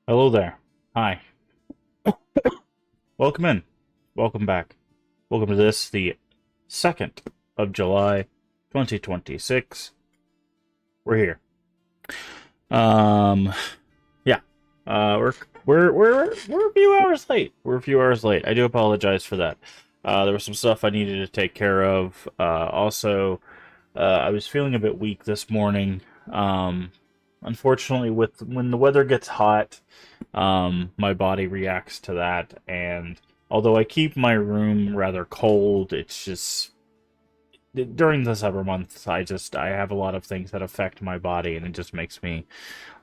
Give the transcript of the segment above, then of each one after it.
Hello there. Hi. Welcome in. Welcome back. Welcome to this, the 2nd of July, 2026. We're here. Um, yeah. We're a few hours late. We're a few hours late. I do apologize for that. There was some stuff I needed to take care of. Also, I was feeling a bit weak this morning. Unfortunately, with when the weather gets hot, my body reacts to that, and although I keep my room rather cold, it's just during the summer months, I have a lot of things that affect my body, and it just makes me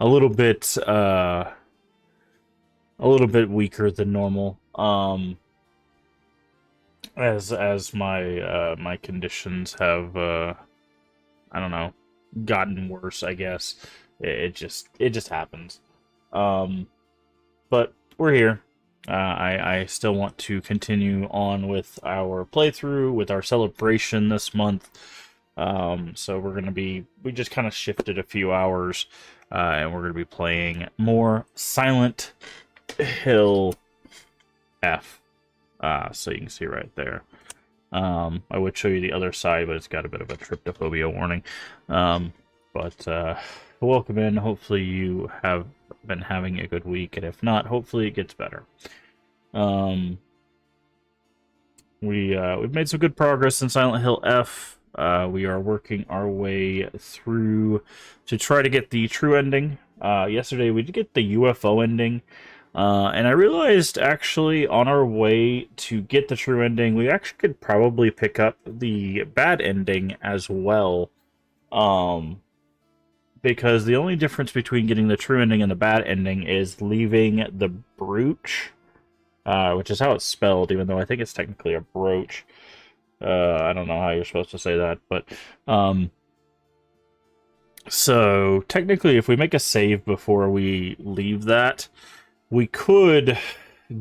a little bit weaker than normal. As my conditions have I don't know, gotten worse, I guess. It just happens. Um, but we're here. I still want to continue on with our playthrough, with our celebration this month. So we just kind of shifted a few hours, and we're gonna be playing more Silent Hill F. So you can see right there. I would show you the other side, but it's got a bit of a tryptophobia warning. But welcome in. Hopefully you have been having a good week, and if not, hopefully it gets better. Um, we've made some good progress in Silent Hill F. We are working our way through to try to get the true ending. Yesterday we did get the UFO ending. And I realized actually on our way to get the true ending, we actually could probably pick up the bad ending as well. Because the only difference between getting the true ending and the bad ending is leaving the brooch, which is how it's spelled, even though I think it's technically a brooch. I don't know how you're supposed to say that, but so technically, if we make a save before we leave that, we could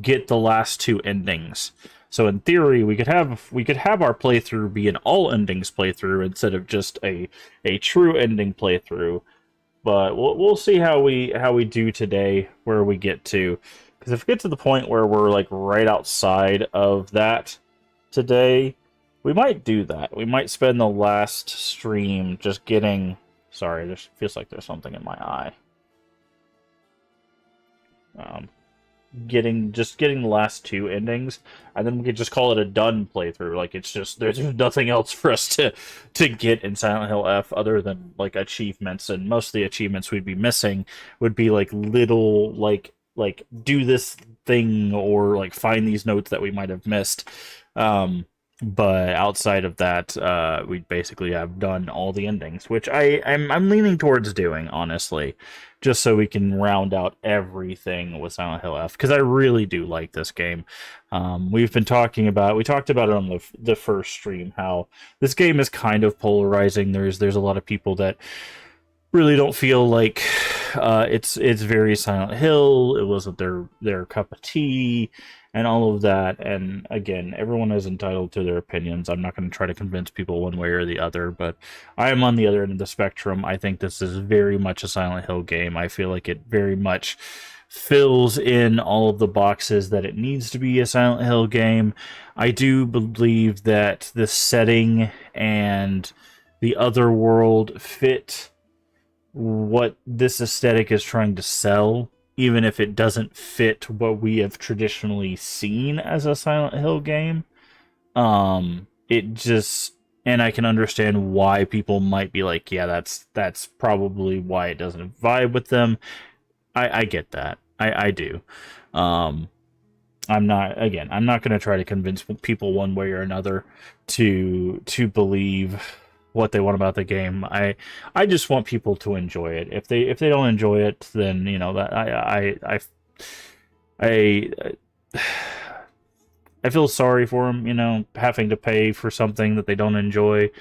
get the last two endings. So in theory, we could have our playthrough be an all endings playthrough instead of just a true ending playthrough. But we'll see how we do today, where we get to. Because if we get to the point where we're like right outside of that today, we might do that. We might spend the last stream just getting. Sorry, this feels like there's something in my eye. Um, getting the last two endings, and then we could just call it a done playthrough. Like it's just there's nothing else for us to get in Silent Hill F other than like achievements, and most of the achievements we'd be missing would be like little like do this thing or like find these notes that we might have missed. But outside of that, we basically have done all the endings, which I'm leaning towards doing, honestly, just so we can round out everything with Silent Hill F, because I really do like this game. We talked about it on the first stream, how this game is kind of polarizing. There's a lot of people that really don't feel like it's very Silent Hill. It wasn't their cup of tea, and all of that. And again, everyone is entitled to their opinions. I'm not going to try to convince people one way or the other, but I am on the other end of the spectrum. I think this is very much a Silent Hill game. I feel like it very much fills in all of the boxes that it needs to be a Silent Hill game. I do believe that the setting and the other world fit what this aesthetic is trying to sell, even if it doesn't fit what we have traditionally seen as a Silent Hill game. It just, and I can understand why people might be like, yeah, that's probably why it doesn't vibe with them. I get that. I do. Um, I'm not going to try to convince people one way or another to believe what they want about the game. I just want people to enjoy it. If they don't enjoy it, then you know that I I feel sorry for them. You know, having to pay for something that they don't enjoy.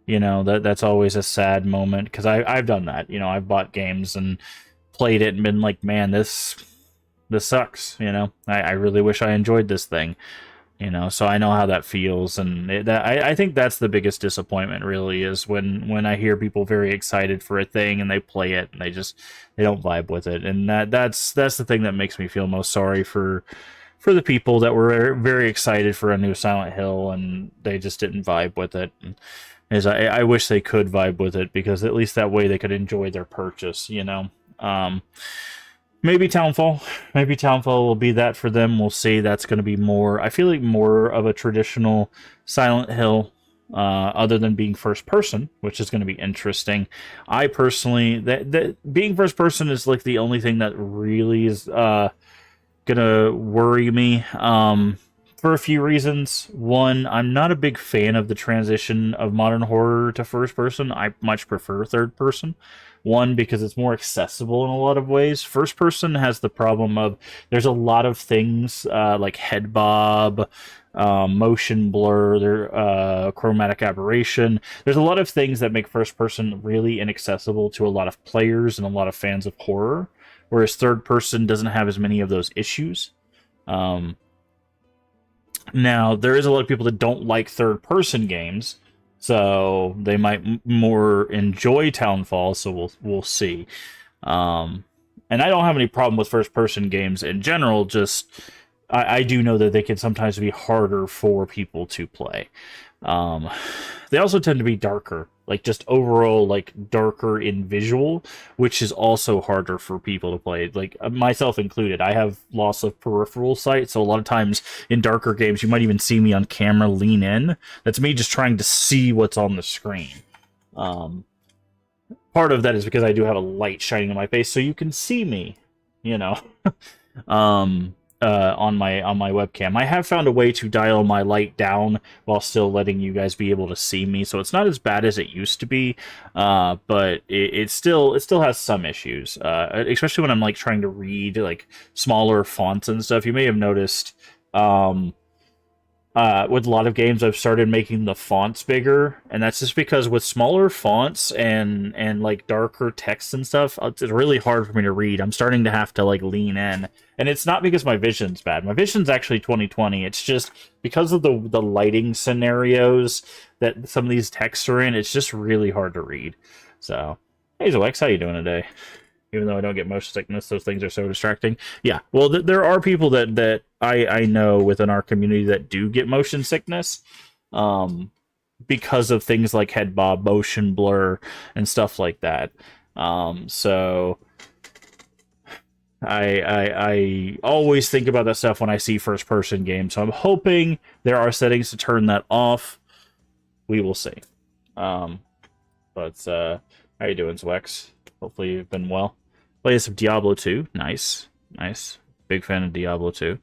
You know that's always a sad moment, because I've done that. You know, I've bought games and played it and been like, man, this sucks. You know, I really wish I enjoyed this thing. You know, so I know how that feels, and I think that's the biggest disappointment. Really, is when I hear people very excited for a thing and they play it and they don't vibe with it, and that's the thing that makes me feel most sorry for the people that were very, very excited for a new Silent Hill and they just didn't vibe with it. Is I wish they could vibe with it, because at least that way they could enjoy their purchase. You know. Um, Maybe Townfall. Maybe Townfall will be that for them. We'll see. That's going to be more, I feel like, more of a traditional Silent Hill, other than being first person, which is going to be interesting. I personally, that being first person is like the only thing that really is going to worry me. For a few reasons. One, I'm not a big fan of the transition of modern horror to first person. I much prefer third person. One, because it's more accessible in a lot of ways. First person has the problem of there's a lot of things like head bob, motion blur, chromatic aberration. There's a lot of things that make first person really inaccessible to a lot of players and a lot of fans of horror, whereas third person doesn't have as many of those issues. Now, there is a lot of people that don't like third-person games, so they might more enjoy Townfall. So we'll see. And I don't have any problem with first-person games in general. Just I do know that they can sometimes be harder for people to play. They also tend to be darker, like just overall like darker in visual, which is also harder for people to play, like myself included. I have loss of peripheral sight, so a lot of times in darker games you might even see me on camera lean in. That's me just trying to see what's on the screen. Part of that is because I do have a light shining in my face so you can see me, you know. On my webcam. I have found a way to dial my light down while still letting you guys be able to see me, so it's not as bad as it used to be, but it still has some issues, especially when I'm like trying to read like smaller fonts and stuff. You may have noticed with a lot of games I've started making the fonts bigger, and that's just because with smaller fonts and like darker text and stuff, it's really hard for me to read. I'm starting to have to like lean in, and it's not because my vision's bad. My vision's actually 20/20. It's just because of the lighting scenarios that some of these texts are in. It's just really hard to read. So, hey Zoex, how you doing today? Even though I don't get motion sickness, those things are so distracting. Yeah, well, there are people that I know within our community that do get motion sickness, because of things like head bob, motion blur, and stuff like that. So I always think about that stuff when I see first person games. So I'm hoping there are settings to turn that off. We will see. But how you doing, Zwex? Hopefully you've been well. Play some Diablo 2. Nice. Big fan of Diablo 2.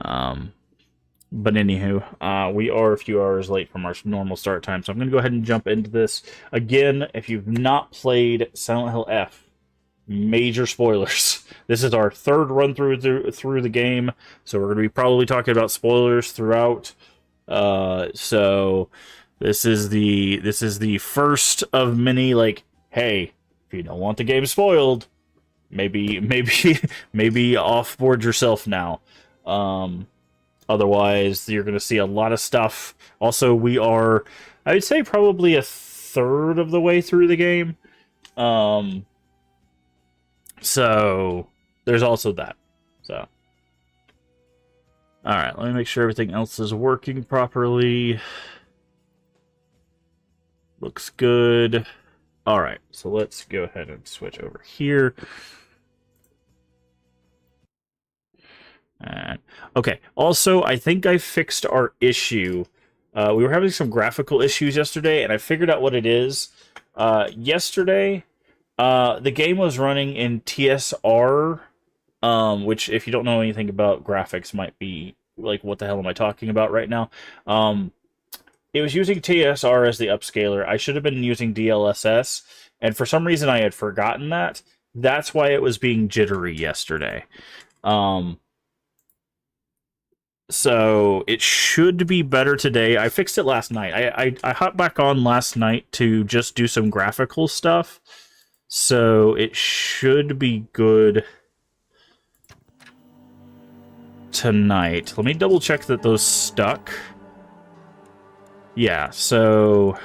But anywho, we are a few hours late from our normal start time, so I'm going to go ahead and jump into this. Again, if you've not played Silent Hill F, major spoilers. This is our third run through the game, so we're going to be probably talking about spoilers throughout. So this is the first of many, like, hey, if you don't want the game spoiled, maybe offboard yourself now. Otherwise, you're going to see a lot of stuff. Also, we are, I would say, probably a third of the way through the game. So there's also that. So, all right, let me make sure everything else is working properly. Looks good. All right, so let's go ahead and switch over here. Okay, also, I think I fixed our issue. We were having some graphical issues yesterday, and I figured out what it is. Yesterday, the game was running in TSR, which, if you don't know anything about graphics, might be like, what the hell am I talking about right now? It was using TSR as the upscaler. I should have been using DLSS, and for some reason I had forgotten that. That's why it was being jittery yesterday. So it should be better today. I fixed it last night. I hopped back on last night to just do some graphical stuff. So it should be good tonight. Let me double check that those stuck. Yeah, so...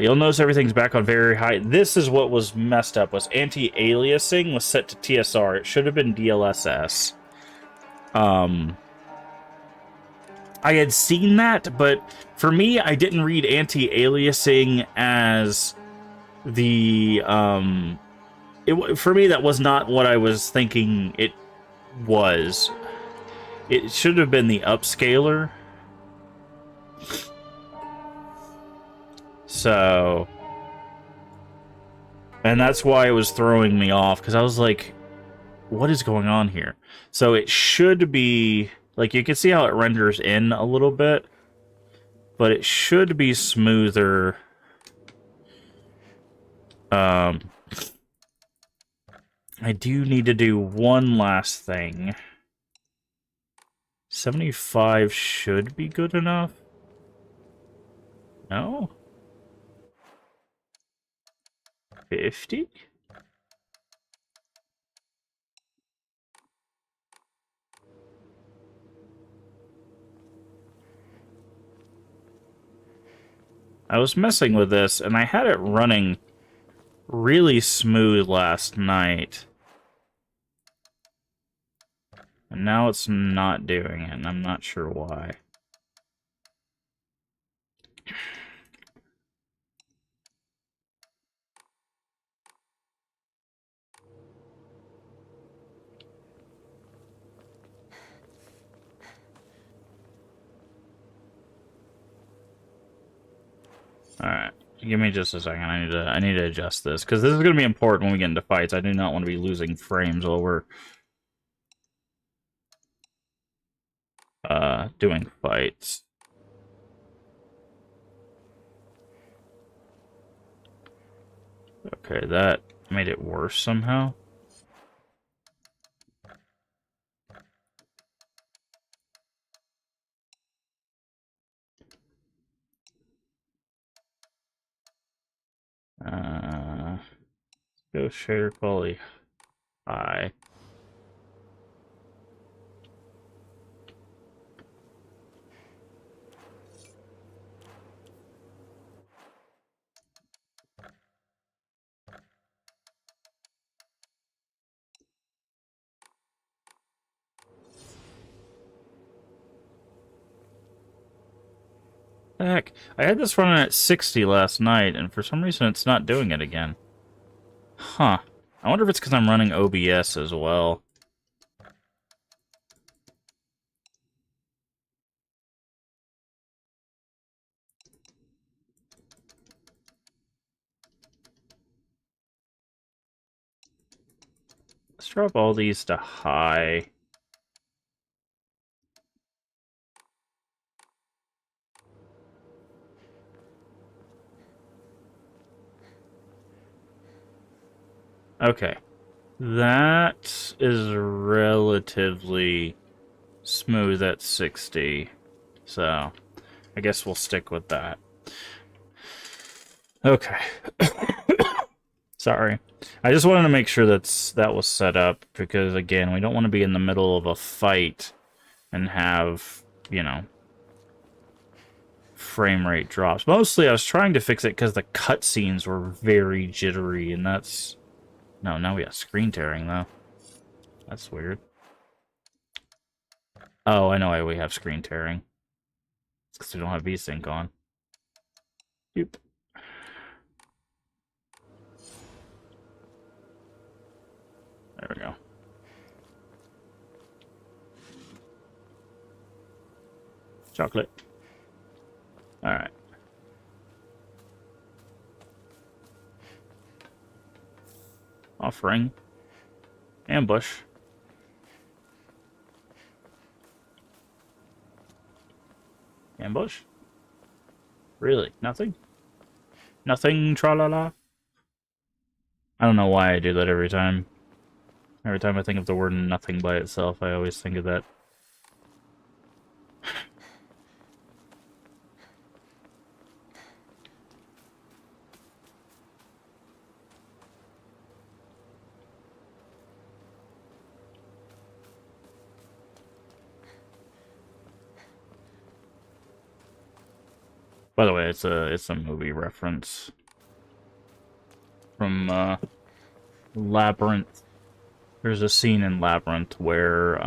you'll notice everything's back on very high. This is what was messed up, was anti-aliasing was set to TSR. It should have been DLSS. I had seen that, but for me, I didn't read anti-aliasing as the, for me, that was not what I was thinking it was. It should have been the upscaler. So... And that's why it was throwing me off, because I was like, what is going on here? So it should be... Like, you can see how it renders in a little bit, but it should be smoother. I do need to do one last thing. 75 should be good enough. No? 50? I was messing with this, and I had it running really smooth last night. And now it's not doing it, and I'm not sure why. Alright, give me just a second. I need to adjust this, because this is going to be important when we get into fights. I do not want to be losing frames while we're doing fights. Okay, that made it worse somehow. Go shader quality high. Heck, I had this running at 60 last night, and for some reason it's not doing it again. Huh. I wonder if it's because I'm running OBS as well. Let's drop all these to high. Okay. That is relatively smooth at 60. So, I guess we'll stick with that. Okay. Sorry. I just wanted to make sure that was set up, because, again, we don't want to be in the middle of a fight and have, you know, frame rate drops. Mostly I was trying to fix it because the cutscenes were very jittery, and that's... No, now we got screen tearing, though. That's weird. Oh, I know why we have screen tearing. It's because we don't have VSync on. Yep. There we go. Chocolate. Alright. Offering. Ambush. Ambush? Really? Nothing? Nothing, tra-la-la? I don't know why I do that every time. Every time I think of the word nothing by itself, I always think of that. By the way, it's a movie reference from Labyrinth. There's a scene in Labyrinth where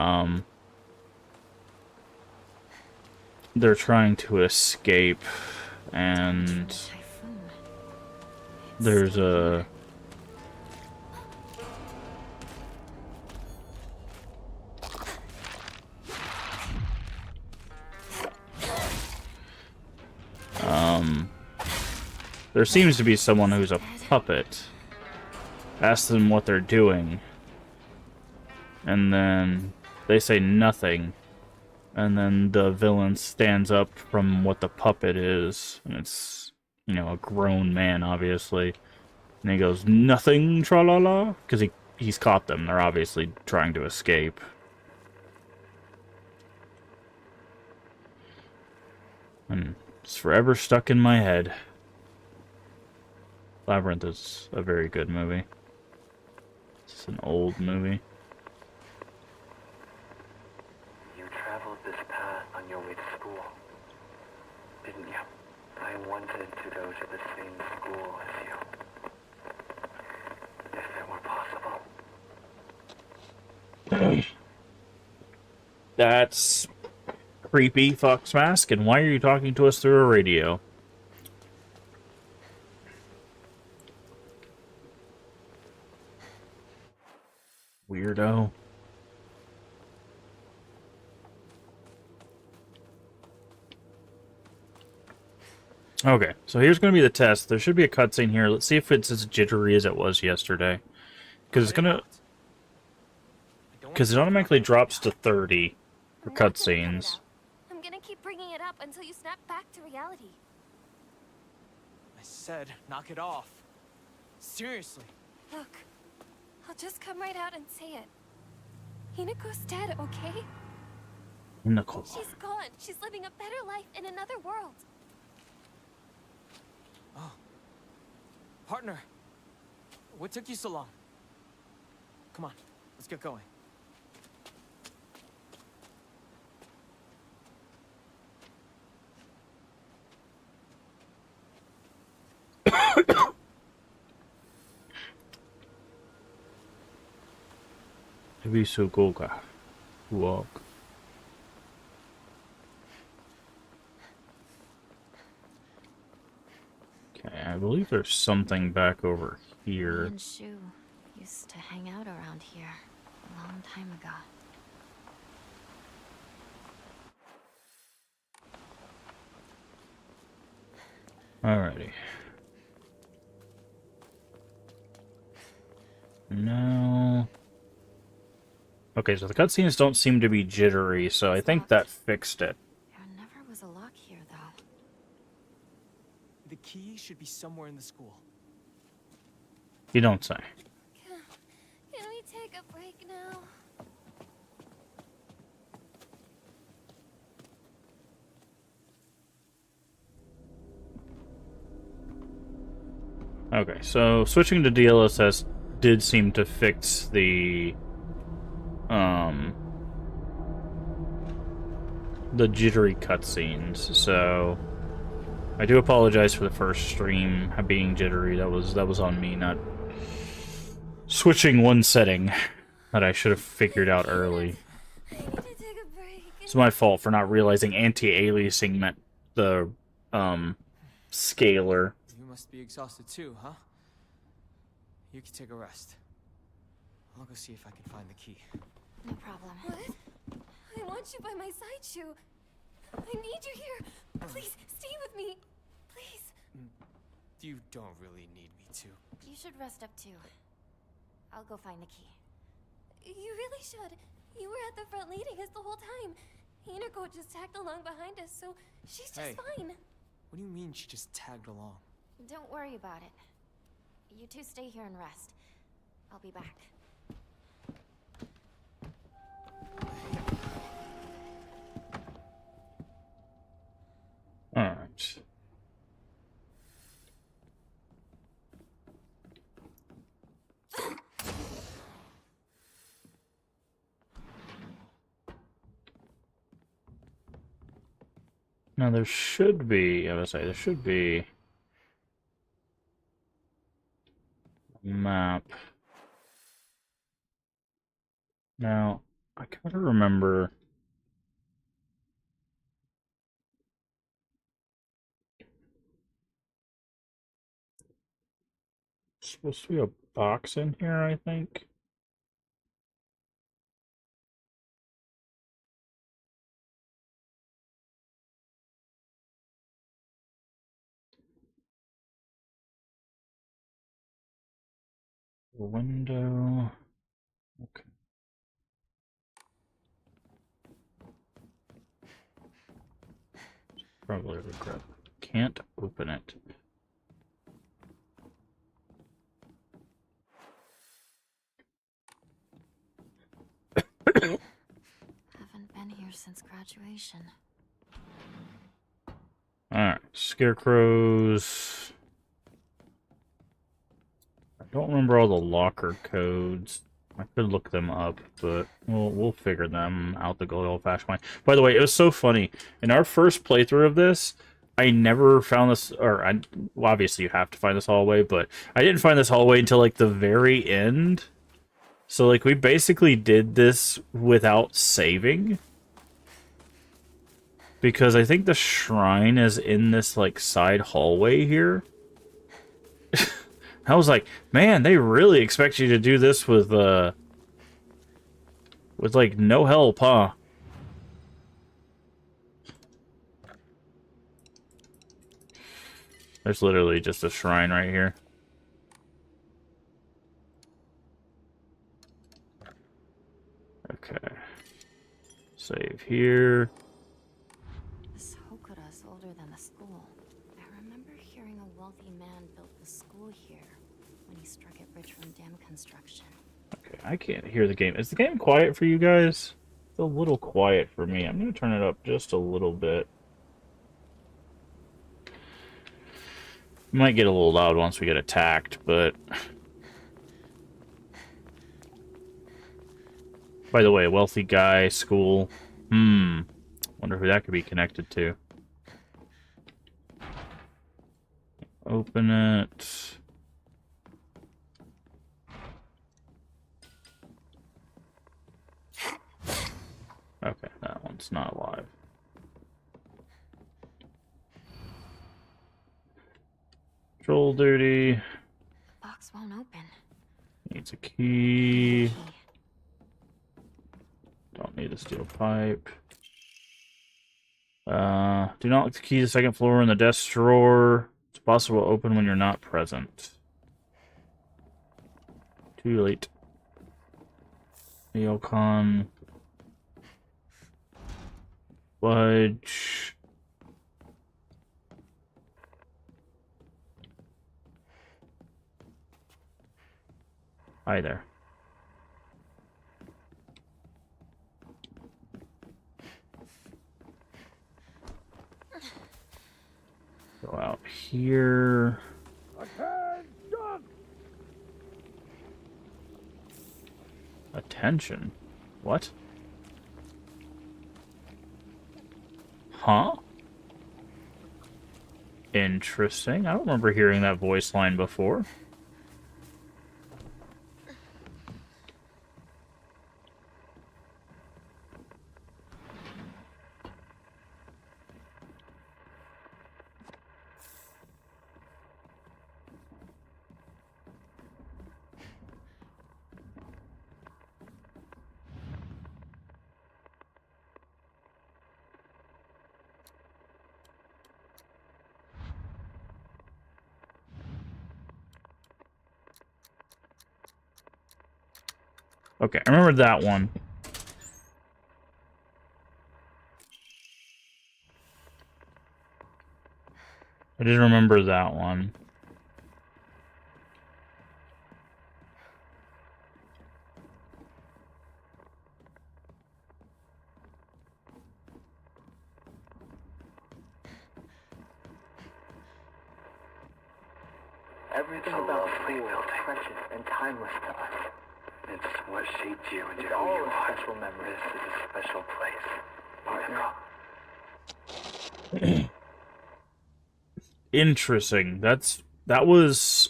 they're trying to escape, and there's a there seems to be someone who's a puppet. Ask them what they're doing, and then they say nothing, and then the villain stands up from what the puppet is, and it's, you know, a grown man, obviously, and he goes, "Nothing, tra-la-la," because he's caught them. They're obviously trying to escape. And it's forever stuck in my head. Labyrinth is a very good movie. It's an old movie. You traveled this path on your way to school, didn't you? I wanted to go to the same school as you. If it were possible. That's creepy, Fox Mask, and why are you talking to us through a radio? Weirdo. Okay, so here's going to be the test. There should be a cutscene here. Let's see if it's as jittery as it was yesterday. Because it's going to... Because it automatically drops to 30 for cutscenes. I'm gonna keep bringing it up until you snap back to reality. I said, knock it off. Seriously. Look, I'll just come right out and say it. Hinako's dead, okay? Nicole. She's gone. She's living a better life in another world. Oh. Partner. What took you so long? Come on, let's get going. Walk. Okay, I believe there's something back over here. Me and Shu used to hang out around here a long time ago. Alrighty. No. Okay, so the cutscenes don't seem to be jittery, so I think that fixed it. There never was a lock here, though. The key should be somewhere in the school. You don't say. Can we take a break now? Okay, so switching to DLSS did seem to fix the jittery cutscenes, so I do apologize for the first stream being jittery. That was on me, not switching one setting that I should have figured out early. I need to take a break. It's my fault for not realizing anti-aliasing meant the scaler. You must be exhausted too, huh? You can take a rest. I'll go see if I can find the key. No problem. What? I want you by my side, Shu. I need you here. Please, stay with me. Please. You don't really need me to. You should rest up too. I'll go find the key. You really should. You were at the front leading us the whole time. Hinako just tagged along behind us, so she's just Hey. fine. What do you mean she just tagged along? Don't worry about it. You two stay here and rest. I'll be back. Alright. Now there should be, I would say, there should be a map. Now, I kind of remember. Supposed to be a box in here, I think. Window. Okay. Probably regret. Can't open it. Haven't been here since graduation. Alright, scarecrows. I don't remember all the locker codes. I could look them up, but we'll figure them out the good old-fashioned way. By the way, it was so funny. In our first playthrough of this, I never found this, well, obviously you have to find this hallway, but I didn't find this hallway until, like, the very end. So, like, we basically did this without saving. Because I think the shrine is in this, like, side hallway here. I was like, man, they really expect you to do this with like, no help, huh? There's literally just a shrine right here. Okay. Save here. This Hokura's older than the school. I remember hearing a wealthy man built the school here when he struck it rich from dam construction. Okay, I can't hear the game. Is the game quiet for you guys? It's a little quiet for me. I'm going to turn it up just a little bit. Might get a little loud once we get attacked, but... By the way, wealthy guy, school. Wonder who that could be connected to. Open it. Okay, that one's not live. Control duty. The box won't open. Needs a key. Don't need a steel pipe. Do not lock the key to the second floor in the desk drawer. It's possible to open when you're not present. Too late. Neocon. Fudge. Hi there. Go out here. Attention. What? Huh? Interesting. I don't remember hearing that voice line before. Okay, I remember that one. I didn't remember that one. Everything about school is precious and timeless to us. It's what shaped you into who you are. Special memory. This is a special place. Partner. Interesting. That was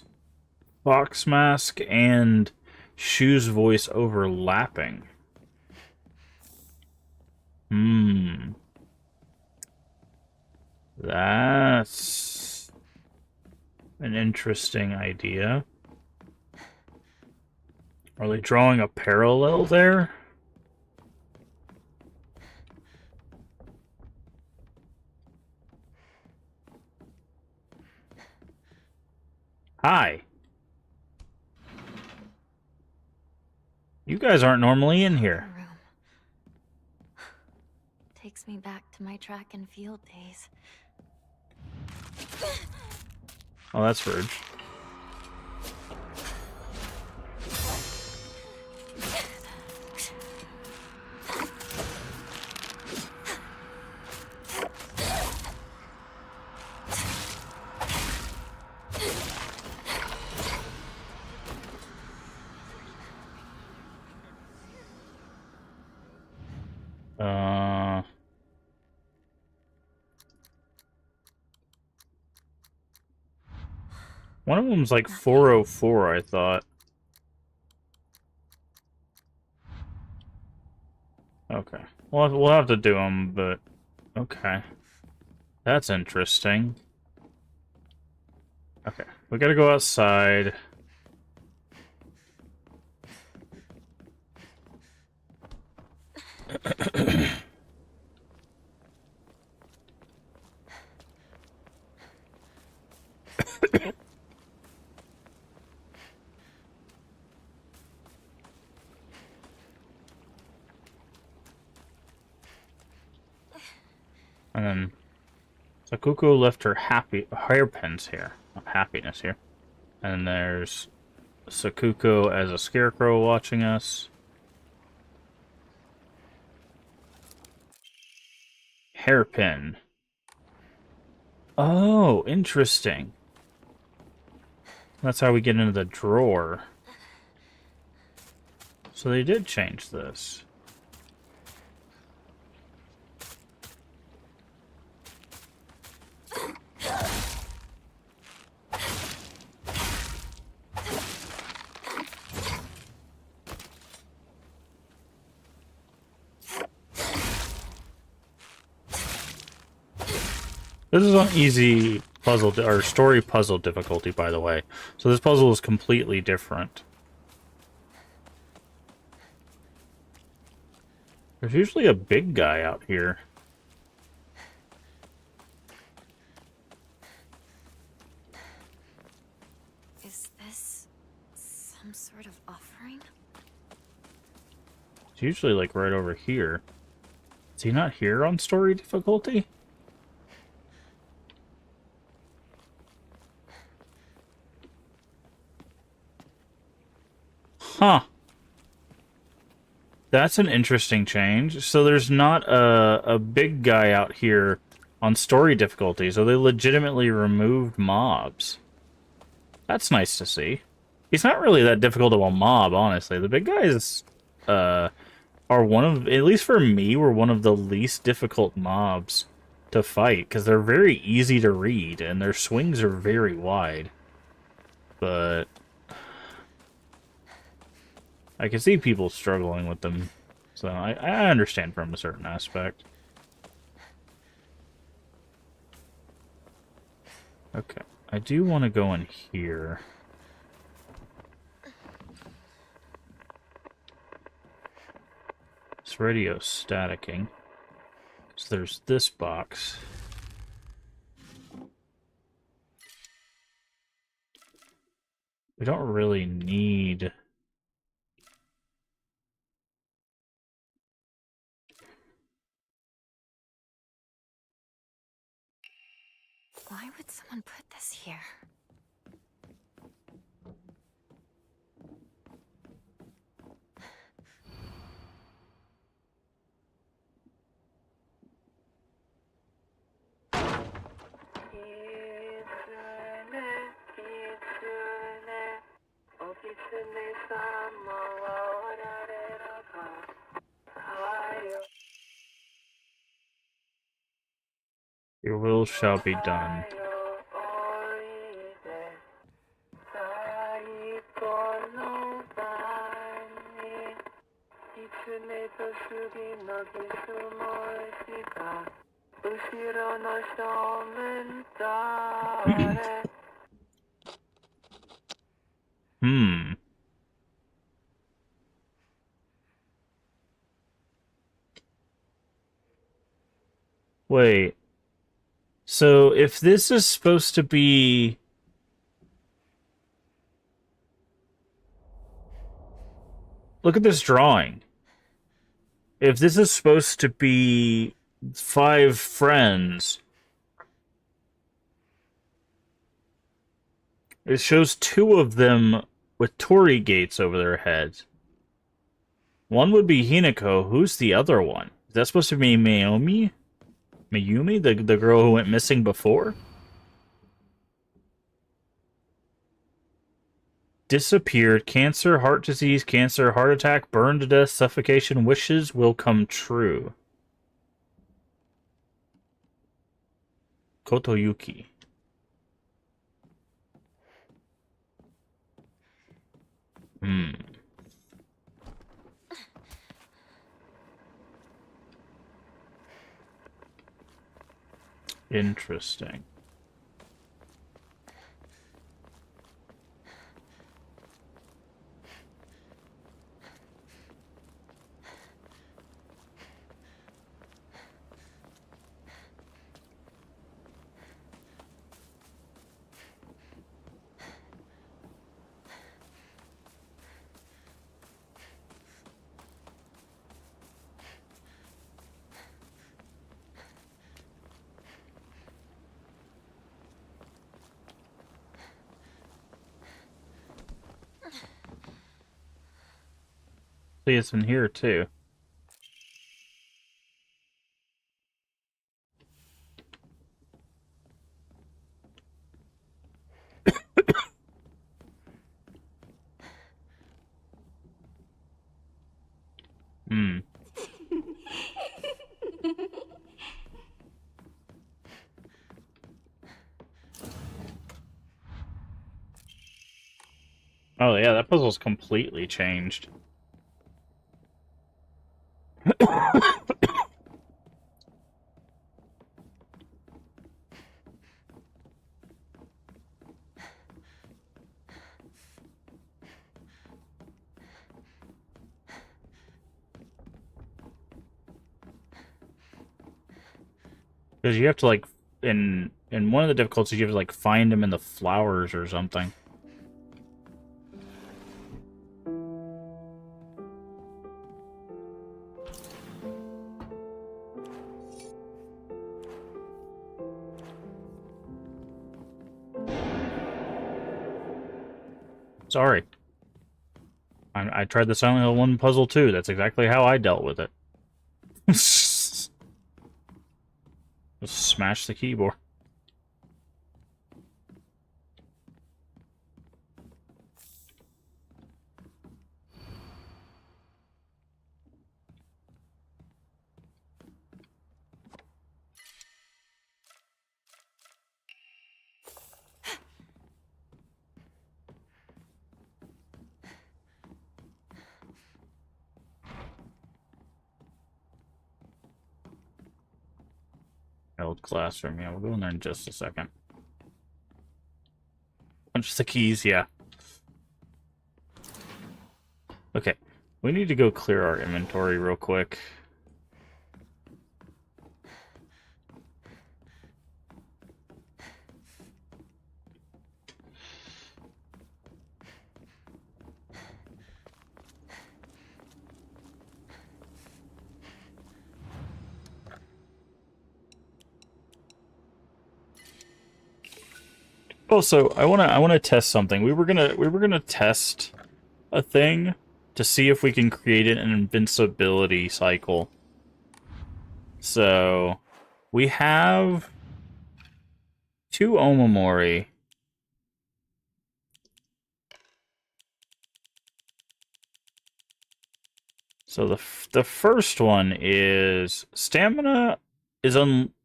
Fox Mask and Shu's voice overlapping. Hmm. That's an interesting idea. Are they drawing a parallel there? Hi. You guys aren't normally in here. Room. Takes me back to my track and field days. Oh, that's rude. One of them's like 404, I thought. Okay. We'll have to do them, but... Okay. That's interesting. Okay. We gotta go outside. And then Sakuko left her hairpins here. Happiness here. And there's Sakuko as a scarecrow watching us. Hairpin. Oh, interesting. That's how we get into the drawer. So they did change this. This is on easy puzzle or story puzzle difficulty, by the way. So this puzzle is completely different. There's usually a big guy out here. Is this some sort of offering? It's usually like right over here. Is he not here on story difficulty? Huh. That's an interesting change. So there's not a big guy out here on story difficulty, so they legitimately removed mobs. That's nice to see. He's not really that difficult of a mob, honestly. The big guys are one of, at least for me, were one of the least difficult mobs to fight, because they're very easy to read, and their swings are very wide. But I can see people struggling with them, so I understand from a certain aspect. Okay, I do want to go in here. This radio's staticking. So there's this box. We don't really need... Why would someone put this here? You're Your will shall be done. Hmm. Wait. So if this is supposed to be... Look at this drawing. If this is supposed to be 5 friends, it shows 2 of them with torii gates over their heads. One would be Hinako. Who's the other one? Is that supposed to be Mayumi? Mayumi, the girl who went missing before? Disappeared. Cancer, heart disease, cancer, heart attack, burned to death, suffocation, wishes will come true. Kotoyuki. Hmm. Interesting. See, it's in here too. Hmm. Oh yeah, that puzzle's completely changed. Because you have to, like, in one of the difficulties, you have to, like, find them in the flowers or something. Sorry. I tried the Silent Hill 1 puzzle too. That's exactly how I dealt with it. Just smash the keyboard. Old classroom, yeah, we'll go in there in just a second. Punch the keys, yeah. Okay, we need to go clear our inventory real quick. Also, I wanna test something. We were gonna test a thing to see if we can create an invincibility cycle. So we have 2 Omamori. So the first one is stamina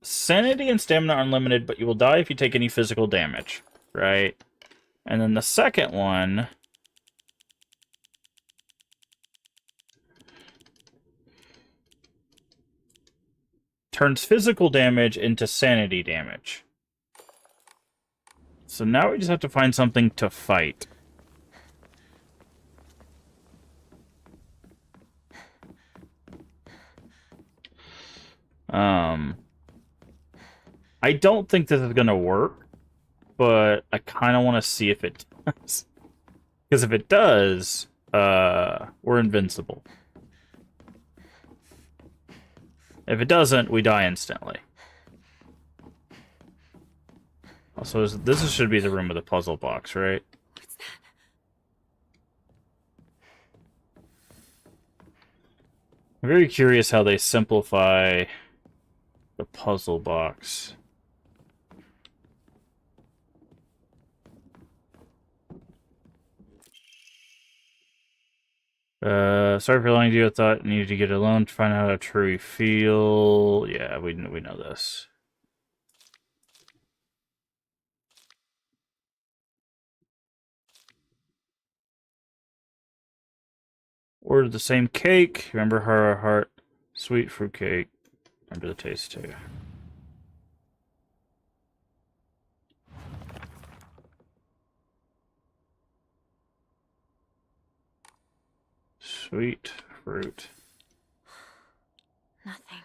sanity and stamina are unlimited, but you will die if you take any physical damage, right? And then the second one turns physical damage into sanity damage. So now we just have to find something to fight. I don't think this is gonna work, but I kind of want to see if it does. Because if it does, we're invincible. If it doesn't, we die instantly. Also, this should be the room with the puzzle box, right? What's that? I'm very curious how they simplify the puzzle box. Sorry for lying to you. I thought I needed to get alone to find out how true you feel. Yeah, we know this. Ordered the same cake. Remember her heart. Sweet fruit cake. Remember the taste too. Sweet fruit. Nothing.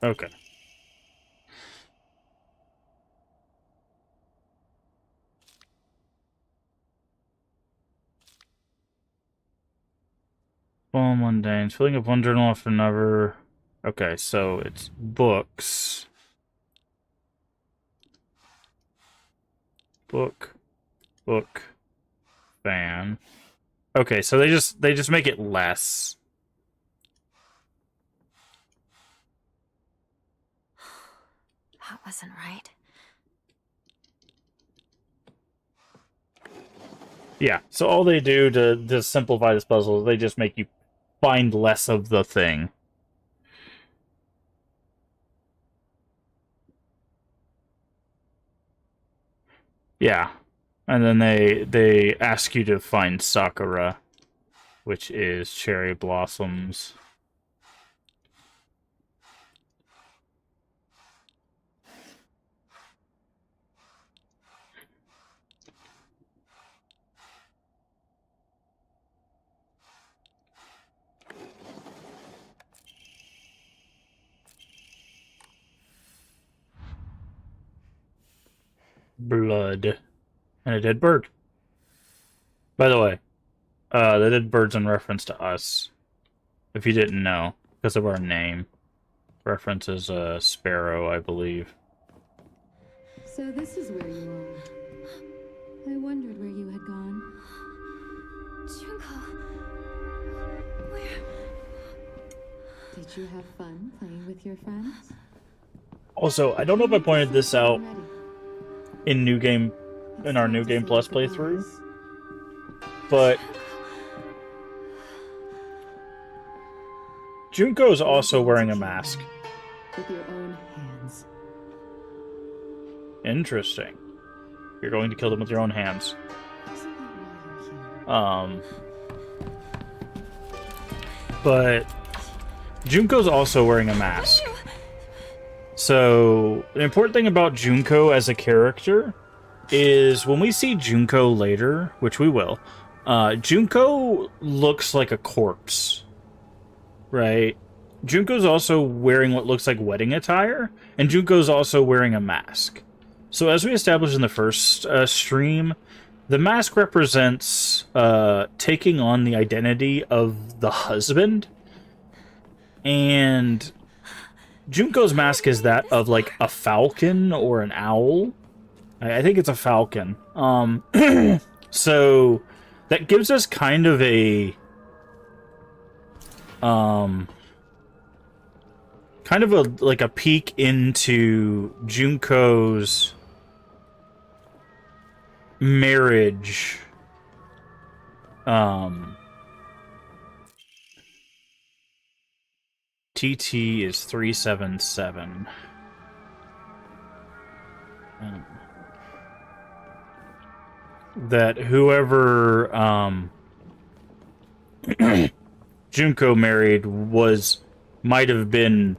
Okay. Well, mundane. Filling up one journal after another. Okay, so it's books. Book. Fan. Okay, so they just make it less. That wasn't right. Yeah, so all they do to simplify this puzzle is they just make you find less of the thing. Yeah. And then they ask you to find Sakura, which is cherry blossoms. Blood. And a dead bird. By the way, the dead bird's in reference to us. If you didn't know, because of our name. References Sparrow, I believe. So this is where you are. I wondered where you had gone. Junko. Where? Did you have fun playing with your friends? Also, I don't know if I pointed this out in our New Game Plus playthrough, but Junko is also wearing a mask. With your own hands. Interesting. You're going to kill them with your own hands. Isn't that why you're here? But Junko's also wearing a mask. So, the important thing about Junko as a character is when we see Junko later, which we will, Junko looks like a corpse. Right? Junko's also wearing what looks like wedding attire, and Junko's also wearing a mask. So as we established in the first stream, the mask represents taking on the identity of the husband, and Junko's mask is that of like a falcon or an owl. I think it's a falcon. So that gives us kind of a like a peek into Junko's marriage. TT is 377. That whoever Junko married might have been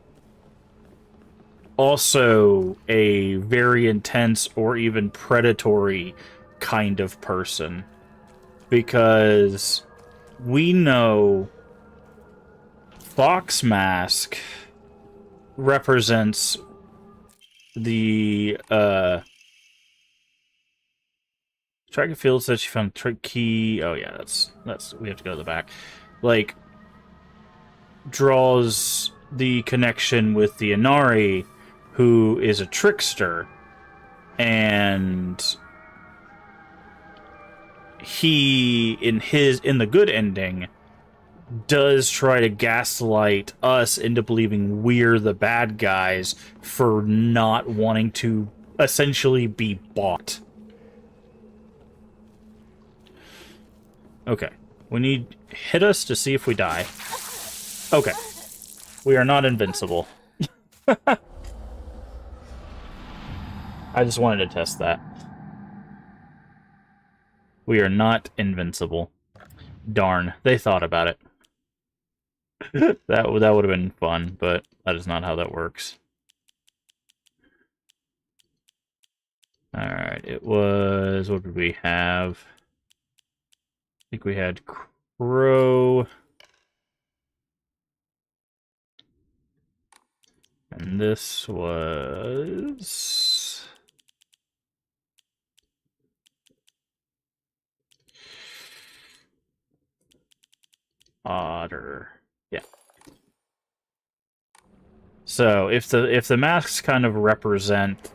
also a very intense or even predatory kind of person, because we know Fox Mask represents the track and field said she found trick key. Oh yeah, that's we have to go to the back. Like, draws the connection with the Inari, who is a trickster, and he in the good ending does try to gaslight us into believing we're the bad guys for not wanting to essentially be bought. Okay. We need hit us to see if we die. Okay. We are not invincible. I just wanted to test that. We are not invincible. Darn, they thought about it. That would have been fun, but that is not how that works. Alright, it was... What did we have? I think we had Crow. And this was... Otter. Yeah. So if the masks kind of represent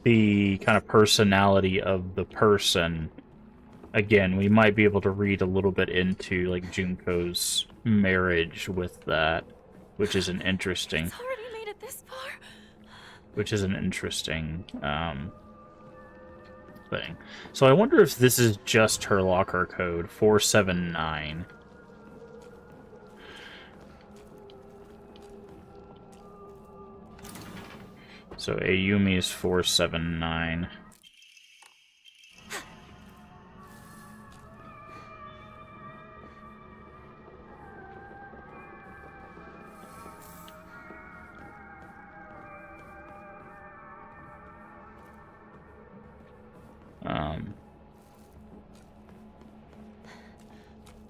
the kind of personality of the person, again, we might be able to read a little bit into like Junko's marriage with that, which is an interesting. It's already made it this far. Which is an interesting thing. So I wonder if this is just her locker code 479. So Ayumi is 479.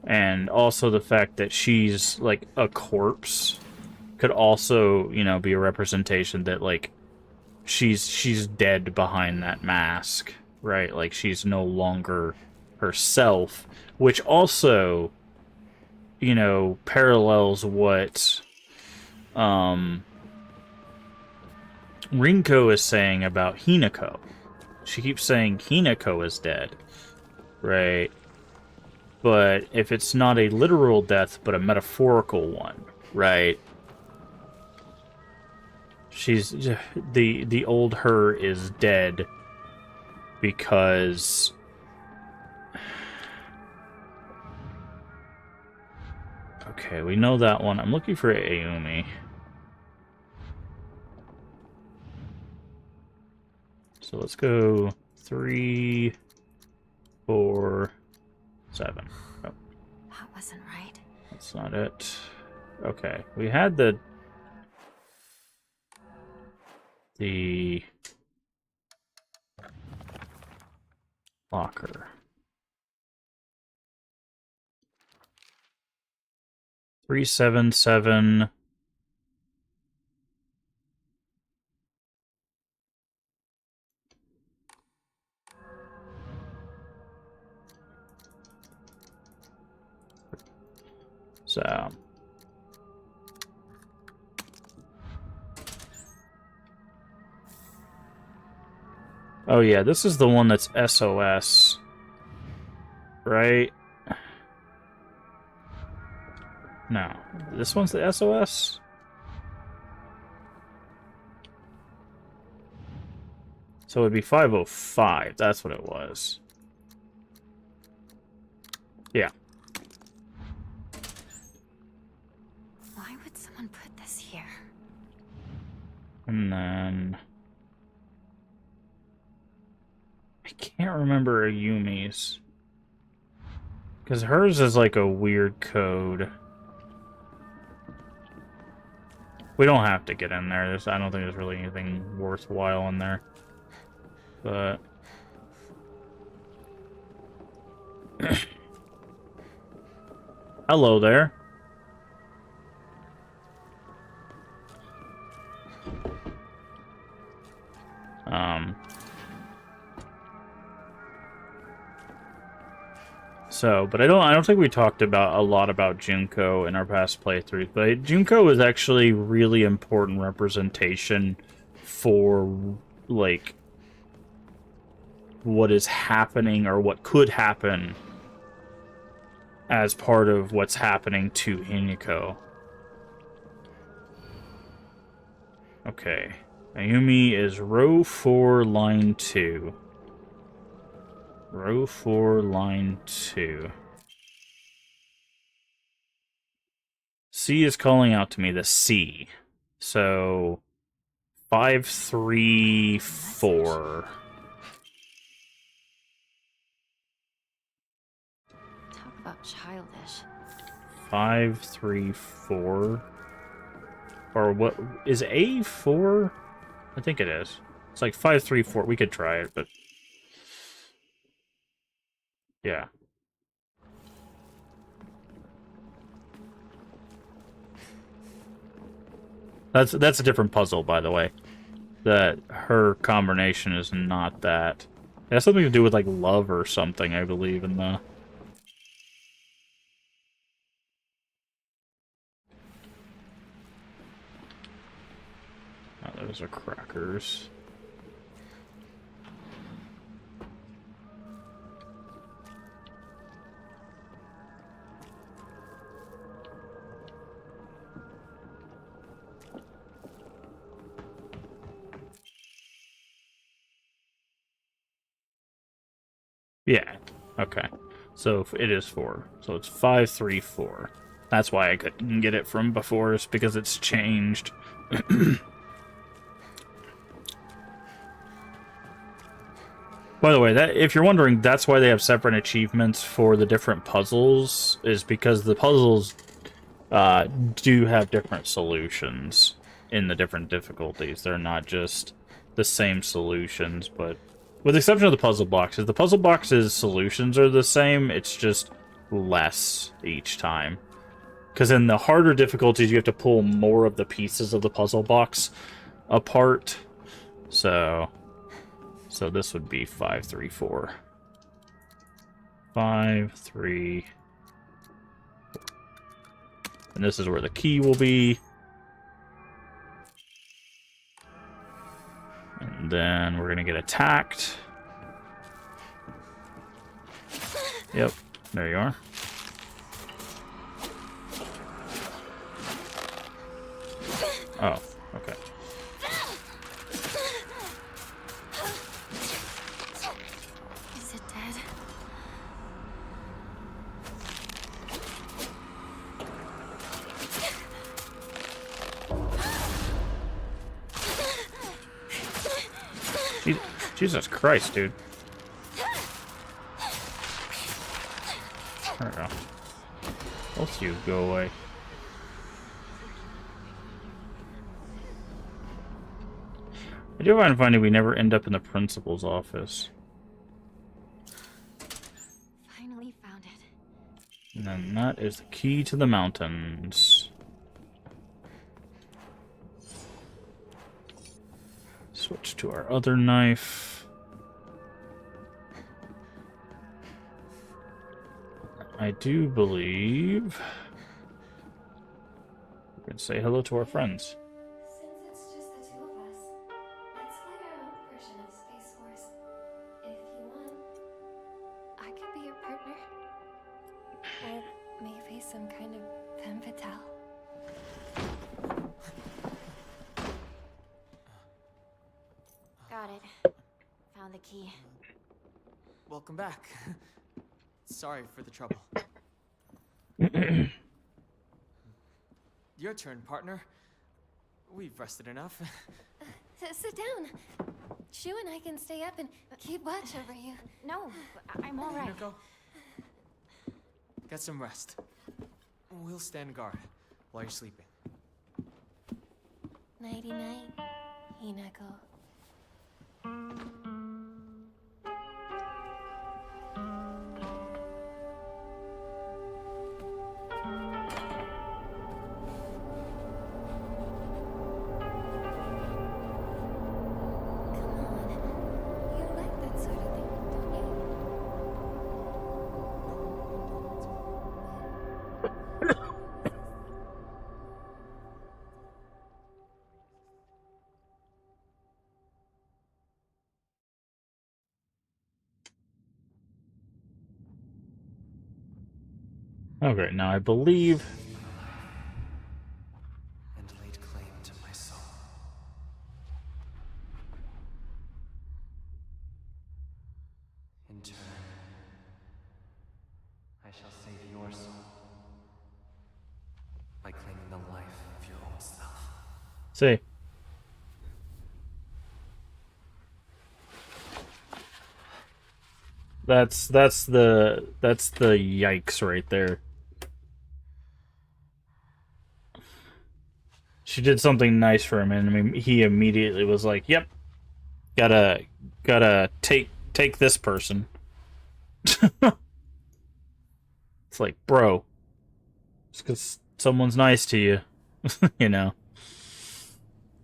And also the fact that she's like a corpse could also, you know, be a representation that like she's dead behind that mask, right? Like she's no longer herself, which also, you know, parallels what Rinko is saying about Hinako. She keeps saying Hinako is dead, right? But if it's not a literal death, but a metaphorical one, right? She's the old her is dead because okay, we know that one. I'm looking for Ayumi. So let's go 3, 4, 7. Oh, That wasn't right. that's not it. Okay, we had the locker. 377. So oh yeah, this is the one that's SOS. right? No. This one's the SOS? So it would be 505. That's what it was. Yeah. Why would someone put this here? And then... I can't remember Ayumi's. Because hers is like a weird code. We don't have to get in there. I don't think there's really anything worthwhile in there. But... Hello there. But I don't think we talked about a lot about Junko in our past playthroughs, but Junko is actually really important representation for, like, what is happening or what could happen as part of what's happening to Hinako. Okay. Ayumi is row 4, line 2. Row 4, line 2. C is calling out to me, the C. So, 534. Talk about childish. 534. Or what? Is A 4? I think it is. It's like 534. We could try it, but... Yeah. That's a different puzzle, by the way. That her combination is not that. It has something to do with, like, love or something, I believe, in the... Oh, those are crackers. Yeah, okay. So it is 4. So it's 534. That's why I couldn't get it from before, is because it's changed. By the way, that if you're wondering, that's why they have separate achievements for the different puzzles, is because the puzzles do have different solutions in the different difficulties. They're not just the same solutions, but with the exception of the puzzle boxes. The puzzle boxes' solutions are the same, it's just less each time. Because in the harder difficulties, you have to pull more of the pieces of the puzzle box apart. So this would be 534. 5, 3... And this is where the key will be. And then we're gonna get attacked. Yep, there you are. Oh, okay. Is it dead? Jesus Christ, dude. There we go. Both you go away. I do find it funny we never end up in the principal's office. Finally found it. And then that is the key to the mountains. Switch to our other knife. I do believe we can say hello to our friends. Since it's just the two of us, let's play our own version of Space Force. If you want. I could be your partner. some kind of femme fatale. Got it. Found the key. Welcome back. Sorry for the trouble. Your turn, partner. We've rested enough. Sit down. Shu and I can stay up and keep watch over you. No, I'm all right. Hinako, get some rest. We'll stand guard while you're sleeping. Nighty night, Hinako. Okay, now I believe. And laid claim to my soul. In turn, I shall save your soul by claiming the life of your own self. See. That's the yikes right there. She did something nice for him, and I mean, he immediately was like, "Yep, gotta take this person." It's like, bro, just because someone's nice to you, you know,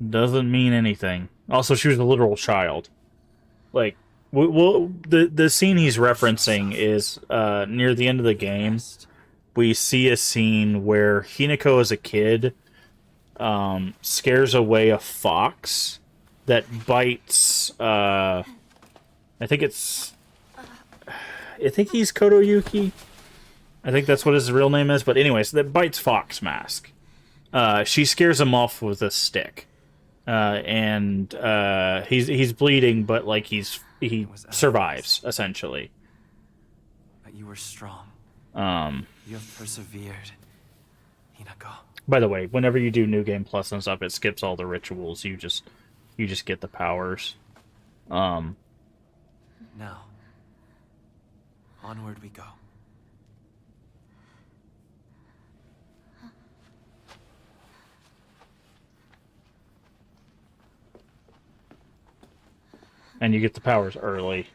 doesn't mean anything. Also, she was a literal child. Like, the scene he's referencing is near the end of the game. We see a scene where Hinako, as a kid, scares away a fox that bites. I think he's Kotoyuki. I think that's what his real name is. But anyways, that bites Fox Mask. She scares him off with a stick, and he's bleeding, but like he survives essentially. But you were strong. You have persevered, Hinako. By the way, whenever you do New Game Plus and stuff, it skips all the rituals. You just get the powers. Now, onward we go. And you get the powers early.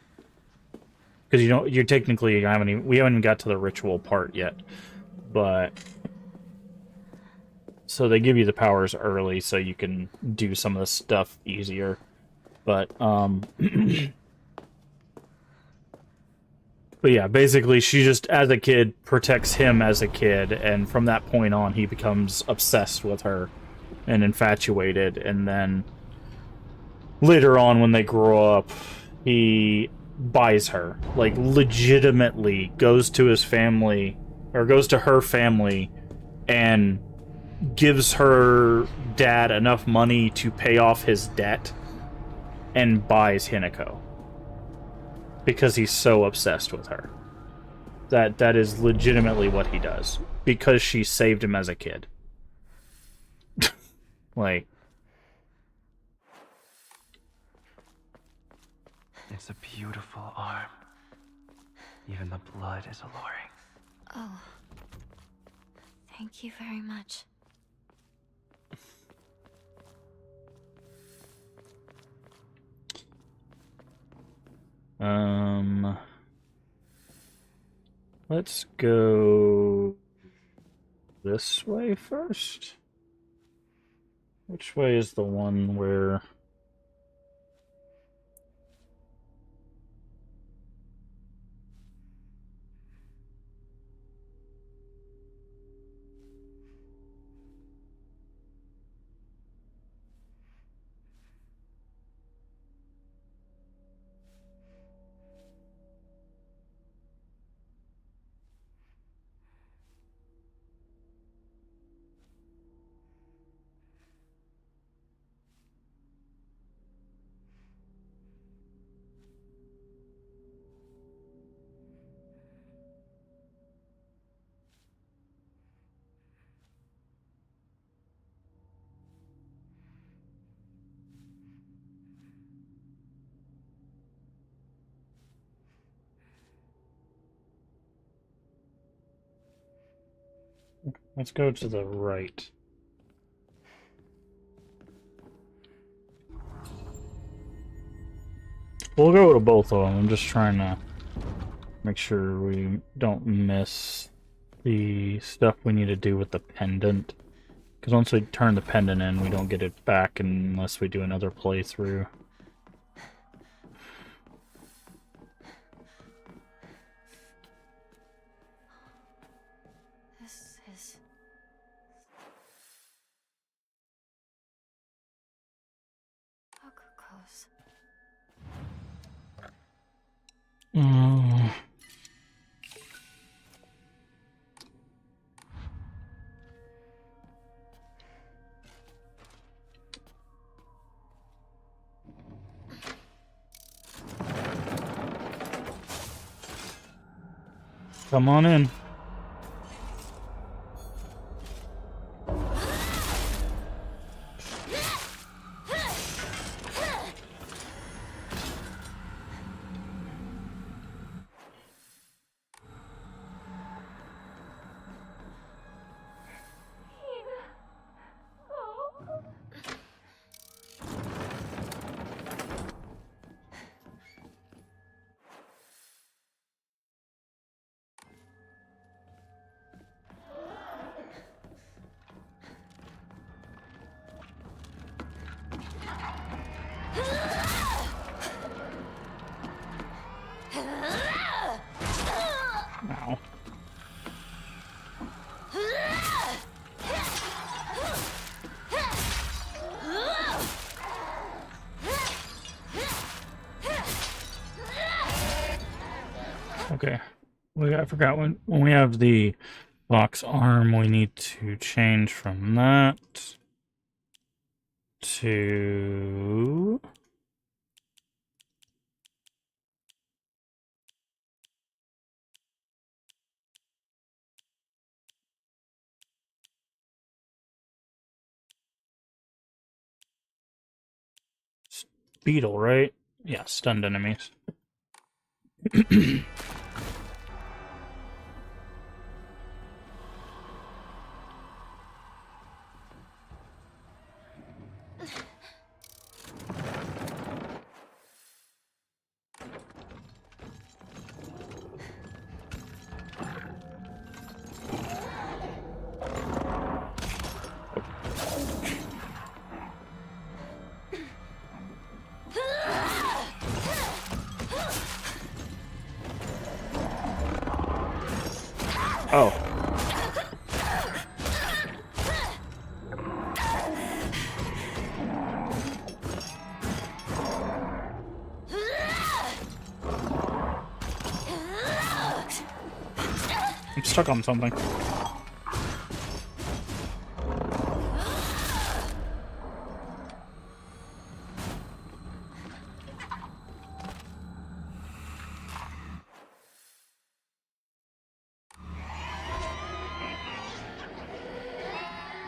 Because you're technically we haven't even got to the ritual part yet. But so they give you the powers early so you can do some of the stuff easier. But but yeah, basically she just, as a kid, protects him as a kid, and from that point on he becomes obsessed with her and infatuated, and then later on when they grow up, he buys her. Like, legitimately goes to his family, or goes to her family, and gives her dad enough money to pay off his debt, and buys Hinako. Because he's so obsessed with her. That is legitimately what he does. Because she saved him as a kid. Like... It's a beautiful arm. Even the blood is alluring. Oh. Thank you very much. Let's go this way first. Which way is the one where... Let's go to the right. We'll go to both of them. I'm just trying to make sure we don't miss the stuff we need to do with the pendant. Because once we turn the pendant in, we don't get it back unless we do another playthrough. This is... Bakugo's. Mm. Come on in. Ow. Okay. I forgot when we have the box arm, we need to change from that to beetle, right? Yeah, stunned enemies. Oh. I'm stuck on something.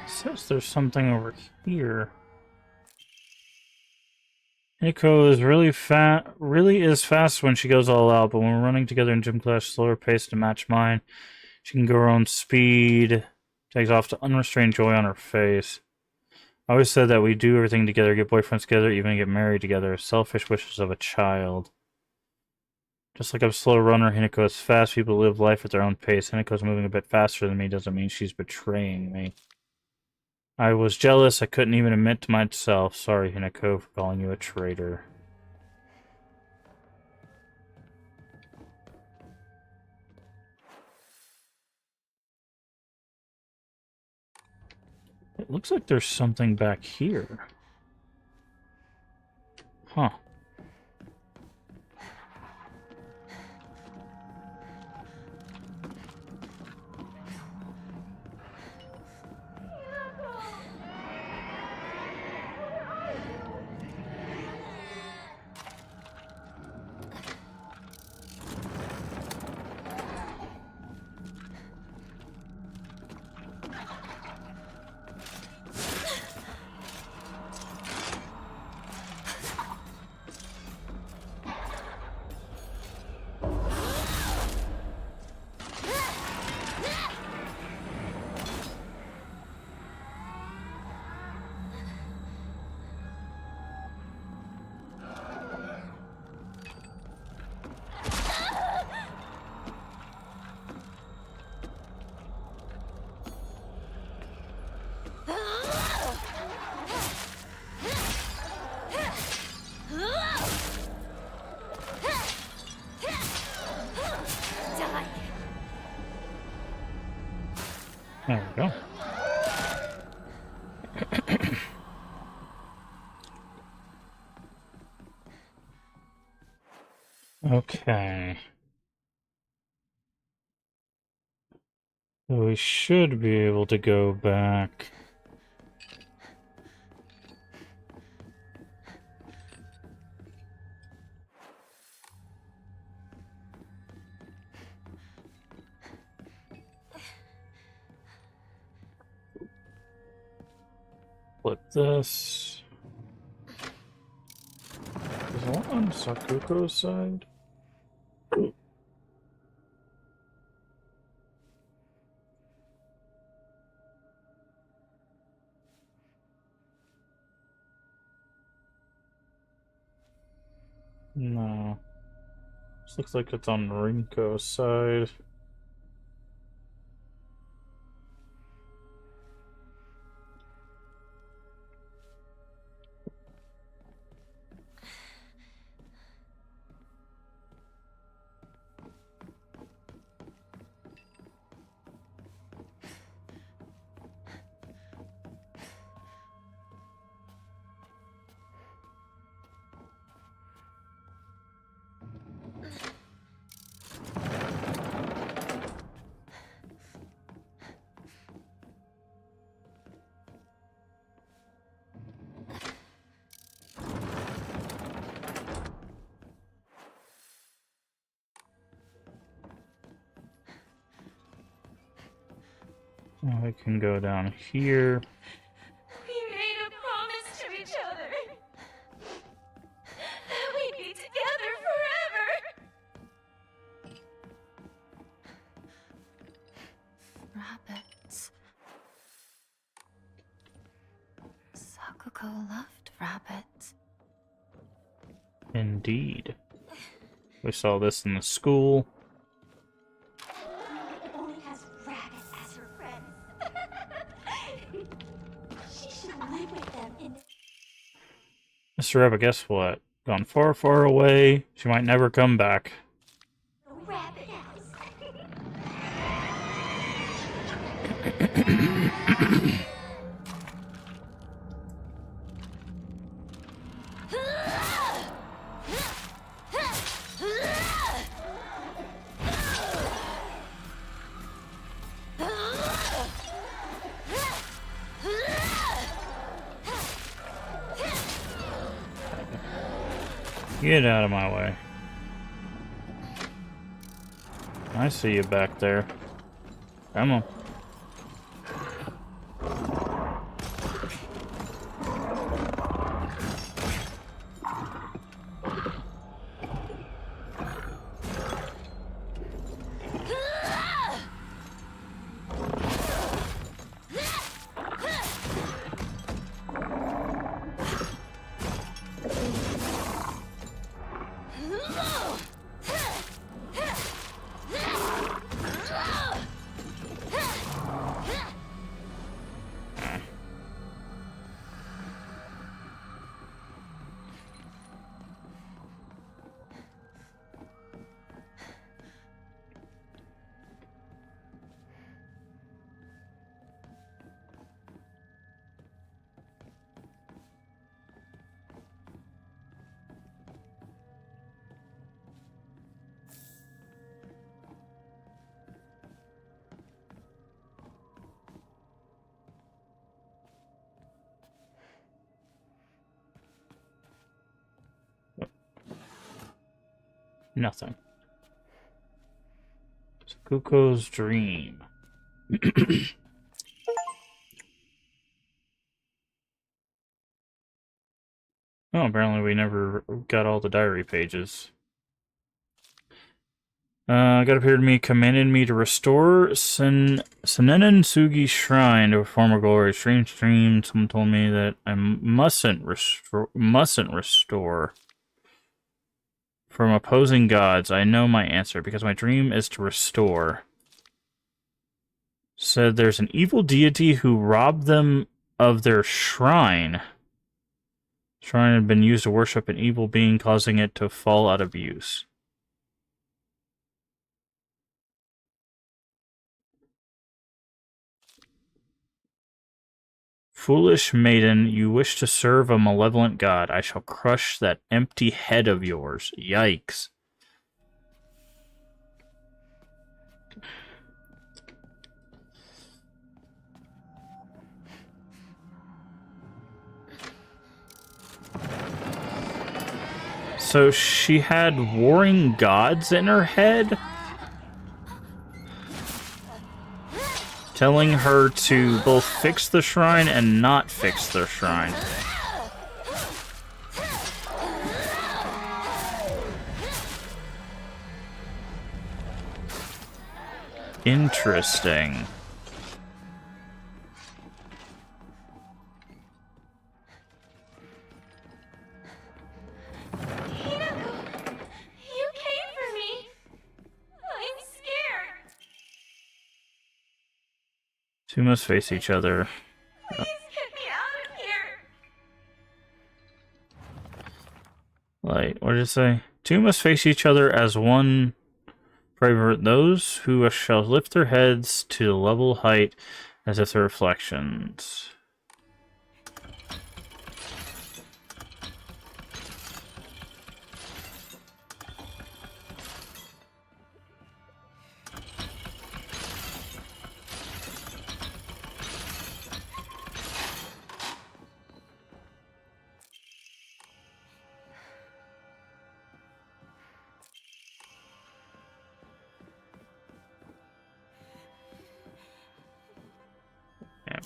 Says there's something over here. Nico is really fast when she goes all out, but when we're running together in gym class, slower pace to match mine. She can go her own speed. Takes off to unrestrained joy on her face. I always said that we do everything together, get boyfriends together, even get married together. Selfish wishes of a child. Just like I'm a slow runner, Hinako is fast. People live life at their own pace. Hinako's moving a bit faster than me doesn't mean she's betraying me. I was jealous. I couldn't even admit to myself. Sorry, Hinako, for calling you a traitor. It looks like there's something back here. Huh. There we go. Okay. So we should be able to go back. Flip this. Is there one on Sakuko's side? No. This looks like it's on Rinko's side. I can go down here. We made a promise to each other. That we'd be together forever. Rabbits. Sakuko loved rabbits. Indeed. We saw this in the school. Only has rabbits as her friends. She should live with them in Mr. Rabbit, guess what? Gone far, far away. She might never come back. the rabbit house. Get out of my way. I see you back there. Come on. Nothing. Sakuko's dream. Oh, apparently we never got all the diary pages. God appeared to me, commanded me to restore Senenin Sugi Shrine to a former glory. Strange dream. Someone told me that I mustn't restore. From opposing gods, I know my answer, because my dream is to restore. Said there's an evil deity who robbed them of their shrine. Shrine had been used to worship an evil being, causing it to fall out of use. Foolish maiden, you wish to serve a malevolent god. I shall crush that empty head of yours. Yikes. So she had warring gods in her head? Telling her to both fix the shrine and not fix the shrine. Interesting. You came for me. I'm scared. Two must face each other. Please get me out of here. Like, what did it say? Two must face each other as one. Forever, those who shall lift their heads to the level height as if they're reflections.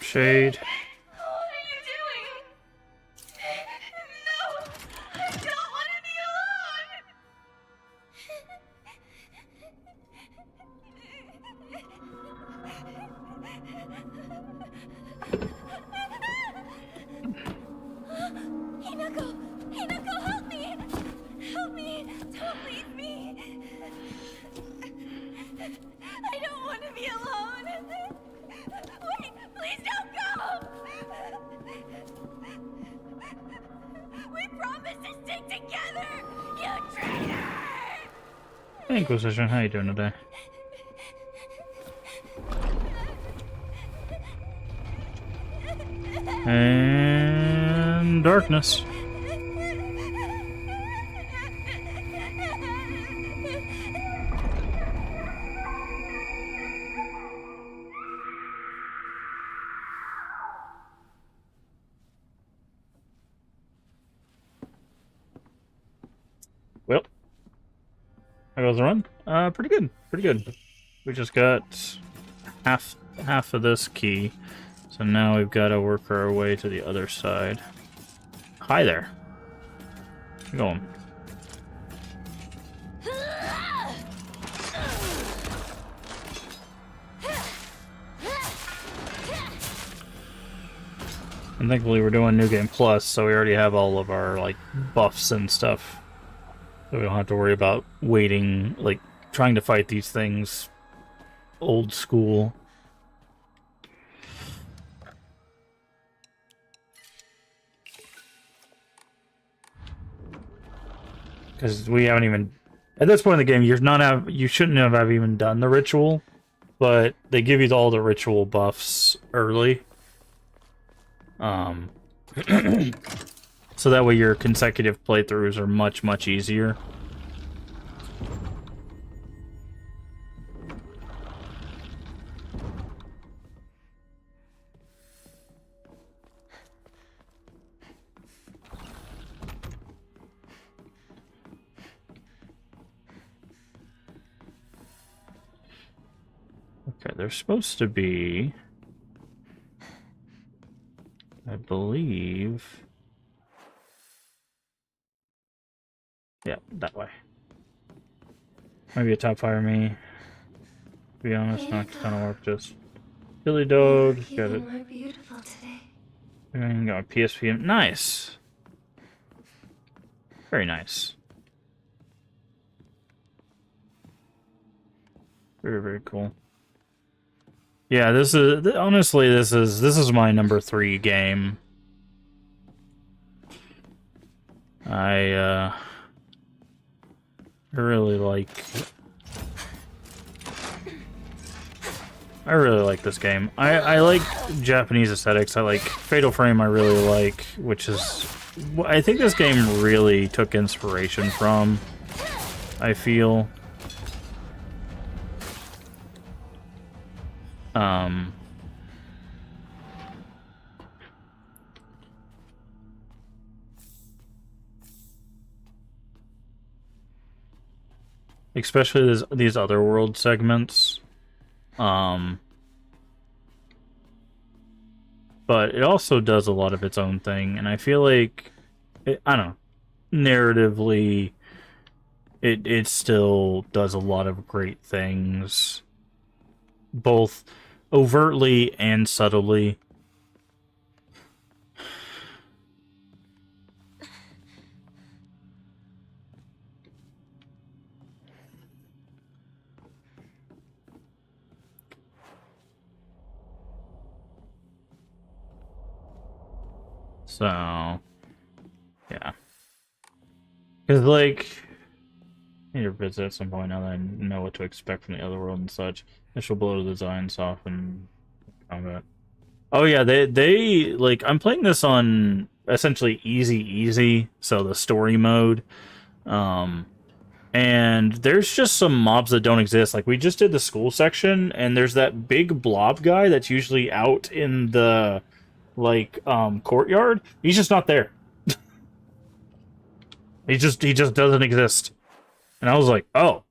Shade. What are you doing? No, I don't want to be alone. Hinako, help me! Help me! Don't leave me! I don't want to be alone. Wait, please don't go! We promised to stick together! You traitor! Hey, Inquisition, how you doing today? And darkness. Well, how goes the run? Pretty good. Pretty good. We just got half of this key, so now we've got to work our way to the other side. Hi there. Where you going? And thankfully we're doing New Game Plus, so we already have all of our like buffs and stuff. So we don't have to worry about waiting, like, trying to fight these things old school. Because we haven't even... At this point in the game, you shouldn't have even done the ritual, but they give you all the ritual buffs early. So that way your consecutive playthroughs are much, much easier. Okay, there's supposed to be... I believe... Yeah, that way. Maybe a top fire me. To be honest, not a ton of work, just... Billy Dode, got it. More beautiful today. Got PSP. Nice! Very nice. Very, very cool. Yeah, this is... Honestly, this is my number 3 game. I really like... I really like this game. I like Japanese aesthetics. I like Fatal Frame. I really like, which is I think this game really took inspiration from. I feel. Especially these other world segments. But it also does a lot of its own thing, and I feel like, I don't know, narratively, it still does a lot of great things, both overtly and subtly. So, yeah. Because, like, I need to visit at some point now that I know what to expect from the other world and such. Initial blow to the design, soften combat. Oh, yeah, they like, I'm playing this on essentially easy, so the story mode. And there's just some mobs that don't exist. Like, we just did the school section, and there's that big blob guy that's usually out in the courtyard. He's just not there. he just doesn't exist. And I was like, oh,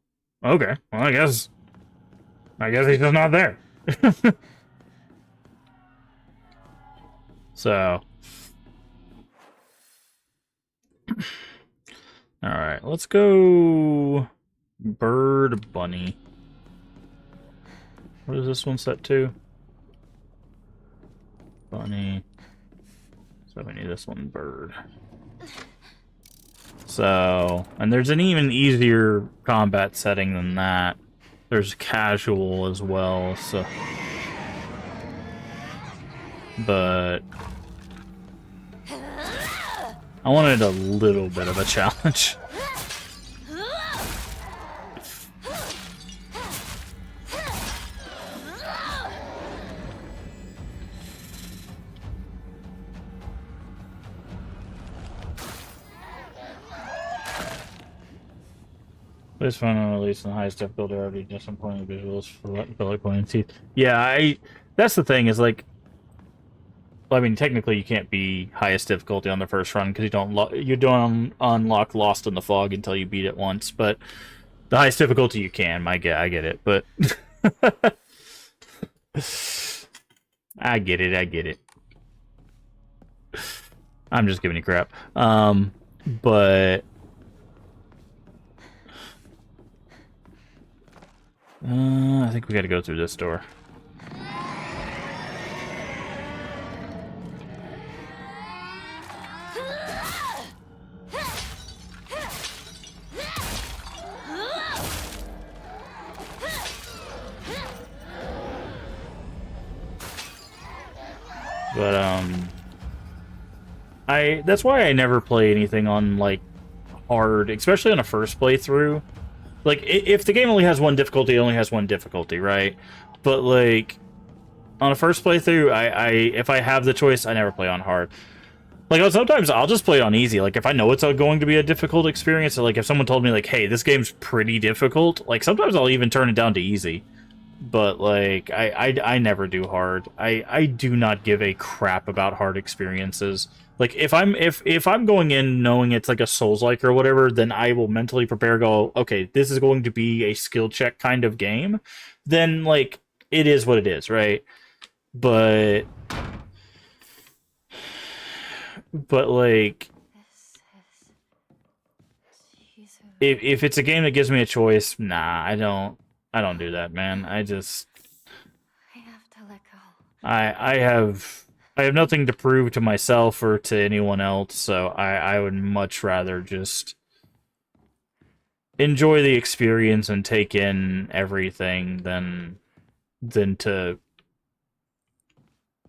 okay. Well, I guess he's just not there. So, all right, let's go Bird Bunny. What is this one set to? Bunny. So we need this one, bird. So, and there's an even easier combat setting than that. There's casual as well, so. But I wanted a little bit of a challenge. This fun on release in the highest difficulty already disappointing visuals for like pointing teeth. Yeah, that's the thing is like, well, I mean, technically you can't be highest difficulty on the first run because you don't unlock Lost in the Fog until you beat it once. But the highest difficulty you can. I get it, but I get it. I'm just giving you crap. But I think we got to go through this door. But that's why I never play anything on like hard, especially on a first playthrough. Like, if the game only has one difficulty, it only has one difficulty, right? But, like, on a first playthrough, if I have the choice, I never play on hard. Like, sometimes I'll just play on easy. Like, if I know it's going to be a difficult experience, or, like, if someone told me, like, hey, this game's pretty difficult, like, sometimes I'll even turn it down to easy. But, like, I never do hard. I do not give a crap about hard experiences. Like, if I'm going in knowing it's like a Souls-like or whatever, then I will mentally prepare, go, okay, this is going to be a skill check kind of game. Then, like, it is what it is, right? But like, if it's a game that gives me a choice, nah, I don't do that, man. I have to let go. I have nothing to prove to myself or to anyone else, so I would much rather just enjoy the experience and take in everything than to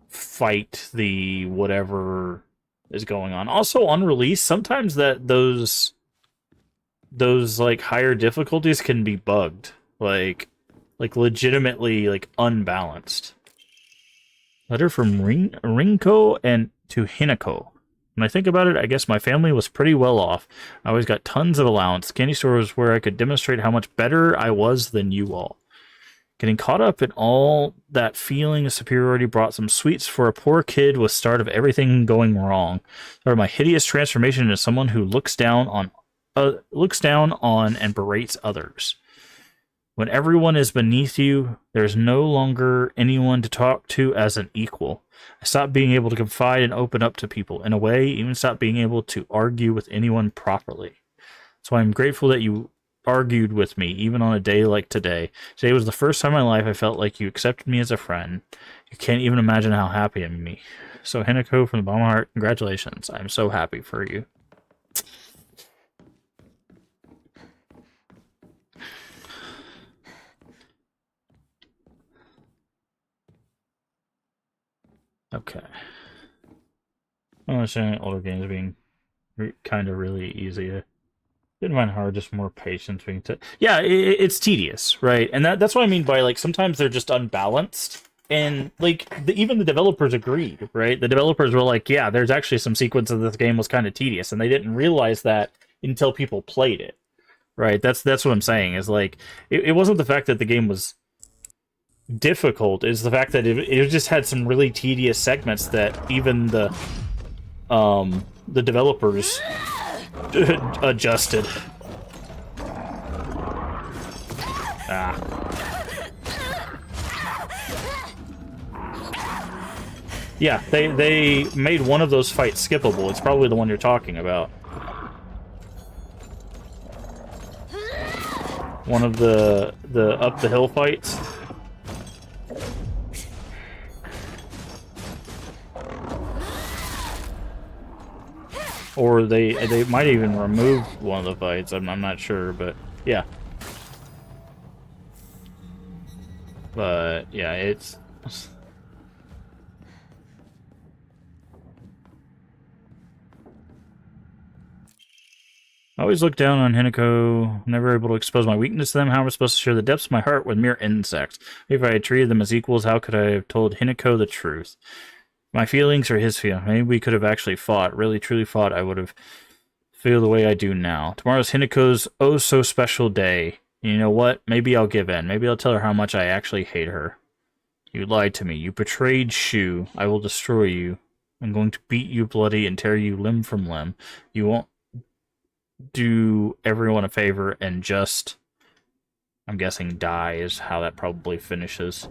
fight the whatever is going on. Also, on release, sometimes those like higher difficulties can be bugged. Like Like, legitimately, like, unbalanced. Letter from Rinko and to Hinako. When I think about it, I guess my family was pretty well off. I always got tons of allowance. Candy store was where I could demonstrate how much better I was than you all. Getting caught up in all that feeling of superiority brought some sweets for a poor kid was start of everything going wrong. Start of my hideous transformation into someone who looks down on and berates others. When everyone is beneath you, there's no longer anyone to talk to as an equal. I stopped being able to confide and open up to people. In a way, even stopped being able to argue with anyone properly. So I'm grateful that you argued with me, even on a day like today. Today was the first time in my life I felt like you accepted me as a friend. You can't even imagine how happy I'm me. So Hinako, from the bottom of my heart, congratulations. I'm so happy for you. Okay. I'm understanding older games being kind of really easy. Didn't find it hard, just more patience. Yeah, it's tedious, right? And that's what I mean by, like, sometimes they're just unbalanced. And, like, even the developers agreed, right? The developers were like, yeah, there's actually some sequence of this game was kind of tedious. And they didn't realize that until people played it, right? That's what I'm saying, is, like, it wasn't the fact that the game was difficult, it's the fact that it just had some really tedious segments that even the developers adjusted. Yeah, they made one of those fights skippable. It's probably the one you're talking about. One of the up the hill fights. Or they might even remove one of the fights. I'm not sure, but yeah. But yeah, it's I always look down on Hinako, never able to expose my weakness to them. How am I supposed to share the depths of my heart with mere insects? If I had treated them as equals, how could I have told Hinako the truth? My feelings or his feelings? Maybe we could have actually fought, really truly fought. I would have feel the way I do now. Tomorrow's Hinako's oh-so-special day. You know what? Maybe I'll give in. Maybe I'll tell her how much I actually hate her. You lied to me. You betrayed Shu. I will destroy you. I'm going to beat you bloody and tear you limb from limb. You won't do everyone a favor and just, I'm guessing, die is how that probably finishes.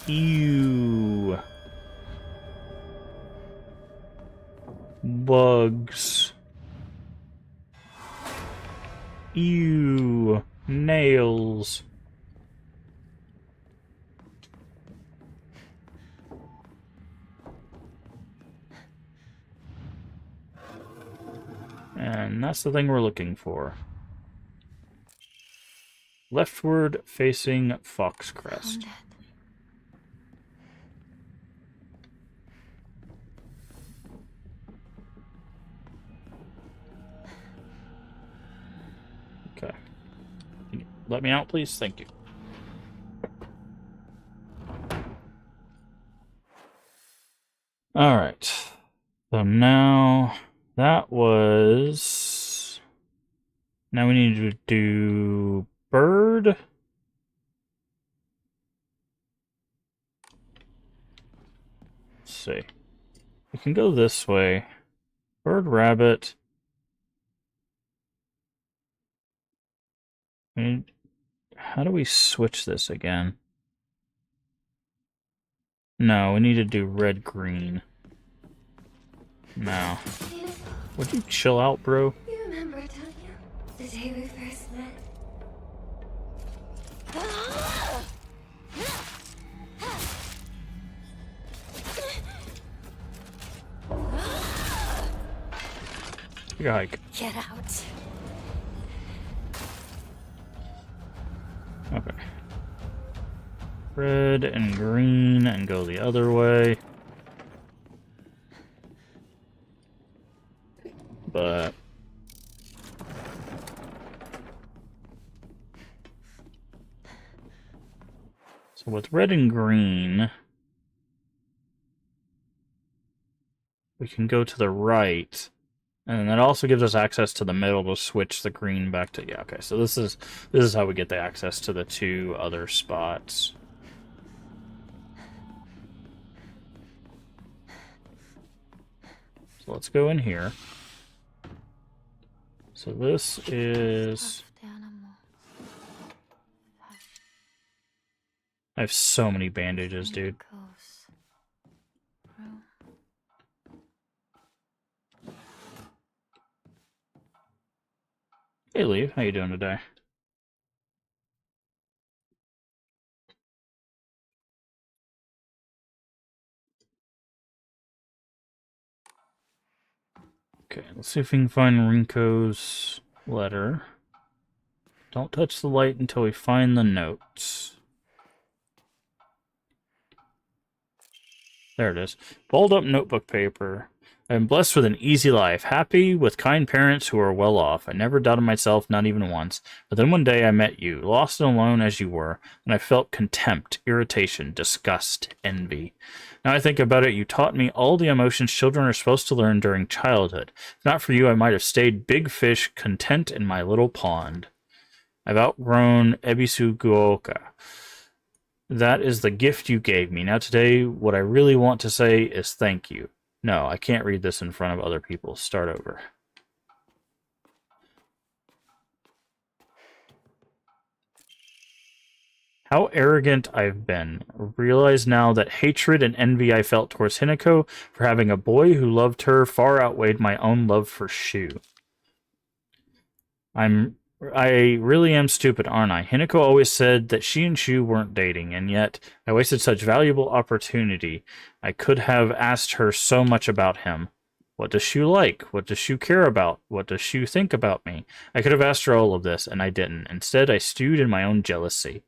Ew. Bugs. Ew. Nails. And that's the thing we're looking for. Leftward facing Foxcrest. Okay. Can you let me out, please? Thank you. Alright. So now, that was... Now we need to do bird. Let's see. We can go this way. Bird, rabbit. How do we switch this again? No, we need to do red, green. No. Would you chill out, bro? You remember, don't you? The day we first met. Take a hike. Get out. Okay. Red and green and go the other way. but... So with red and green, we can go to the right, and that also gives us access to the middle to switch the green back to... Yeah, okay, so this is how we get the access to the two other spots. So let's go in here. So this is... I have so many bandages, dude. Hey, Lee, how you doing today? Okay, let's see if we can find Rinko's letter. Don't touch the light until we find the notes. There it is. Balled up notebook paper. I am blessed with an easy life, happy with kind parents who are well off. I never doubted myself, not even once. But then one day I met you, lost and alone as you were, and I felt contempt, irritation, disgust, envy. Now I think about it, you taught me all the emotions children are supposed to learn during childhood. If not for you, I might have stayed big fish, content in my little pond. I've outgrown Ebisuguoka. That is the gift you gave me. Now today, what I really want to say is thank you. No, I can't read this in front of other people. Start over. How arrogant I've been. Realize now that hatred and envy I felt towards Hinako for having a boy who loved her far outweighed my own love for Shu. I really am stupid, aren't I? Hinako always said that she and Shu weren't dating, and yet I wasted such valuable opportunity. I could have asked her so much about him. What does Shu like? What does Shu care about? What does Shu think about me? I could have asked her all of this, and I didn't. Instead, I stewed in my own jealousy.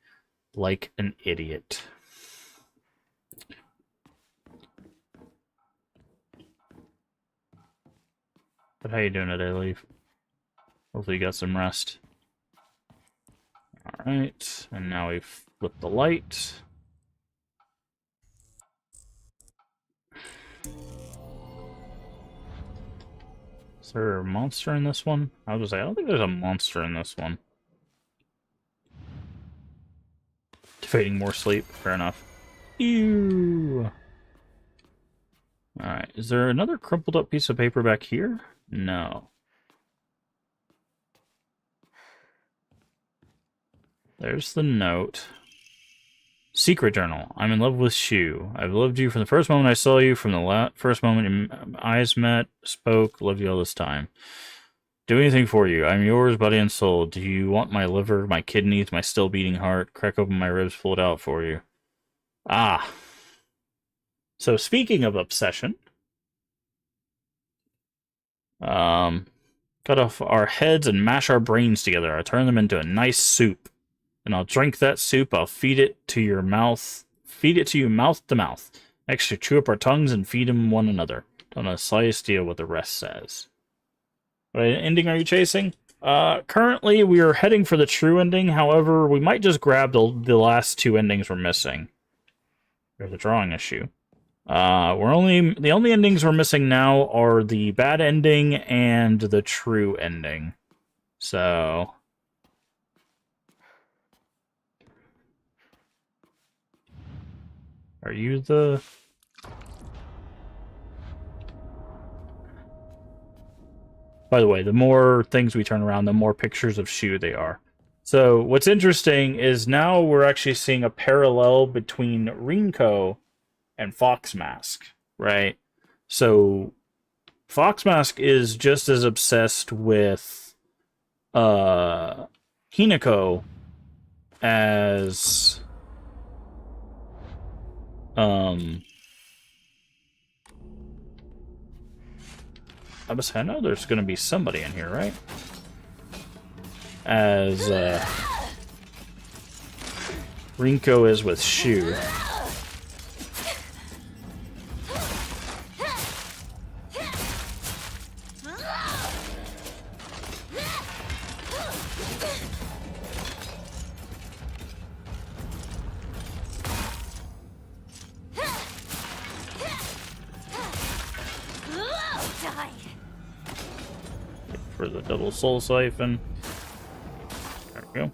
Like an idiot. But how you doing today, Leaf? Hopefully you got some rest. Alright, and now we've flipped the light. Is there a monster in this one? I was like, I don't think there's a monster in this one. Fading more sleep, fair enough. Ew. Alright, is there another crumpled up piece of paper back here? No. There's the note. Secret journal. I'm in love with Shu. I've loved you from the first moment I saw you, from the first moment your eyes met, spoke, loved you all this time. Do anything for you. I'm yours, body and soul. Do you want my liver, my kidneys, my still beating heart? Crack open my ribs, pull it out for you. Ah. So speaking of obsession, cut off our heads and mash our brains together. I'll turn them into a nice soup. And I'll drink that soup. I'll feed it to your mouth. Feed it to you mouth to mouth. Next, to chew up our tongues and feed them one another. Don't know the slightest idea what the rest says. What ending are you chasing? Currently, we are heading for the true ending. However, we might just grab the last two endings we're missing. There's a drawing issue. The only endings we're missing now are the bad ending and the true ending. So... Are you the... By the way, the more things we turn around, the more pictures of Shu they are. So what's interesting is now we're actually seeing a parallel between Rinko and Fox Mask, right? So Fox Mask is just as obsessed with Hinako as I know there's going to be somebody in here, right? As Rinko is with Shu. For the double soul siphon. There we go.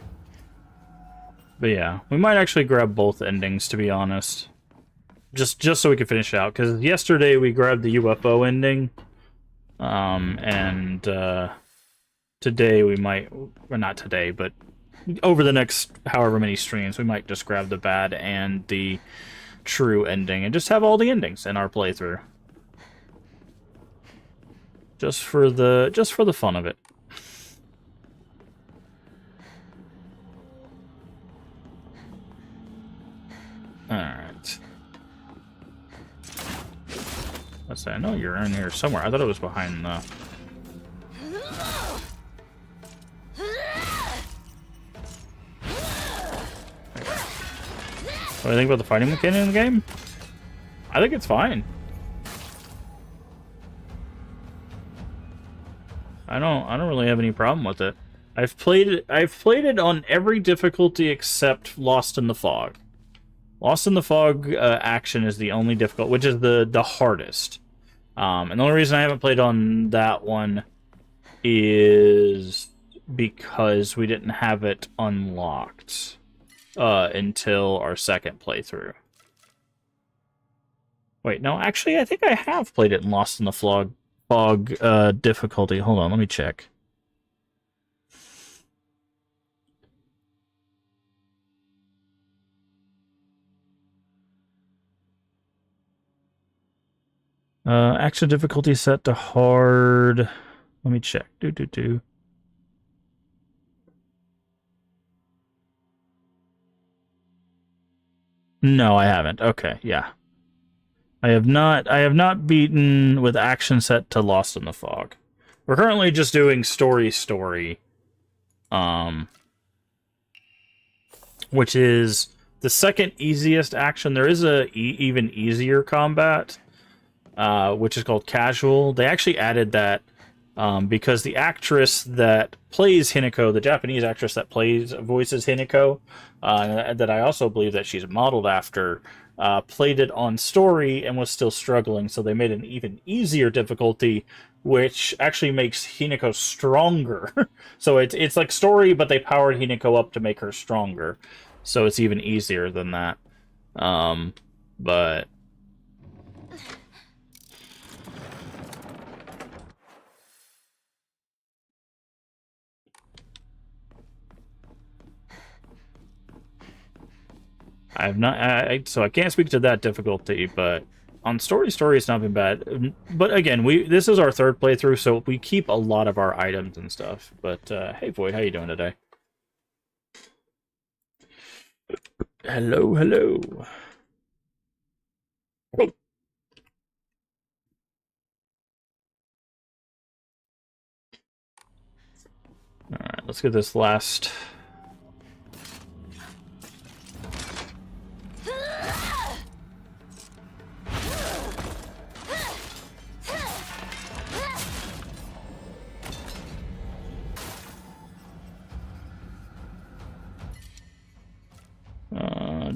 But yeah, we might actually grab both endings, to be honest. Just so we can finish it out, because yesterday we grabbed the UFO ending, and today we might, or not today, but over the next however many streams, we might just grab the bad and the true ending, and just have all the endings in our playthrough. Just for the fun of it. Alright. Let's say, I know you're in here somewhere. I thought it was behind the... What do you think about the fighting mechanic in the game? I think it's fine. I don't really have any problem with it. I've played it on every difficulty except Lost in the Fog. Lost in the Fog action is the only difficult, which is the hardest. And the only reason I haven't played on that one is because we didn't have it unlocked until our second playthrough. Wait, no, actually, I think I have played it in Lost in the Fog difficulty. Hold on, let me check. Action difficulty set to hard. Let me check. No, I haven't. Okay, yeah. I have not beaten with action set to Lost in the Fog. We're currently just doing story, which is the second easiest action. There is a even easier combat, which is called casual. They actually added that because the actress that plays Hinako, the Japanese actress that voices Hinako, that I also believe that she's modeled after, played it on story and was still struggling, so they made an even easier difficulty, which actually makes Hinako stronger. So it's like story, but they powered Hinako up to make her stronger, so it's even easier than that. But I have not, so I can't speak to that difficulty, but on story it's not been bad. But again, this is our third playthrough, so we keep a lot of our items and stuff. But hey Void, how you doing today? Hello. Alright, let's get this last...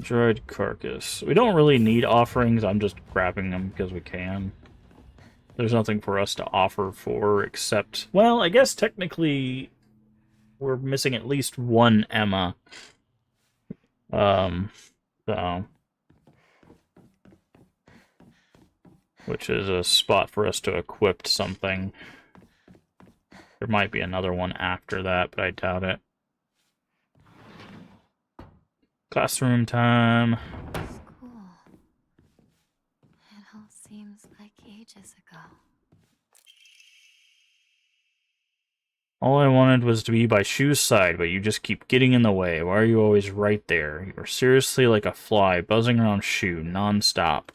droid carcass. We don't really need offerings, I'm just grabbing them because we can. There's nothing for us to offer for except... Well, I guess technically we're missing at least one Emma. So... Which is a spot for us to equip something. There might be another one after that, but I doubt it. Classroom time. School. It all seems like ages ago. All I wanted was to be by Shu's side, but you just keep getting in the way. Why are you always right there? You're seriously like a fly buzzing around Shu non-stop.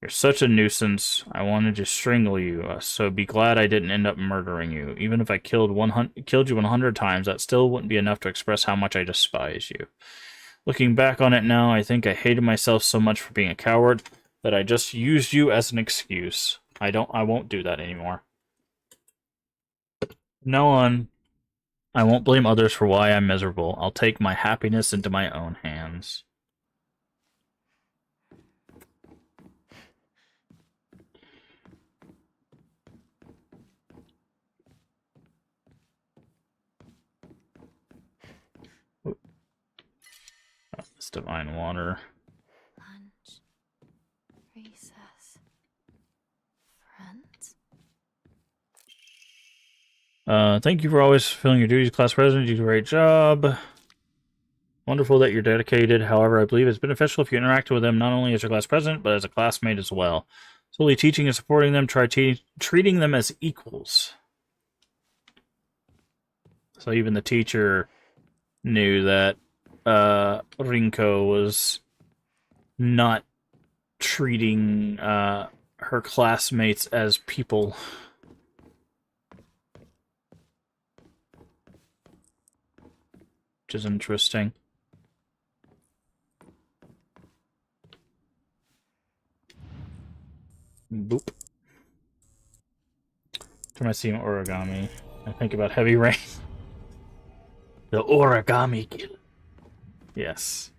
You're such a nuisance. I wanted to strangle you, so be glad I didn't end up murdering you. Even if I killed you 100 times, that still wouldn't be enough to express how much I despise you. Looking back on it now, I think I hated myself so much for being a coward that I just used you as an excuse. I won't do that anymore. No one. I won't blame others for why I'm miserable. I'll take my happiness into my own hands. divine water. Lunch. Recess. Friends. Thank you for always fulfilling your duties, class president. You do a great job. Wonderful that you're dedicated. However, I believe it's beneficial if you interact with them not only as your class president, but as a classmate as well. Solely teaching and supporting them, try treating them as equals. So even the teacher knew that Rinko was not treating her classmates as people. Which is interesting. Boop. Turn my scene origami. I think about Heavy Rain. The origami killer. Yes.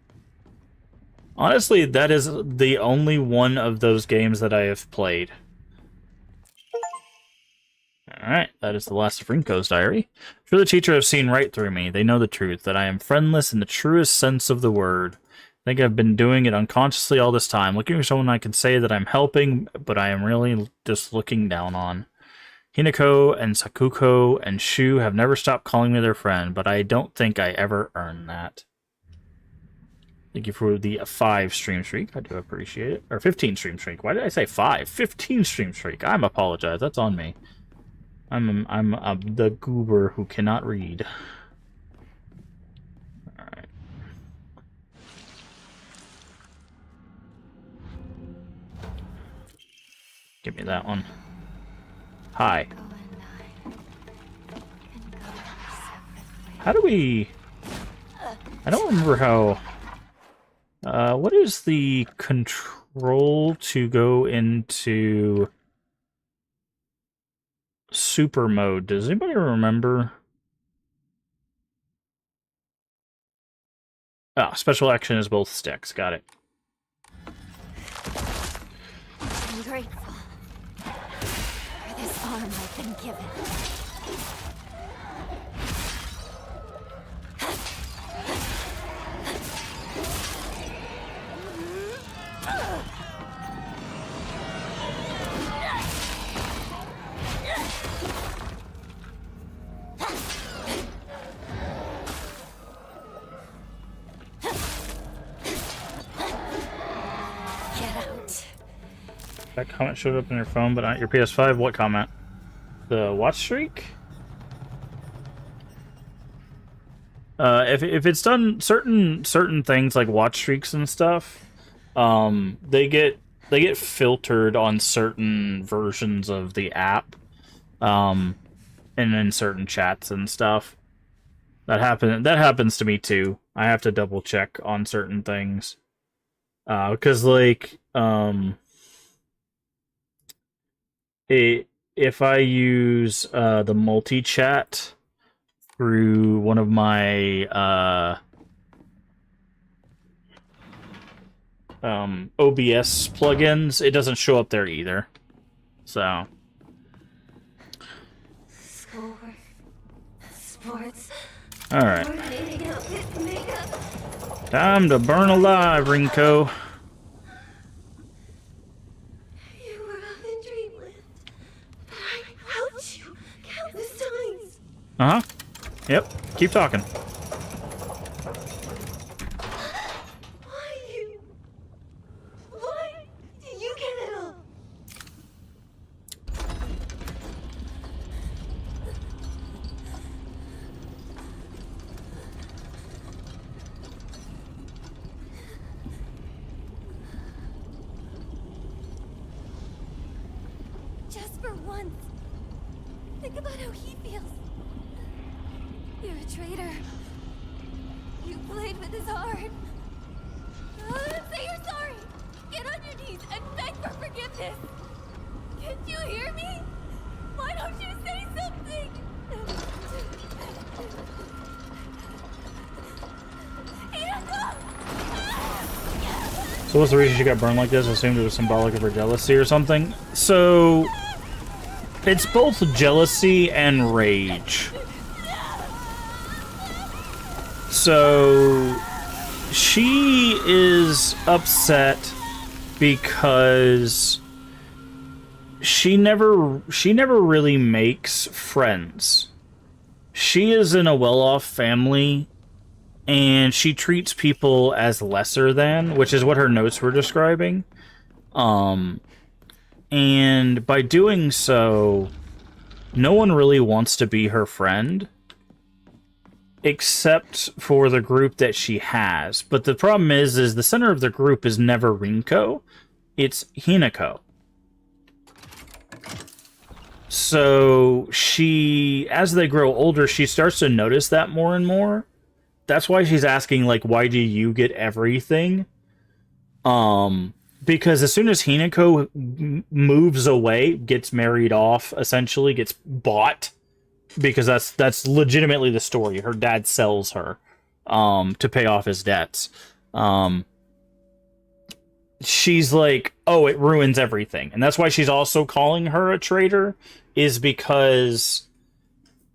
Honestly, that is the only one of those games that I have played. Alright, that is the last of Rinko's diary. Sure, the teacher have seen right through me. They know the truth, that I am friendless in the truest sense of the word. I think I've been doing it unconsciously all this time, looking for someone I can say that I'm helping, but I am really just looking down on. Hinako and Sakuko and Shu have never stopped calling me their friend, but I don't think I ever earned that. Thank you for the 5 stream streak. I do appreciate it. Or 15 stream streak. Why did I say 5? 15 stream streak. I'm apologize. That's on me. I'm the goober who cannot read. Alright. Give me that one. Hi. How do we... I don't remember how... what is the control to go into super mode? Does anybody remember? Ah, special action is both sticks. Got it. I'm grateful for this arm I've been given. That comment showed up on your phone, but not your PS5. What comment? The watch streak? If it's done certain things like watch streaks and stuff, they get filtered on certain versions of the app, and in certain chats and stuff. That happens to me too. I have to double check on certain things, because like if I use the multi-chat through one of my OBS plugins, it doesn't show up there either. So Schoolwork, sports, alright. coordinating outfits, makeup. Time to burn alive, Rinko. You were up in dreamland, but I helped you countless times. Uh-huh. Yep. Keep talking. Why you? Why did you get it all? Just for once, think about how he feels. You're a traitor. You played with his heart. Say you're sorry. Get on your knees and beg for forgiveness. Can't you hear me? Why don't you say something? So what's the reason she got burned like this? I assumed it was symbolic of her jealousy or something. So it's both jealousy and rage. So she is upset because she never really makes friends. She is in a well-off family, and she treats people as lesser than, which is what her notes were describing. And by doing so, no one really wants to be her friend, except for the group that she has. But the problem is the center of the group is never Rinko, it's Hinako. So she, as they grow older, she starts to notice that more and more. That's why she's asking, like, why do you get everything? Because as soon as Hinako moves away, gets married off, essentially gets bought, because that's legitimately the story. Her dad sells her to pay off his debts. She's like, oh, it ruins everything. And that's why she's also calling her a traitor, is because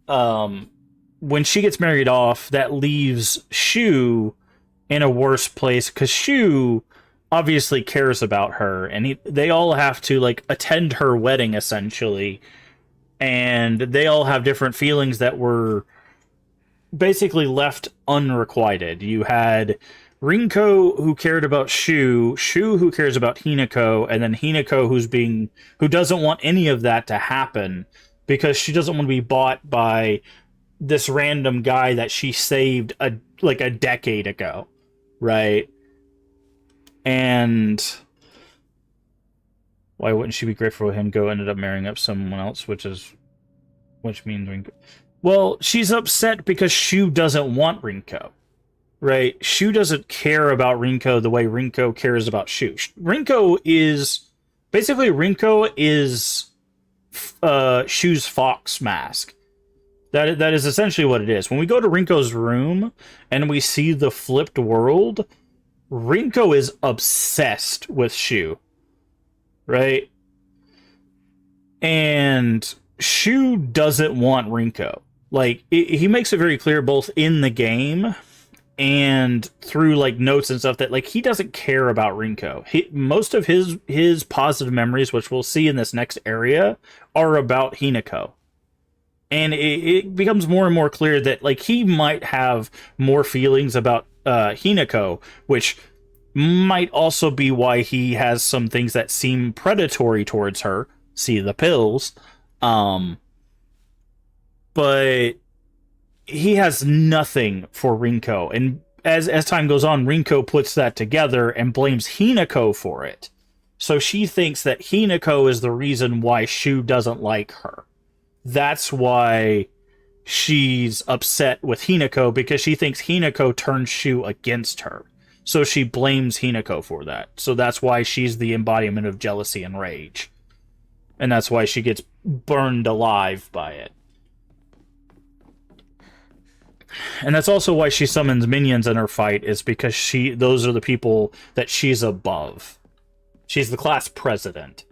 when she gets married off, that leaves Shu in a worse place, because Shu obviously cares about her, and they all have to, like, attend her wedding, essentially, and they all have different feelings that were basically left unrequited. You had Rinko, who cared about Shu who cares about Hinako, and then Hinako who doesn't want any of that to happen because she doesn't want to be bought by this random guy that she saved a decade ago, right? And why wouldn't she be grateful Hinako ended up marrying up someone else, which means Rinko? Well, she's upset because Shu doesn't want Rinko, right? Shu doesn't care about Rinko the way Rinko cares about Shu. Rinko is Shu's fox mask. That is essentially what it is. When we go to Rinko's room and we see the flipped world, Rinko is obsessed with Shu, right? And Shu doesn't want Rinko. Like, he makes it very clear both in the game and through, like, notes and stuff that, like, he doesn't care about Rinko. Most of his positive memories, which we'll see in this next area, are about Hinako. And it becomes more and more clear that, like, he might have more feelings about Hinako, which might also be why he has some things that seem predatory towards her. See the pills. But he has nothing for Rinko. And as time goes on, Rinko puts that together and blames Hinako for it. So she thinks that Hinako is the reason why Shu doesn't like her. That's why she's upset with Hinako, because she thinks Hinako turned Shu against her. So she blames Hinako for that. So that's why she's the embodiment of jealousy and rage. And that's why she gets burned alive by it. And that's also why she summons minions in her fight, is because those are the people that she's above. She's the class president,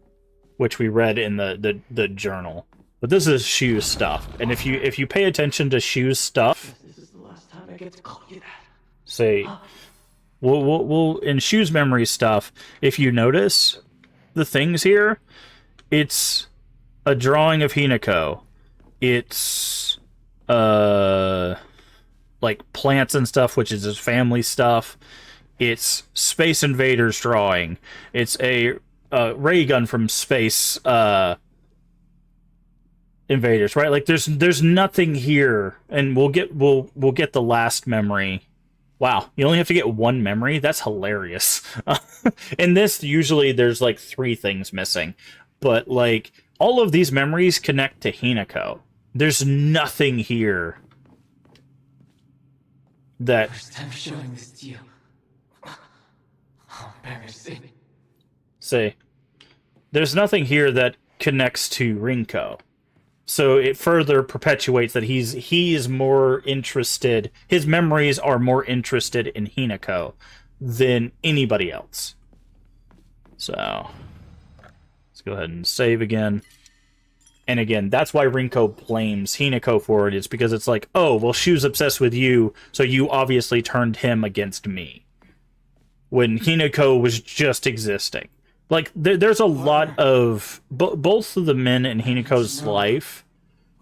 which we read in the journal. But this is Shu's stuff, and if you pay attention to Shu's stuff, This is the last time I get to call you that. say, we'll in Shu's memory stuff, if you notice the things here, it's a drawing of Hinako. It's like plants and stuff, which is his family stuff. It's Space Invaders drawing. It's a ray gun from Space Invaders, right? Like there's nothing here, and we'll get the last memory. Wow, you only have to get one memory? That's hilarious. In this, usually there's like 3 things missing, but like all of these memories connect to Hinako. There's nothing here that. First time showing this to you. How embarrassing. Say, there's nothing here that connects to Rinko. So it further perpetuates that he is more interested, his memories are more interested in Hinako than anybody else. So let's go ahead and save again. And again, that's why Rinko blames Hinako for it. It's because it's like, oh, well, Shu's obsessed with you, so you obviously turned him against me. when Hinako was just existing. Like, there's a lot of... both of the men in Hinako's life...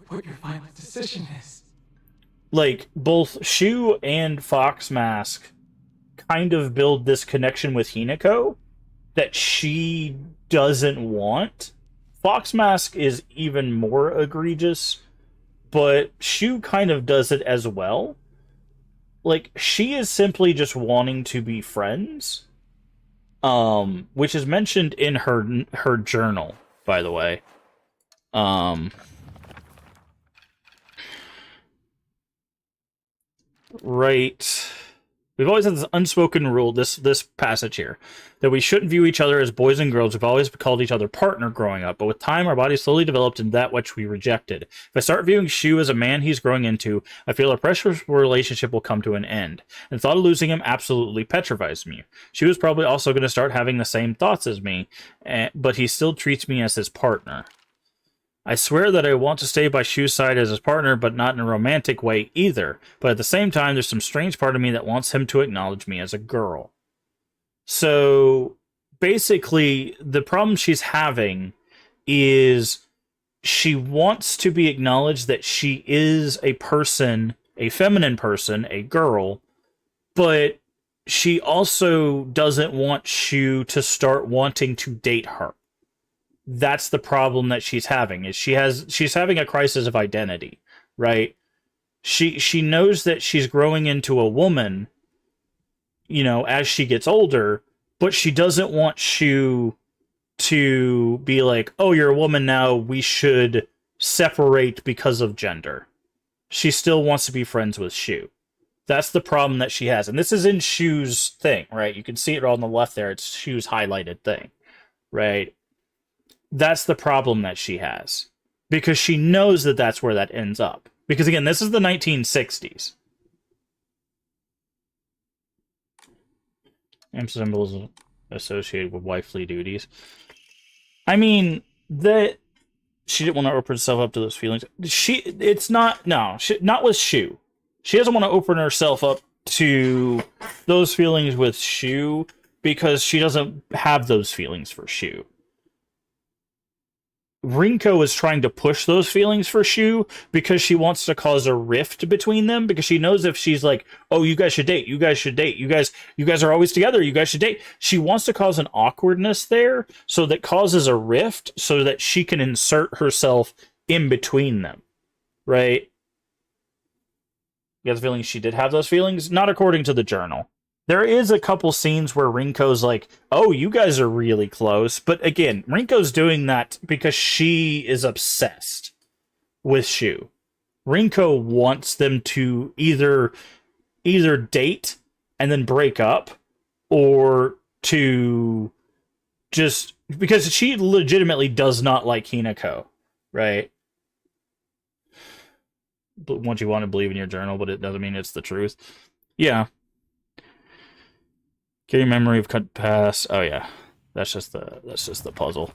What your final decision is. Like, both Shu and Fox Mask kind of build this connection with Hinako that she doesn't want. Fox Mask is even more egregious, but Shu kind of does it as well. Like, she is simply just wanting to be friends. Which is mentioned in her journal, by the way. Right. We've always had this unspoken rule, this passage here, that we shouldn't view each other as boys and girls. We've always called each other partner growing up, but with time, our bodies slowly developed into that which we rejected. If I start viewing Shu as a man he's growing into, I feel our precious relationship will come to an end. And the thought of losing him absolutely petrifies me. Shu is probably also going to start having the same thoughts as me, but he still treats me as his partner. I swear that I want to stay by Shu's side as his partner, but not in a romantic way either. But at the same time, there's some strange part of me that wants him to acknowledge me as a girl. So, basically, the problem she's having is she wants to be acknowledged that she is a person, a feminine person, a girl, but she also doesn't want Shu to start wanting to date her. That's the problem that she's having, is she's having a crisis of identity, right? She knows that she's growing into a woman, you know, as she gets older, but she doesn't want Shu to be like, oh, you're a woman now, we should separate because of gender. She still wants to be friends with Shu. That's the problem that she has. And this is in Shu's thing, right? You can see it on the left there. It's Shu's highlighted thing, right? That's the problem that she has. Because she knows that that's where that ends up. Because, again, this is the 1960s. M symbols associated with wifely duties. I mean, that she didn't want to open herself up to those feelings. Not with Shu. She doesn't want to open herself up to those feelings with Shu because she doesn't have those feelings for Shu. Rinko is trying to push those feelings for Shu because she wants to cause a rift between them, because she knows if she's like, oh, you guys should date, you guys are always together, you guys should date. She wants to cause an awkwardness there so that causes a rift so that she can insert herself in between them. Right? You have the feeling she did have those feelings? Not according to the journal. There is a couple scenes where Rinko's like, oh, you guys are really close. But again, Rinko's doing that because she is obsessed with Shu. Rinko wants them to either date and then break up, or to just... because she legitimately does not like Hinako, right? But once you want to believe in your journal, but it doesn't mean it's the truth. Yeah. Getting memory of cut pass. Oh yeah, that's just the puzzle.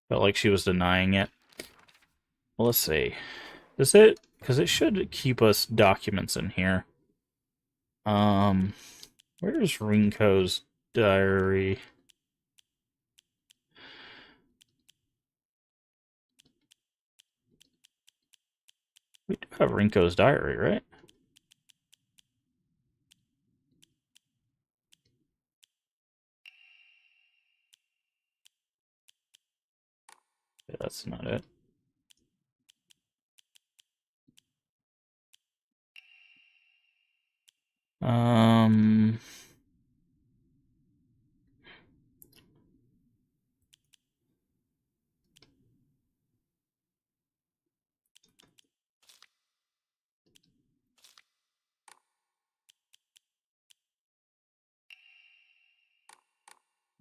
Felt like she was denying it. Well, let's see. Is it? Because it should keep us documents in here. Where's Rinko's diary? We do have Rinko's diary, right? Yeah, that's not it.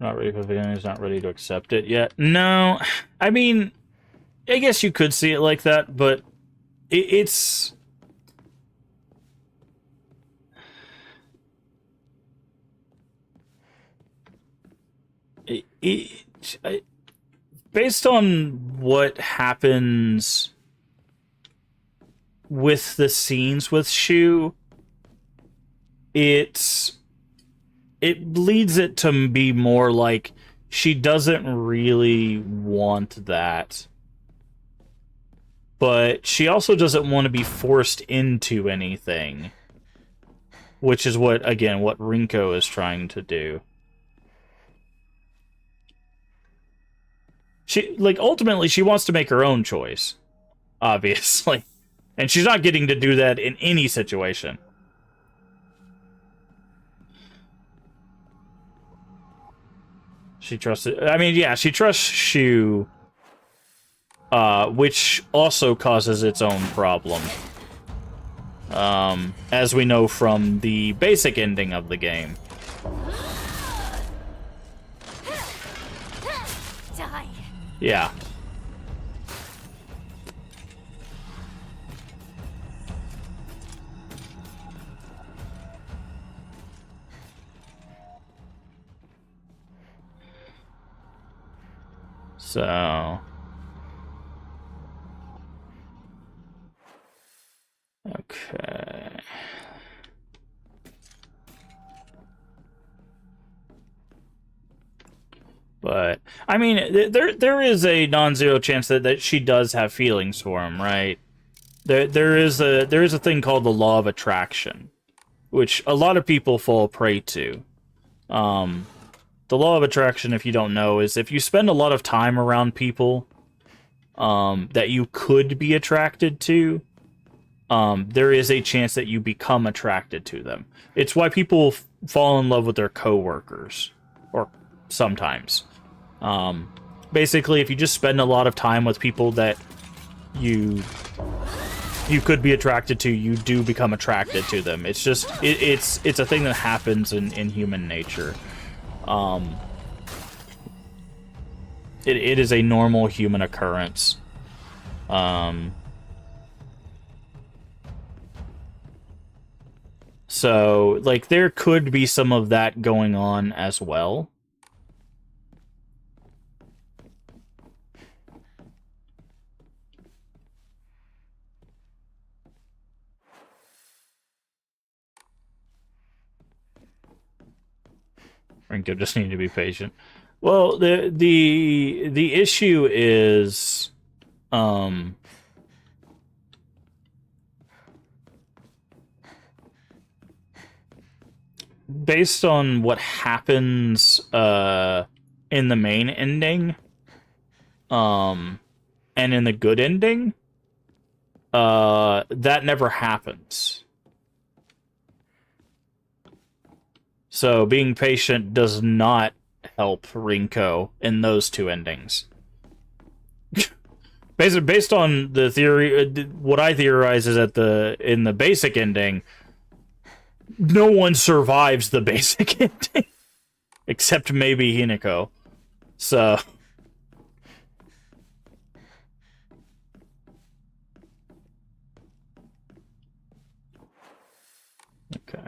Not ready for the He's not ready to accept it yet. No, I mean, I guess you could see it like that, but it's... based on what happens with the scenes with Shu, it leads it to be more like she doesn't really want that. But she also doesn't want to be forced into anything. Which is what Rinko is trying to do. Ultimately, she wants to make her own choice. Obviously. And she's not getting to do that in any situation. She trusts it. I mean, yeah, she trusts Shu, which also causes its own problem. As we know from the basic ending of the game. Die. Yeah. So... Okay. But I mean, there is a non-zero chance that she does have feelings for him, right? There is a thing called the law of attraction, which a lot of people fall prey to. The law of attraction, if you don't know, is if you spend a lot of time around people that you could be attracted to, there is a chance that you become attracted to them. It's why people fall in love with their coworkers, or sometimes. Basically, if you just spend a lot of time with people that you could be attracted to, you do become attracted to them. It's just it's a thing that happens in human nature. It is a normal human occurrence. So, like, there could be some of that going on as well. Rinko just need to be patient. Well, the issue is, based on what happens in the main ending, and in the good ending, that never happens. So being patient does not help Rinko in those two endings. Based on the theory, what I theorize is that in the basic ending, no one survives the basic ending. Except maybe Hinako. So... Okay.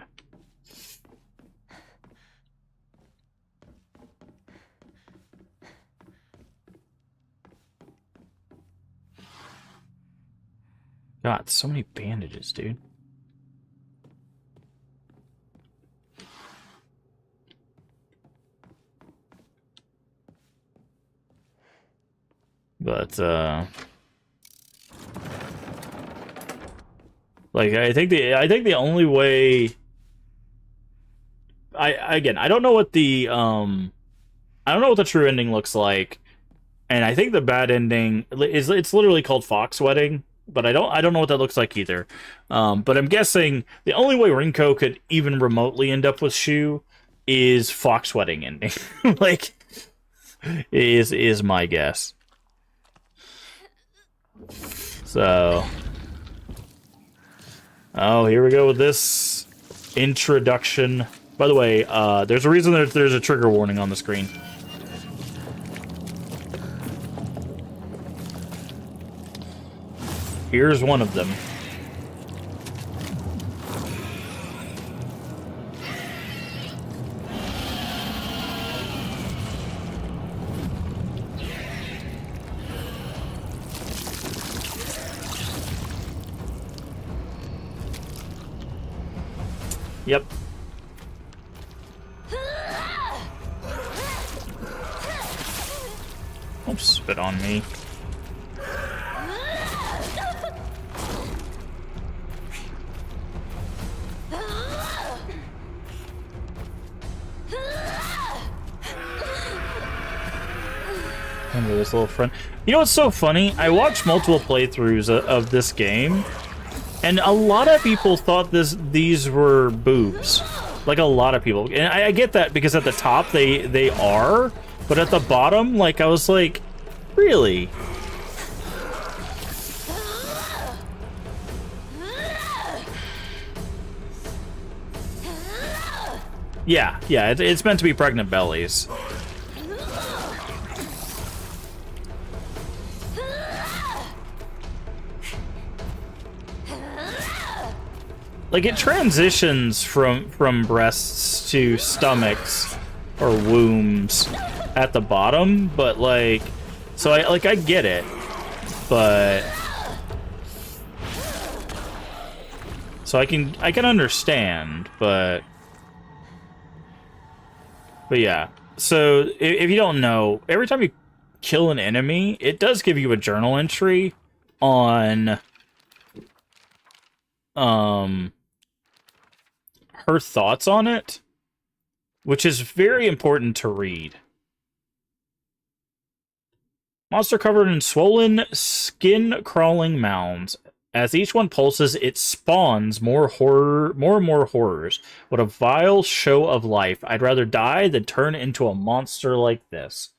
God, so many bandages, dude. But, like, I think the only way... I don't know what the, I don't know what the true ending looks like, and I think the bad ending it's literally called Fox Wedding, but I don't know what that looks like either. But I'm guessing the only way Rinko could even remotely end up with Shu is Fox Wedding ending. Like, is my guess. So, oh, here we go with this introduction. By the way, there's a reason that there's a trigger warning on the screen. Here's one of them. Yep. Don't spit on me. Remember this little friend. You know what's so funny? I watched multiple playthroughs of this game, and a lot of people thought these were boobs. Like, a lot of people. And I get that because at the top they are, but at the bottom, like, I was like, really? Yeah, it's meant to be pregnant bellies. Like, it transitions from breasts to stomachs or wombs at the bottom, but like, so I get it, but so I can understand, but yeah. So if you don't know, every time you kill an enemy, it does give you a journal entry on her thoughts on it, which is very important to read. Monster covered in swollen, skin-crawling mounds. As each one pulses, it spawns more and more horrors. What a vile show of life. I'd rather die than turn into a monster like this.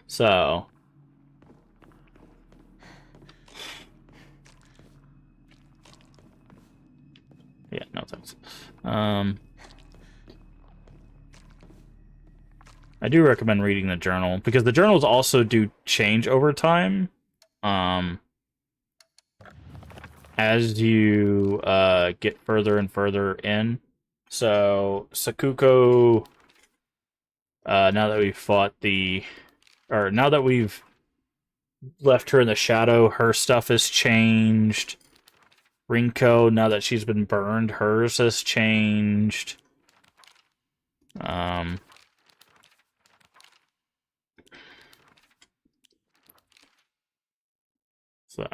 So... yeah, no thanks. I do recommend reading the journal, because the journals also do change over time. As you get further and further in. So, Sakuko, now that we've fought now that we've left her in the shadow, her stuff has changed. Rinko, now that she's been burned, hers has changed. So,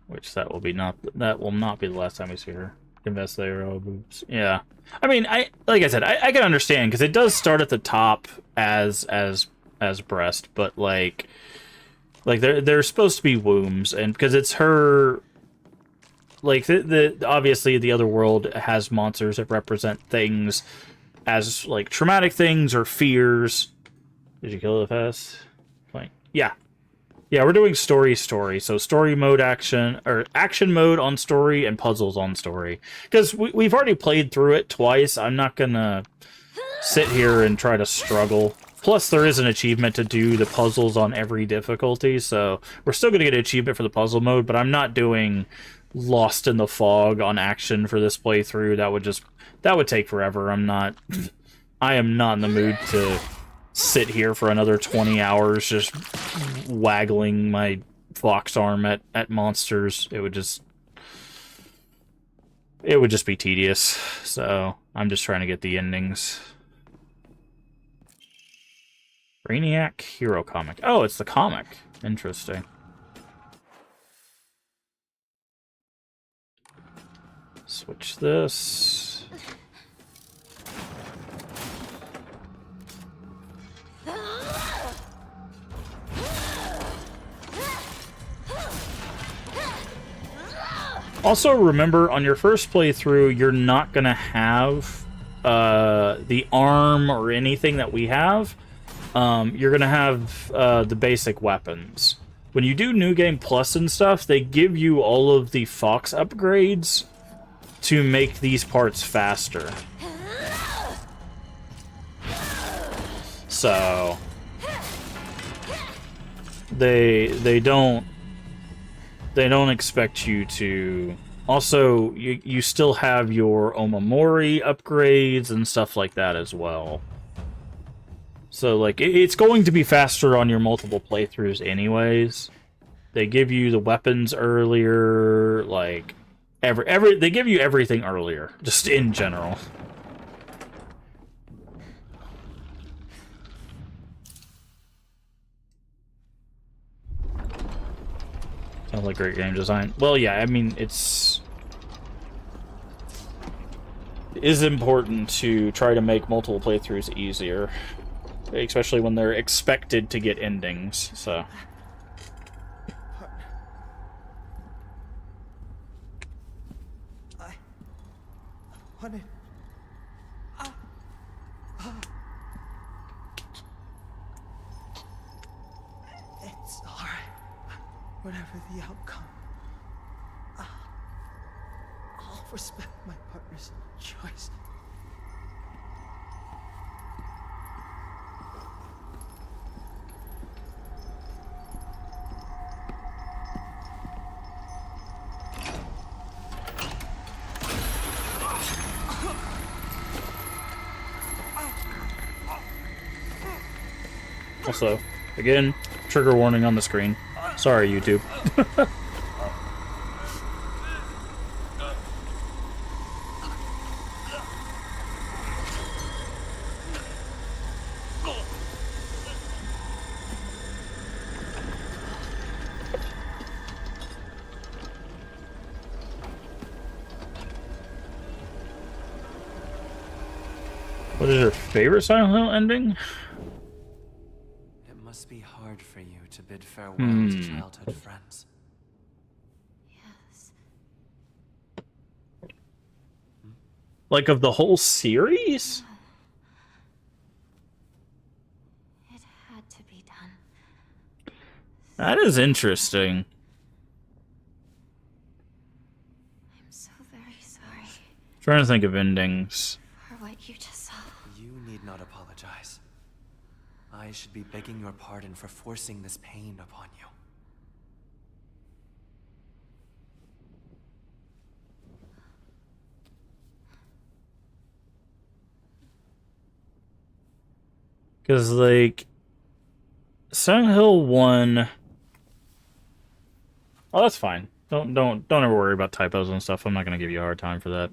which that will not be the last time we see her. Confess they are all boobs. Yeah, I mean, like I said, I can understand, because it does start at the top as breast, but like they're supposed to be wombs, and because it's her, like obviously the other world has monsters that represent things as like traumatic things or fears. Did you kill it fast? Fine. Yeah, we're doing story, so story mode, action mode on story, and puzzles on story, because we've already played through it twice. I'm not gonna sit here and try to struggle. Plus, there is an achievement to do the puzzles on every difficulty, so we're still going to get an achievement for the puzzle mode, but I'm not doing Lost in the Fog on action for this playthrough. That would take forever. I am not in the mood to sit here for another 20 hours just waggling my fox arm at monsters. It would just be tedious, so I'm just trying to get the endings. Brainiac Hero Comic. Oh, it's the comic. Interesting. Switch this. Also, remember, on your first playthrough, you're not going to have the arm or anything that we have. You're going to have the basic weapons. When you do New Game Plus and stuff, they give you all of the Fox upgrades to make these parts faster. So they don't expect you to. Also, you still have your Omamori upgrades and stuff like that as well. So, like, it's going to be faster on your multiple playthroughs anyways. They give you the weapons earlier, like, they give you everything earlier, just in general. Sounds like great game design. Well, yeah, I mean, it is important to try to make multiple playthroughs easier, especially when they're expected to get endings, so... I wanted... It's alright. Whatever the outcome, I'll respect my partner's choice. Also, again, trigger warning on the screen. Sorry, YouTube. What is your favorite Silent Hill ending? It must be hard for you to bid farewell to childhood friends. Yes. Like, of the whole series? It had to be done. That is interesting. I'm so very sorry Trying to think of endings. for what you just saw. You need not apologize. I should be begging your pardon for forcing this pain upon you. Because, like, Silent Hill 1... Oh, that's fine. Don't ever worry about typos and stuff. I'm not going to give you a hard time for that.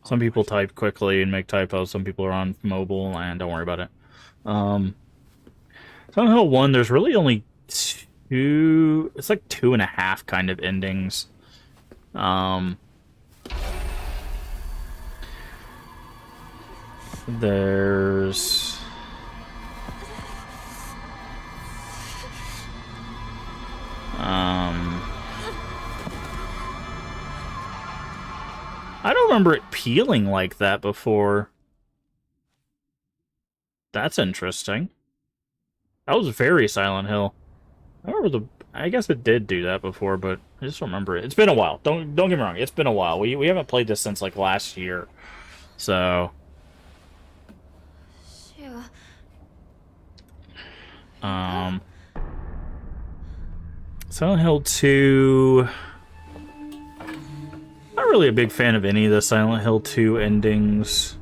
Some people type quickly and make typos. Some people are on mobile, and don't worry about it. Silent Hill 1, there's really only two... It's like 2.5 kind of endings. There's... I don't remember it peeling like that before. That's interesting. That was very Silent Hill. I guess it did do that before, but I just don't remember it. It's been a while. Don't get me wrong. It's been a while. We haven't played this since like last year. So, Shoo. Silent Hill 2. Not really a big fan of any of the Silent Hill 2 endings.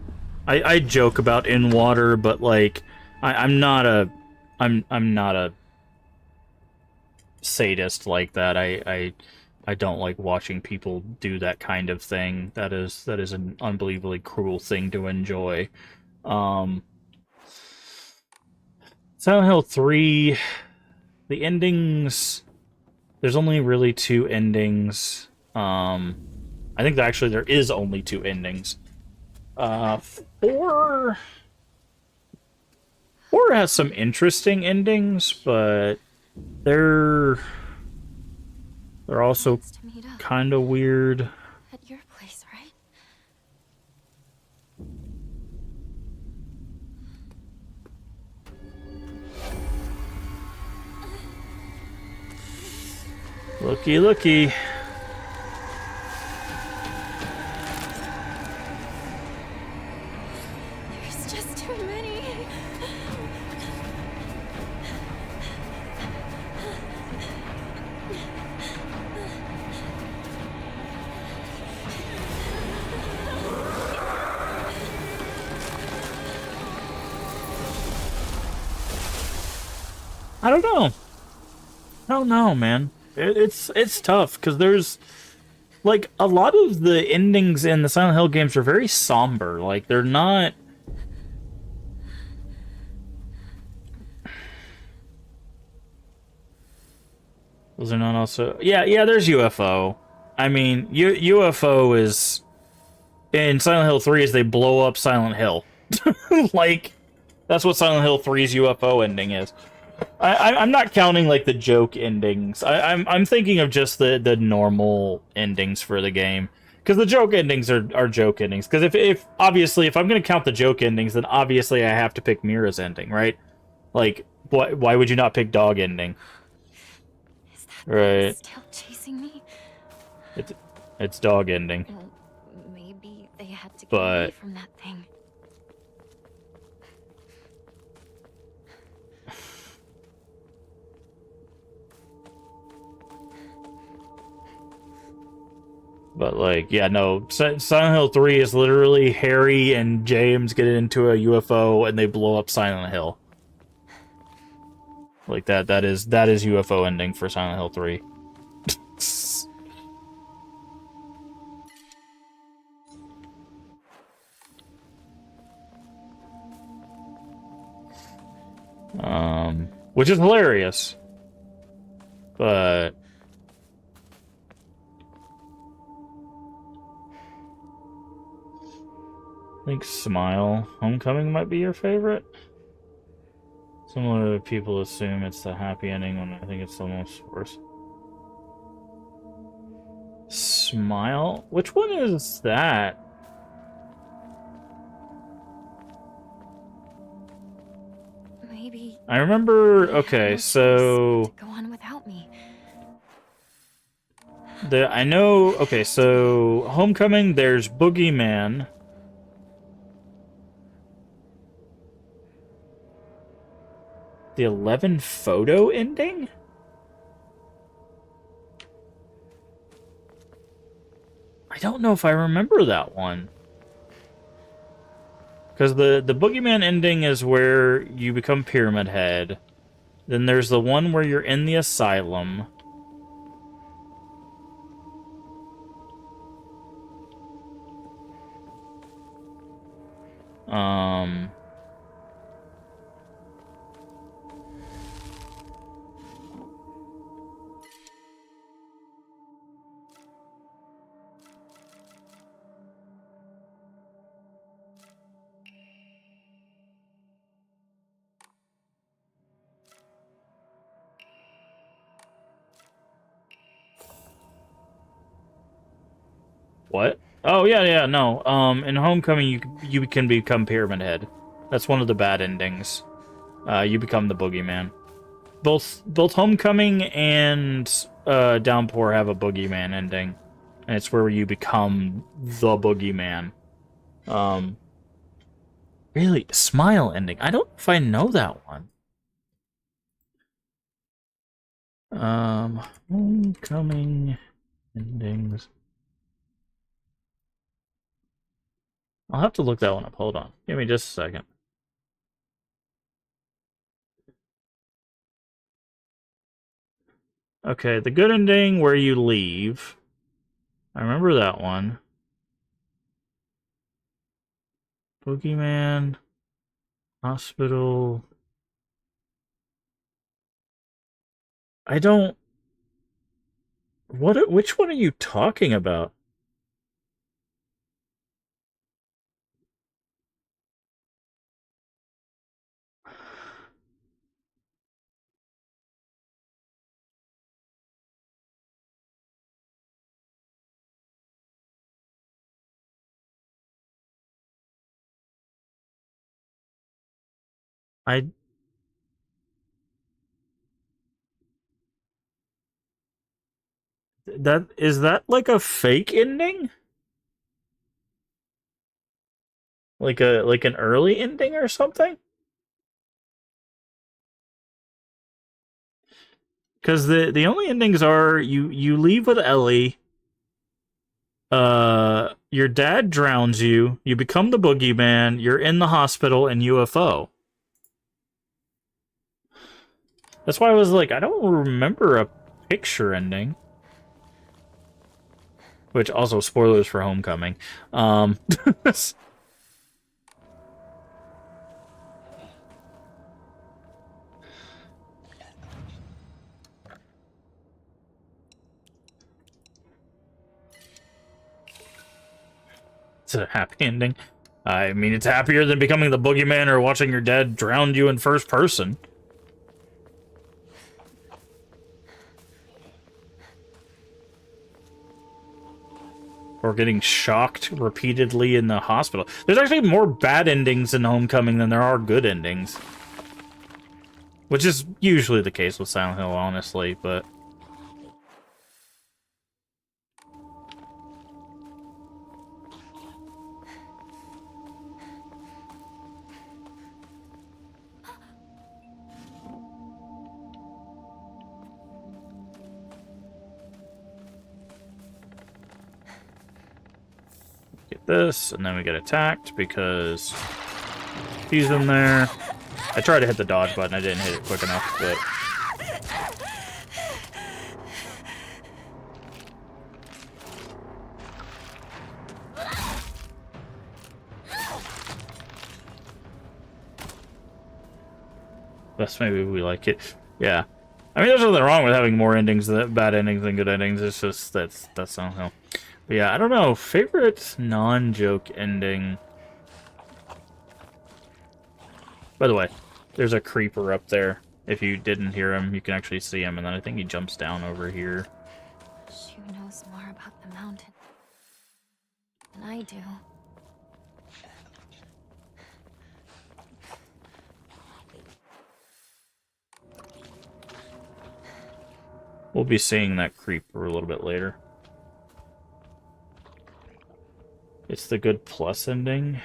I joke about In Water, but like I'm not a sadist like that. I don't like watching people do that kind of thing. That is an unbelievably cruel thing to enjoy. Silent Hill 3, the endings, there's only really 2 endings. I think that actually there is only 2 endings. 4 has some interesting endings, but they're also To meet up kind of weird. at your place, right? Looky, looky. There's just too many. I don't know, man. It's tough because like a lot of the endings in the Silent Hill games are very somber. Like they're not. Was there not also? Yeah. There's UFO. I mean, UFO is in Silent Hill 3 is they blow up Silent Hill. Like that's what Silent Hill 3's UFO ending is. I'm not counting like the joke endings. I'm thinking of just the normal endings for the game, because the joke endings are joke endings. Because if obviously if I'm gonna count the joke endings, then obviously I have to pick Mira's ending, right? Like why would you not pick dog ending? Is that Right. still chasing me? It's dog ending, Well, maybe they had to get but away from that thing. like yeah, no. Silent Hill 3 is literally Harry and James get into a UFO and they blow up Silent Hill. Like that is UFO ending for Silent Hill 3. Which is hilarious. But I think Smile Homecoming might be your favorite. Similar people assume it's the happy ending when I think it's almost worse. Smile? Which one is that? Maybe I remember. they had Okay, no so choice to go on without me. I know. Okay, so Homecoming. There's Boogeyman. The 11 photo ending? I don't know if I remember that one. Because the Boogeyman ending is where you become Pyramid Head. Then there's the one where you're in the asylum. What? Oh yeah, no. In Homecoming you can become Pyramid Head. That's one of the bad endings. You become the Boogeyman. Both Homecoming and Downpour have a Boogeyman ending, and it's where you become the Boogeyman. Really, Smile ending. I don't know if I know that one. Homecoming endings. I'll have to look that one up. Hold on. Give me just a second. Okay, the good ending where you leave. I remember that one. Boogeyman. Hospital. I don't... Which one are you talking about? I... Is that like a fake ending? Like an early ending or something? Because the only endings are you leave with Ellie, your dad drowns you, you become the boogeyman, you're in the hospital, and UFO. That's why I was like, I don't remember a picture ending. Which also spoilers for Homecoming. It's a happy ending. I mean, it's happier than becoming the boogeyman or watching your dad drown you in first person. Or getting shocked repeatedly in the hospital. There's actually more bad endings in Homecoming than there are good endings. Which is usually the case with Silent Hill, honestly, but... Get this, and then we get attacked because he's in there. I tried to hit the dodge button, I didn't hit it quick enough, but... That's maybe we like it. Yeah. I mean, there's nothing wrong with having more endings, bad endings than good endings. It's just, that's Silent Hill. But yeah, I don't know. Favorite non-joke ending... By the way, there's a creeper up there. If you didn't hear him, you can actually see him, and then I think he jumps down over here. Shu knows more about the mountain than I do. We'll be seeing that creeper a little bit later. It's the good plus ending.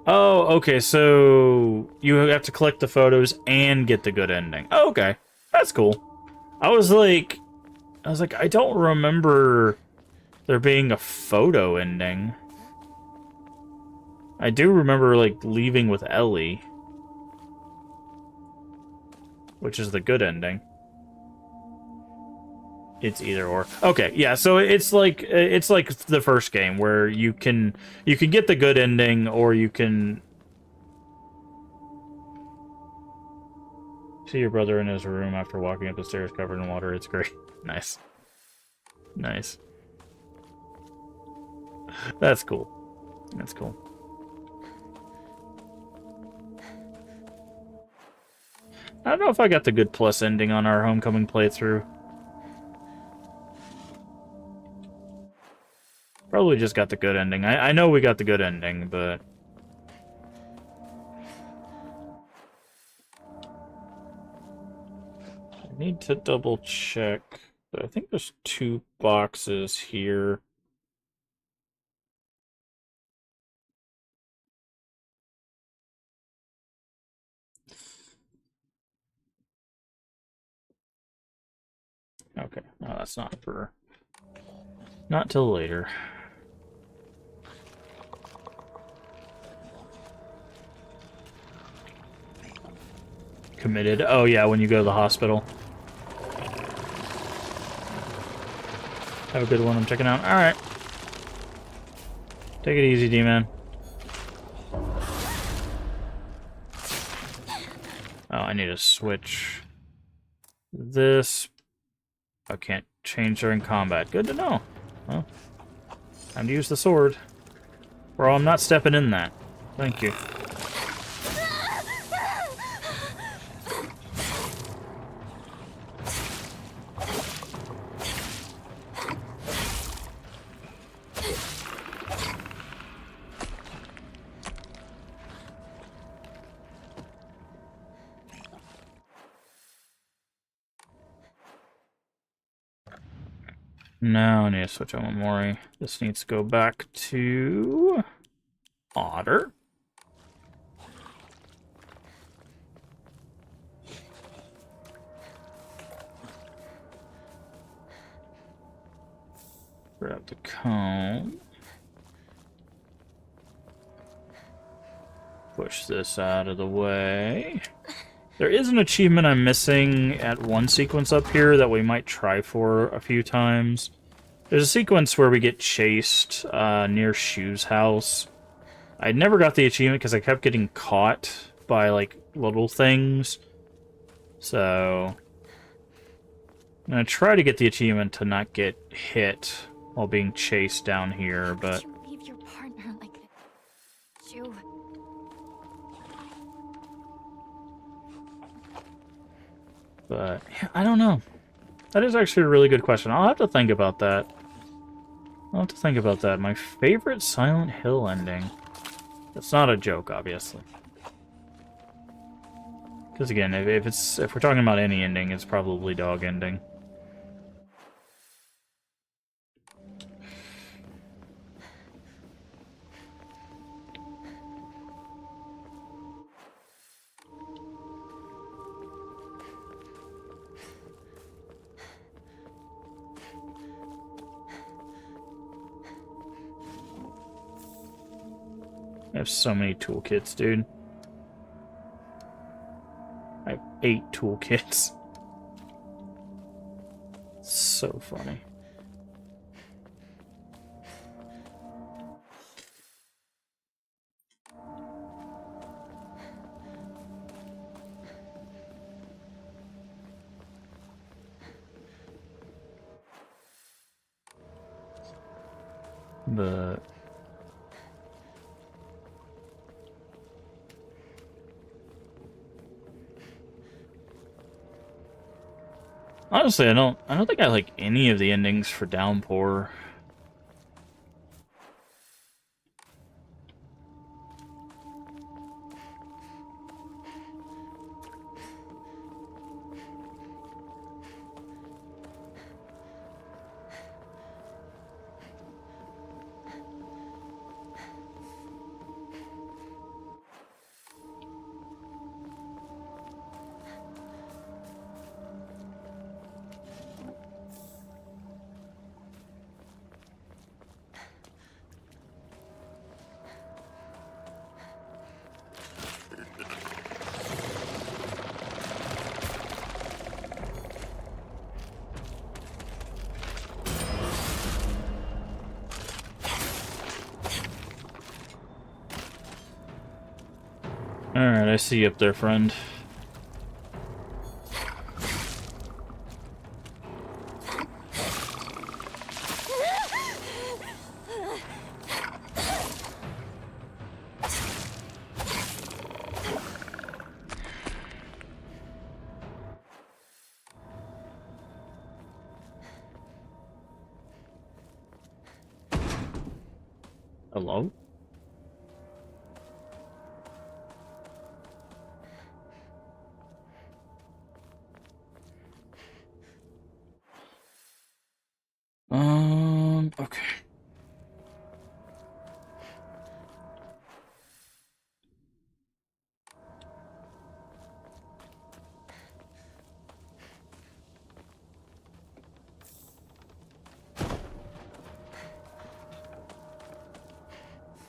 Oh, okay, so you have to collect the photos and get the good ending. Oh, okay, that's cool. I was like, I don't remember there being a photo ending. I do remember, like, leaving with Ellie, which is the good ending. It's either or. Okay, yeah, so it's like the first game where you can get the good ending or you can see your brother in his room after walking up the stairs covered in water. It's great. Nice. Nice. That's cool. That's cool. I don't know if I got the good plus ending on our Homecoming playthrough. Probably just got the good ending. I know we got the good ending, but... I need to double check. But I think there's 2 boxes here. Okay, no, that's not for... Not till later. Committed. Oh yeah, when you go to the hospital. Have a good one, I'm checking out. Alright. Take it easy, D-Man. Oh, I need to switch this. I can't change during combat. Good to know. Well, time to use the sword. Or I'm not stepping in that. Thank you. Now I need to switch on Mori. This needs to go back to Otter. Grab the cone. Push this out of the way. There is an achievement I'm missing at one sequence up here that we might try for a few times. There's a sequence where we get chased near Shu's house. I never got the achievement because I kept getting caught by, like, little things. So I'm going to try to get the achievement to not get hit while being chased down here, but... You leave your partner like that. Shu. But, yeah, I don't know. That is actually a really good question. I'll have to think about that. I'll have to think about that. My favorite Silent Hill ending. It's not a joke, obviously. Because again, if we're talking about any ending, it's probably dog ending. I have so many toolkits, dude. I have 8 toolkits. So funny. But... honestly, I don't think I like any of the endings for Downpour. Alright, I see you up there, friend. Hello? Okay.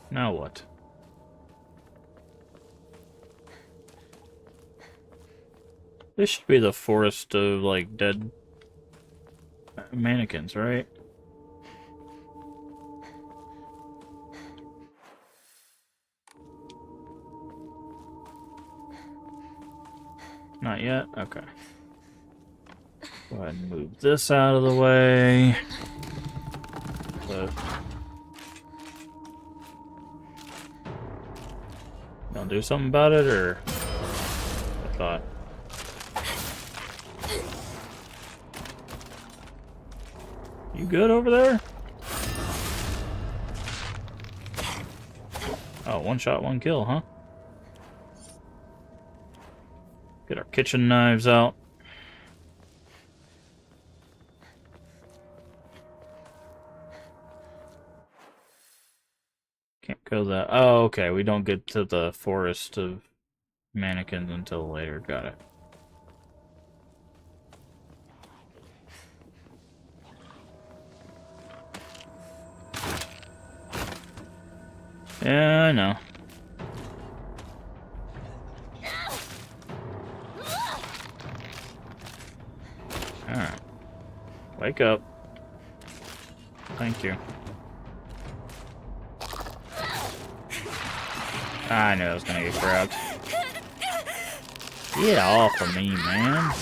Now what? This should be the forest of, like, dead mannequins, right? Not yet? Okay. Go ahead and move this out of the way. Gonna do something about it, or... I thought... you good over there? Oh, one shot, one kill, huh? Get our kitchen knives out. Can't go that... oh, okay, we don't get to the forest of mannequins until later. Got it. Yeah, I know. Wake up. Thank you. I knew I was gonna get grabbed. Get off of me, man.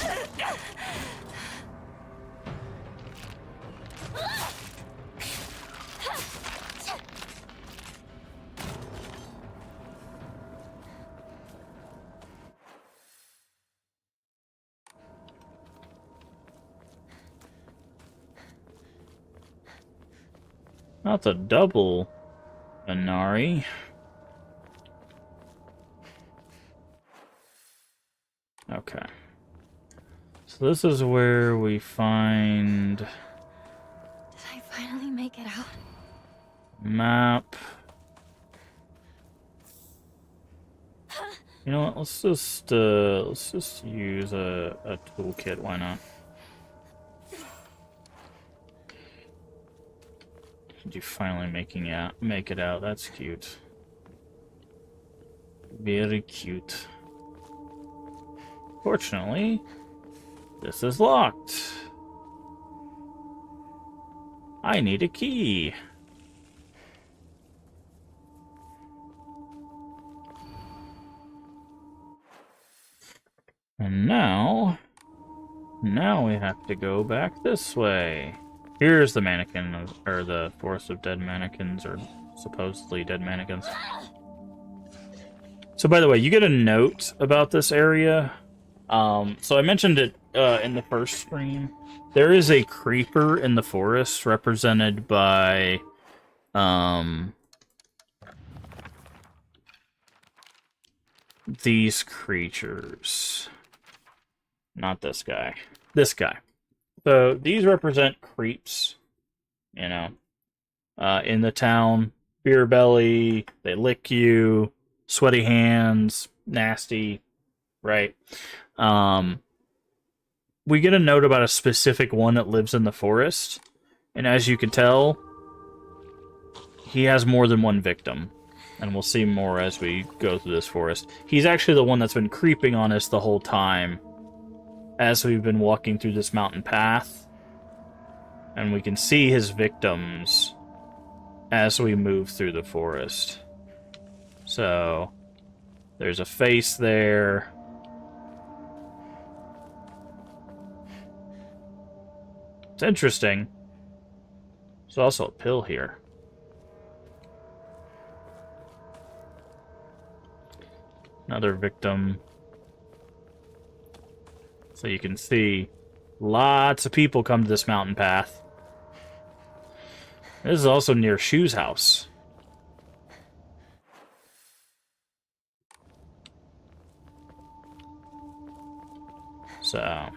That's a double Inari. Okay. So this is where we find Did I finally make it out? map. You know what? Let's just use a toolkit. Why not? Did you finally make it out? That's cute. Very cute. Fortunately, this is locked. I need a key. And now we have to go back this way. Here's the mannequin, or the forest of dead mannequins, or supposedly dead mannequins. So by the way, you get a note about this area. So I mentioned it in the first stream. There is a creeper in the forest represented by these creatures. Not this guy. This guy. So these represent creeps, you know, in the town. Beer belly, they lick you, sweaty hands, nasty, right? We get a note about a specific one that lives in the forest, and as you can tell, he has more than one victim, and we'll see more as we go through this forest. He's actually the one that's been creeping on us the whole time as we've been walking through this mountain path, and we can see his victims as we move through the forest. So, there's a face there. It's interesting. There's also a pill here. Another victim. So you can see lots of people come to this mountain path. This is also near Shu's house. So...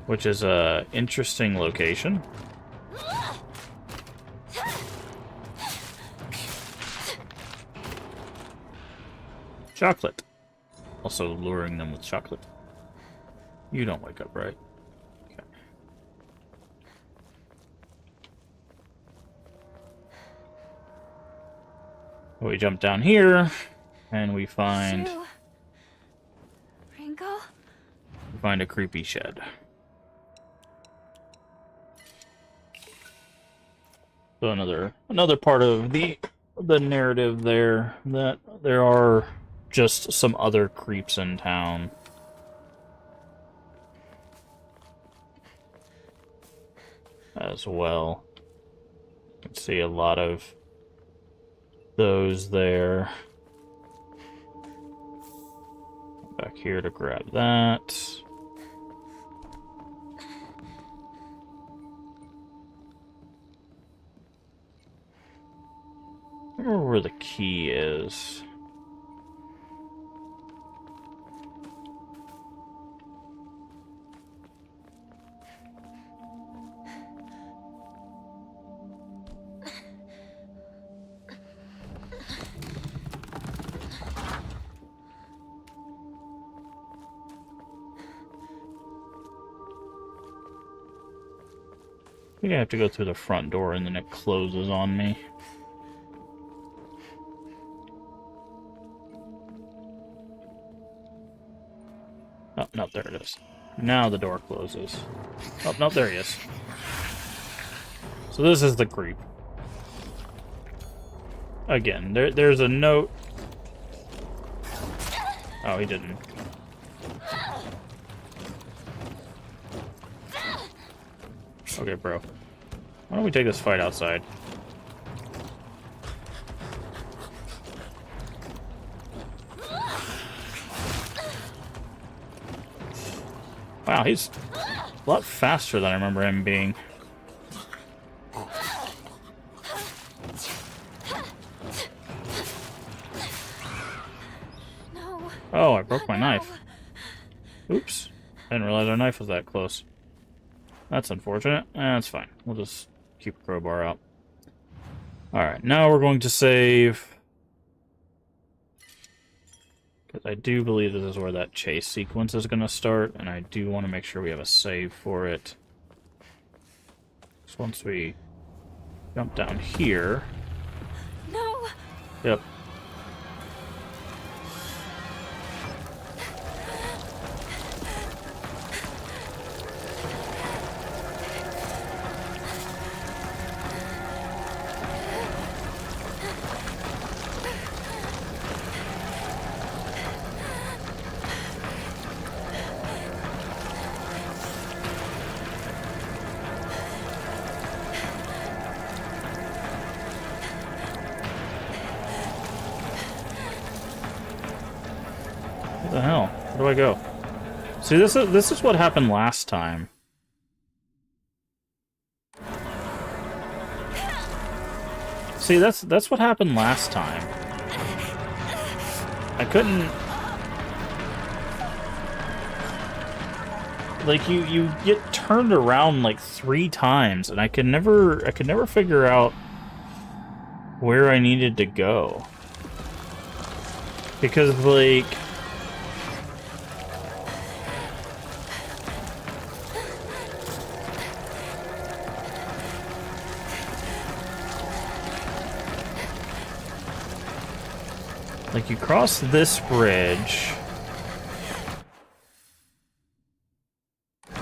which is a interesting location. Chocolate. Also luring them with chocolate. You don't wake up, right? Okay. We jump down here, and we find... Shoo. Ringo? We find a creepy shed. So another part of the narrative there, that there are just some other creeps in town. As well. You can see a lot of those there. Back here to grab that. I don't remember where the key is. think I have to go through the front door and then it closes on me. Oh, no, there it is. Now the door closes. Oh, no, there he is. So this is the creep. Again, there's a note. Oh, he didn't. Okay, bro. Why don't we take this fight outside? Wow, he's a lot faster than I remember him being. No. Oh, I broke my knife. Oops. I didn't realize our knife was that close. That's unfortunate. That's fine. We'll just keep crowbar out. Alright, now we're going to save. Because I do believe this is where that chase sequence is going to start, and I do want to make sure we have a save for it. So once we jump down here... No. Yep. What the hell? Where do I go? See, this is what happened last time. See, that's what happened last time. I couldn't... Like, you get turned around like 3 times, and I could never figure out where I needed to go. Because, like... Like, you cross this bridge,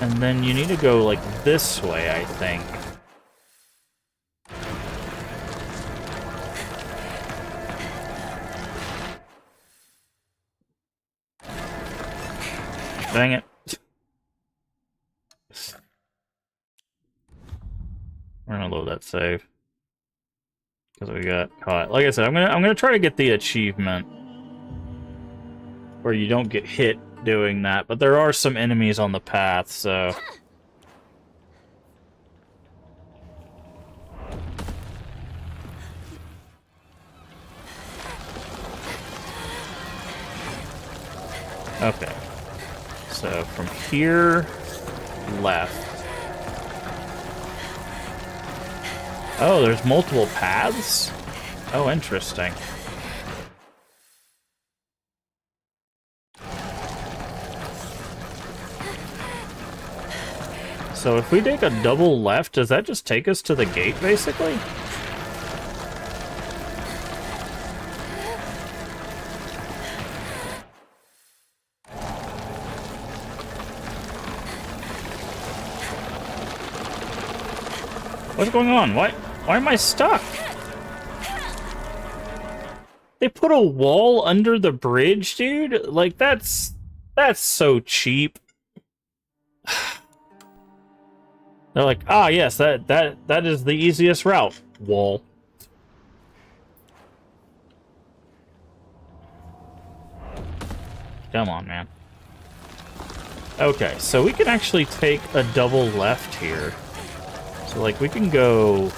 and then you need to go, like, this way, I think. Dang it. We're gonna load that save. Because we got caught. Like I said, I'm gonna try to get the achievement where you don't get hit doing that, but there are some enemies on the path, so okay. So from here, left. Oh, there's multiple paths? Oh, interesting. So if we take a double left, does that just take us to the gate, basically? What's going on? Why am I stuck? They put a wall under the bridge, dude? Like, that's so cheap. They're like, ah, yes, that is the easiest route. Wall. Come on, man. Okay, so we can actually take a double left here. So, like, we can go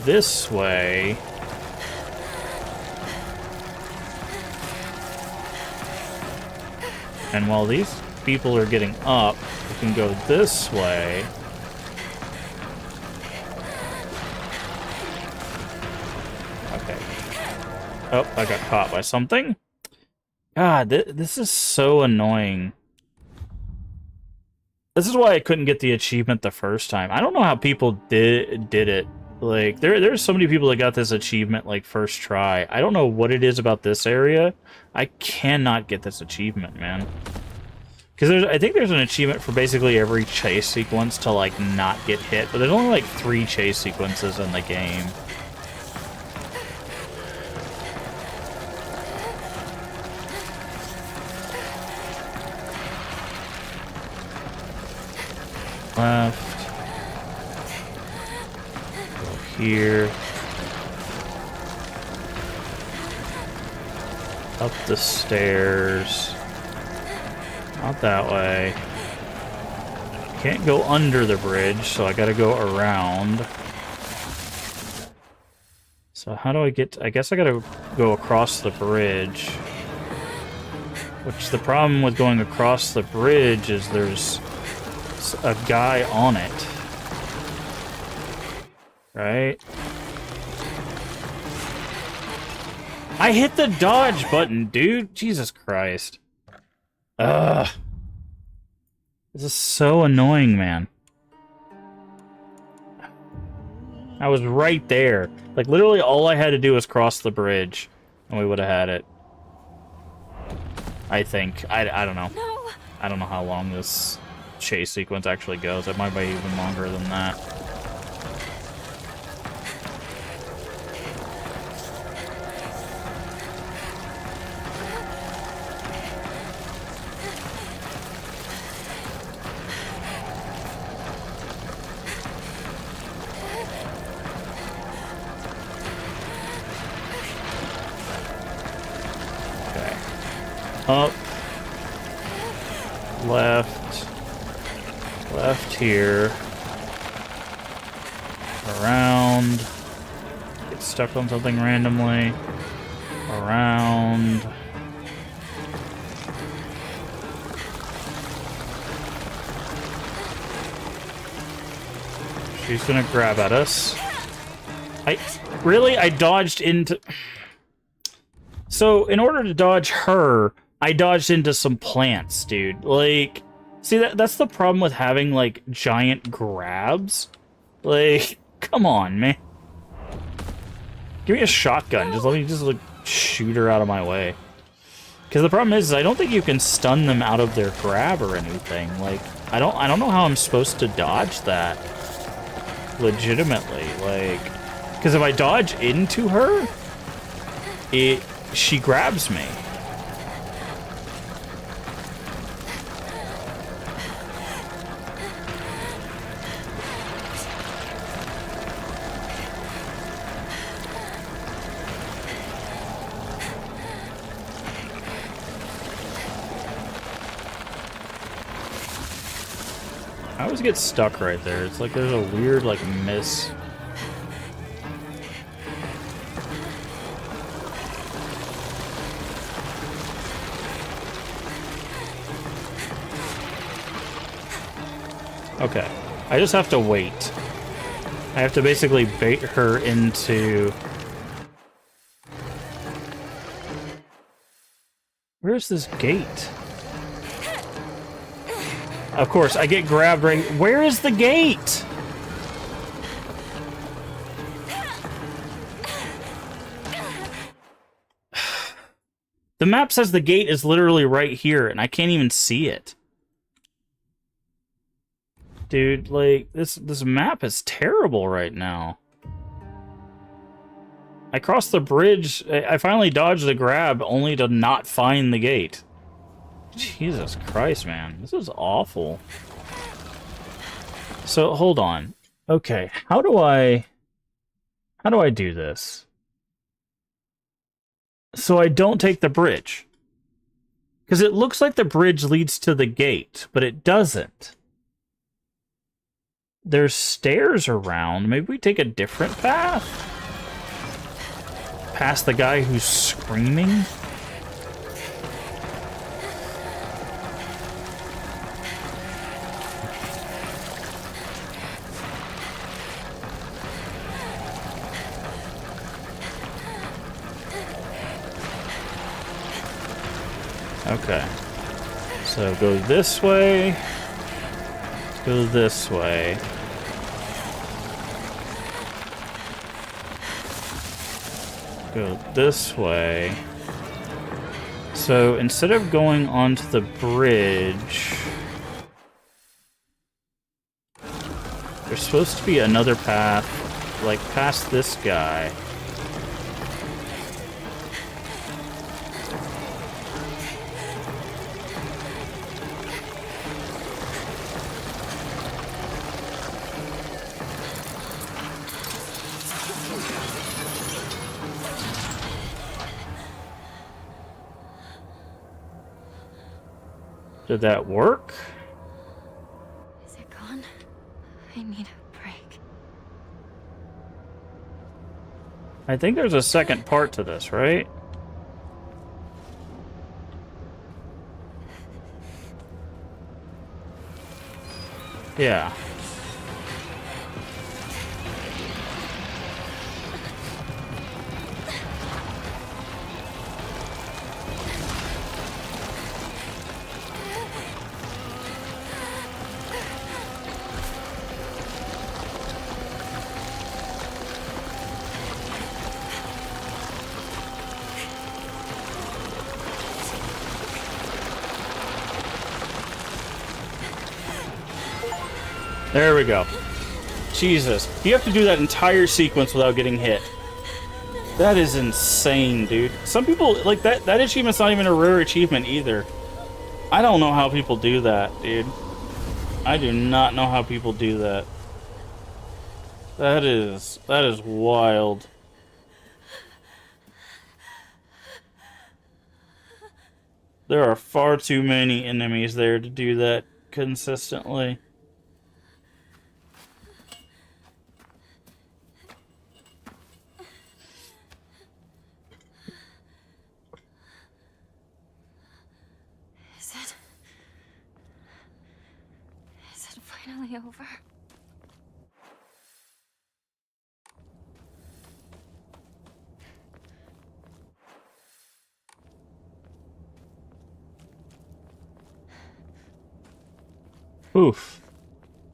this way. And while these people are getting up, we can go this way. Okay. Oh, I got caught by something. God, this is so annoying. This is why I couldn't get the achievement the first time. I don't know how people did it. Like, there's so many people that got this achievement, like, first try. I don't know what it is about this area. I cannot get this achievement, man. Because I think there's an achievement for basically every chase sequence to, like, not get hit. But there's only, like, 3 chase sequences in the game. Left. Go here. Up the stairs. Not that way. Can't go under the bridge, so I gotta go around. So how do I get... I guess I gotta go across the bridge. Which the problem with going across the bridge is there's a guy on it. Right? I hit the dodge button, dude. Jesus Christ. Ugh. This is so annoying, man. I was right there. Like, literally all I had to do was cross the bridge, and we would have had it. I think. I don't know. No. I don't know how long this chase sequence actually goes. It might be even longer than that. Okay. Up. Left. Left here. Around. Get stuck on something randomly. Around. She's gonna grab at us. I dodged into... So, in order to dodge her, I dodged into some plants, dude. Like, see, that's the problem with having, like, giant grabs. Like, come on, man. Give me a shotgun. Just let me just, like, shoot her out of my way. Because the problem is I don't think you can stun them out of their grab or anything. Like, I don't know how I'm supposed to dodge that legitimately. Like, because if I dodge into her, she grabs me. I always get stuck right there. It's like there's a weird, like, miss. Okay. I just have to wait. I have to basically bait her into... Where's this gate? Of course, I get grabbed right... Where is the gate? The map says the gate is literally right here, and I can't even see it. Dude, like, this map is terrible right now. I crossed the bridge. I finally dodged the grab, only to not find the gate. Jesus Christ, man. This is awful. So, hold on. Okay, how do I do this? So I don't take the bridge. Because it looks like the bridge leads to the gate, but it doesn't. There's stairs around. Maybe we take a different path? Past the guy who's screaming? Okay. So go this way. Go this way. Go this way. So instead of going onto the bridge, there's supposed to be another path, like past this guy. Did that work? Is it gone? I need a break. I think there's a second part to this, right? Yeah. There we go. Jesus. You have to do that entire sequence without getting hit. That is insane, dude. Some people, like, that achievement's not even a rare achievement either. I don't know how people do that, dude. I do not know how people do that. That is wild. There are far too many enemies there to do that consistently. Is it finally over? Oof.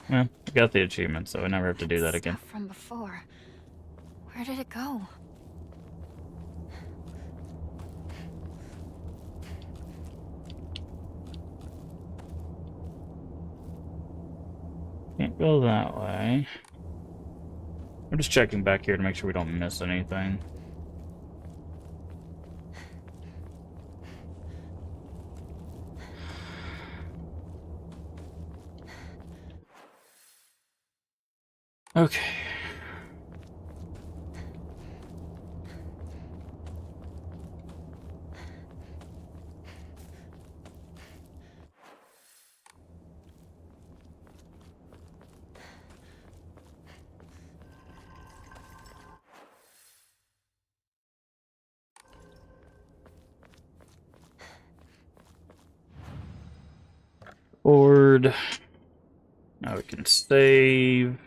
Well, I got the achievement, so I never have to do that again. Stuff from before. Where did it go? Can't go that way. I'm just checking back here to make sure we don't miss anything. Okay. Board. Now we can save.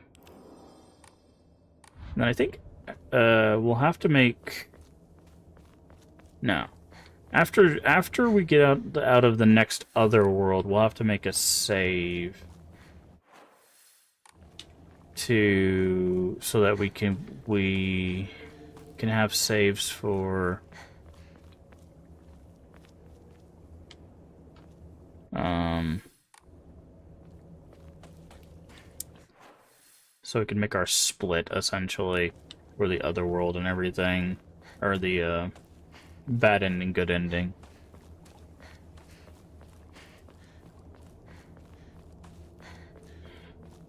Then I think we'll have to make. No, after we get out of the next other world, we'll have to make a save so that we can have saves for so we can make our split, essentially, for the other world and everything. Or the, bad ending, good ending.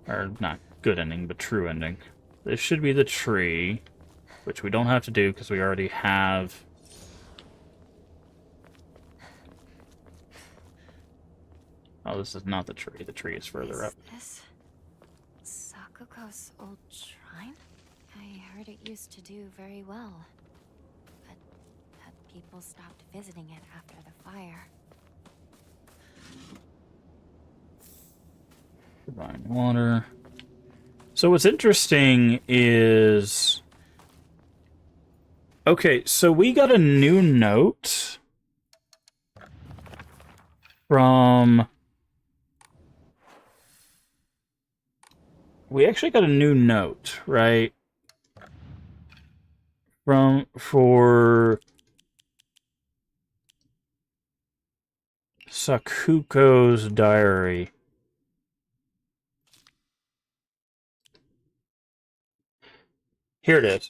Or, not good ending, but true ending. This should be the tree, which we don't have to do because we already have... Oh, this is not the tree. The tree is further up. Is this Sakuko's old shrine? I heard it used to do very well, but that people stopped visiting it after the fire. Divine water. So what's interesting is... Okay, so we got a new note from we actually got a new note, right? For Sakuko's diary. Here it is.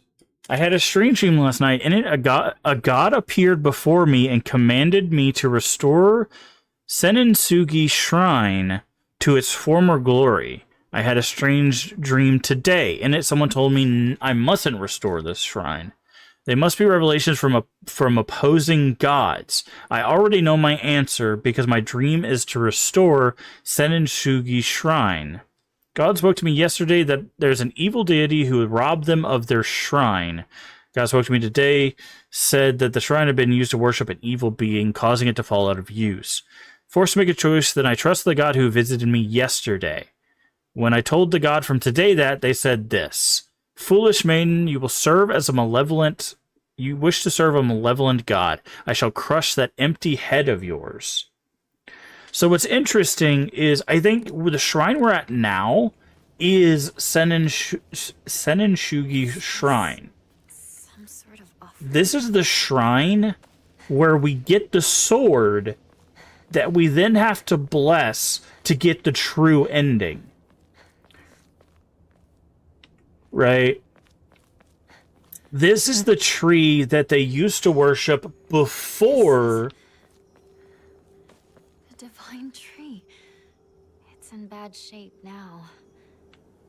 I had a strange dream last night. In it, a god appeared before me and commanded me to restore Senensugi Shrine to its former glory. I had a strange dream today. In it, someone told me I mustn't restore this shrine. They must be revelations from opposing gods. I already know my answer because my dream is to restore Senensugi Shrine. God spoke to me yesterday that there's an evil deity who would rob them of their shrine. God spoke to me today, said that the shrine had been used to worship an evil being, causing it to fall out of use. Forced to make a choice, then I trust the God who visited me yesterday. When I told the God from today that, they said this: Foolish maiden, you wish to serve a malevolent God. I shall crush that empty head of yours. So what's interesting is, I think the shrine we're at now is Senenshugi Shrine. Some sort of off. This is the shrine where we get the sword that we then have to bless to get the true ending. Right? This is the tree that they used to worship before... The divine tree. It's in bad shape now,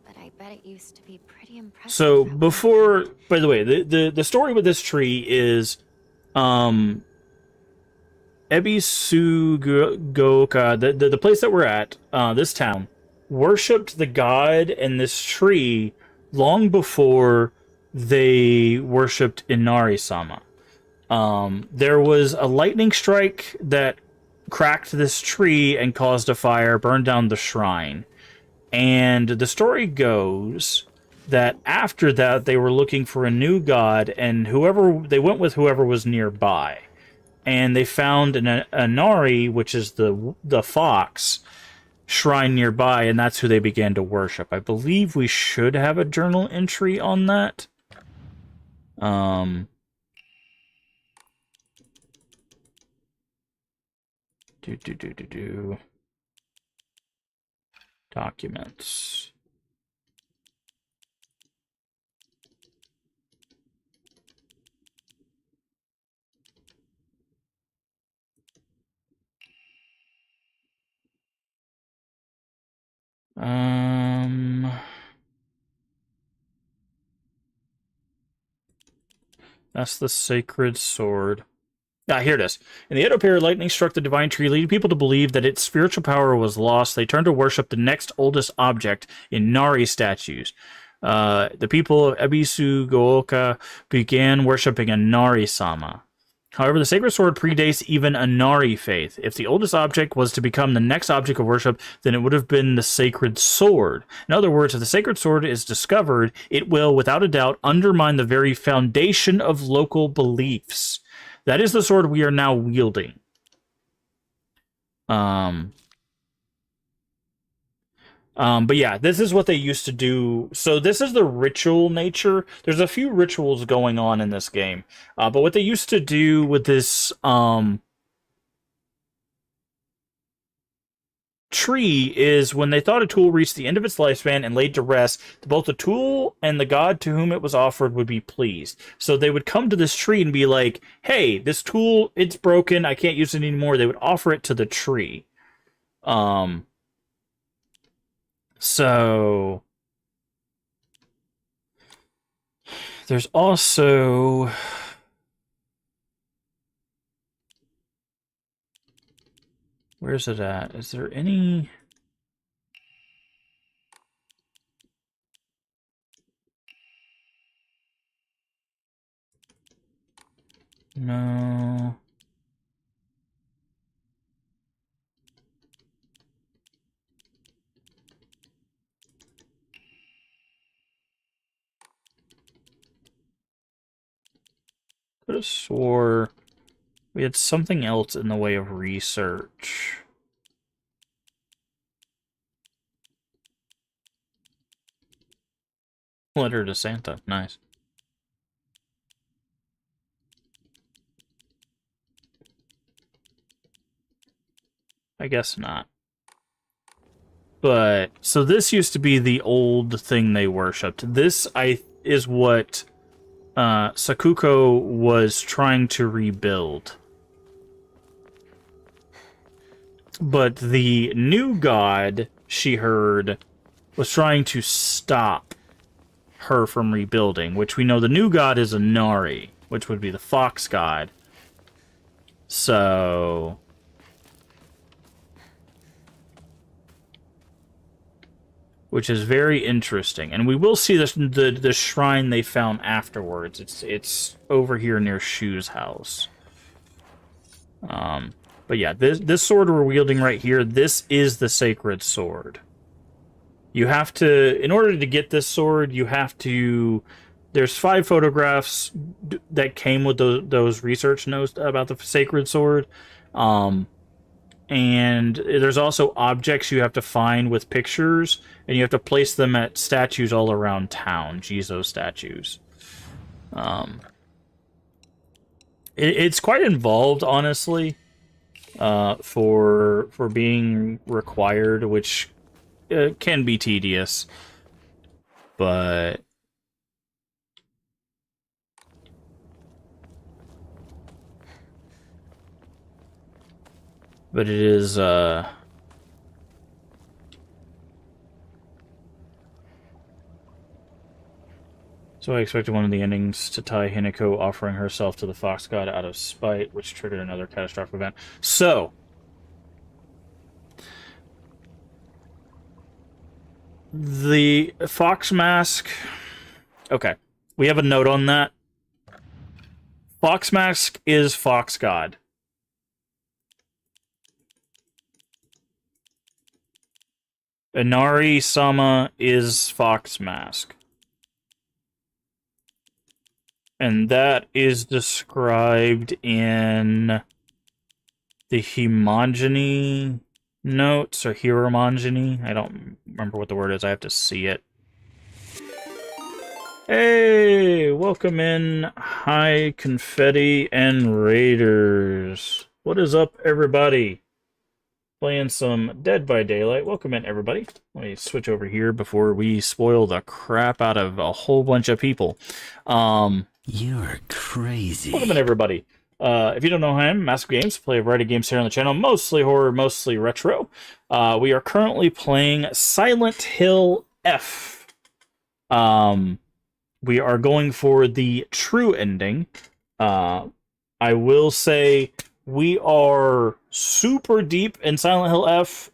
but I bet it used to be pretty impressive. So before, by the way, the story with this tree is, Ebisugoka, the place that we're at, this town, worshipped the god and this tree long before they worshipped Inari-sama. There was a lightning strike that cracked this tree and caused a fire, burned down the shrine. And the story goes that after that, they were looking for a new god, and they went with whoever was nearby. And they found an Inari, which is the fox, shrine nearby, and that's who they began to worship. I believe we should have a journal entry on that. Documents. That's the sacred sword. Ah, here it is. In the Edo period, lightning struck the divine tree, leading people to believe that its spiritual power was lost. They turned to worship the next oldest object, Inari statues. The people of Ebisu Gooka began worshipping Inari-sama. However, the sacred sword predates even Inari faith. If the oldest object was to become the next object of worship, then it would have been the sacred sword. In other words, if the sacred sword is discovered, it will, without a doubt, undermine the very foundation of local beliefs. That is the sword we are now wielding. But yeah, this is what they used to do. So this is the ritual nature. There's a few rituals going on in this game. But what they used to do with this tree is when they thought a tool reached the end of its lifespan and laid to rest, both the tool and the god to whom it was offered would be pleased. So they would come to this tree and be like, hey, this tool, it's broken, I can't use it anymore. They would offer it to the tree. So there's also where's it at? Is there any no. Could have swore we had something else in the way of research. Letter to Santa. Nice. I guess not. But, so this used to be the old thing they worshipped. This is what Sakuko was trying to rebuild. But the new god, she heard, was trying to stop her from rebuilding, which we know the new god is Inari, which would be the fox god. So... which is very interesting. And we will see this, the shrine they found afterwards. It's over here near Shu's house. But yeah, this sword we're wielding right here, this is the sacred sword. You have to, in order to get this sword, you have to... There's 5 photographs that came with those research notes about the sacred sword. And there's also objects you have to find with pictures, and you have to place them at statues all around town, Jizo statues. It's quite involved, honestly, for being required, which can be tedious, but... But it is, So I expected one of the endings to tie Hinako offering herself to the Fox God out of spite, which triggered another catastrophic event. So... the Fox Mask... Okay. We have a note on that. Fox Mask is Fox God. Inari-sama is Fox Mask. And that is described in the Himangini notes, or Hiromangini. I don't remember what the word is. I have to see it. Hey! Welcome in, Hi Confetti and Raiders. What is up, everybody? Playing some Dead by Daylight. Welcome in, everybody. Let me switch over here before we spoil the crap out of a whole bunch of people. You're crazy. Welcome in, everybody. If you don't know who I am, MaskofGames, play a variety of games here on the channel, mostly horror, mostly retro. We are currently playing Silent Hill F. We are going for the true ending. I will say... we are super deep in Silent Hill F.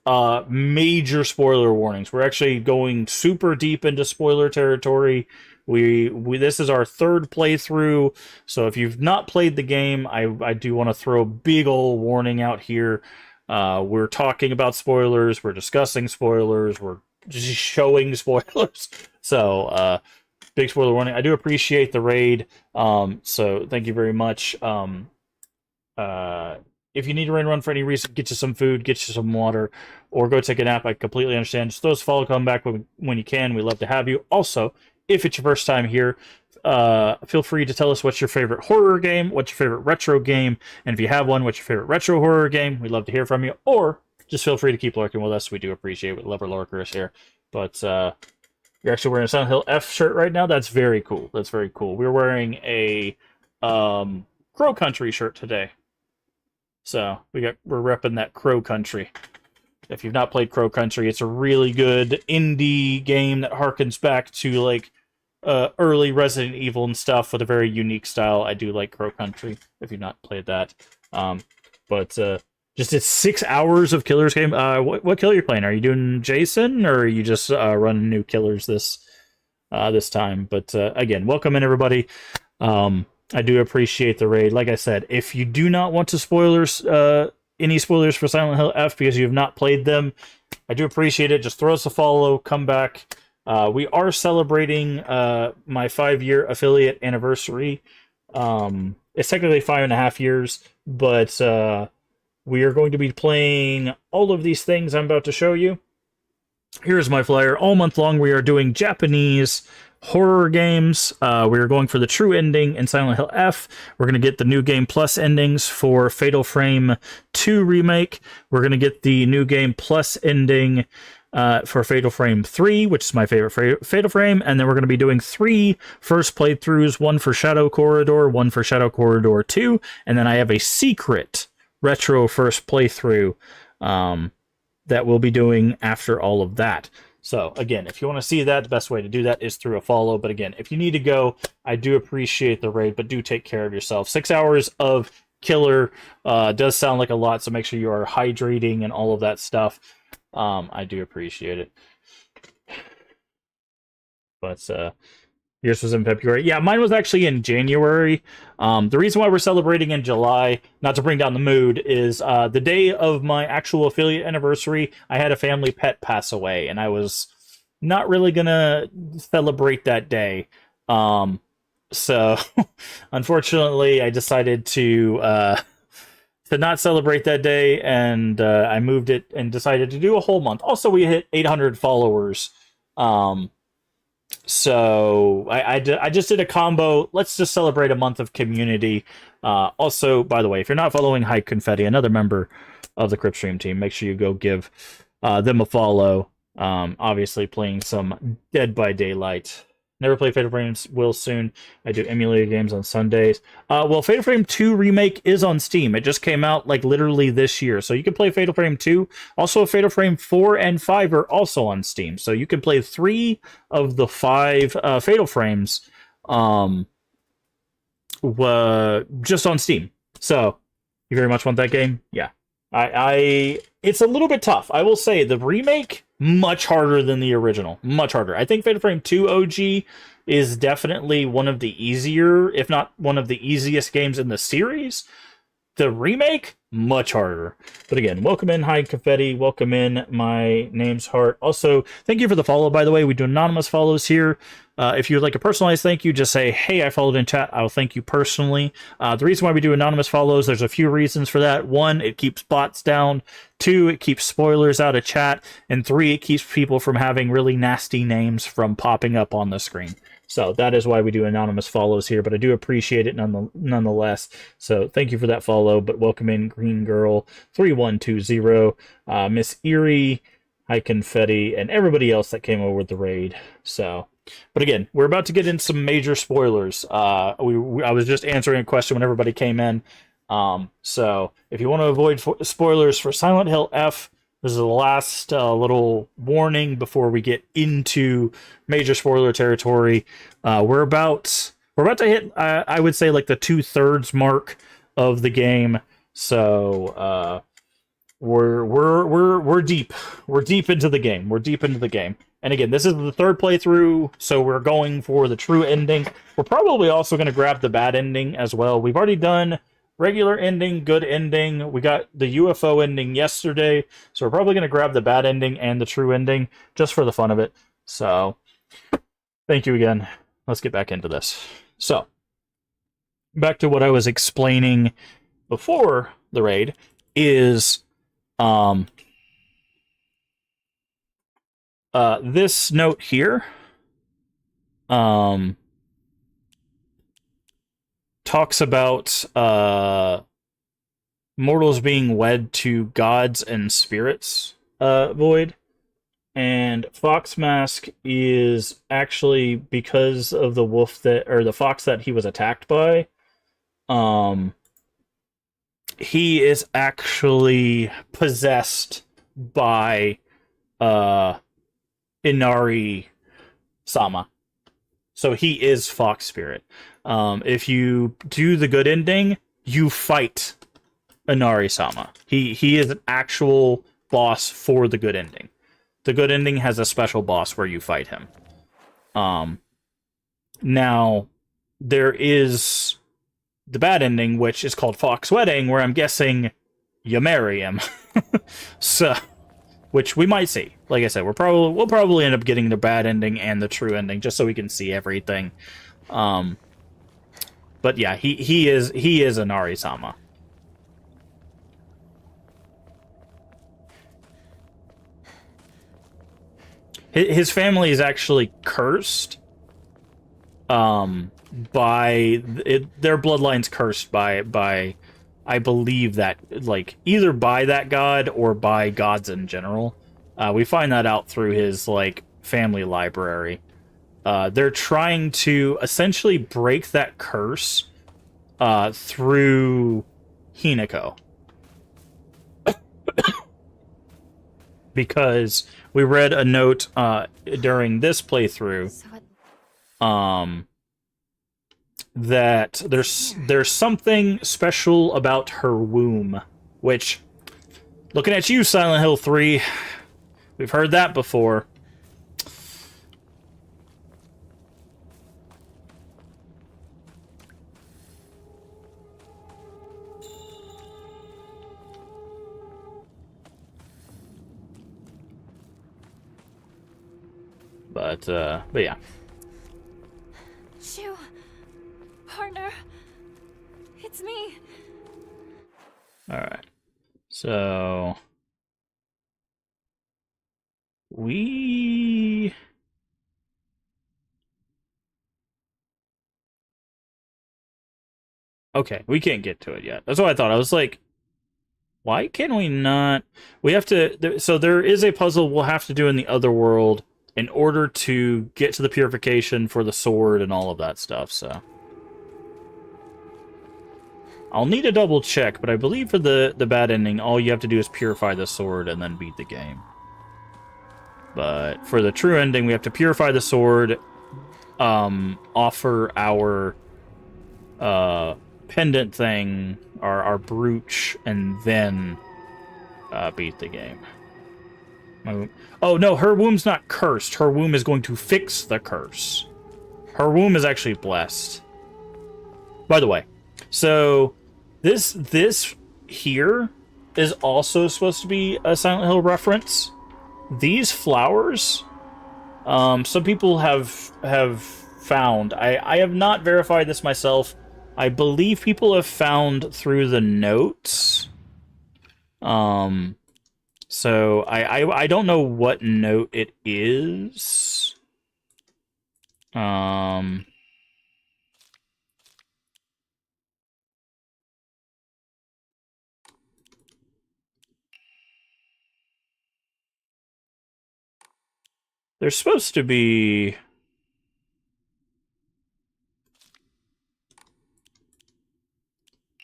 Major spoiler warnings. We're actually going super deep into spoiler territory. This is our 3rd playthrough, so if you've not played the game, I do want to throw a big old warning out here. We're talking about spoilers, we're discussing spoilers, we're just showing spoilers. So, big spoiler warning. I do appreciate the raid, so thank you very much. If you need to run for any reason, get you some food, get you some water, or go take a nap. I completely understand. Just throw us a follow, come back when you can. We love to have you. Also, if it's your first time here, feel free to tell us what's your favorite horror game, what's your favorite retro game, and if you have one, what's your favorite retro horror game. We'd love to hear from you. Or just feel free to keep lurking with us. We do appreciate it. We love our lurkers here. But you're actually wearing a Silent Hill F shirt right now. That's very cool. That's very cool. We're wearing a Crow Country shirt today. So we're repping that Crow Country. If you've not played Crow Country, it's a really good indie game that harkens back to like early Resident Evil and stuff with a very unique style. I do like Crow Country. If you've not played that, but just it's 6 hours of Killers game. What killer are you playing? Are you doing Jason, or are you just running new killers this time? But again, welcome in, everybody. I do appreciate the raid. Like I said, if you do not want to any spoilers for Silent Hill F because you have not played them, I do appreciate it. Just throw us a follow, come back. We are celebrating my 5-year affiliate anniversary. It's technically 5.5 years, but we are going to be playing all of these things I'm about to show you. Here's my flyer. All month long, we are doing Japanese horror games. We're going for the true ending in Silent Hill F. We're going to get the new game plus endings for Fatal Frame 2 Remake. We're going to get the new game plus ending for Fatal Frame 3, which is my favorite Fatal Frame. And then we're going to be doing 3 first playthroughs, one for Shadow Corridor, one for Shadow Corridor 2. And then I have a secret retro first playthrough that we'll be doing after all of that. So, again, if you want to see that, the best way to do that is through a follow. But again, if you need to go, I do appreciate the raid, but do take care of yourself. 6 hours of killer does sound like a lot, so make sure you are hydrating and all of that stuff. I do appreciate it. But yours was in February. Yeah, mine was actually in January. The reason why we're celebrating in July, not to bring down the mood, is the day of my actual affiliate anniversary, I had a family pet pass away, and I was not really gonna celebrate that day. So, unfortunately, I decided to not celebrate that day, and I moved it and decided to do a whole month. Also, we hit 800 followers. So I just did a combo. Let's just celebrate a month of community. Also, by the way, if you're not following Hike Confetti, another member of the Cryptstream team, make sure you go give them a follow. Obviously playing some Dead by Daylight. Never played Fatal Frames, will soon. I do emulator games on Sundays. Well, Fatal Frame 2 Remake is on Steam. It just came out, like, literally this year. So you can play Fatal Frame 2. Also, Fatal Frame 4 and 5 are also on Steam. So you can play 3 of the 5 Fatal Frames just on Steam. So, you very much want that game? Yeah. It's a little bit tough. I will say, the remake, much harder than the original. Much harder. I think Fatal Frame 2 OG is definitely one of the easier, if not one of the easiest games in the series. The remake, much harder. But again, welcome in, High Confetti. Welcome in, my name's Heart. Also, thank you for the follow, by the way. We do anonymous follows here. If you would like a personalized thank you, just say, hey, I followed in chat. I'll thank you personally. The reason why we do anonymous follows, there's a few reasons for that. 1, it keeps bots down. 2, it keeps spoilers out of chat. And 3, it keeps people from having really nasty names from popping up on the screen. So that is why we do anonymous follows here, but I do appreciate it nonetheless. So thank you for that follow, but welcome in Green Girl 3120, Miss Erie, High Confetti, and everybody else that came over with the raid. So, but again, we're about to get in some major spoilers. I was just answering a question when everybody came in. So if you want to avoid spoilers for Silent Hill F, this is the last little warning before we get into major spoiler territory. We're about to hit, I would say, like the 2/3 mark of the game. So we're deep. We're deep into the game. We're deep into the game. And again, this is the 3rd playthrough, so we're going for the true ending. We're probably also going to grab the bad ending as well. We've already done regular ending, good ending. We got the UFO ending yesterday, so we're probably going to grab the bad ending and the true ending just for the fun of it. So, thank you again. Let's get back into this. So, back to what I was explaining before the raid is this note here talks about mortals being wed to gods and spirits, Void. And Fox Mask is actually because of the wolf the fox that he was attacked by. He is actually possessed by Inari Sama. So he is Fox Spirit. If you do the good ending, you fight Inari Sama. He is an actual boss for the good ending. The good ending has a special boss where you fight him. Now, there is the bad ending, which is called Fox Wedding, where I'm guessing you marry him. So, which we might see. Like I said, we'll probably end up getting the bad ending and the true ending, just so we can see everything. But yeah, he is Inari Sama. His family is actually cursed their bloodline's cursed by I believe that, like, either by that god or by gods in general. We find that out through his, like, family library. They're trying to essentially break that curse through Hinako. Because we read a note during this playthrough So it, that there's something special about her womb, which, looking at you, Silent Hill 3, we've heard that before. But yeah. Shu, partner, it's me. Alright. So we okay, we can't get to it yet. That's what I thought. I was like, why can we not? We have to. So there is a puzzle we'll have to do in the other world in order to get to the purification for the sword and all of that stuff. So I'll need a double check, but I believe for the bad ending, all you have to do is purify the sword and then beat the game. But for the true ending, we have to purify the sword, offer our pendant thing, our brooch, and then beat the game. Oh no, her womb's not cursed. Her womb is going to fix the curse. Her womb is actually blessed. By the way, so this here is also supposed to be a Silent Hill reference. These flowers, some people have found. I have not verified this myself. I believe people have found through the notes. So I don't know what note it is. There's supposed to be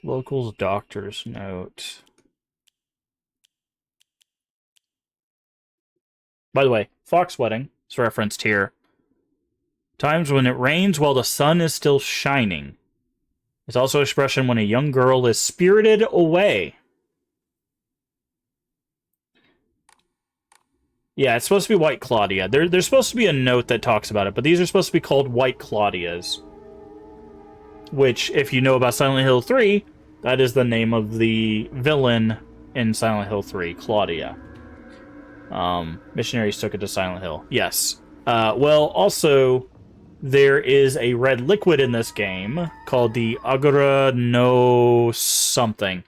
locals doctor's note. By the way, fox wedding is referenced here. Times when it rains while the sun is still shining. It's also an expression when a young girl is spirited away. Yeah, it's supposed to be White Claudia. There's supposed to be a note that talks about it, but these are supposed to be called White Claudias. Which, if you know about Silent Hill 3, that is the name of the villain in Silent Hill 3, Claudia. Missionaries took it to Silent Hill. Yes. Well, also, there is a red liquid in this game called the Agora no something.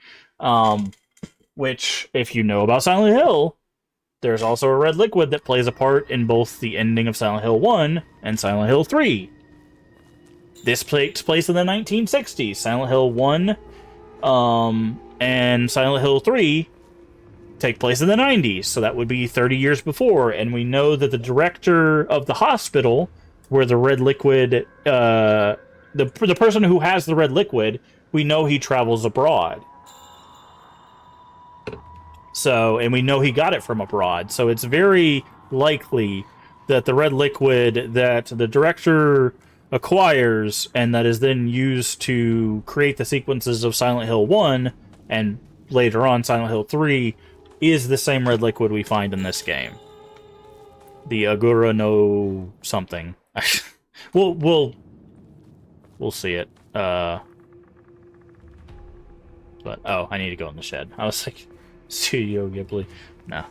Which, if you know about Silent Hill, there's also a red liquid that plays a part in both the ending of Silent Hill 1 and Silent Hill 3. This takes place in the 1960s. Silent Hill 1 and Silent Hill 3 take place in the 90s, so that would be 30 years before, and we know that the director of the hospital where the red liquid, the person who has the red liquid, we know he travels abroad. So, and we know he got it from abroad, so it's very likely that the red liquid that the director acquires and that is then used to create the sequences of Silent Hill 1 and later on Silent Hill 3 is the same red liquid we find in this game. The Agura no something. we'll see it. But oh, I need to go in the shed. I was like, Studio Ghibli. No.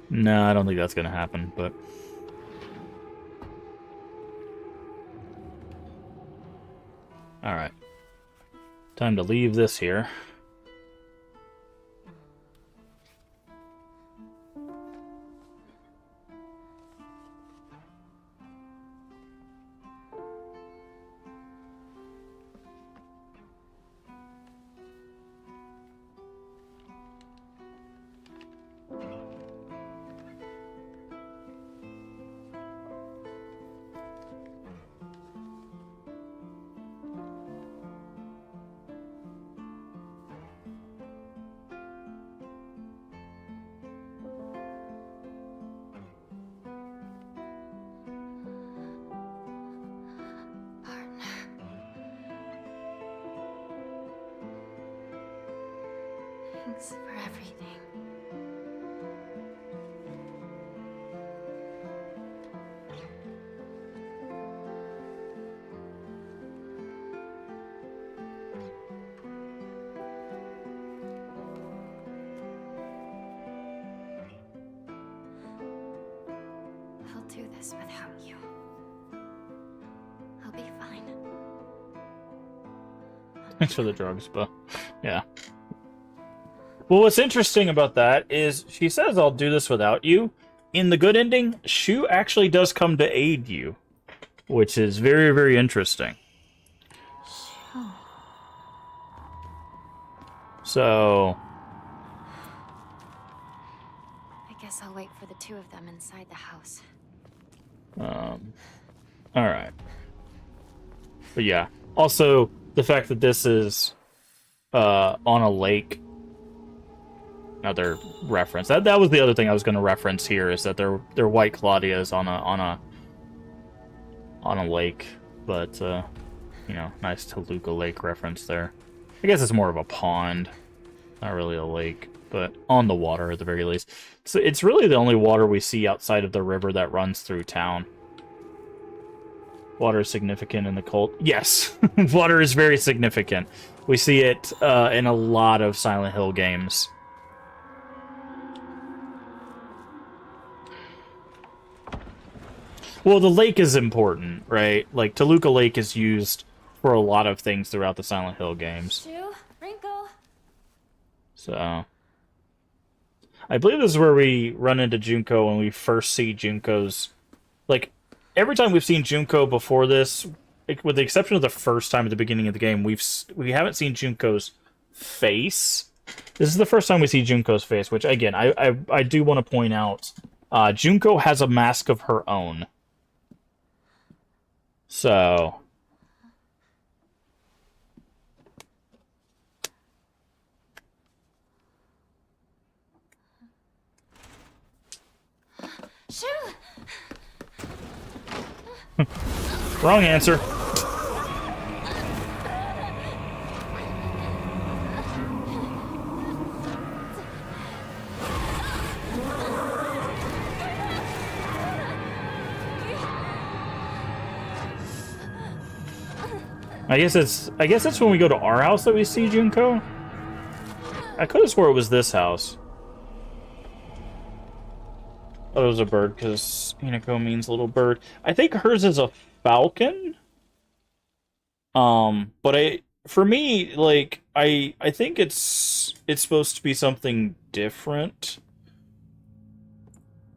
No, I don't think that's gonna happen, but alright. Time to leave this here. Thanks for everything. I'll do this without you. I'll be fine. Thanks for the drugs, but yeah. Well, what's interesting about that is she says, I'll do this without you. In the good ending, Shu actually does come to aid you, which is very, very interesting. So, I guess I'll wait for the two of them inside the house. alright. But yeah, also, the fact that this is on a lake, another reference. That was the other thing I was going to reference here, is that their White Claudia is on a lake, but you know, nice Toluca Lake reference there. I guess it's more of a pond, not really a lake, but on the water at the very least. So it's really the only water we see outside of the river that runs through town. Water is significant in the cult. Yes, water is very significant. We see it in a lot of Silent Hill games. Well, the lake is important, right? Like, Toluca Lake is used for a lot of things throughout the Silent Hill games. Shu, Wrinkle. So, I believe this is where we run into Junko when we first see Junko's... Like, every time we've seen Junko before this, with the exception of the first time at the beginning of the game, we haven't seen Junko's face. This is the first time we see Junko's face, which, again, I do want to point out, Junko has a mask of her own. So... Shu! Wrong answer. I guess it's when we go to our house that we see Junko. I could have swore it was this house. Oh, it was a bird, because Hinako means little bird. I think hers is a falcon. But for me, like, I think it's supposed to be something different.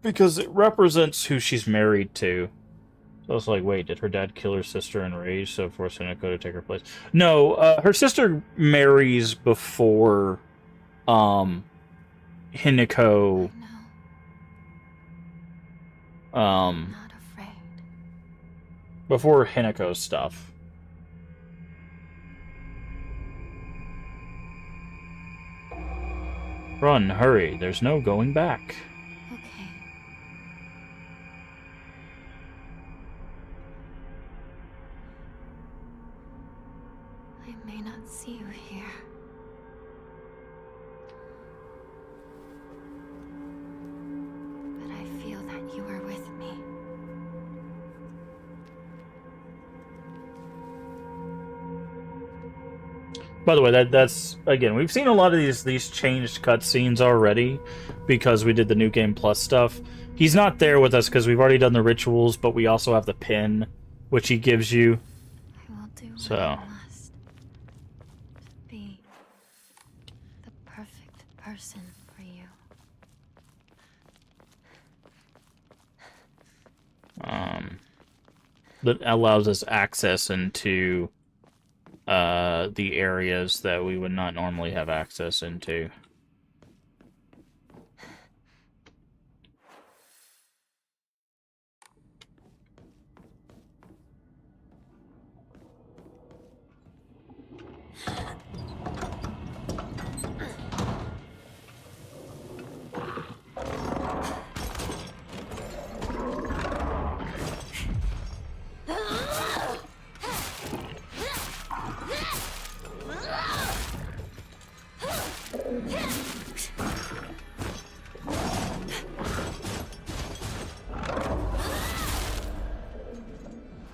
Because it represents who she's married to. So it's like, wait, did her dad kill her sister in rage, so force Hinako to take her place? No, her sister marries before, Hinako... Not afraid. before Hinako's stuff. Run, hurry, there's no going back. Okay. I may not see you here. But I feel that you are with me. By the way, that's again, we've seen a lot of these changed cutscenes already because we did the New Game Plus stuff. He's not there with us because we've already done the rituals, but we also have the pin, which he gives you. I will do So. what I must to be the perfect person for you. That allows us access into the areas that we would not normally have access into.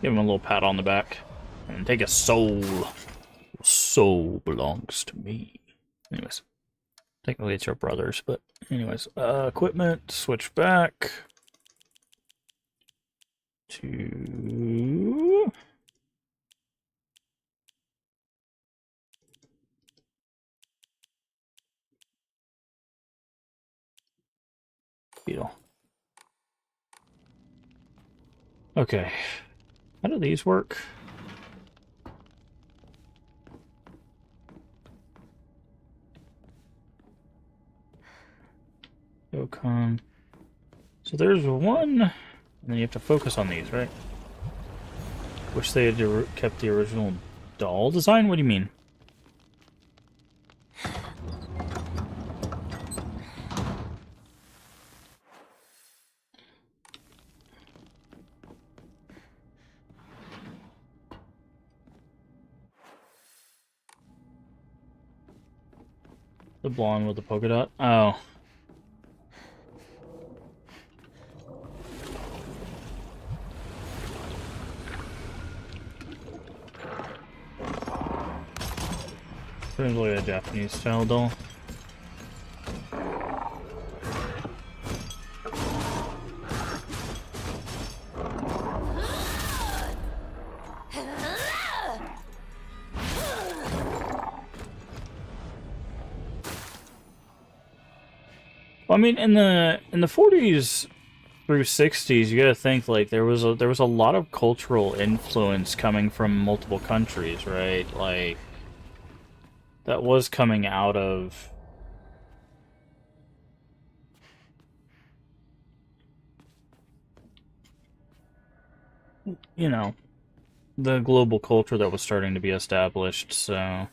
Give him a little pat on the back. And take a soul. Soul belongs to me. Anyways. Technically it's your brother's, but anyways. Equipment, switch back. To... Beetle. Okay. How do these work? Yocon. So there's one, and then you have to focus on these, right? Wish they had kept the original doll design? What do you mean? The blonde with the polka dot? Oh. Seems like a Japanese style doll. Well, I mean, in the 40s through 60s, you gotta think like there was a lot of cultural influence coming from multiple countries, right? Like that was coming out of you know, the global culture that was starting to be established, so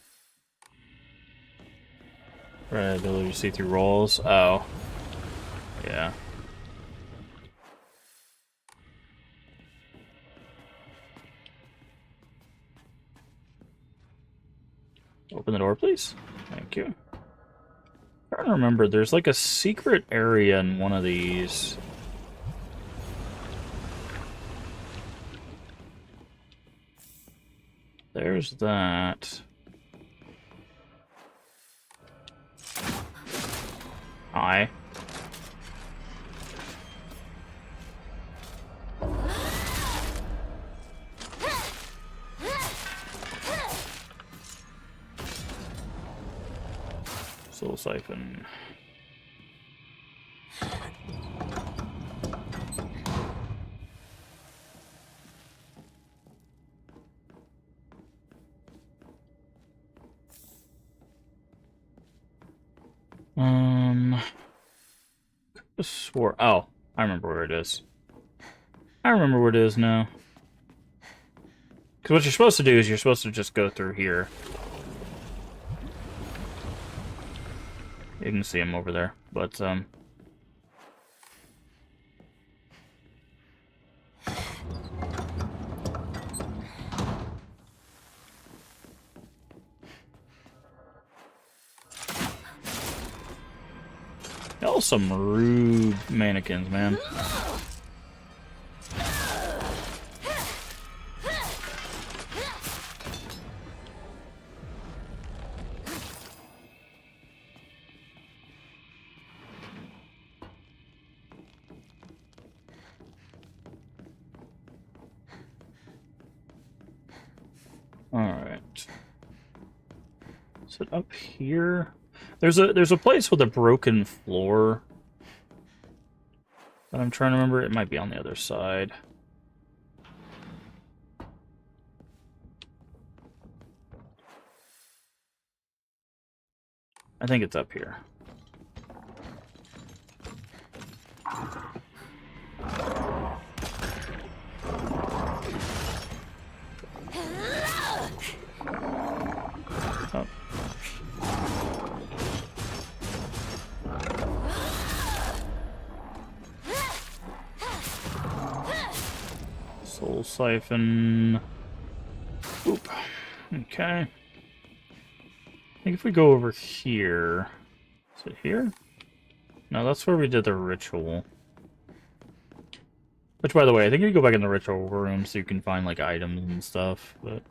right, ability to see through walls. Oh. Yeah. Open the door, please. Thank you. I'm trying to remember, there's like a secret area in one of these. There's that. Hi. Soul siphon. I swore. Oh, I remember where it is. I remember where it is now. Because what you're supposed to do is you're supposed to just go through here. You can see him over there, but y'all some rude mannequins, man. Alright. Is it up here? There's a place with a broken floor. But I'm trying to remember, it might be on the other side. I think it's up here. Oh. Soul siphon. Oop. Okay. I think if we go over here... Is it here? No, that's where we did the ritual. Which, by the way, I think you go back in the ritual room so you can find, like, items and stuff, but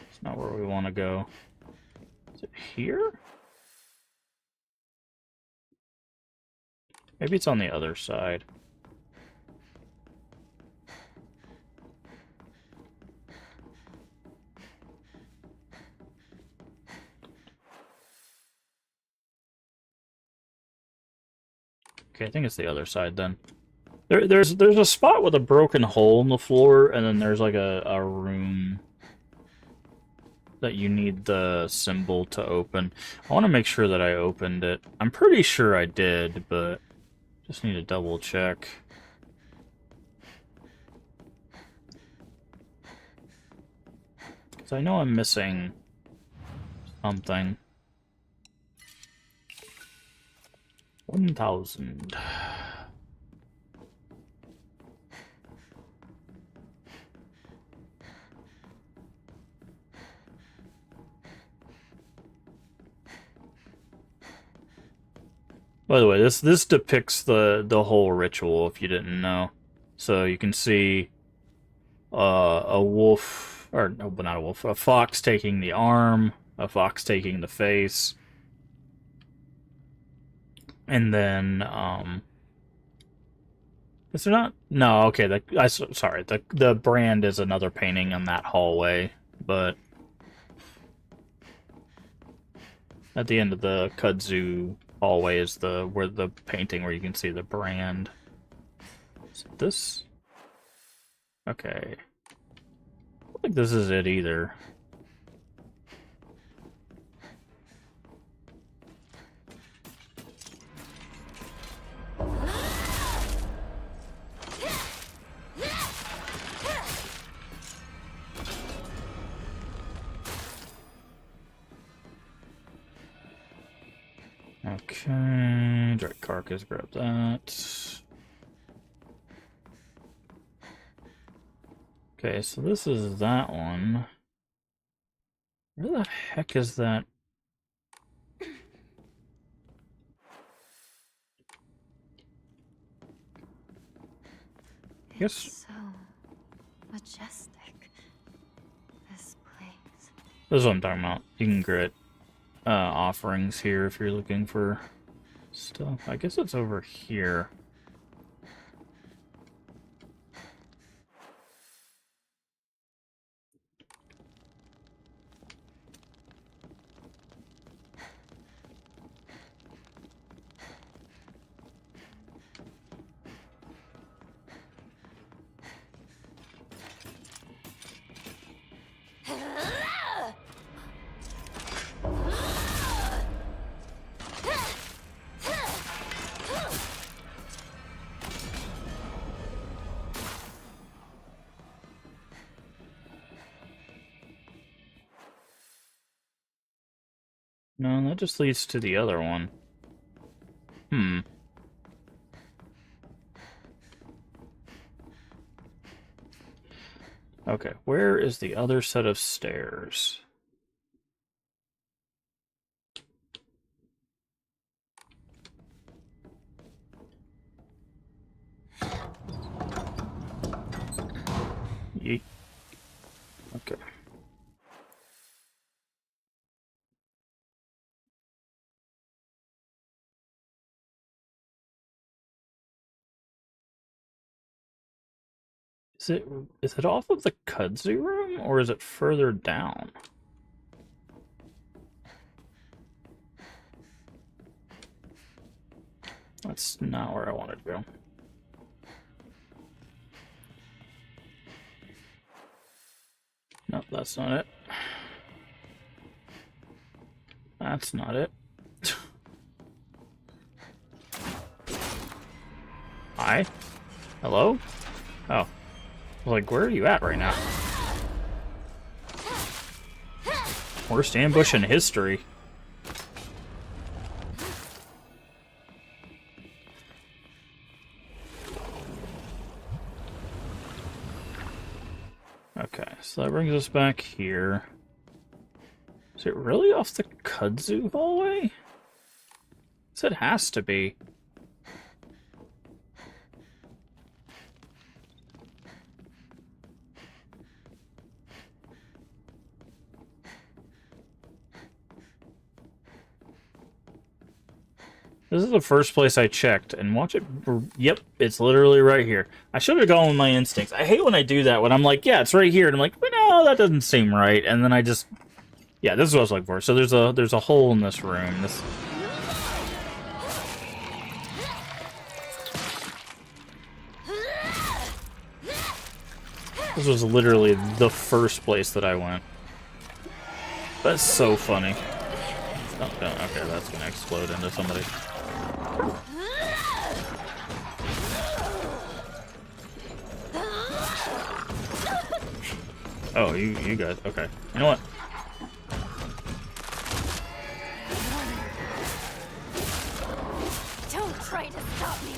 it's not where we want to go. Is it here? Maybe it's on the other side. Okay, I think it's the other side then. There's a spot with a broken hole in the floor, and then there's like a room that you need the symbol to open. I want to make sure that I opened it. I'm pretty sure I did, but just need to double check. Because I know I'm missing something. 1,000. By the way, this depicts the whole ritual, if you didn't know. So you can see a wolf, or no, not a wolf, a fox taking the arm, a fox taking the face, and then is there not? No, okay. Sorry. The brand is another painting in that hallway, but at the end of the kudzu hallway is where the painting where you can see the brand. Is it this? Okay. I don't think this is it either. Okay, direct carcass, grab that. Okay, so this is that one. Where the heck is that? Yes. It's so majestic. This place. This is what I'm talking about. You can get offerings here if you're looking for stuff. I guess it's over here. No, that just leads to the other one. Okay, where is the other set of stairs? Yeet. Okay. Is it off of the kudzu room, or is it further down? That's not where I wanted to go. Nope, that's not it. That's not it. Hi? Hello? Oh. Like, where are you at right now? Worst ambush in history. Okay, so that brings us back here. Is it really off the kudzu hallway? So it has to be. This is the first place I checked, and watch it. Yep, it's literally right here. I should have gone with my instincts. I hate when I do that, when I'm like, yeah, it's right here, and I'm like, well, no, that doesn't seem right, and then I just... Yeah, this is what I was looking for. So there's a hole in this room. This was literally the first place that I went. That's so funny. Oh, okay, that's gonna explode into somebody. Oh, you guys. Okay. You know what? Don't try to stop me.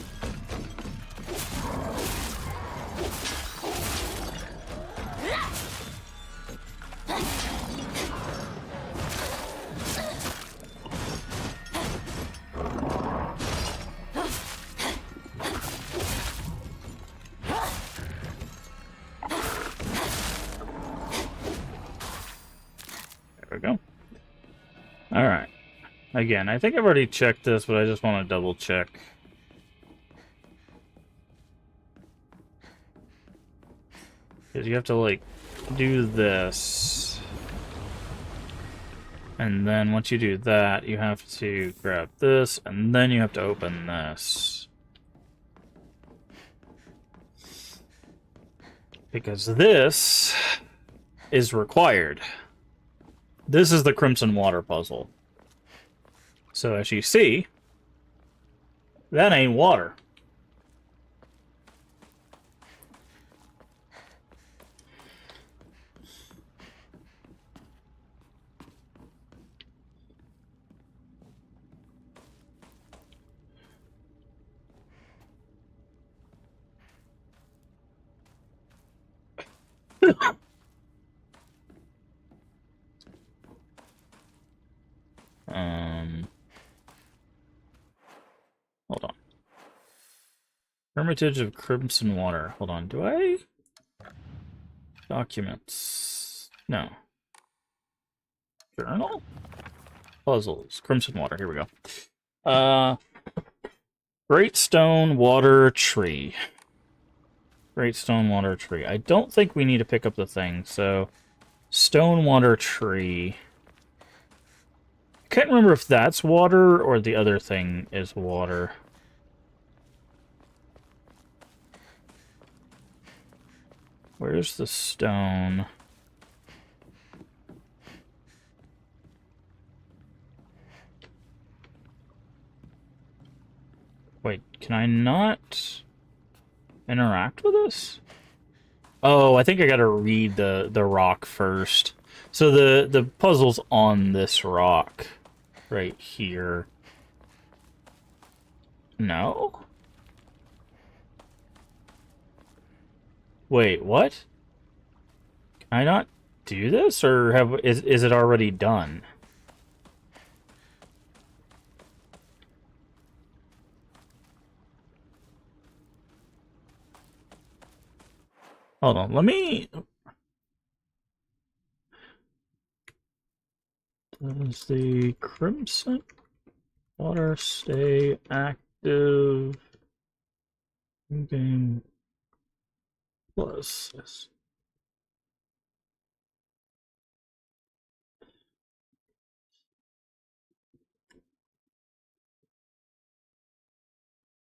There we go. Alright. Again, I think I've already checked this, but I just want to double check. Because you have to, like, do this. And then once you do that, you have to grab this, and then you have to open this. Because this is required. This is the Crimson Water puzzle. So as you see, that ain't water. Hold on. Hermitage of Crimson Water. Hold on, do I? Documents. No. Journal? Puzzles. Crimson Water, here we go. Great Stone Water Tree. Great Stone Water Tree. I don't think we need to pick up the thing, so... Stone Water Tree. I can't remember if that's water or the other thing is water. Where's the stone? Wait, can I not interact with this? Oh, I think I gotta read the rock first. So the puzzle's on this rock. Right here. No? Wait, what? Can I not do this, or is it already done? Hold on, let me... Does the Crimson Water stay active? Game plus this.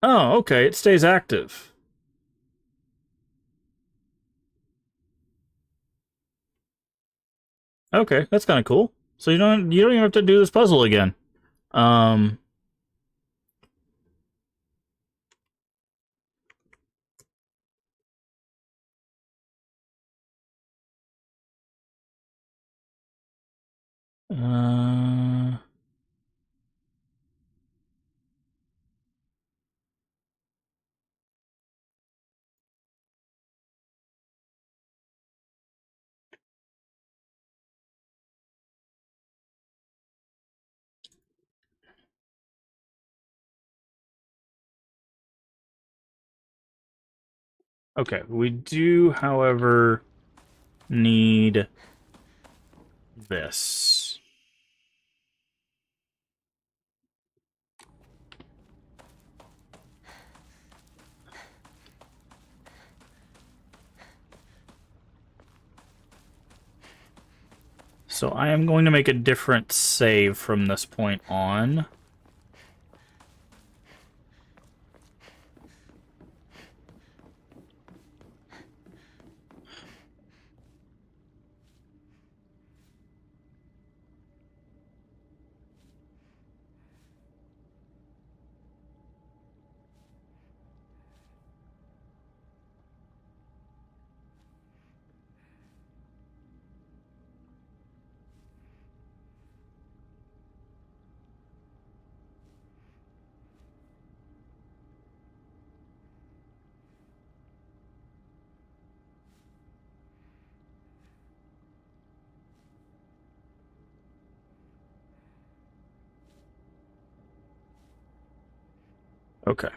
Oh, okay, it stays active. Okay, that's kind of cool. So you don't even have to do this puzzle again. Um uh Okay, we do, however, need this. So I am going to make a different save from this point on. Okay.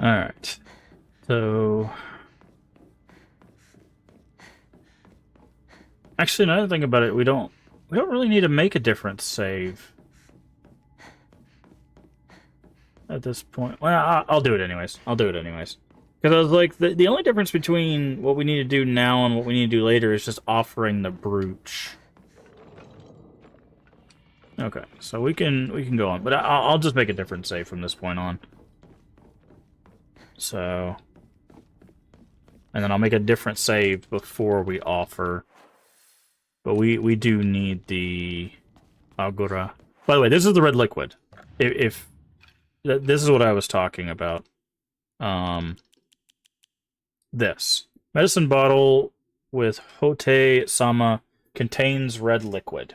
Alright. So... Actually, another thing about it, we don't really need to make a different save. At this point. Well, I'll do it anyways. Because I was like, the only difference between what we need to do now and what we need to do later is just offering the brooch. Okay, so we can go on, but I'll just make a different save from this point on. So, and then I'll make a different save before we offer. But we do need the Agora. By the way, this is the red liquid. If this is what I was talking about. This medicine bottle with Hote Sama contains red liquid.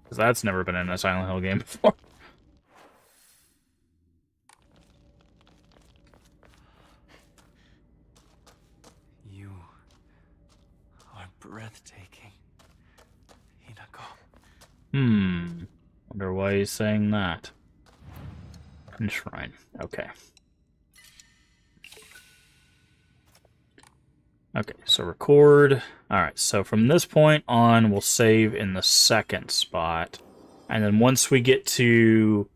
Because that's never been in a Silent Hill game before. You are breathtaking, Hinako. Wonder why he's saying that. Enshrine. Okay. Okay, so record. Alright, so from this point on, we'll save in the second spot. And then once we get to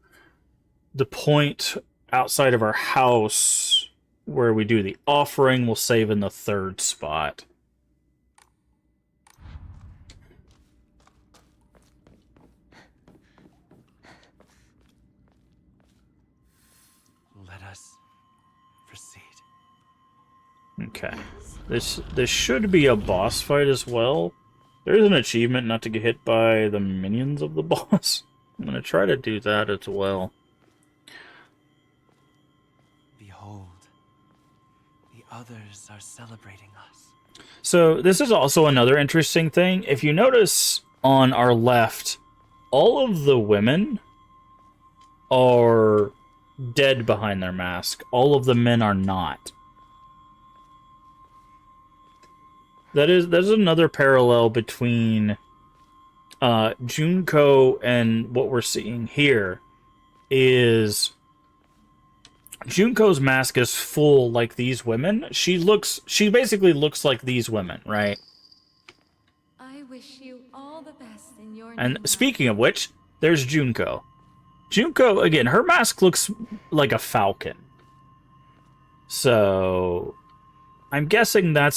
the point outside of our house where we do the offering, we'll save in the third spot. Let us proceed. Okay. This should be a boss fight as well. There is an achievement not to get hit by the minions of the boss. I'm going to try to do that as well. Behold, the others are celebrating us. So this is also another interesting thing. If you notice on our left, all of the women are dead behind their mask. All of the men are not. There's another parallel between Junko and what we're seeing here. Is Junko's mask is full like these women. She basically looks like these women, right? I wish you all the best in your And new speaking of which, there's Junko. Junko, again, her mask looks like a falcon. So I'm guessing that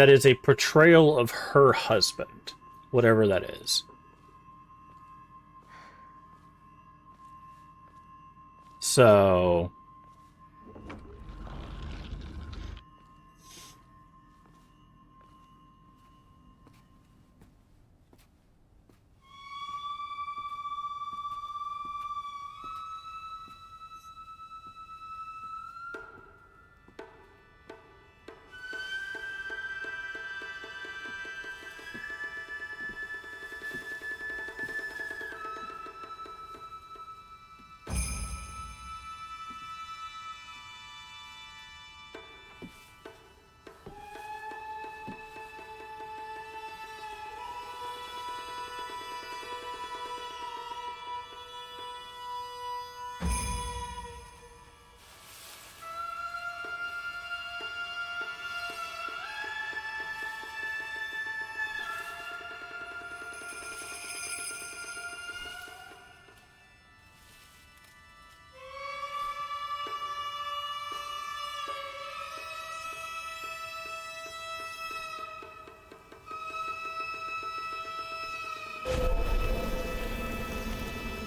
is a portrayal of her husband, whatever that is. So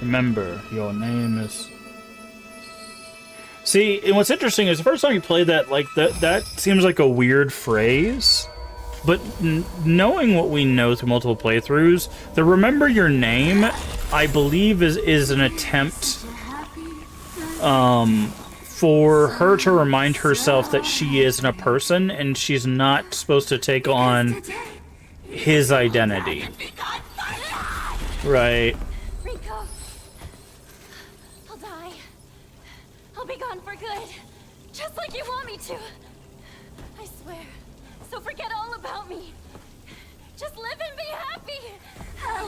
Remember, your name is... See, and what's interesting is the first time you play that, like, that seems like a weird phrase, but knowing what we know through multiple playthroughs, the remember your name, I believe, is an attempt, for her to remind herself that she isn't a person, and she's not supposed to take on his identity. Right. Rico! I'll die. I'll be gone for good. Just like you want me to. I swear. So forget all about me. Just live and be happy. I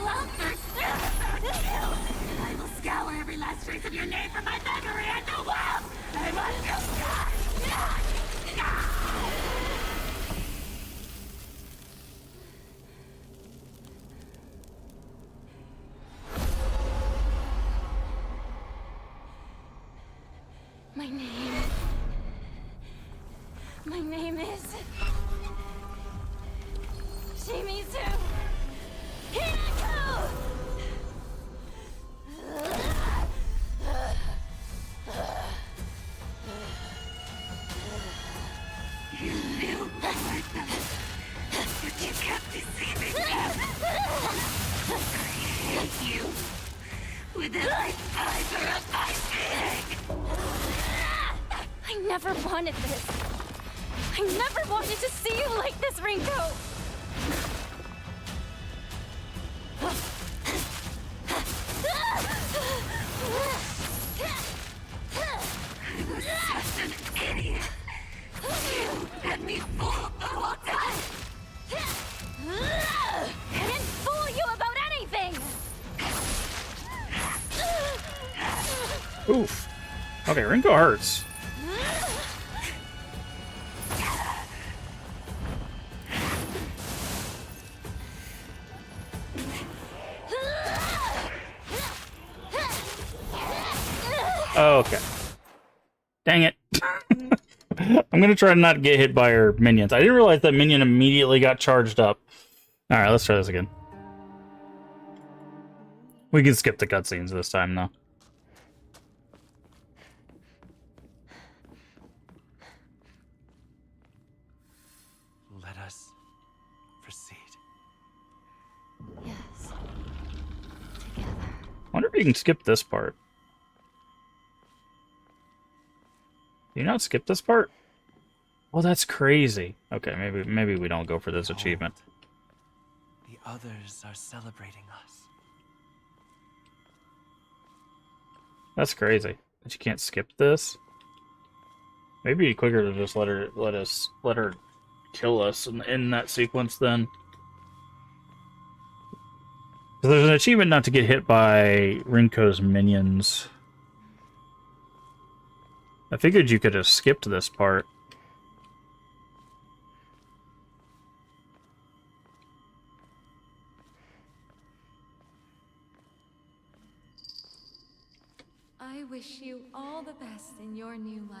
will scour every last trace of your name from my memory and the world. I must My name is... Shimizu Hinako! You knew I liked them, but you kept deceiving me. I hate you with every fiber of my being. I never wanted this. I never wanted to see you like this, Rinko! I was such an idiot. You had me fooled the whole time. I didn't fool you about anything! Oof. Okay, Rinko hurts. Okay. Dang it. I'm gonna try to not get hit by her minions. I didn't realize that minion immediately got charged up. Alright, let's try this again. We can skip the cutscenes this time, though. Let us proceed. Yes. Together. I wonder if you can skip this part. Do you not skip this part? Well, that's crazy. Okay, maybe we don't go for this achievement. The others are celebrating us. That's crazy. But you can't skip this. Maybe it'd be quicker to just let her kill us in that sequence then. 'Cause there's an achievement not to get hit by Rinko's minions. I figured you could have skipped this part. I wish you all the best in your new life.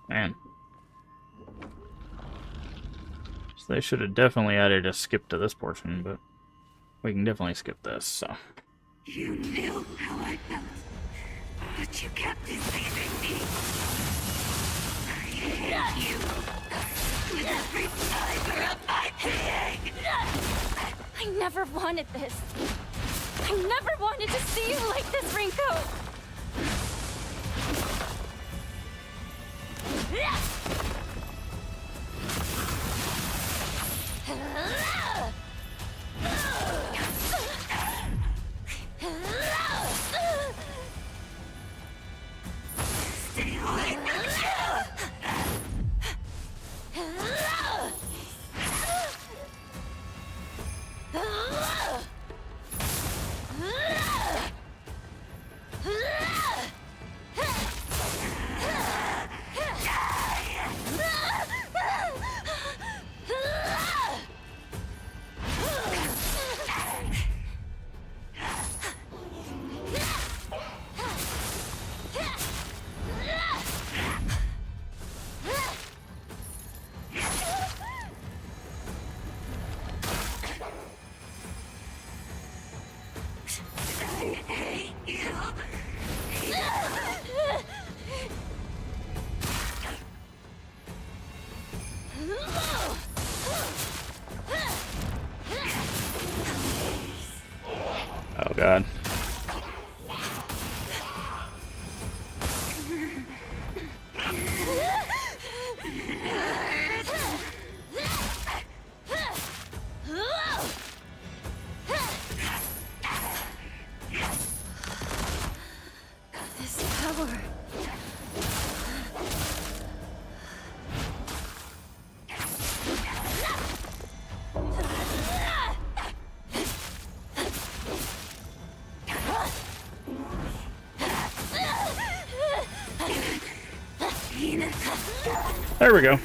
Man. So they should have definitely added a skip to this portion, but we can definitely skip this, so. You knew how I felt, but you kept deceiving me. I hate you with every fiber of my being. I never wanted this. I never wanted to see you like this, Rinko. Stay away from me. god. This power. There we go.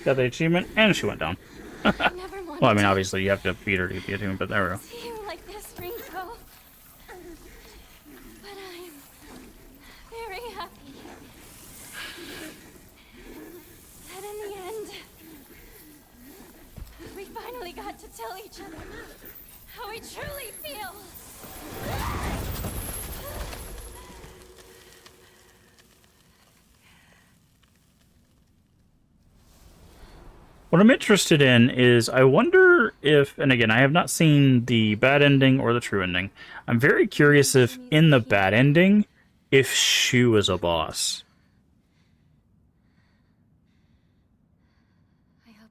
Got the achievement, and she went down. I never wanted Well, I mean, obviously you have to beat her to get the achievement, but there we go. to see you like this, Rinko. But I'm very happy that in the end, we finally got to tell each other how we truly feel. What I'm interested in is I wonder if, and again, I have not seen the bad ending or the true ending. I'm very curious if in the bad ending, if Shu is a boss.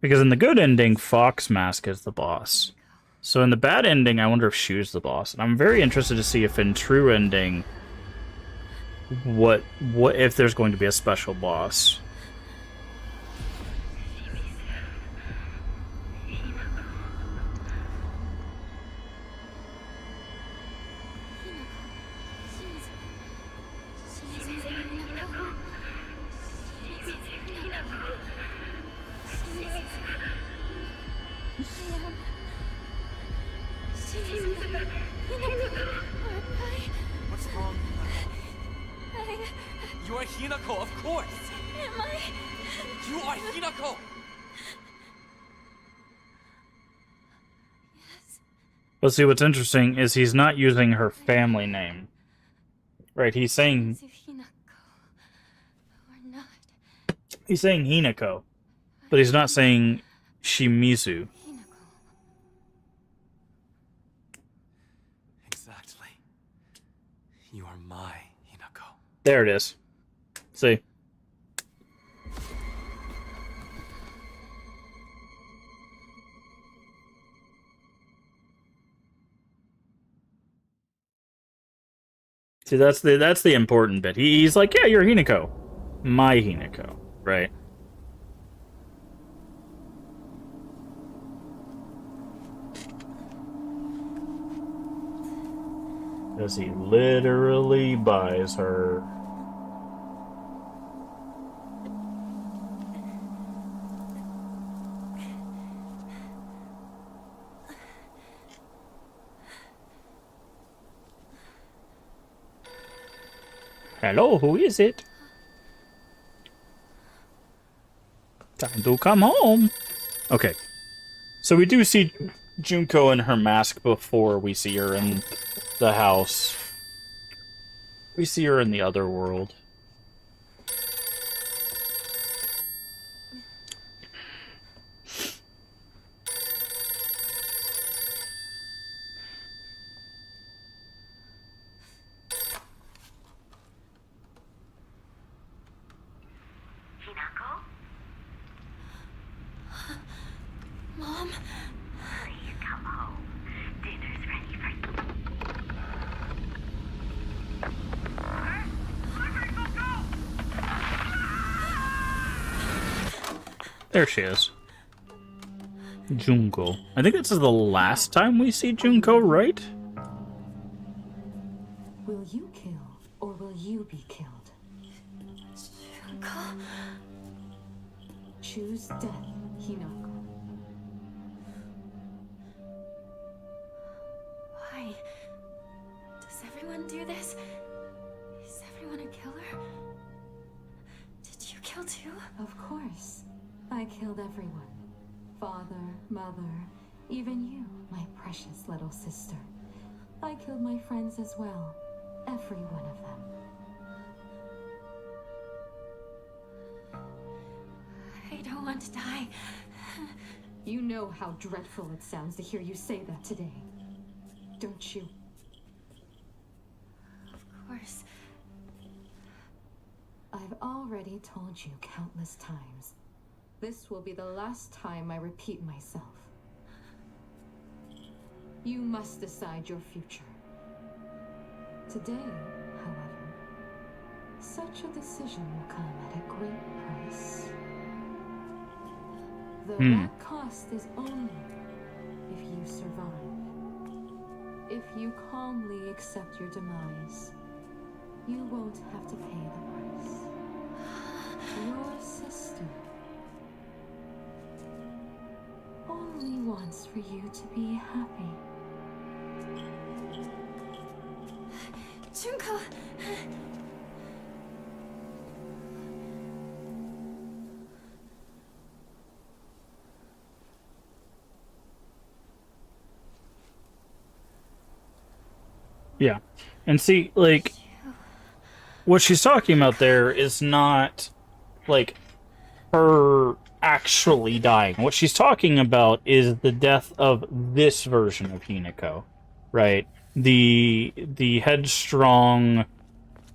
Because in the good ending, Fox Mask is the boss. So in the bad ending, I wonder if Shu's the boss. And I'm very interested to see if in true ending, what if there's going to be a special boss. What's wrong? You are Hinako, of course! Am I? You are Hinako! But see, what's interesting is he's not using her family name. Right, he's saying Hinako or not? he's saying Hinako, but he's not saying Shimizu. Hinako. Exactly. You are my Hinako. There it is. See? See, that's the important bit. He's like, yeah, you're Hinako. My Hinako, right? Because he literally buys her. Hello, who is it? Time to come home. Okay. So we do see Junko in her mask before we see her in the house. We see her in the other world. Mom? Please come home. Dinner's ready for There she is. Junko. I think this is the last time we see Junko, right? Will you kill, or will you be killed? Junko? Choose death, Hinako. Why? Does everyone do this? Is everyone a killer? Did you kill too? Of course. I killed everyone. Father, mother, even you, my precious little sister. I killed my friends as well. Every one of them. I don't want to die. You know how dreadful it sounds to hear you say that today, don't you? Of course. I've already told you countless times. This will be the last time I repeat myself. You must decide your future. Today, however, such a decision will come at a great price. Though that cost is only if you survive. If you calmly accept your demise, you won't have to pay the price. Your sister only wants for you to be happy. Junko! Yeah. And see, like, what she's talking about there is not, like, her actually dying. What she's talking about is the death of this version of Hinako, right? The headstrong,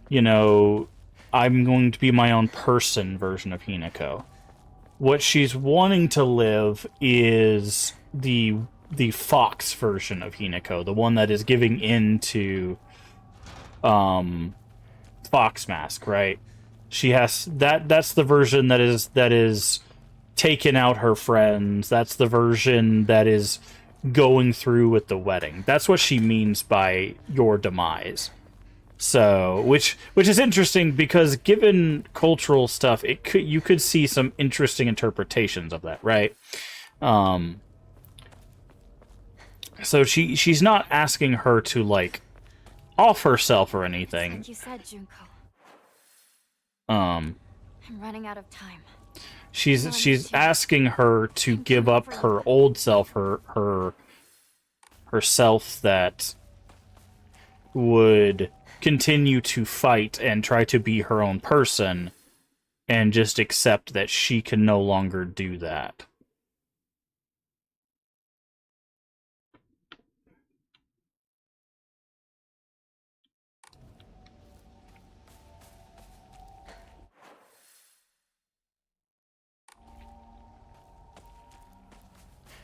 you know, I'm going to be my own person version of Hinako. What she's wanting to live is the fox version of Hinako, the one that is giving in to Fox Mask, right? She has that's the version that is taking out her friends. That's the version that is going through with the wedding. That's what she means by your demise. So, which is interesting because given cultural stuff, you could see some interesting interpretations of that, right? So she's not asking her to, like, off herself or anything. Like you said, Junko. Um, I'm running out of time. she's asking her to give up her old self, her self that would continue to fight and try to be her own person, and just accept that she can no longer do that.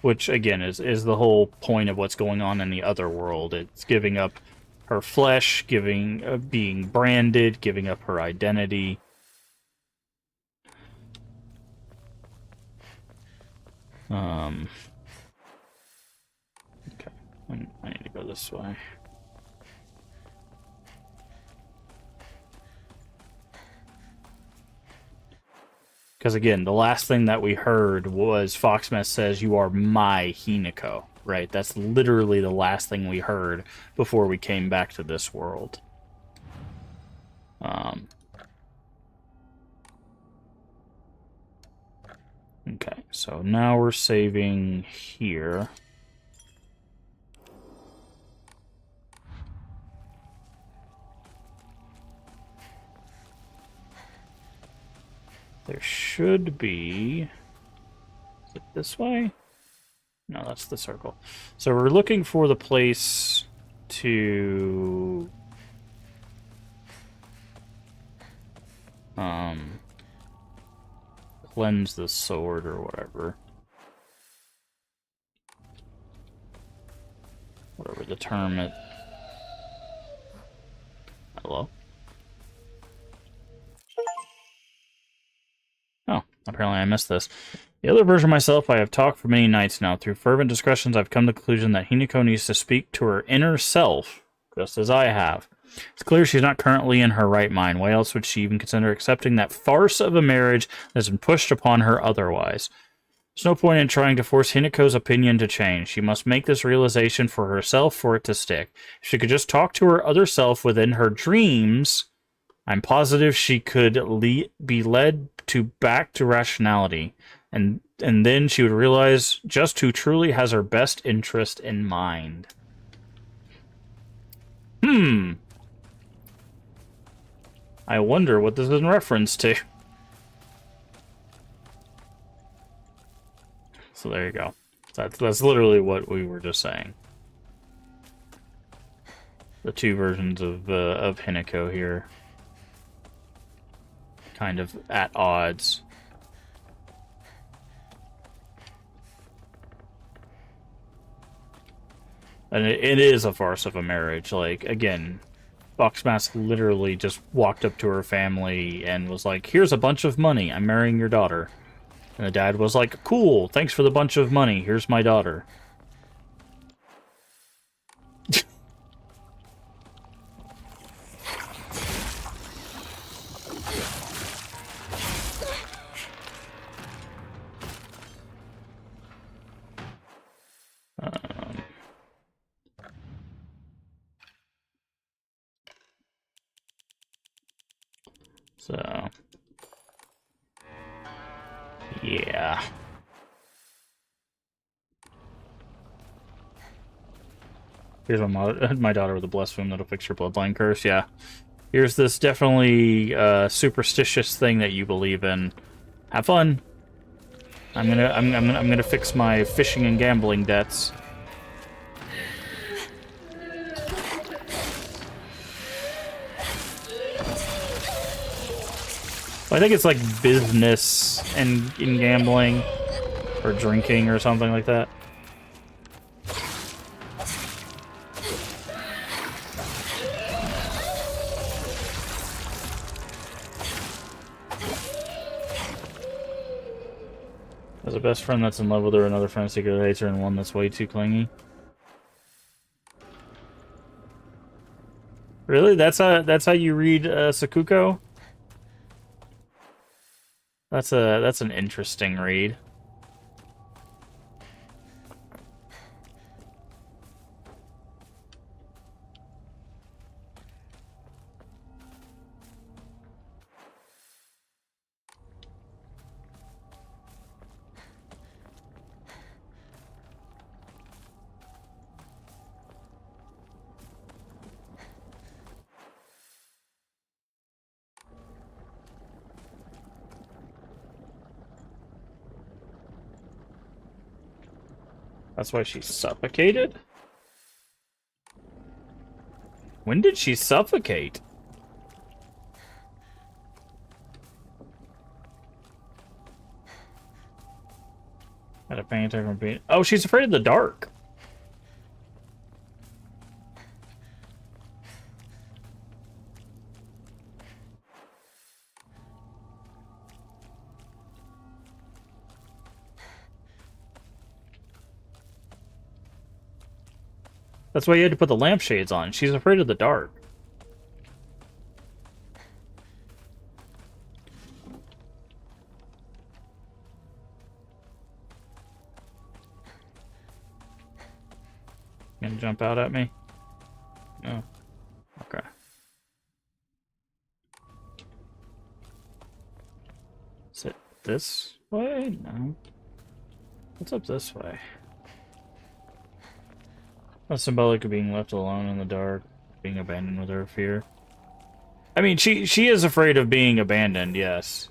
Which, again, is the whole point of what's going on in the other world. It's giving up her flesh, being branded, giving up her identity. Okay, I need to go this way. Because, again, the last thing that we heard was Foxmess says, "You are my Hinako," right? That's literally the last thing we heard before we came back to this world. Okay, so now we're saving here. There should be... Is it this way? No, that's the circle. So we're looking for the place to... cleanse the sword or whatever. Whatever the term is. Hello? Oh, apparently I missed this. The other version of myself I have talked for many nights now. Through fervent discussions, I've come to the conclusion that Hinako needs to speak to her inner self, just as I have. It's clear she's not currently in her right mind. Why else would she even consider accepting that farce of a marriage that has been pushed upon her otherwise? There's no point in trying to force Hinako's opinion to change. She must make this realization for herself for it to stick. If she could just talk to her other self within her dreams, I'm positive she could be led back to rationality. And then she would realize just who truly has her best interest in mind. I wonder what this is in reference to. So there you go. That's literally what we were just saying. The two versions of Hinako here, kind of at odds. And it is a farce of a marriage. Like, again, Foxmask literally just walked up to her family and was like, here's a bunch of money, I'm marrying your daughter. And the dad was like, cool, thanks for the bunch of money, here's my daughter. So, yeah. Here's my daughter with a blessed womb that'll fix your bloodline curse. Yeah. Here's this definitely superstitious thing that you believe in. Have fun. I'm gonna fix my fishing and gambling debts. I think it's like business and in gambling or drinking or something like that. As a best friend that's in love with her, another friend secretly hates her, and one that's way too clingy. Really? That's how you read Sakuko? That's an interesting read. That's why she suffocated? When did she suffocate? Had a panic attack from being... Oh, she's afraid of the dark. That's why you had to put the lampshades on. She's afraid of the dark. Gonna jump out at me? No. Okay. Is it this way? No. What's up this way? That's symbolic of being left alone in the dark, being abandoned with her fear. I mean, she is afraid of being abandoned, yes.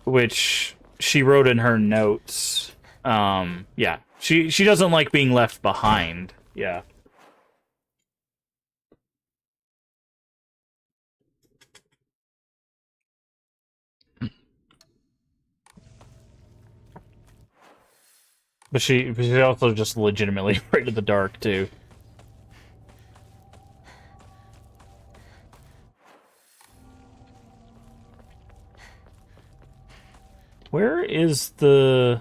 Which she wrote in her notes. Yeah. She doesn't like being left behind. Yeah. But she's also just legitimately afraid of the dark, too. Where is the...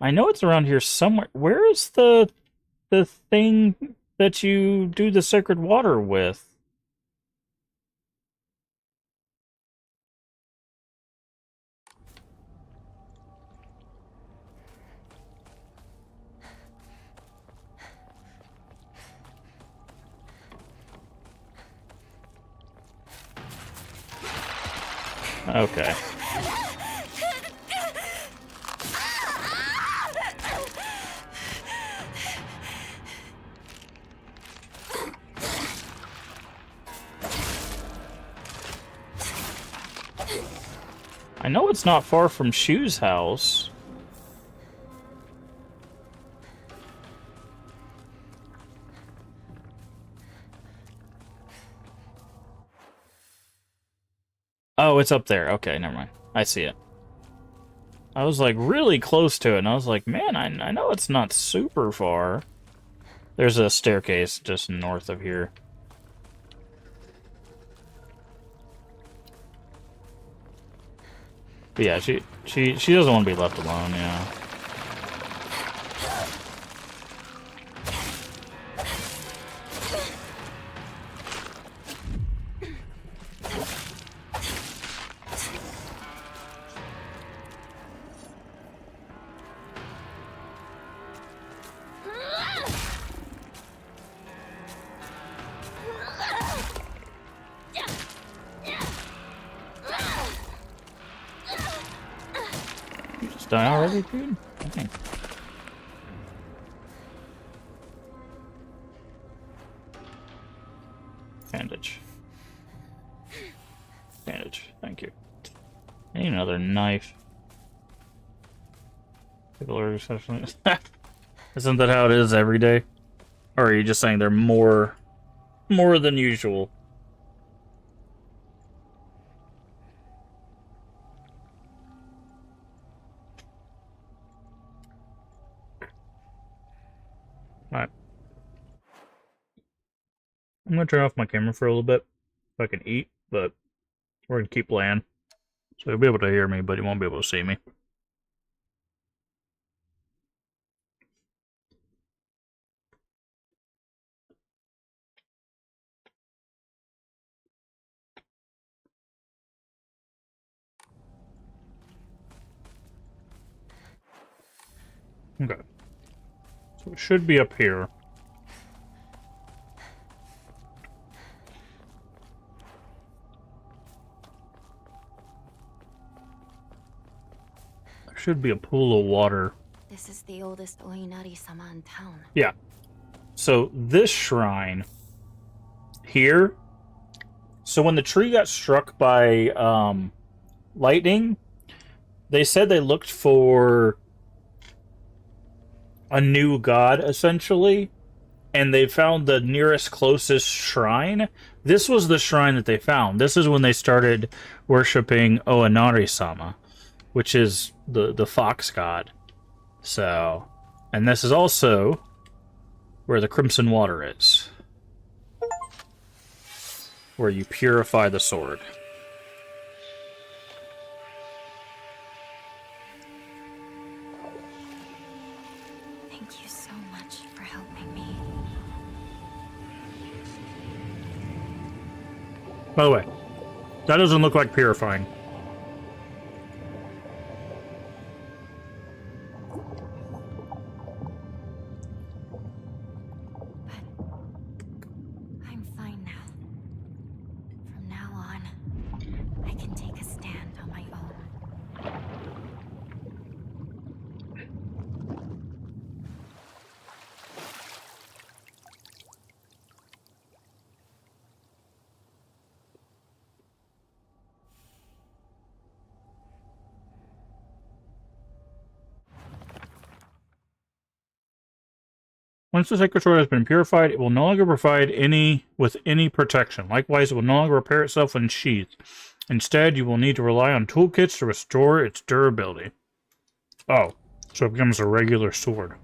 I know it's around here somewhere. Where is the thing that you do the sacred water with? Okay. I know it's not far from Shu's house. Oh, it's up there. Okay, never mind. I see it. I was like really close to it, and I was like, man, I know it's not super far. There's a staircase just north of here. But yeah, she doesn't want to be left alone, yeah. Die already, dude? Okay. Bandage. Bandage. Thank you. I need another knife. People are especially. Isn't that how it is every day? Or are you just saying they're more than usual? Alright. I'm gonna turn off my camera for a little bit so I can eat, but we're gonna keep playing. So you'll be able to hear me, but you won't be able to see me. Okay. So it should be up here. There should be a pool of water. This is the oldest Oinari-sama in town. Yeah. So this shrine here. So when the tree got struck by lightning, they said they looked for a new god, essentially, and they found the nearest closest shrine. This was the shrine that they found. This is when they started worshipping Oinari-sama, which is the fox god. So, and this is also where the crimson water is, where you purify the sword. Thank you so much for helping me. By the way, that doesn't look like purifying. I'm fine now. From now on, I can take a stand on my own. Once the sacred sword has been purified, it will no longer provide any protection. Likewise, it will no longer repair itself when sheathed. Instead, you will need to rely on toolkits to restore its durability. Oh, so it becomes a regular sword.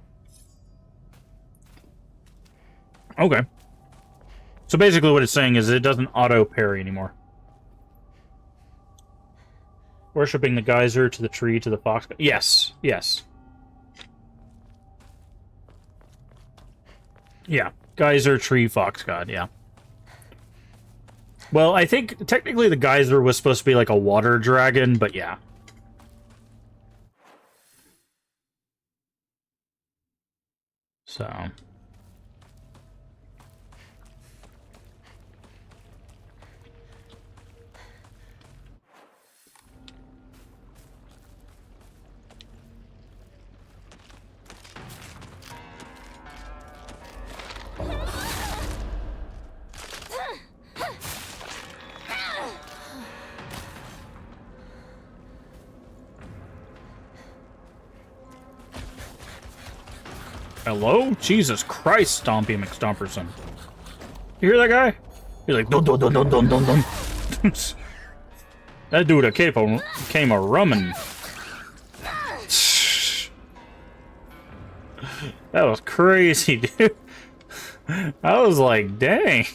Okay. So basically what it's saying is it doesn't auto-parry anymore. Worshipping the geyser to the tree to the fox. Yes, yes. Yeah, geyser, tree, fox god, yeah. Well, I think technically the geyser was supposed to be like a water dragon, but yeah. So... Hello? Jesus Christ, Stompy McStomperson. You hear that guy? He's like, dun dun dun dun dun dun dun. That dude came a rummin'. That was crazy, dude. I was like, dang.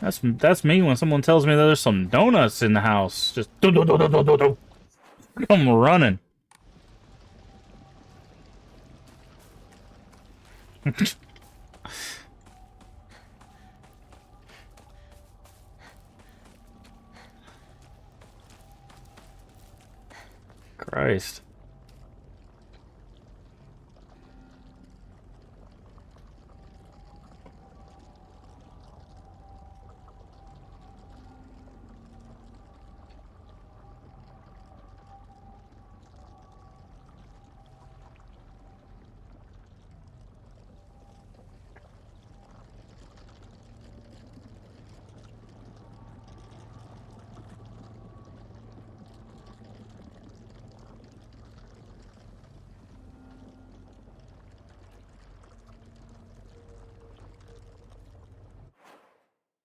That's me when someone tells me that there's some donuts in the house. Just come running. Christ.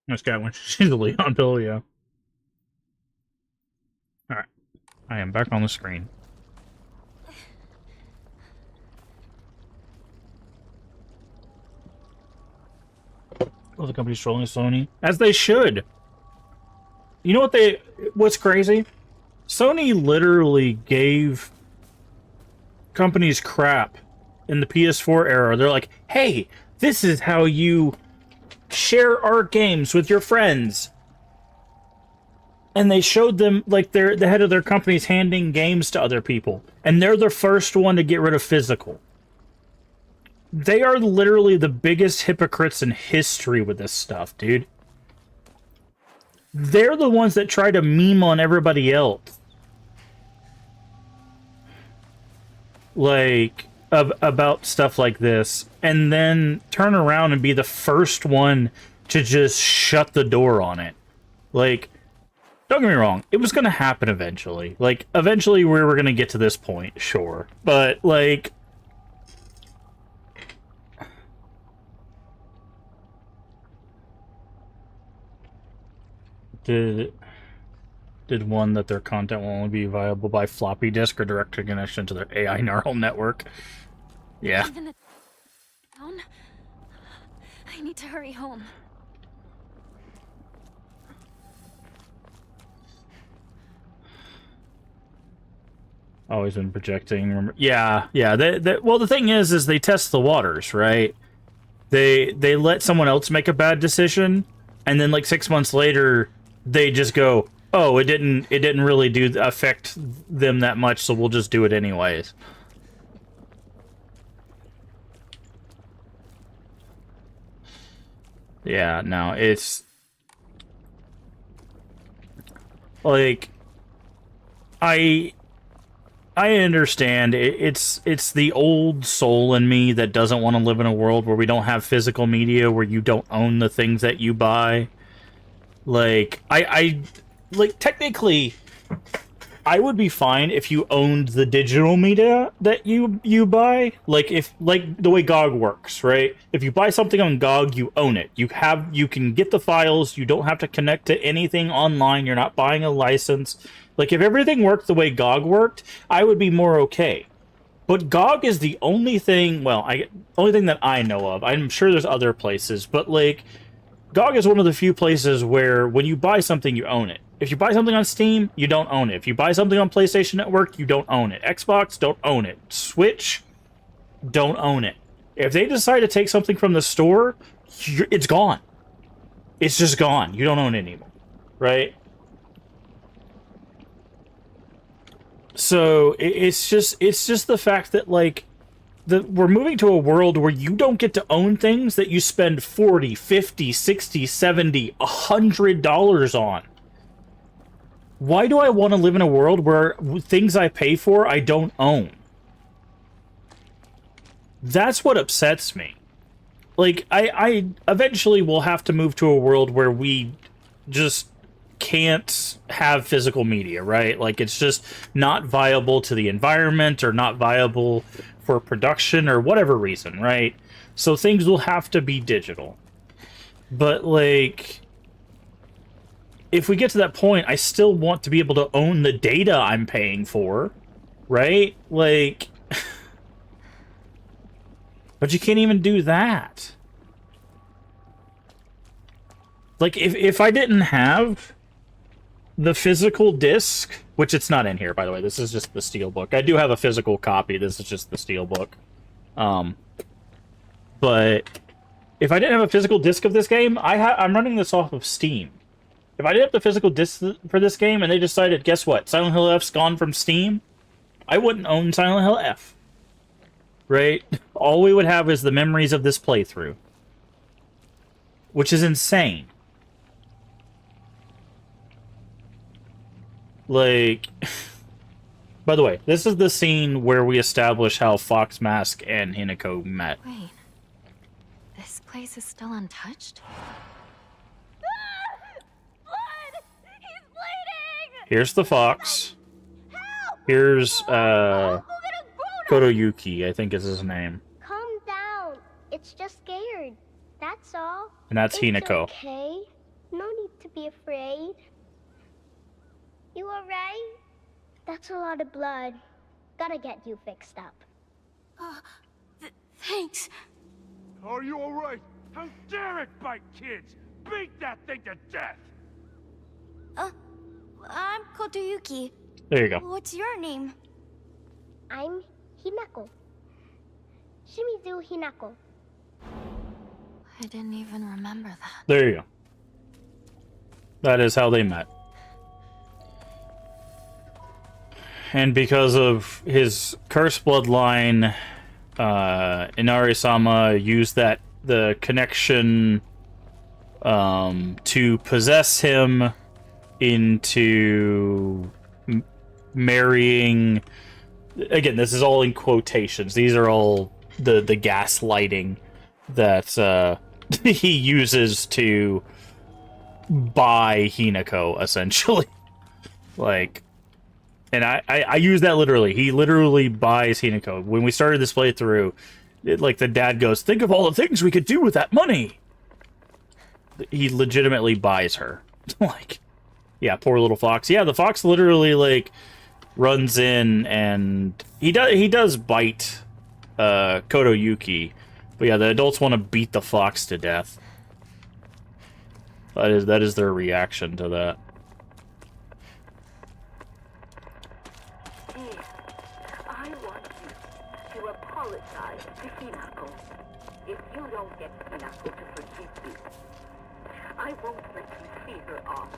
This guy went. She's a Leon pill, yeah. Alright. I am back on the screen. Well, the company's trolling Sony. As they should. You know what's crazy? Sony literally gave companies crap in the PS4 era. They're like, hey, this is how you share our games with your friends. And they showed them, like, the head of their companies handing games to other people. And they're the first one to get rid of physical. They are literally the biggest hypocrites in history with this stuff, dude. They're the ones that try to meme on everybody else. Like, about stuff like this. And then turn around and be the first one to just shut the door on it. Like, don't get me wrong, it was going to happen eventually. Like, eventually we were going to get to this point, sure. But, like... Did one that their content will only be viable by floppy disk or direct connection to their AI neural network? Yeah. Even the town? I need to hurry home. Always been projecting. Remember? Yeah. Well, the thing is they test the waters, right? They let someone else make a bad decision, and then like 6 months later, they just go, "Oh, it didn't really affect them that much, so we'll just do it anyways." Yeah, no, it's like I understand it's the old soul in me that doesn't want to live in a world where we don't have physical media, where you don't own the things that you buy. Like I like technically I would be fine if you owned the digital media that you buy. Like the way GOG works, right? If you buy something on GOG, you own it. You can get the files, you don't have to connect to anything online, you're not buying a license. Like if everything worked the way GOG worked, I would be more okay. But GOG is the only thing, only thing that I know of. I'm sure there's other places, but like GOG is one of the few places where when you buy something, you own it. If you buy something on Steam, you don't own it. If you buy something on PlayStation Network, you don't own it. Xbox, don't own it. Switch, don't own it. If they decide to take something from the store, it's gone. It's just gone. You don't own it anymore, right? So it's just the fact that like we're moving to a world where you don't get to own things that you spend $40, $50, $60, $70, $100 on. Why do I want to live in a world where things I pay for I don't own? That's what upsets me. Like, I eventually will have to move to a world where we just can't have physical media, right? Like, it's just not viable to the environment or not viable for production or whatever reason, right? So things will have to be digital. But, like, if we get to that point, I still want to be able to own the data I'm paying for, right? Like, but you can't even do that. Like, if I didn't have the physical disc, which it's not in here, by the way, this is just the steelbook. I do have a physical copy. This is just the steelbook. But if I didn't have a physical disc of this game, I'm running this off of Steam. If I didn't have the physical disc for this game and they decided, guess what, Silent Hill F's gone from Steam, I wouldn't own Silent Hill F. Right? All we would have is the memories of this playthrough. Which is insane. Like, by the way, this is the scene where we establish how Fox Mask and Hinako met. Wait, this place is still untouched? Blood! He's bleeding! Here's the fox. Help! Here's, Go Kotoyuki, I think is his name. Calm down. It's just scared. That's all. And that's It's Hinako. okay. No need to be afraid. You alright? That's a lot of blood. Gotta get you fixed up. Thanks. Are you alright? How dare it bite kids? Beat that thing to death! I'm Kotoyuki. There you go. What's your name? I'm Hinako. Shimizu Hinako. I didn't even remember that. There you go. That is how they met. And because of his cursed bloodline, Inari-sama used the connection to possess him into marrying. Again, this is all in quotations. These are all the gaslighting that he uses to buy Hinako, essentially. Like, and I use that literally. He literally buys Hinako. When we started this playthrough, like, the dad goes, think of all the things we could do with that money. He legitimately buys her. Like, yeah, poor little fox. Yeah, the fox literally, like, runs in and he does bite Kotoyuki. But yeah, the adults want to beat the fox to death. That is their reaction to that. Dear, I want you to apologize to Hinako. If you don't get Hinako to forgive you, I won't let you see her off.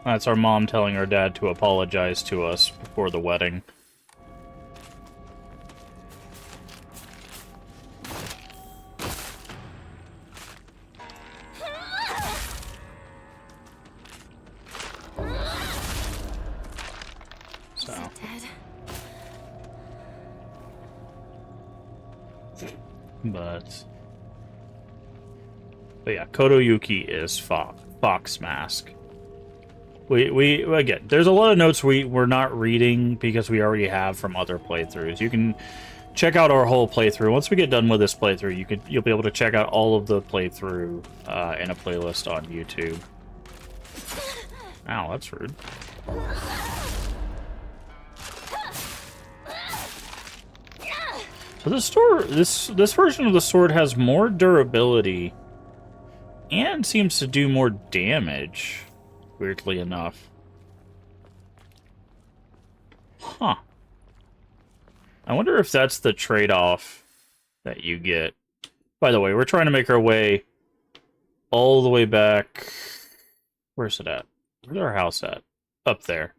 That's our mom telling our dad to apologize to us before the wedding. So. Dead. But yeah, Kotoyuki is Fox Mask. We again, there's a lot of notes we're not reading because we already have from other playthroughs. You can check out our whole playthrough. Once we get done with this playthrough, you'll be able to check out all of the playthrough in a playlist on YouTube. Ow, that's rude. So this version of the sword has more durability and seems to do more damage. Weirdly enough. Huh. I wonder if that's the trade-off that you get. By the way, we're trying to make our way all the way back. Where's it at? Where's our house at? Up there.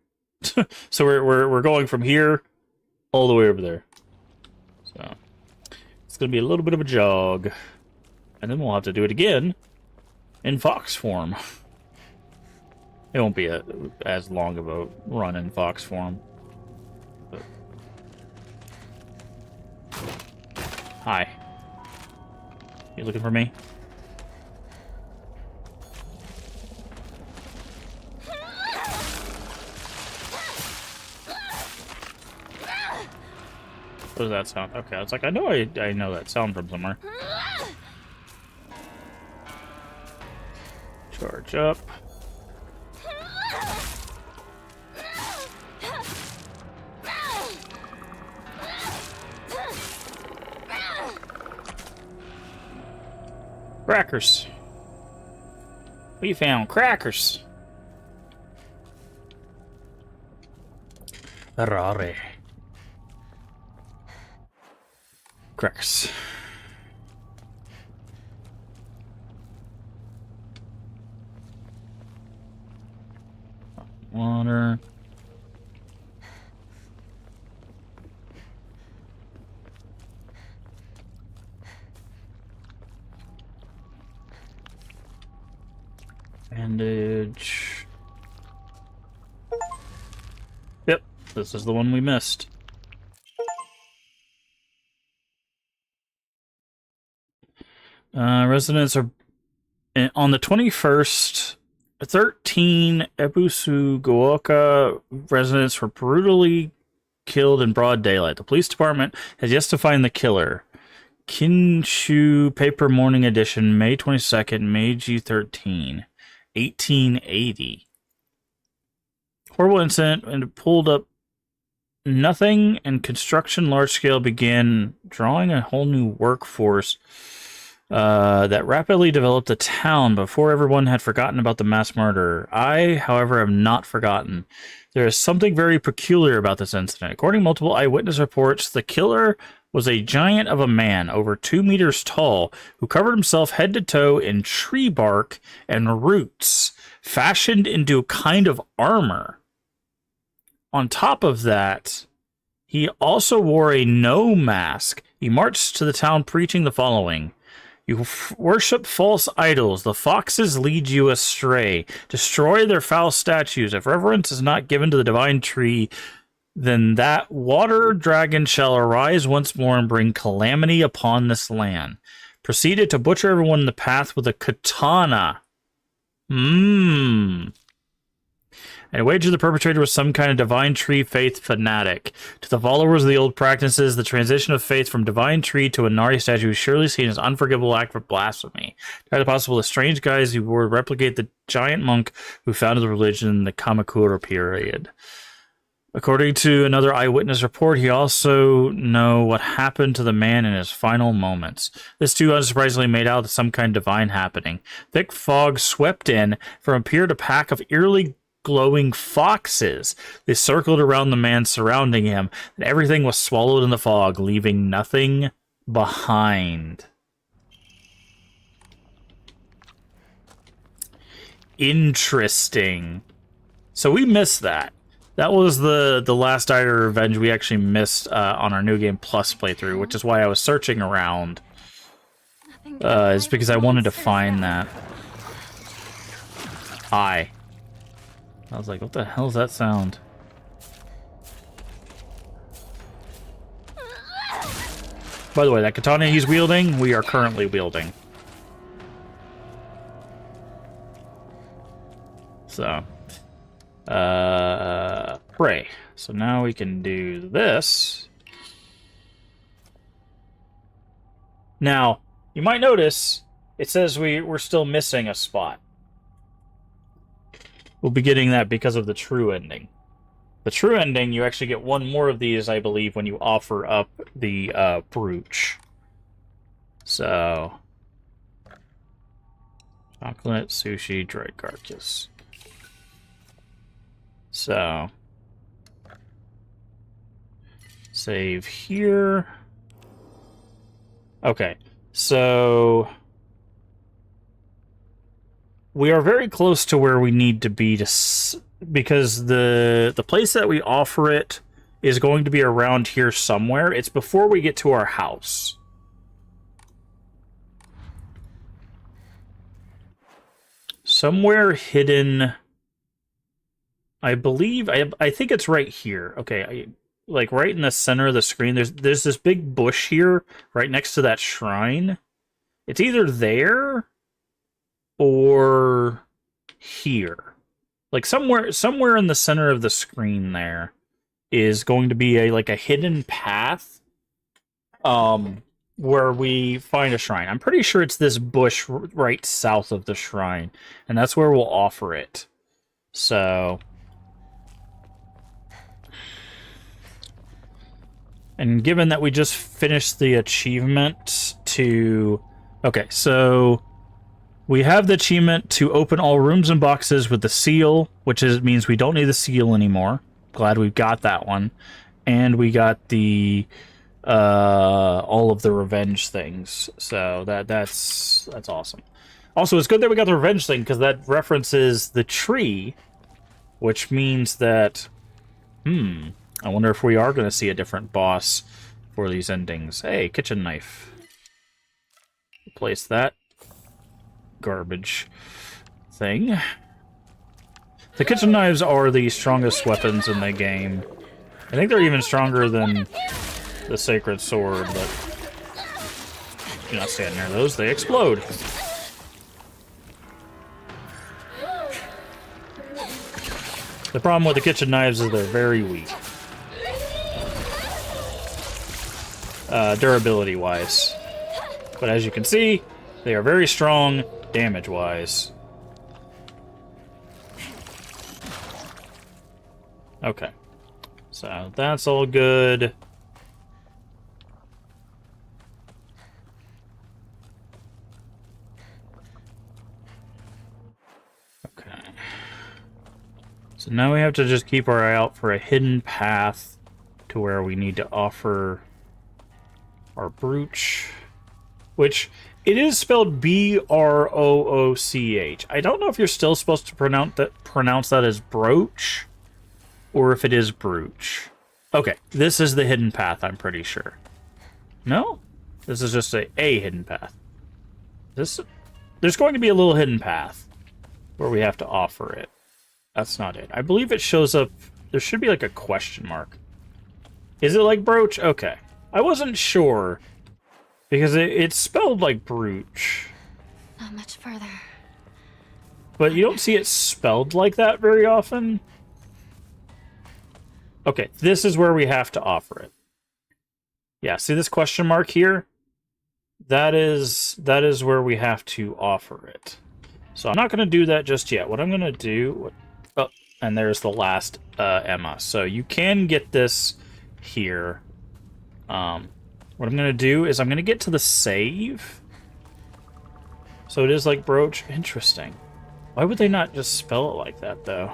So we're going from here all the way over there. So it's gonna be a little bit of a jog. And then we'll have to do it again in fox form. It won't be as long of a run in fox form. But... Hi. You looking for me? What does that sound? Okay, I was like, I know that sound from somewhere. Charge up. Crackers. We found crackers. Rare. Crackers. Water. Bandage. Yep, this is the one we missed. Residents are on the 21st. 13 Ebusu-Gooka residents were brutally killed in broad daylight. The police department has yet to find the killer. Kinshu Paper Morning Edition, May 22nd, Meiji 13, 1880. Horrible incident, and it pulled up nothing, and construction large scale began drawing a whole new workforce that rapidly developed a town before everyone had forgotten about the mass murder. I, however, have not forgotten. There is something very peculiar about this incident. According to multiple eyewitness reports, the killer was a giant of a man, over 2 meters tall, who covered himself head to toe in tree bark and roots, fashioned into a kind of armor. On top of that, he also wore a no mask. He marched to the town preaching the following: "You worship false idols. The foxes lead you astray. Destroy their foul statues. If reverence is not given to the divine tree, then that water dragon shall arise once more and bring calamity upon this land." Proceeded to butcher everyone in the path with a katana. I wager the perpetrator was some kind of divine tree faith fanatic. To the followers of the old practices, the transition of faith from divine tree to a Nari statue is surely seen as an unforgivable act of blasphemy. It's possible the strange guys who would replicate the giant monk who founded the religion in the Kamakura period. According to another eyewitness report, he also know what happened to the man in his final moments. This too unsurprisingly made out some kind of divine happening. Thick fog swept in, from appeared a pack of eerily glowing foxes. They circled around the man surrounding him, and everything was swallowed in the fog, leaving nothing behind. Interesting. So we missed that. That was the last Ider Revenge we actually missed on our New Game Plus playthrough, which is why I was searching around. It's because I wanted to find that. Hi. I was like, what the hell is that sound? By the way, that katana he's wielding, we are currently wielding. So, pray. So now we can do this. Now, you might notice it says we're still missing a spot. We'll be getting that because of the true ending. The true ending, you actually get one more of these, I believe, when you offer up the brooch. So, chocolate, sushi, dried carcass. So, save here. Okay, so we are very close to where we need to be because the place that we offer it is going to be around here somewhere. It's before we get to our house. Somewhere hidden, I believe. I think it's right here. Okay, like right in the center of the screen. There's this big bush here, right next to that shrine. It's either there or here. Like somewhere in the center of the screen there is going to be a hidden path where we find a shrine. I'm pretty sure it's this bush right south of the shrine, and that's where we'll offer it. So, and given that we just finished the achievement to... Okay, so we have the achievement to open all rooms and boxes with the seal, means we don't need the seal anymore. Glad we've got that one. And we got the all of the revenge things. So that's awesome. Also, it's good that we got the revenge thing, because that references the tree, which means that I wonder if we are going to see a different boss for these endings. Hey, kitchen knife. Replace that garbage thing. The kitchen knives are the strongest weapons in the game. I think they're even stronger than the sacred sword, but do not stand near those, they explode. The problem with the kitchen knives is they're very weak. Durability-wise. But as you can see, they are very strong damage-wise. Okay. So that's all good. Okay. So now we have to just keep our eye out for a hidden path to where we need to offer our brooch, which it is spelled B-R-O-O-C-H. I don't know if you're still supposed to pronounce that as brooch, or if it is brooch. Okay, this is the hidden path, I'm pretty sure. No? This is just a hidden path. There's going to be a little hidden path where we have to offer it. That's not it. I believe it shows up... There should be like a question mark. Is it like brooch? Okay. I wasn't sure, because it's spelled like brooch. Not much further. But you don't see it spelled like that very often. Okay, this is where we have to offer it. Yeah, see this question mark here? That is where we have to offer it. So I'm not going to do that just yet. What I'm going to do... Oh, and there's the last Emma. So you can get this here. What I'm going to do is I'm going to get to the save. So it is like brooch. Interesting. Why would they not just spell it like that, though?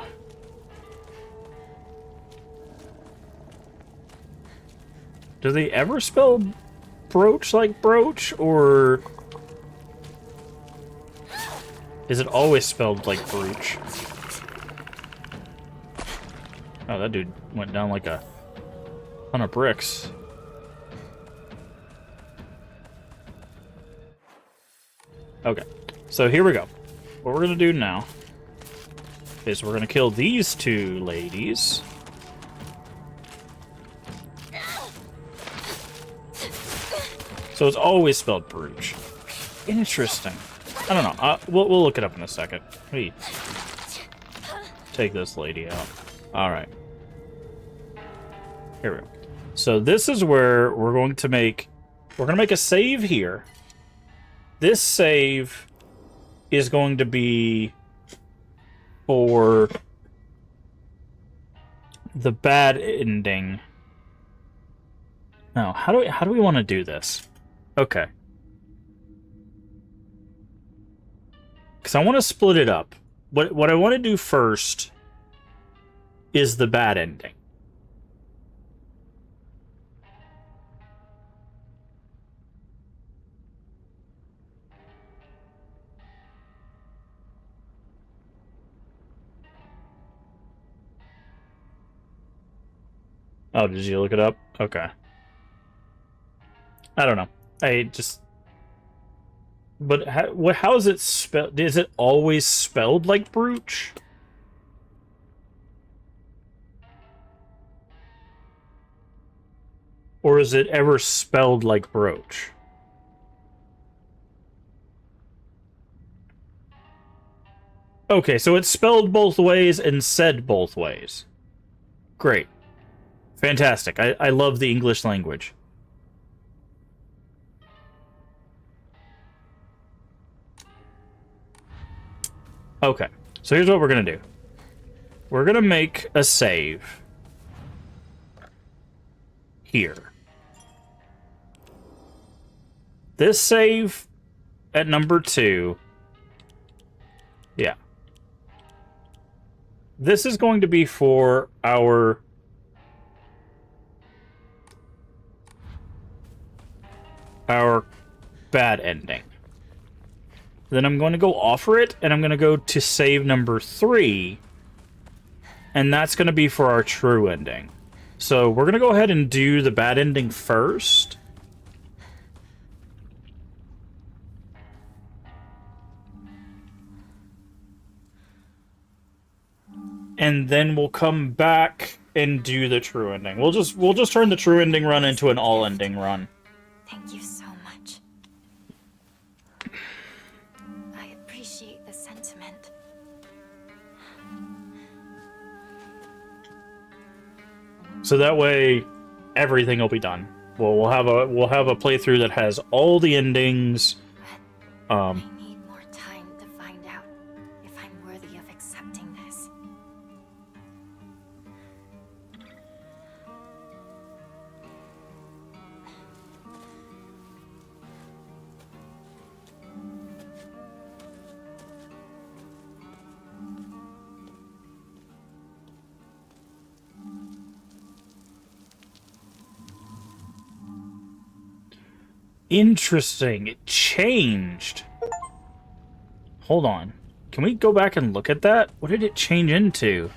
Do they ever spell brooch like brooch, or is it always spelled like brooch? Oh, that dude went down like a ton of bricks. Okay, so here we go. What we're gonna do now is we're gonna kill these two ladies. So it's always spelled brooch. Interesting. I don't know. We'll look it up in a second. Wait. Take this lady out. All right. Here we go. So this is where we're going to make a save here. This save is going to be for the bad ending. Now, how do we want to do this? Okay. Because I want to split it up. What I want to do first is the bad ending. Oh, did you look it up? Okay. I don't know. But how is it spelled? Is it always spelled like brooch? Or is it ever spelled like brooch? Okay, so it's spelled both ways and said both ways. Great. Fantastic. I love the English language. Okay, so here's what we're going to do. We're going to make a save here. This save at number 2. Yeah. This is going to be for our bad ending. Then I'm going to go offer it, and I'm going to go to save number 3, and that's going to be for our true ending. So we're going to go ahead and do the bad ending first. And then we'll come back and do the true ending. We'll just turn the true ending run into an all ending run. Thank you so much. I appreciate the sentiment. So that way, everything will be done. We'll have a playthrough that has all the endings. I need more time to find out if I'm worthy of accepting this. Interesting. It changed. Hold on. Can we go back and look at that? What did it change into?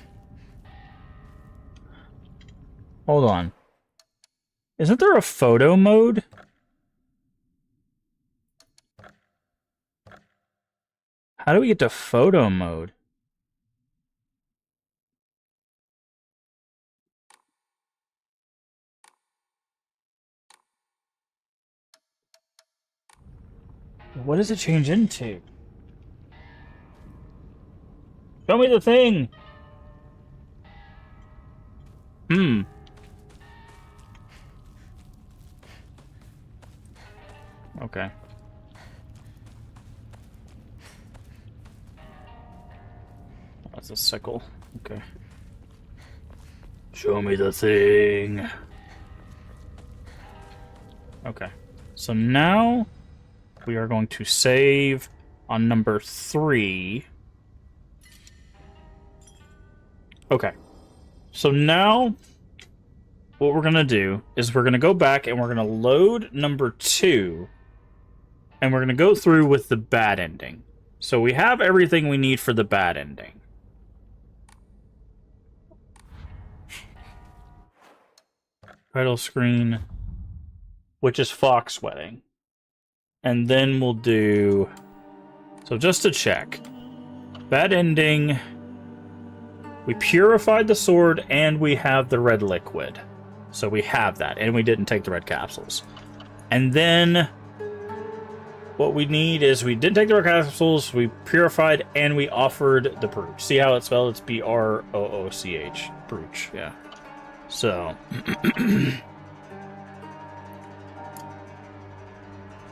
Hold on. Isn't there a photo mode? How do we get to photo mode? What does it change into? Show me the thing! Okay. That's a sickle. Okay. Show me the thing. Okay. So now we are going to save on number 3. Okay. So now what we're going to do is we're going to go back and we're going to load number 2. And we're going to go through with the bad ending. So we have everything we need for the bad ending. Title screen, which is Fox Wedding. And then we'll do... So just to check. Bad ending. We purified the sword and we have the red liquid. So we have that. And we didn't take the red capsules. And then... what we need is we didn't take the red capsules, we purified, and we offered the brooch. See how it's spelled? It's B-R-O-O-C-H. Brooch, yeah. So...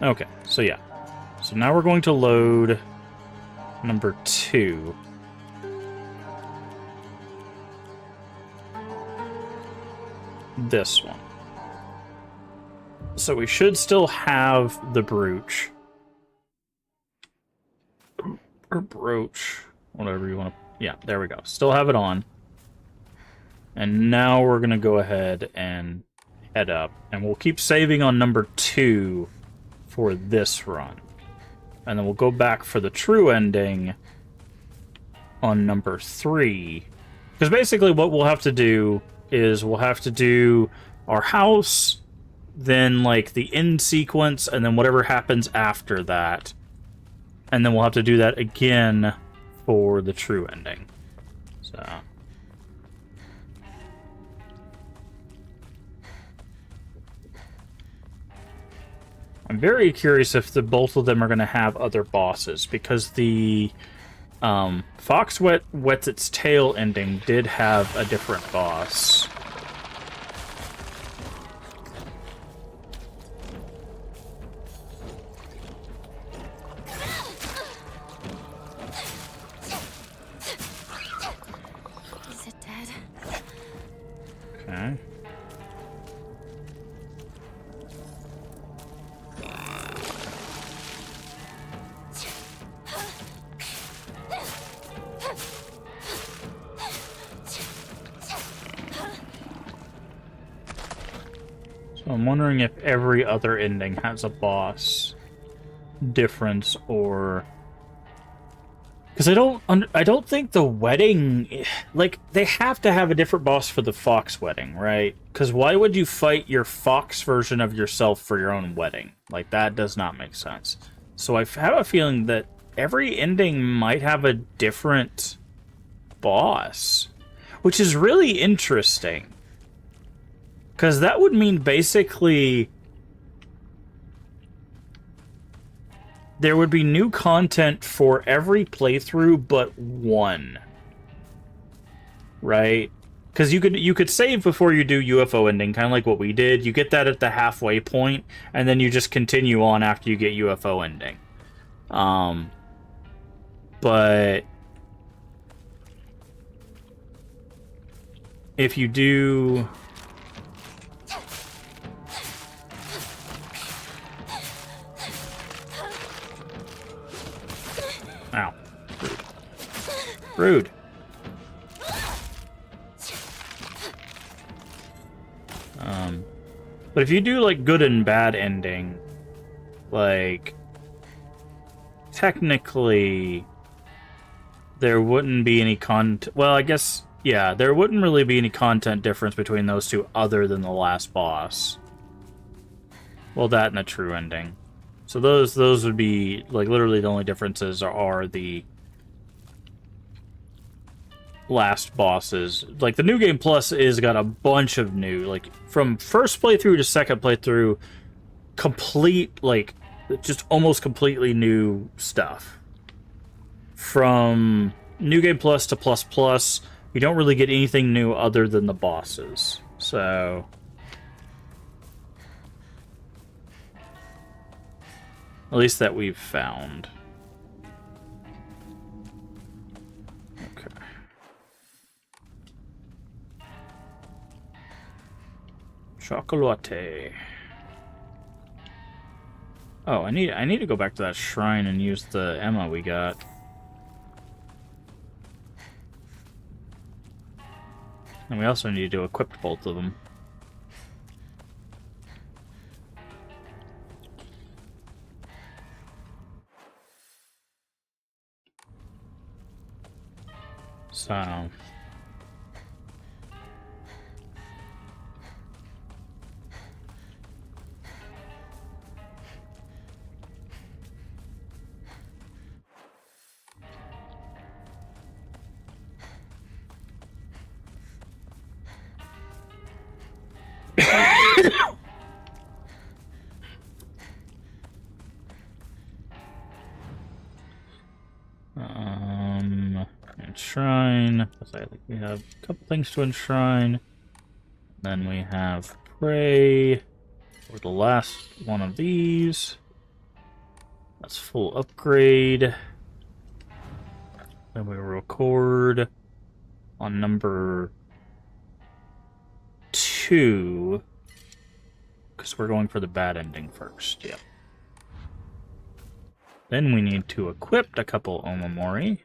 okay, so yeah. So now we're going to load number 2. This one. So we should still have the brooch. Or brooch. Whatever you want to... yeah, there we go. Still have it on. And now we're going to go ahead and head up. And we'll keep saving on number 2 for this run. And then we'll go back for the true ending on number 3. Because basically what we'll have to do is we'll have to do our house, then like the end sequence, and then whatever happens after that. And then we'll have to do that again for the true ending. So... I'm very curious if both of them are going to have other bosses, because the Fox Wets Its Tail ending did have a different boss. Is it dead? Okay. So I'm wondering if every other ending has a boss difference, or because I don't think the wedding, like, they have to have a different boss for the Fox wedding, right? Because why would you fight your Fox version of yourself for your own wedding? Like, that does not make sense. So I have a feeling that every ending might have a different boss, which is really interesting. Because that would mean basically there would be new content for every playthrough but one. Right? Because you could save before you do UFO ending, kind of like what we did. You get that at the halfway point, and then you just continue on after you get UFO ending. But if you do... Ow. Rude. Rude. But if you do, like, good and bad ending, like, technically, there wouldn't be any well, I guess, yeah, there wouldn't really be any content difference between those two other than the last boss. Well, that and a true ending. So those would be, like, literally the only differences are the last bosses. Like, the New Game Plus is got a bunch of new, like, from first playthrough to second playthrough, complete, like, just almost completely new stuff. From New Game Plus to Plus Plus, you don't really get anything new other than the bosses. So... at least that we've found. Okay. Chocolate. Oh, I need to go back to that shrine and use the Emma we got. And we also need to equip both of them. So... enshrine. I think we have a couple things to enshrine. Then we have pray for the last one of these. That's full upgrade. Then we record on number 2 because we're going for the bad ending first. Yep. Then we need to equip a couple Omamori.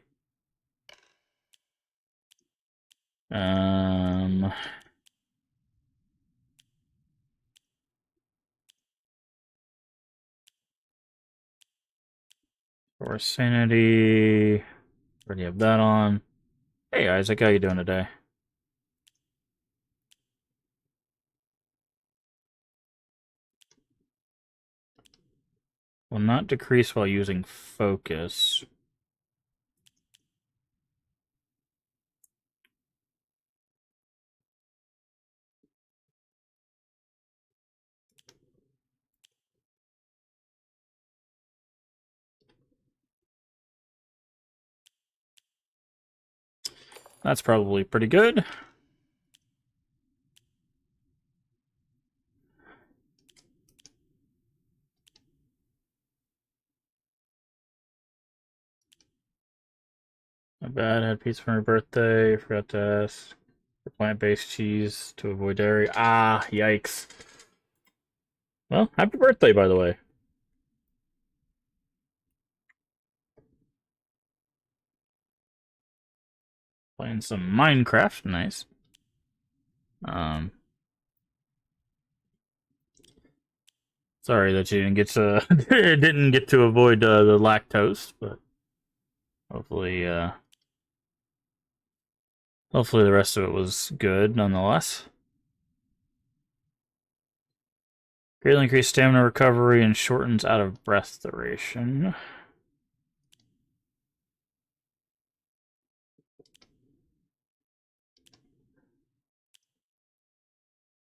For sanity, already have that on. Hey Isaac, how you doing today? Will not decrease while using focus. That's probably pretty good. Not bad. Had pizza for my birthday. Forgot to ask for plant-based cheese to avoid dairy. Ah, yikes. Well, happy birthday, by the way. Playing some Minecraft. Nice. Sorry that you didn't get to didn't get to avoid the lactose, but hopefully hopefully the rest of it was good nonetheless. Greatly increased stamina recovery and shortens out of breath duration.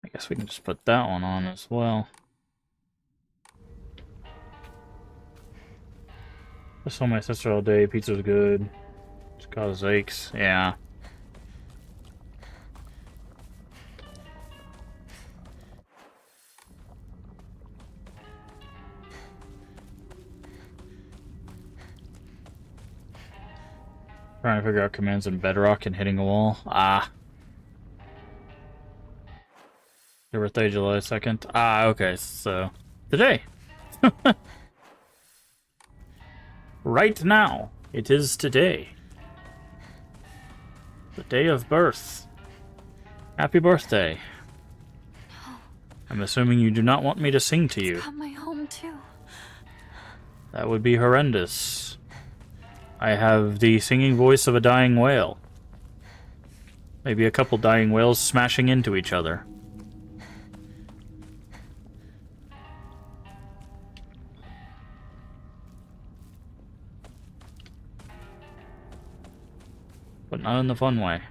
I guess we can just put that one on as well. I saw my sister all day. Pizza's good. Just causes aches. Yeah. Trying to figure out commands in Bedrock and hitting a wall. Ah. Your birthday, July 2nd. Ah, okay, so today. Right now. It is today. The day of birth. Happy birthday. No. I'm assuming you do not want me to sing to you. Got my home too. That would be horrendous. I have the singing voice of a dying whale. Maybe a couple dying whales smashing into each other. But not in the fun way.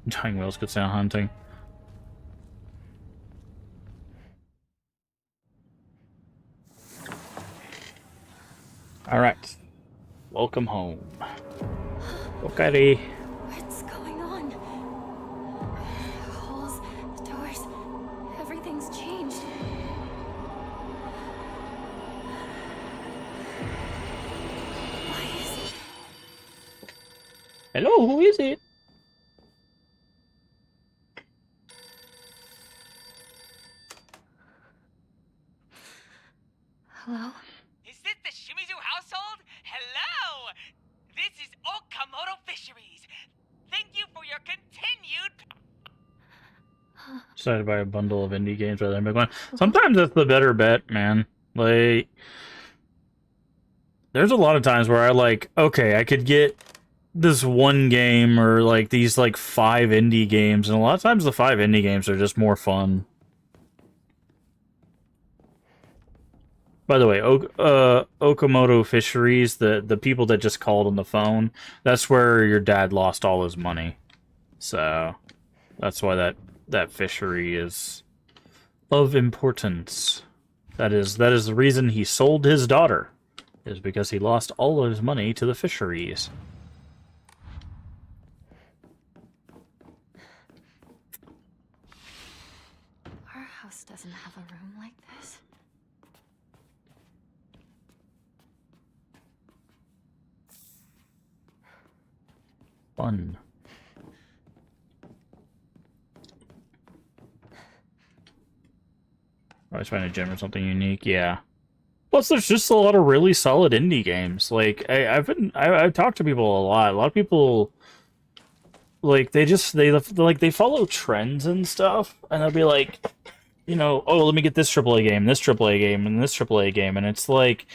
Dying whales could sound hunting. Alright. Welcome home. Okay. What's going on? Holes, the doors, everything's changed. Why is... Hello, who is it? Hello? Is this the Shimizu household? Hello! This is Okamoto Fisheries. Thank you for your continued... Decided to buy a bundle of indie games rather than a big one. Sometimes that's the better bet, man. Like, there's a lot of times where I like, okay, I could get this one game or like these like 5 indie games, and a lot of times the 5 indie games are just more fun. By the way, Okamoto Fisheries, the people that just called on the phone, that's where your dad lost all his money. So that's why that fishery is of importance. That is the reason he sold his daughter, is because he lost all of his money to the fisheries. Our house doesn't have a room like this. Fun. Always find a gym or something unique, yeah. Plus, there's just a lot of really solid indie games. Like, I've talked to people a lot. A lot of people, like, they follow trends and stuff, and they'll be like, you know, oh, let me get this AAA game, this AAA game, and this AAA game, and it's like,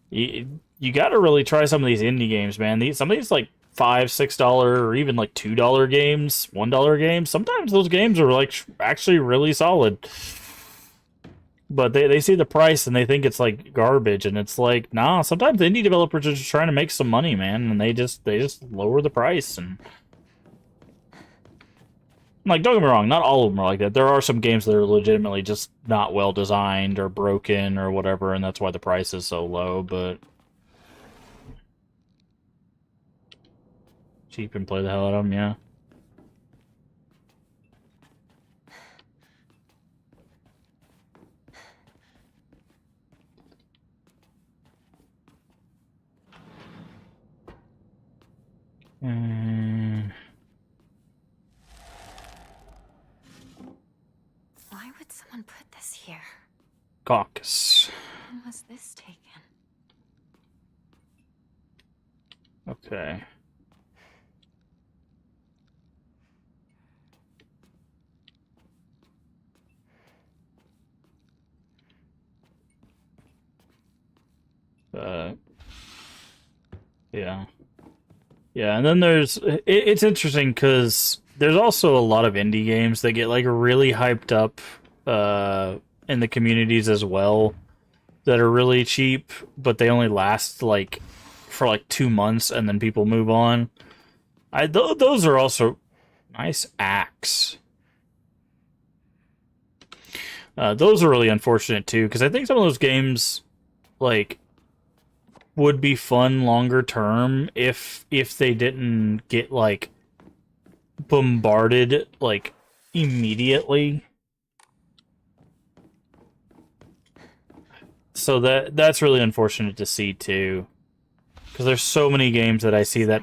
you got to really try some of these indie games, man. Some of these like $5, $6, or even like $2 games, $1 games. Sometimes those games are like actually really solid. But they see the price and they think it's like garbage, and it's like, nah, sometimes indie developers are just trying to make some money, man, and they just lower the price, and Like, don't get me wrong, not all of them are like that. There are some games that are legitimately just not well designed or broken or whatever, and that's why the price is so low, but cheap and play the hell out of them, yeah. Why would someone put this here? Caucus. When was this taken? Okay. Yeah. Yeah, and then it's interesting because there's also a lot of indie games that get like really hyped up in the communities as well that are really cheap, but they only last like for like 2 months and then people move on. Those are also nice axe. Those are really unfortunate too because I think some of those games like would be fun longer term if they didn't get like bombarded like immediately. So that's really unfortunate to see too, because there's so many games that I see that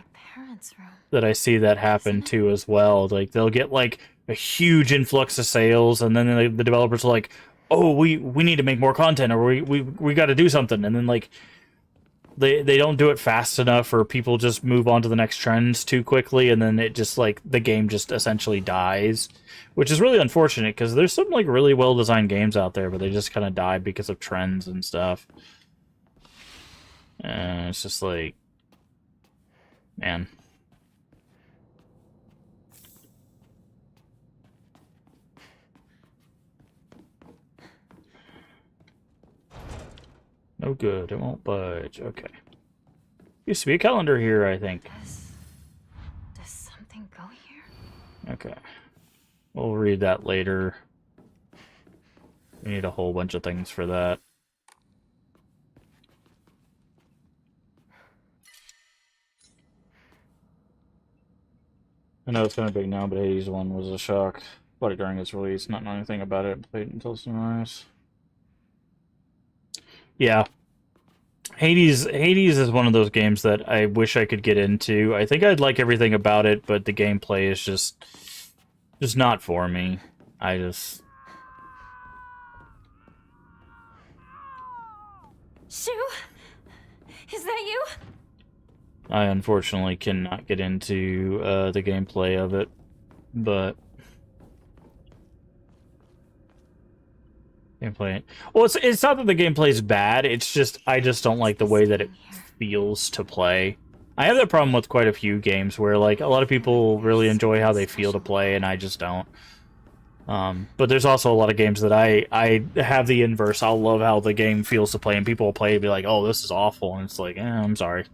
happen too as well. Like they'll get like a huge influx of sales, and then the developers are like, "Oh, we need to make more content, or we got to do something," and then like they don't do it fast enough, or people just move on to the next trends too quickly, and then it just like the game just essentially dies, which is really unfortunate because there's some like really well designed games out there, but they just kind of die because of trends and stuff. And it's just like, man. No good. It won't budge. Okay. Used to be a calendar here, I think. Does something go here? Okay. We'll read that later. We need a whole bunch of things for that. I know it's kind of big now, but Hades 1 was a shock. Bought it during its release, not knowing anything about it, played until sunrise. Yeah. Hades is one of those games that I wish I could get into. I think I'd like everything about it, but the gameplay is just not for me. Shu? Is that you? I unfortunately cannot get into the gameplay of it, but gameplay. Well, it's not that the gameplay is bad. It's just I just don't like the way that it feels to play. I have that problem with quite a few games where like a lot of people really enjoy how they feel to play, and I just don't. But there's also a lot of games that I have the inverse. I'll love how the game feels to play, and people will play and be like, "Oh, this is awful," and it's like, I'm sorry.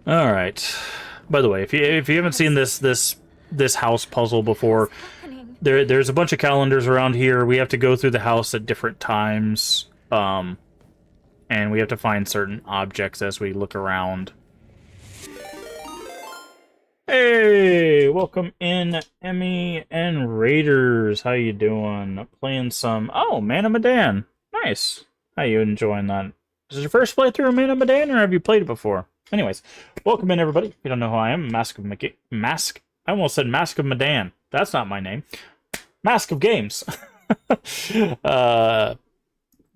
All right. By the way, if you haven't seen this house puzzle before, there's a bunch of calendars around here. We have to go through the house at different times, and we have to find certain objects as we look around. Hey, welcome in, Emmy and Raiders. How you doing? Playing some... Oh, Man of Medan. Nice. How you enjoying that? Is this your first playthrough of Man of Medan, or have you played it before? Anyways, welcome in, everybody. If you don't know who I am, I almost said Mask of Medan. That's not my name. MaskofGames.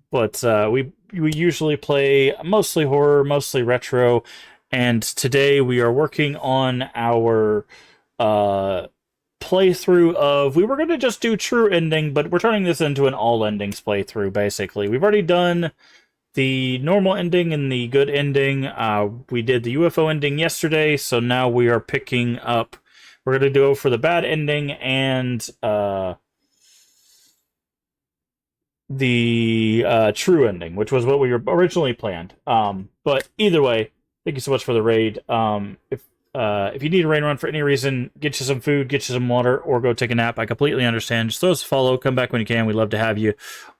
But we usually play mostly horror, mostly retro, and today we are working on our playthrough of... We were going to just do true ending, but we're turning this into an all endings playthrough, basically. We've already done the normal ending and the good ending. We did the UFO ending yesterday, so now we are picking up... We're going to go for the bad ending and the true ending, which was what we originally planned. But either way, thank you so much for the raid. If if you need a rain run for any reason, get you some food, get you some water, or go take a nap. I completely understand. Just throw us a follow. Come back when you can. We'd love to have you.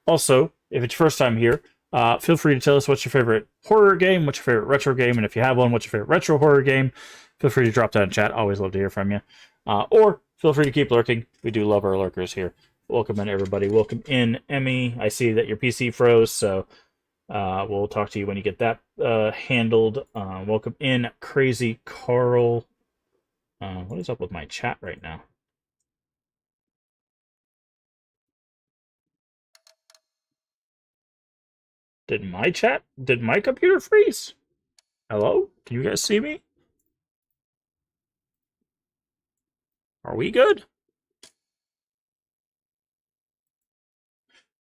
Also, if it's your first time here, feel free to tell us what's your favorite horror game, what's your favorite retro game, and if you have one, what's your favorite retro horror game. Feel free to drop that in chat. Always love to hear from you. Or feel free to keep lurking. We do love our lurkers here. Welcome in, everybody. Welcome in, Emmy. I see that your PC froze, so we'll talk to you when you get that handled. Welcome in, Crazy Carl. What is up with my chat right now? Did my computer freeze? Hello? Can you guys see me? Are we good?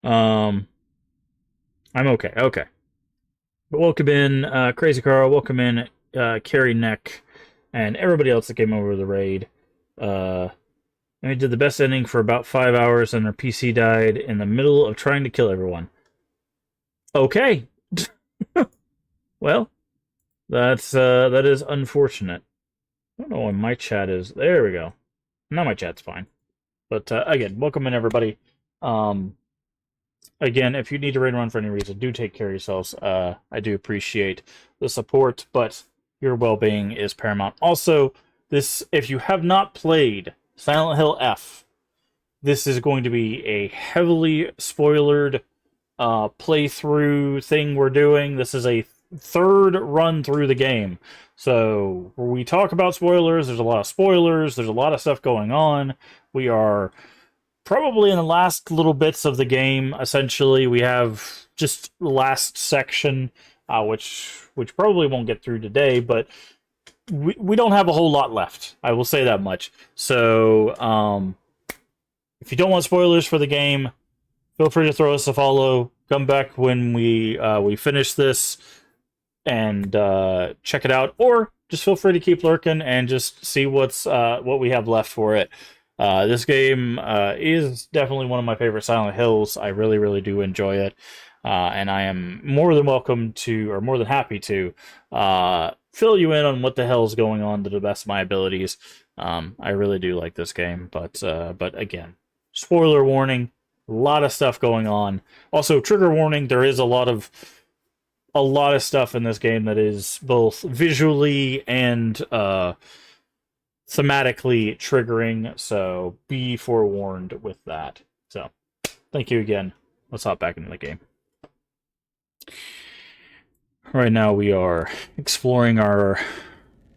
I'm okay. Okay. But welcome in, Crazy Carl. Welcome in, Carrie Neck, and everybody else that came over the raid. We did the best ending for about 5 hours, and our PC died in the middle of trying to kill everyone. Okay. Well, that is unfortunate. I don't know why my chat is. There we go. Now my chat's fine. But again, welcome in, everybody. Again, if you need to raid run for any reason, do take care of yourselves. I do appreciate the support, but your well-being is paramount. Also, if you have not played Silent Hill F, this is going to be a heavily spoilered playthrough thing we're doing. This is a third run through the game. So, when we talk about spoilers, there's a lot of spoilers, there's a lot of stuff going on. We are probably in the last little bits of the game. Essentially, we have just the last section, which probably won't get through today, but we don't have a whole lot left. I will say that much. So, if you don't want spoilers for the game, feel free to throw us a follow. Come back when we finish this and check it out, or just feel free to keep lurking and just see what we have left for it. This game is definitely one of my favorite Silent Hills. I really, really do enjoy it, and I am more than happy to fill you in on what the hell is going on to the best of my abilities. I really do like this game, but again, spoiler warning. A lot of stuff going on. Also, trigger warning, there is a lot of stuff in this game that is both visually and thematically triggering, so be forewarned with that. So, thank you again. Let's hop back into the game. Right now we are exploring our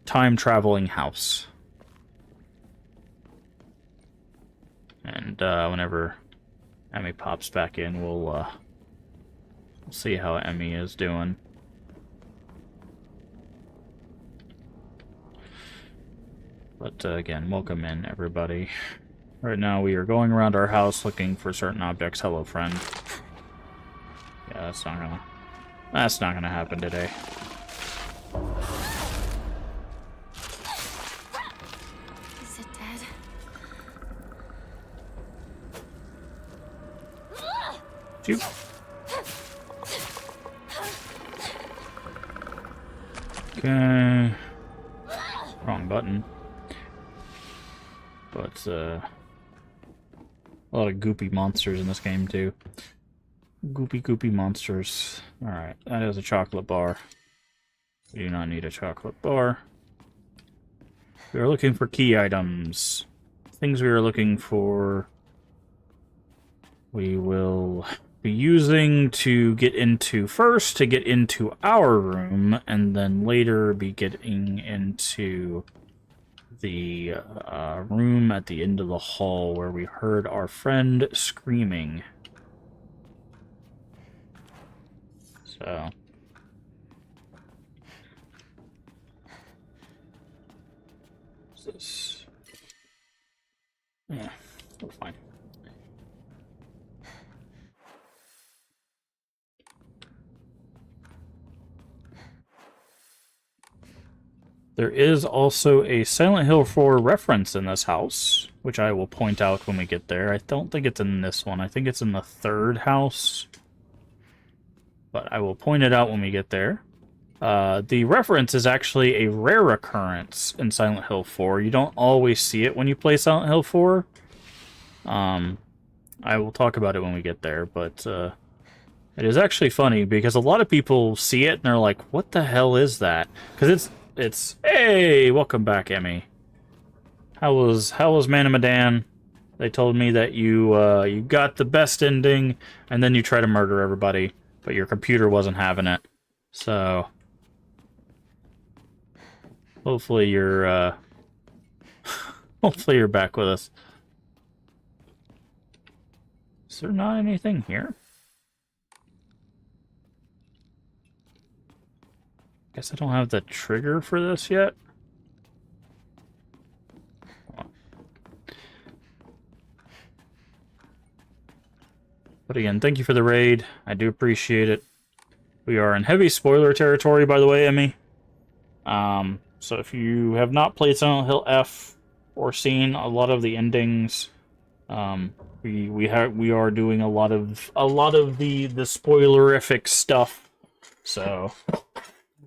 time-traveling house. And whenever Emmy pops back in, we'll see how Emmy is doing. But again, welcome in, everybody. Right now we are going around our house looking for certain objects. Hello, friend. Yeah, that's not gonna happen today. Is it dead? Shoot. Okay. Wrong button. But, a lot of goopy monsters in this game, too. Goopy monsters. Alright, that is a chocolate bar. We do not need a chocolate bar. We are looking for key items. Things we are looking for, we will be using to get into our room, and then later be getting into the room at the end of the hall where we heard our friend screaming. So what's this? Yeah, we're fine. There is also a Silent Hill 4 reference in this house, which I will point out when we get there. I don't think it's in this one. I think it's in the third house. But I will point it out when we get there. The reference is actually a rare occurrence in Silent Hill 4. You don't always see it when you play Silent Hill 4. I will talk about it when we get there, but it is actually funny because a lot of people see it and they're like, "What the hell is that?" Because it's hey, welcome back, Emmy. How was Manamadan? They told me that you got the best ending, and then you try to murder everybody, but your computer wasn't having it. So hopefully you're hopefully you're back with us. Is there not anything here? Guess I don't have the trigger for this yet. But again, thank you for the raid. I do appreciate it. We are in heavy spoiler territory, by the way, Emmy. So if you have not played Silent Hill F or seen a lot of the endings, we are doing a lot of the spoilerific stuff. So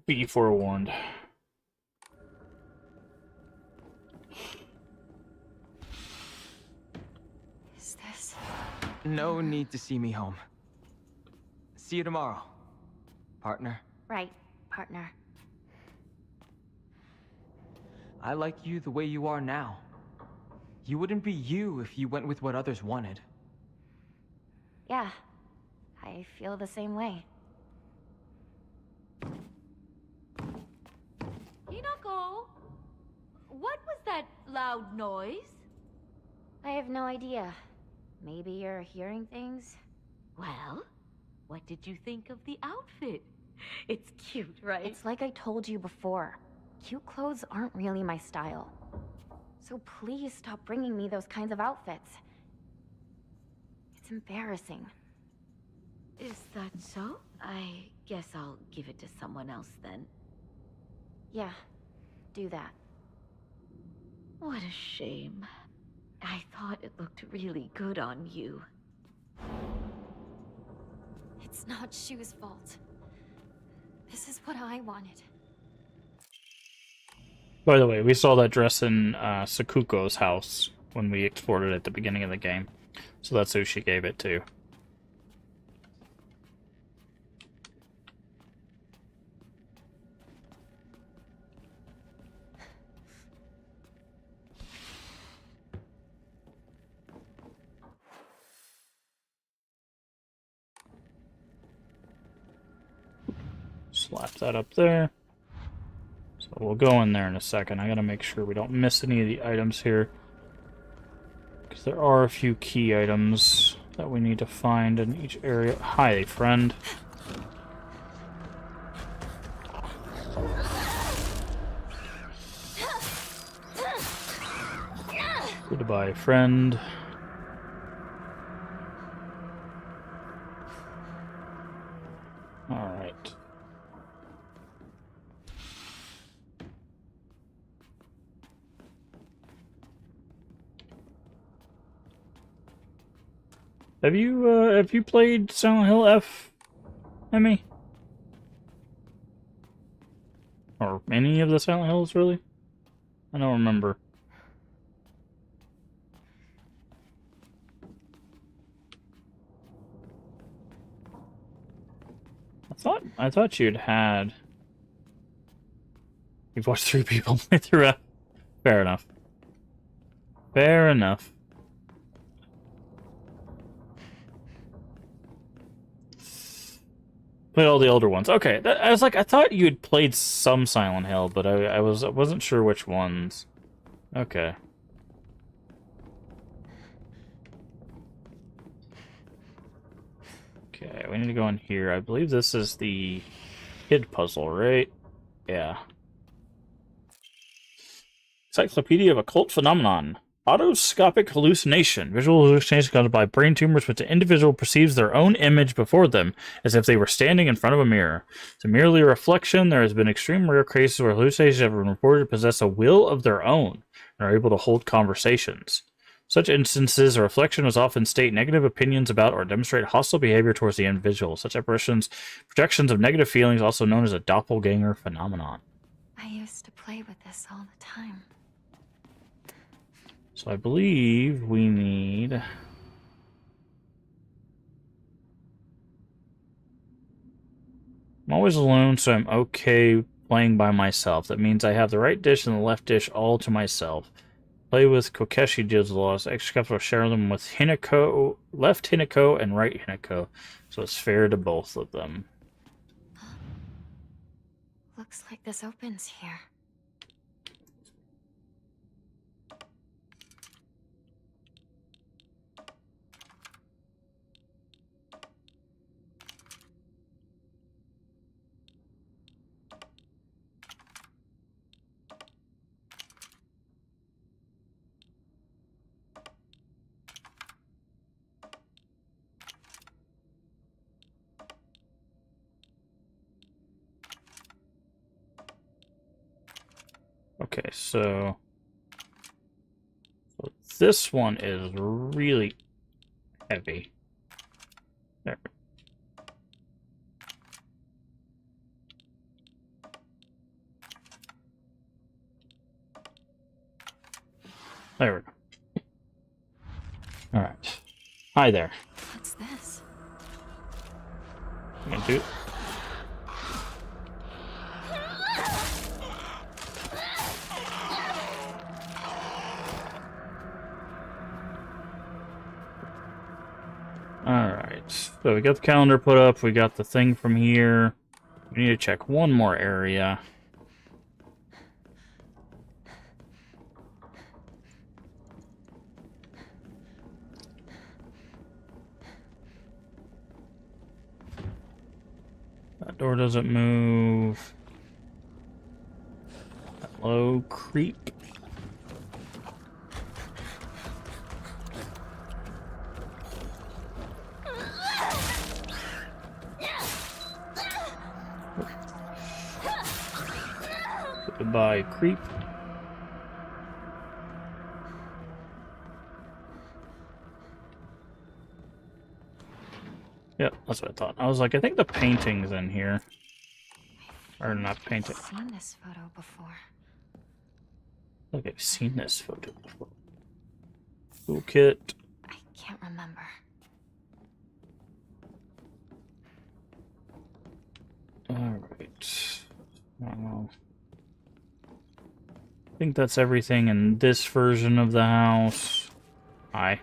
be forewarned. Is this? No need to see me home. See you tomorrow, partner. Right, partner. I like you the way you are now. You wouldn't be you if you went with what others wanted. Yeah, I feel the same way. Hinako, what was that loud noise? I have no idea. Maybe you're hearing things? Well, what did you think of the outfit? It's cute, right? It's like I told you before. Cute clothes aren't really my style. So please stop bringing me those kinds of outfits. It's embarrassing. Is that so? I guess I'll give it to someone else then. Yeah, do that. What a shame. I thought it looked really good on you. It's not Shu's fault. This is what I wanted. By the way, we saw that dress in Sakuko's house when we explored it at the beginning of the game. So that's who she gave it to. Slap that up there. So we'll go in there in a second. I gotta make sure we don't miss any of the items here. Because there are a few key items that we need to find in each area. Hi, friend. Goodbye, friend. Alright. Have you played Silent Hill F, Emmy? Or any of the Silent Hills, really? I don't remember. I thought you'd had. You've watched 3 people play through F. Fair enough. Fair enough. Played all the older ones. Okay, I was like, I thought you had played some Silent Hill, but I wasn't sure which ones. Okay. Okay, we need to go in here. I believe this is the kid puzzle, right? Yeah. Encyclopedia of Occult Phenomenon. Autoscopic hallucination. Visual hallucination caused by brain tumors which the individual perceives their own image before them as if they were standing in front of a mirror. To merely a reflection, there has been extreme rare cases where hallucinations have been reported to possess a will of their own and are able to hold conversations. Such instances, a reflection was often state negative opinions about or demonstrate hostile behavior towards the individual. Such apparitions, projections of negative feelings, also known as a doppelganger phenomenon. I used to play with this all the time. So I believe we need... I'm always alone, so I'm okay playing by myself. That means I have the right dish and the left dish all to myself. Play with Kokeshi deals the laws. Extra caps will share them with Hinako, left Hinako and right Hinako. So it's fair to both of them. Looks like this opens here. Okay, so this one is really heavy. There. There we go. All right. Hi there. What's this? I'm gonna do. Alright, so we got the calendar put up, we got the thing from here. We need to check one more area. That door doesn't move. Hello, creep. Goodbye, creep. Yep, that's what I thought. I was like, I think the painting's in here. Or not painting. I've seen this photo before. Look, I've seen this photo before. Toolkit. I can't remember. Alright. I think that's everything in this version of the house. Hi.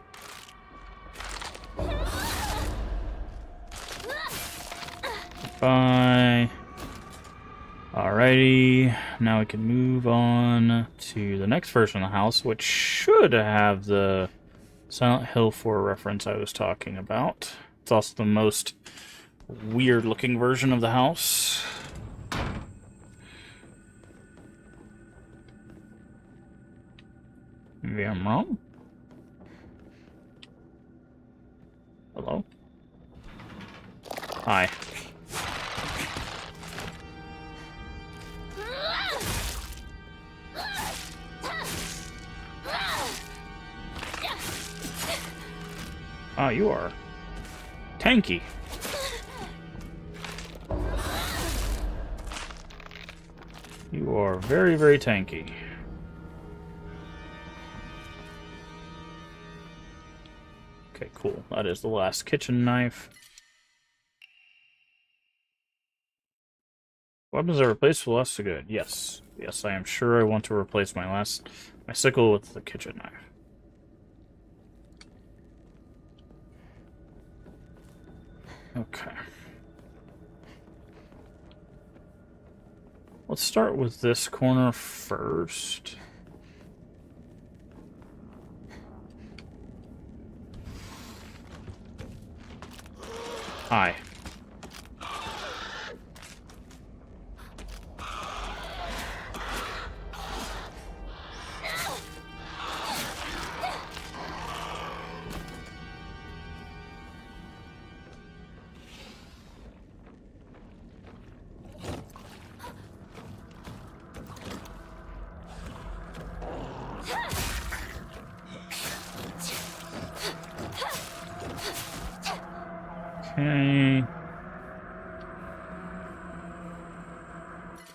Bye. Alrighty, now we can move on to the next version of the house, which should have the Silent Hill 4 reference I was talking about. It's also the most weird-looking version of the house. Maybe I'm wrong? Hello? Hi. Ah, you are tanky. You are very, very tanky. Okay, cool. That is the last kitchen knife. Weapons are replaceable. That's good. Yes. Yes, I am sure I want to replace my sickle with the kitchen knife. Okay. Let's start with this corner first. Hi. Okay.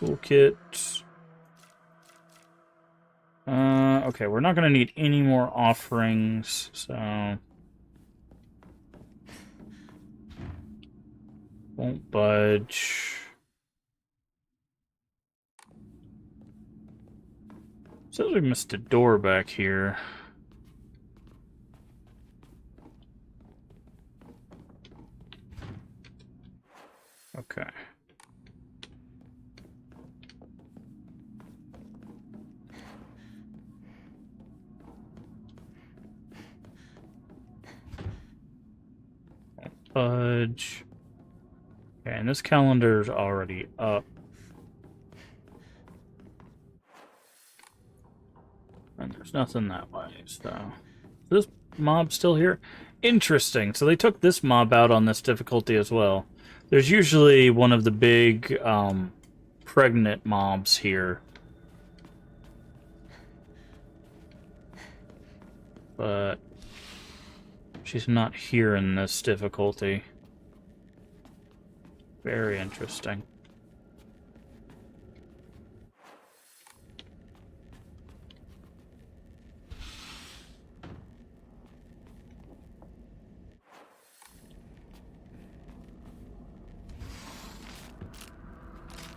Toolkit. Okay, we're not gonna need any more offerings, so... Won't budge. Says we missed a door back here. Okay. Fudge. Okay, and this calendar's already up. And there's nothing that way, so... Is this mob still here? Interesting. So they took this mob out on this difficulty as well. There's usually one of the big, pregnant mobs here. But... she's not here in this difficulty. Very interesting.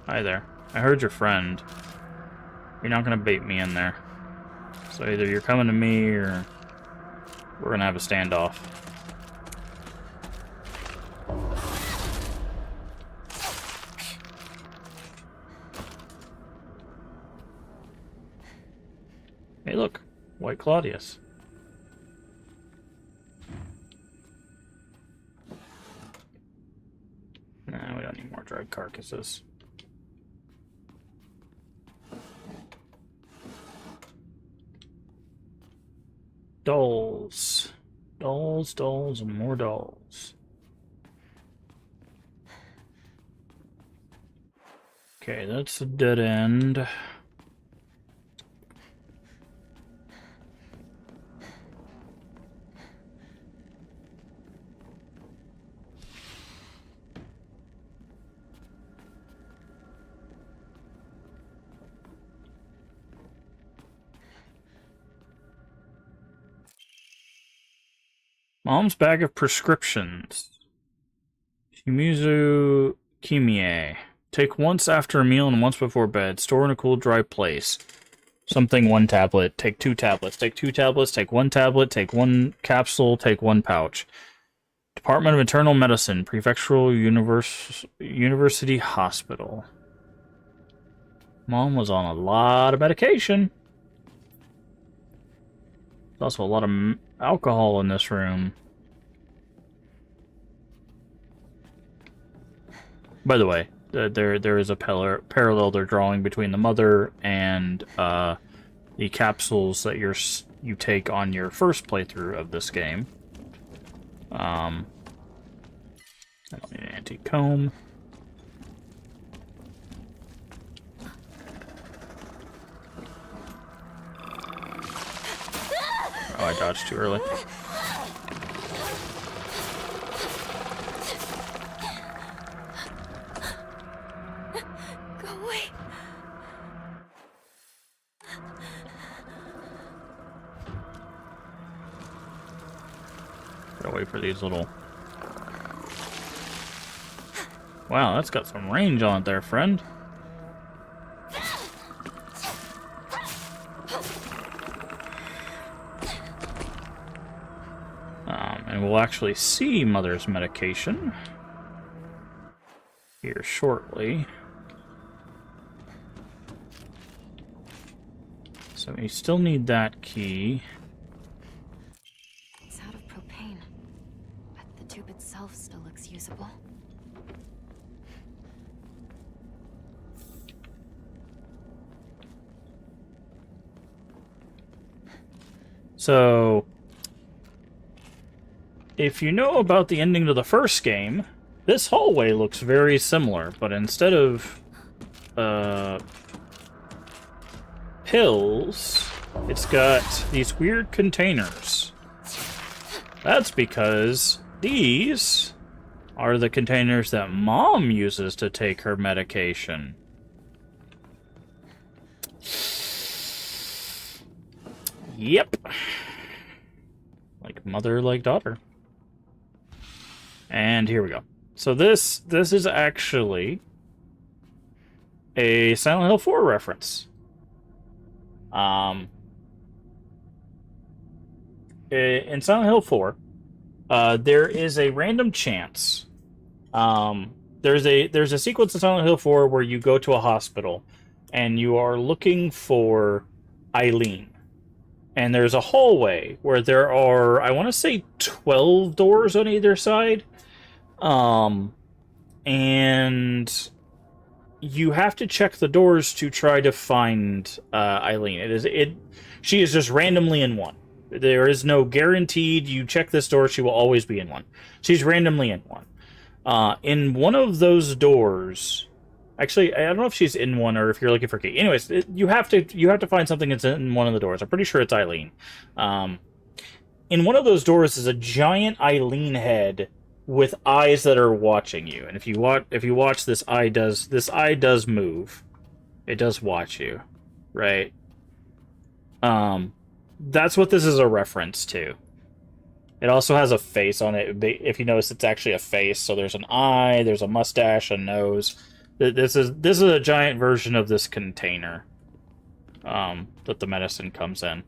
Hi there. I heard your friend. You're not gonna bait me in there. So either you're coming to me or we're gonna have a standoff. Hey look, White Claudius. Nah, we don't need more dried carcasses. Dolls. Dolls, dolls, and more dolls. Okay, that's a dead end. Mom's bag of prescriptions. Shimizu Kimie. Take once after a meal and once before bed. Store in a cool, dry place. Something 1 tablet. Take 2 tablets. Take 2 tablets. Take 1 tablet. Take 1 capsule. Take 1 pouch. Department of Internal Medicine. Prefectural University Hospital. Mom was on a lot of medication. There's also a lot of alcohol in this room. By the way, there is a parallel they're drawing between the mother and the capsules that you take on your first playthrough of this game. I don't need an antique comb. Oh, I dodged too early. Go away. Gotta wait for these little... Wow, that's got some range on it there, friend. And we'll actually see Mother's medication here shortly. So we still need that key. It's out of propane, but the tube itself still looks usable. So, if you know about the ending to the first game, this hallway looks very similar, but instead of pills, it's got these weird containers. That's because these are the containers that Mom uses to take her medication. Yep. Like mother, like daughter. And here we go. So this is actually a Silent Hill 4 reference. In Silent Hill 4, there is a random chance. There's a sequence in Silent Hill 4 where you go to a hospital and you are looking for Eileen. And there's a hallway where there are, I want to say, 12 doors on either side. And you have to check the doors to try to find Eileen. She is just randomly in one. There is no guaranteed, you check this door, she will always be in one. She's randomly in one. In one of those doors, actually, I don't know if she's in one or if you're looking for a key. Anyways, you have to find something that's in one of the doors. I'm pretty sure it's Eileen. In one of those doors is a giant Eileen head with eyes that are watching you. And if you watch, this eye does move. It does watch you, right? That's what this is a reference to. It also has a face on it. If you notice, it's actually a face. So there's an eye, there's a mustache, a nose. This is a giant version of this container that the medicine comes in.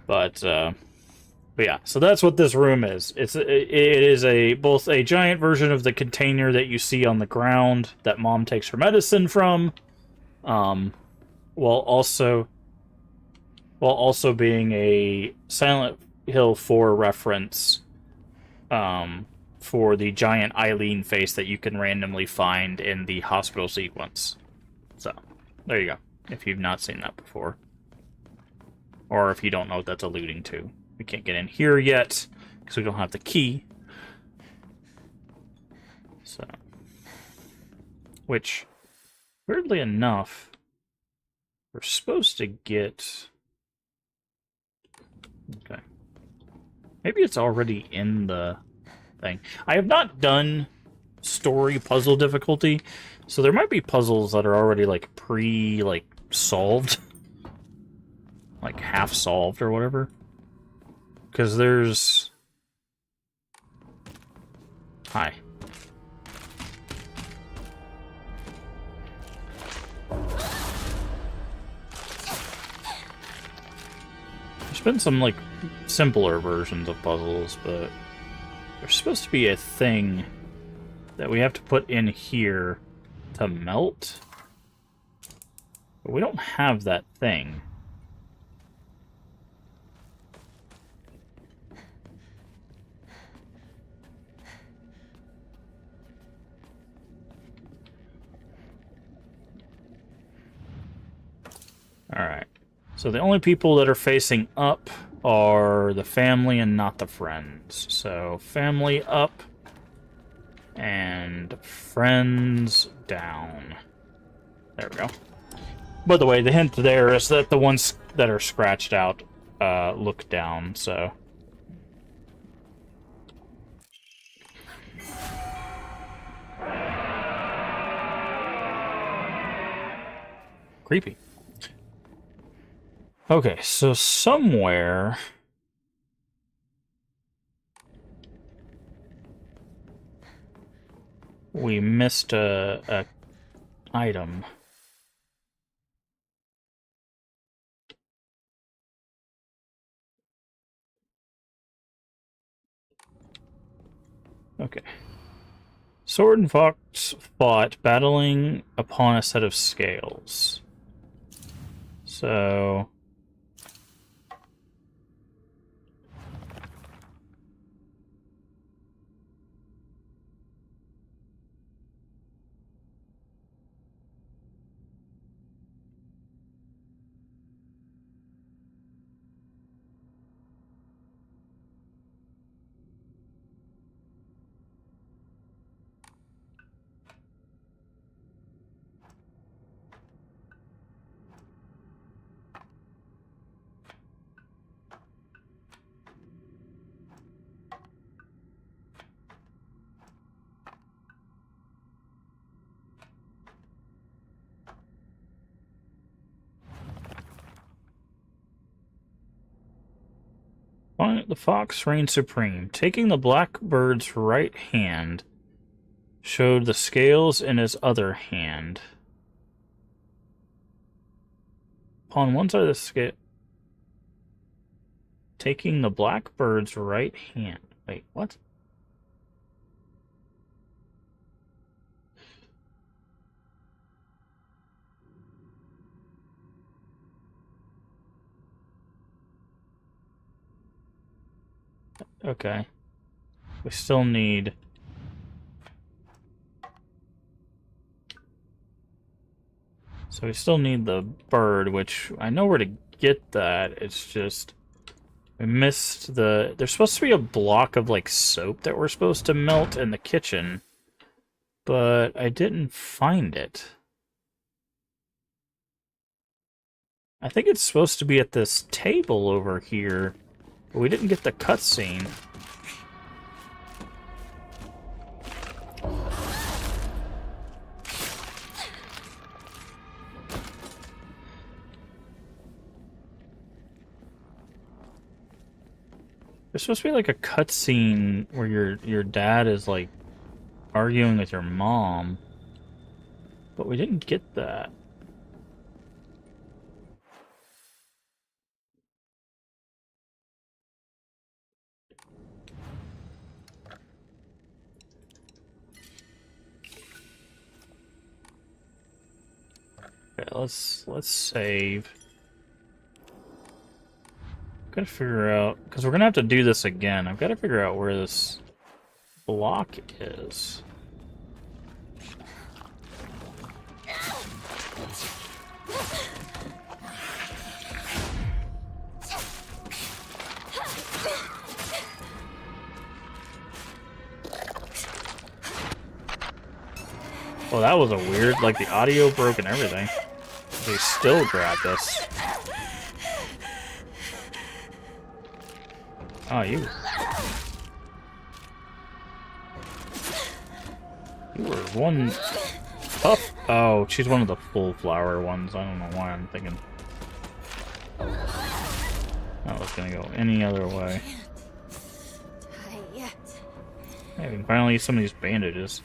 But yeah, so that's what this room is. It is both a giant version of the container that you see on the ground that Mom takes her medicine from, while also being a Silent Hill 4 reference for the giant Eileen face that you can randomly find in the hospital sequence. So, there you go, if you've not seen that before. Or if you don't know what that's alluding to. We can't get in here yet, because we don't have the key. So, which, weirdly enough, we're supposed to get... Okay. Maybe it's already in the thing. I have not done story puzzle difficulty, so there might be puzzles that are already, like, solved. Like, half solved or whatever. Because there's... Hi. There's been some, like, simpler versions of puzzles, but there's supposed to be a thing that we have to put in here to melt. But we don't have that thing. Alright. So the only people that are facing up are the family and not the friends. So family up and friends down. There we go. By the way, the hint there is that the ones that are scratched out look down, so... Creepy. Okay, so somewhere... we missed a item. Okay. Sword and Fox fought, battling upon a set of scales. So... The fox reigned supreme. Taking the blackbird's right hand, showed the scales in his other hand. Upon one side of the scale, taking the blackbird's right hand. Wait, what? Okay. We still need... So we still need the bird, which I know where to get that. It's just... We missed the... There's supposed to be a block of, like, soap that we're supposed to melt in the kitchen. But I didn't find it. I think it's supposed to be at this table over here. But we didn't get the cutscene. There's supposed to be like a cutscene where your dad is like arguing with your mom, but we didn't get that. Okay, let's save. Gotta figure out, because we're gonna have to do this again. I've got to figure out where this block is. Oh, that was a weird, like the audio broke and everything. They still grabbed us. Oh, you were one tough. Oh, she's one of the full flower ones. I don't know why I'm thinking that was gonna go any other way. Hey, we can finally use some of these bandages.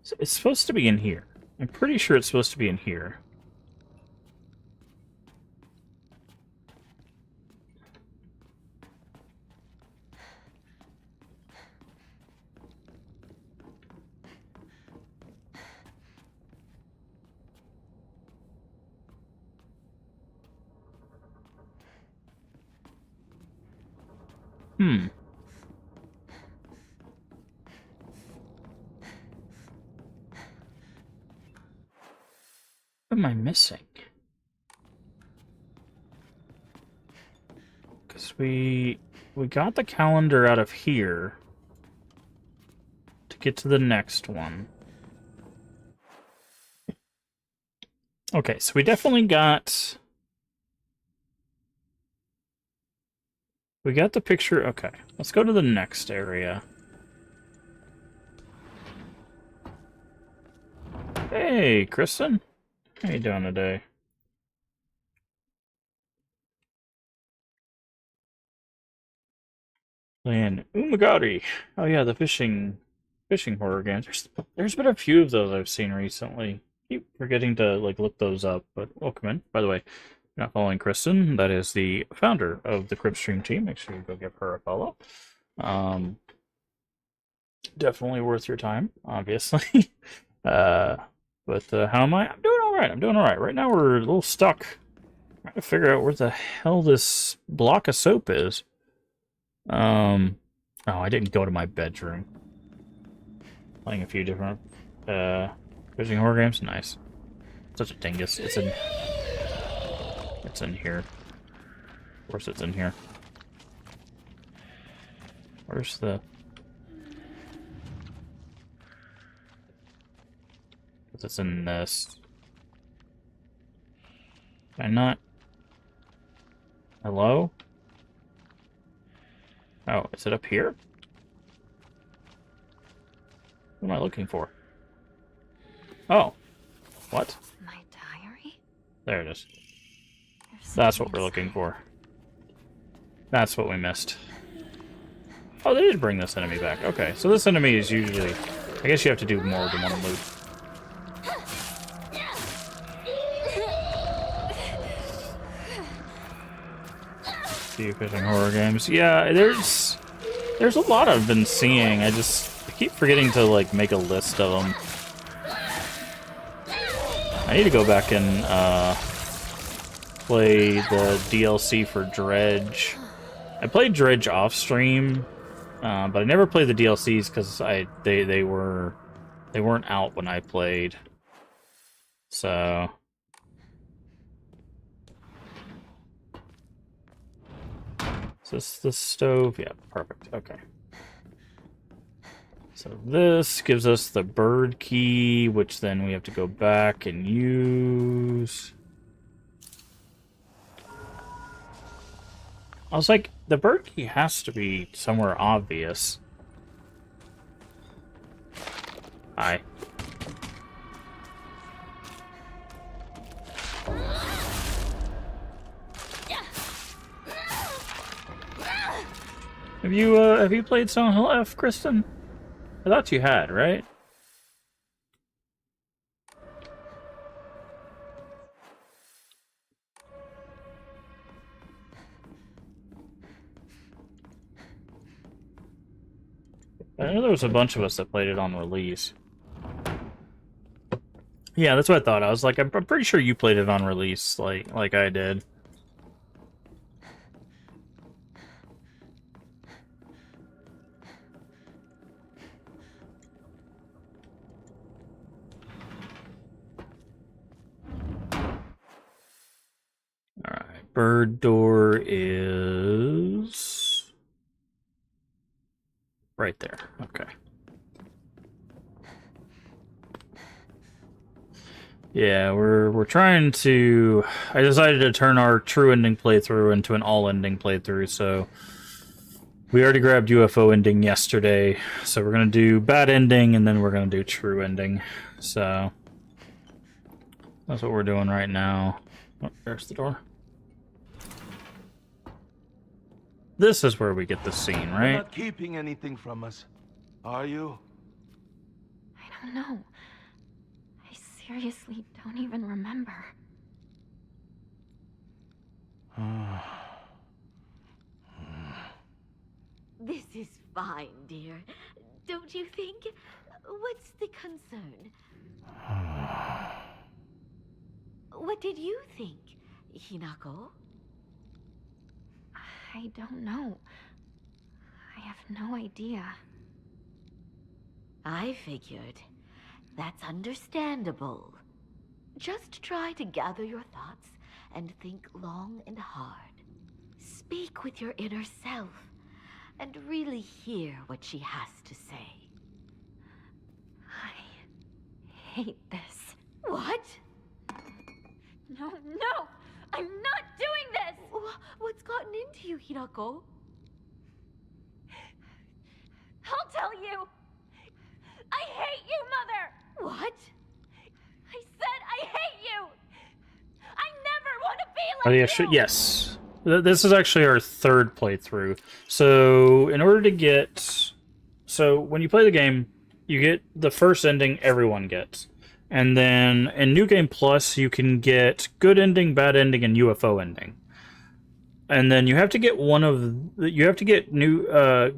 So it's supposed to be in here. I'm pretty sure it's supposed to be in here. What am I missing? Because we got the calendar out of here to get to the next one. Okay, so we definitely got... We got the picture. Okay, let's go to the next area. Hey, Kristen. How you doing today? Playing Umagari. Oh yeah, the fishing horror games. There's been a few of those I've seen recently. Keep forgetting to like look those up, but welcome in. By the way, if you're not following Kristen, that is the founder of the Cribstream team. Make sure you go give her a follow. Definitely worth your time, obviously. But how am I? I'm doing all right. I'm doing all right. Right now we're a little stuck. Trying to figure out where the hell this block of soap is. Oh, I didn't go to my bedroom. Playing a few different fishing horror games. Nice. Such a dingus. It's in here. Of course it's in here. Where's the... It's in this. Can I not? Hello? Oh, is it up here? What am I looking for? Oh. What? My diary? There it is. There's That's what we're looking for. That's what we missed. Oh, they did bring this enemy back. Okay, so this enemy is usually... I guess you have to do more than one loop. See fishing horror games. Yeah, there's a lot I've been seeing. I keep forgetting to like make a list of them. I need to go back and play the DLC for Dredge. I played Dredge off stream, but I never played the DLCs because they weren't out when I played. So is this the stove? Yeah, perfect. Okay. So this gives us the bird key, which then we have to go back and use. I was like, the bird key has to be somewhere obvious. Hi. Have you played Silent Hill F, Kristen? I thought you had, right? I know there was a bunch of us that played it on release. Yeah, that's what I thought. I was like, I'm pretty sure you played it on release, like I did. Alright, bird door is... right there. Okay. Yeah, we're trying to... I decided to turn our true ending playthrough into an all-ending playthrough, so... we already grabbed UFO ending yesterday, so we're gonna do bad ending, and then we're gonna do true ending. So... that's what we're doing right now. Oh, there's the door. This is where we get the scene, right? You're not keeping anything from us, are you? I don't know. I seriously don't even remember. This is fine, dear. Don't you think? What's the concern? What did you think, Hinako? I don't know. I have no idea. I figured. That's understandable. Just try to gather your thoughts and think long and hard. Speak with your inner self and really hear what she has to say. I hate this. What? No, no! I'm not doing this! What's gotten into you, Hinako? I'll tell you! I hate you, Mother! What? I said I hate you! I never want to be like Oh, yeah, you! yes. This is actually our third playthrough. So, in order to get... so, when you play the game, you get the first ending everyone gets. And then, in New Game Plus, you can get good ending, bad ending, and UFO ending. And then you have to get one of... you have to get new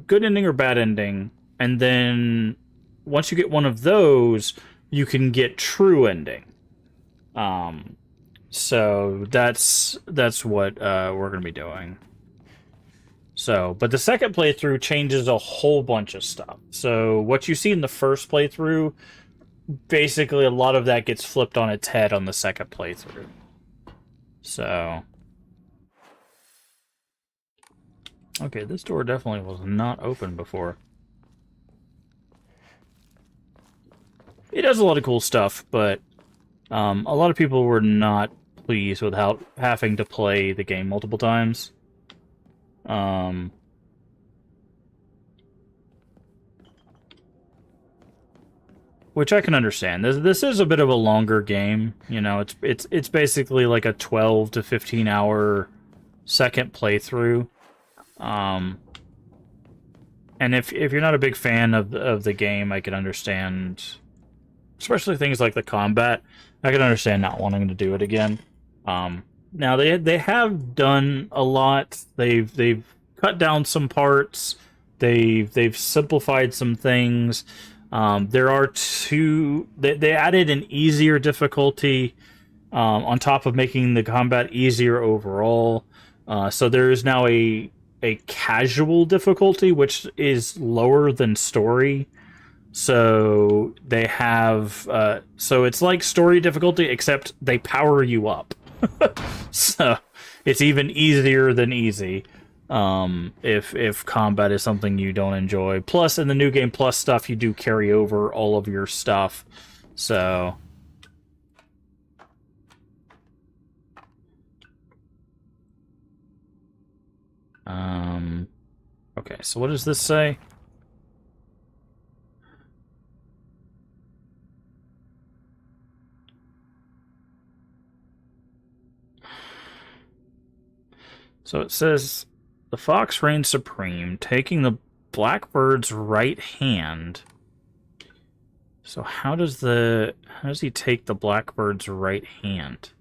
good ending or bad ending. And then, once you get one of those, you can get true ending. So that's what we're gonna be doing. So, but the second playthrough changes a whole bunch of stuff. So what you see in the first playthrough, basically a lot of that gets flipped on its head on the second playthrough. So, okay, this door definitely was not open before. It does a lot of cool stuff, but a lot of people were not pleased with having to play the game multiple times. which I can understand. This is a bit of a longer game. You know, it's basically like a 12 to 15 hour second playthrough. And if you're not a big fan of the game, I can understand, especially things like the combat. I can understand not wanting to do it again. Now they have done a lot. They've cut down some parts. They've simplified some things. There are two. They added an easier difficulty on top of making the combat easier overall. So there is now a casual difficulty, which is lower than story. So they have so it's like story difficulty, except they power you up. So it's even easier than easy. If combat is something you don't enjoy. Plus, in the New Game Plus stuff, you do carry over all of your stuff. So okay, so what does this say? So it says, the fox reigns supreme, taking the blackbird's right hand. So how does he take the blackbird's right hand?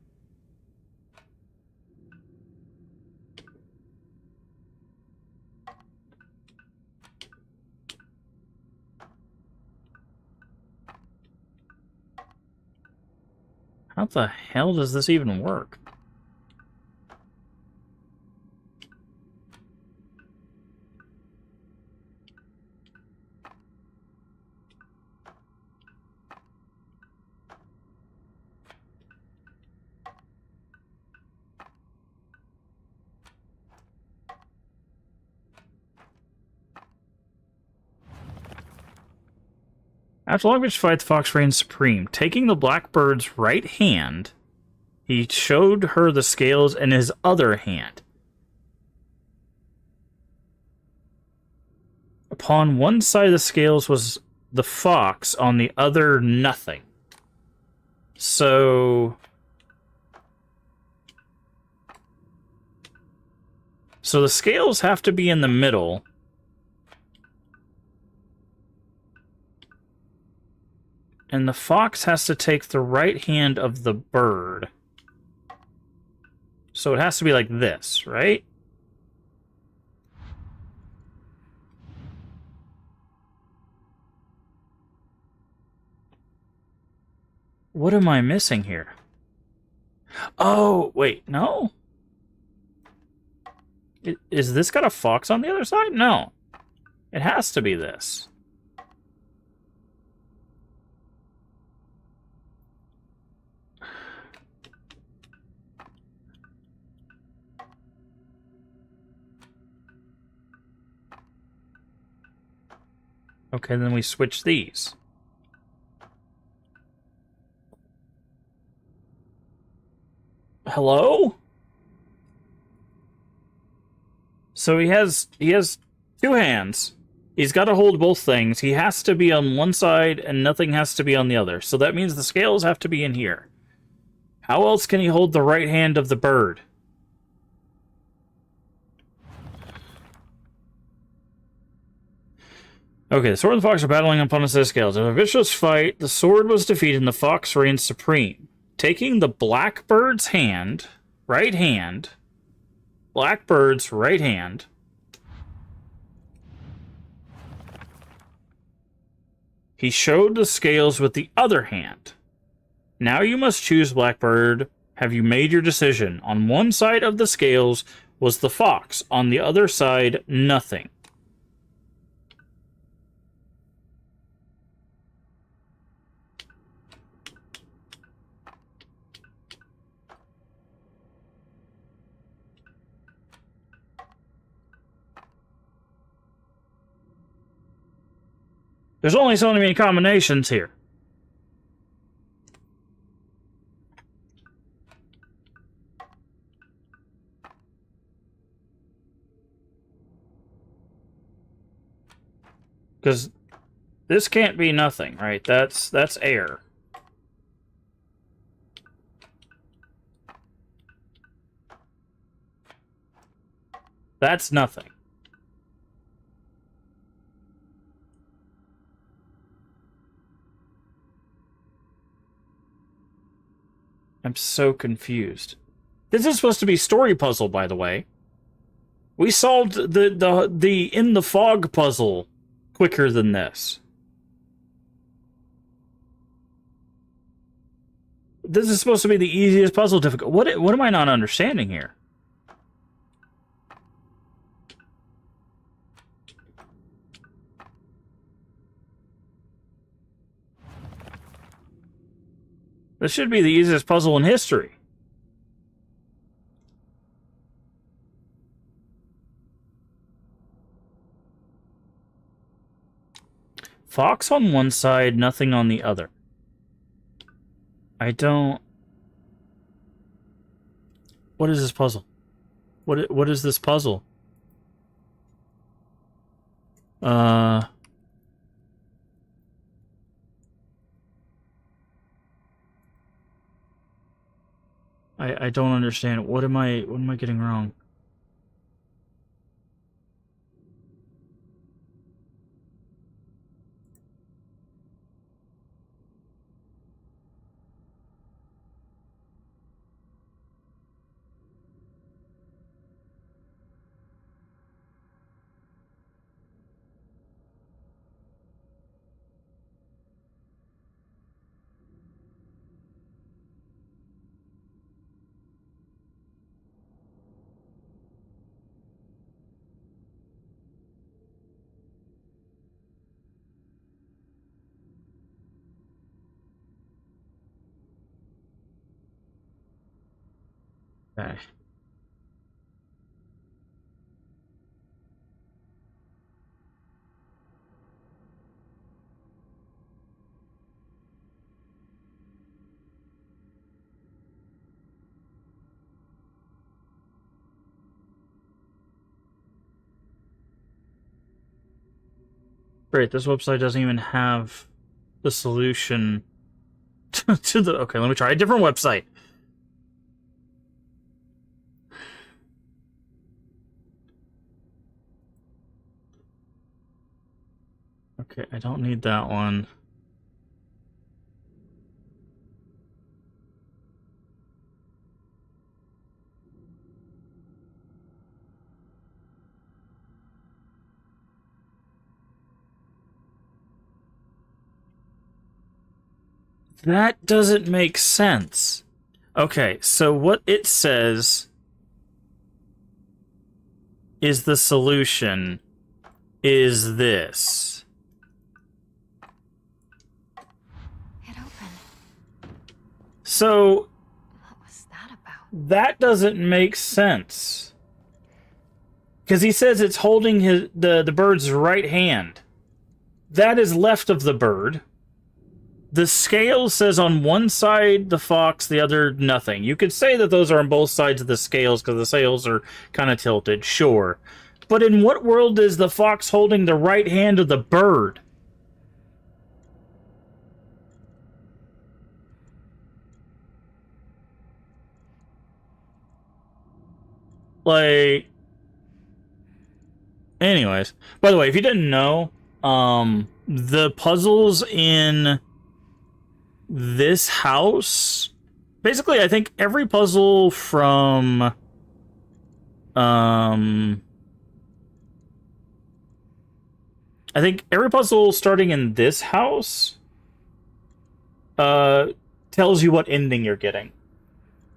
How the hell does this even work? After a long fight, the fox reigns supreme. Taking the blackbird's right hand, he showed her the scales in his other hand. Upon one side of the scales was the fox, on the other, nothing. So the scales have to be in the middle. And the fox has to take the right hand of the bird. So it has to be like this, right? What am I missing here? Oh, wait, no? Is this got a fox on the other side? No. It has to be this. Okay, then we switch these. Hello? So he has two hands. He's got to hold both things. He has to be on one side and nothing has to be on the other. So that means the scales have to be in here. How else can he hold the right hand of the bird? Okay, the sword and the fox are battling upon a set of scales. In a vicious fight, the sword was defeated and the fox reigned supreme. Taking the blackbird's hand, right hand, blackbird's right hand, he showed the scales with the other hand. Now you must choose, Blackbird. Have you made your decision? On one side of the scales was the fox, on the other side, nothing. There's only so many combinations here. Because This can't be nothing, right? That's air. That's nothing. I'm so confused. This is supposed to be story puzzle, by the way. We solved the in the fog puzzle quicker than this. This is supposed to be the easiest puzzle difficult. What am I not understanding here? This should be the easiest puzzle in history. Fox on one side, nothing on the other. I don't... What is this puzzle? What is this puzzle? I don't understand. What am I getting wrong? Okay. Great, this website doesn't even have the solution to the... Okay, let me try a different website. Okay, I don't need that one. That doesn't make sense. Okay, so what it says is the solution is this. It opened. So What was that about? that doesn't make sense. Because he says it's holding the bird's right hand. That is left of the bird. The scale says on one side the fox, the other nothing. You could say that those are on both sides of the scales because the scales are kind of tilted, sure. But in what world is the fox holding the right hand of the bird? Like... Anyways. By the way, if you didn't know, the puzzles in this house... Basically, I think every puzzle from... I think every puzzle starting in this house tells you what ending you're getting.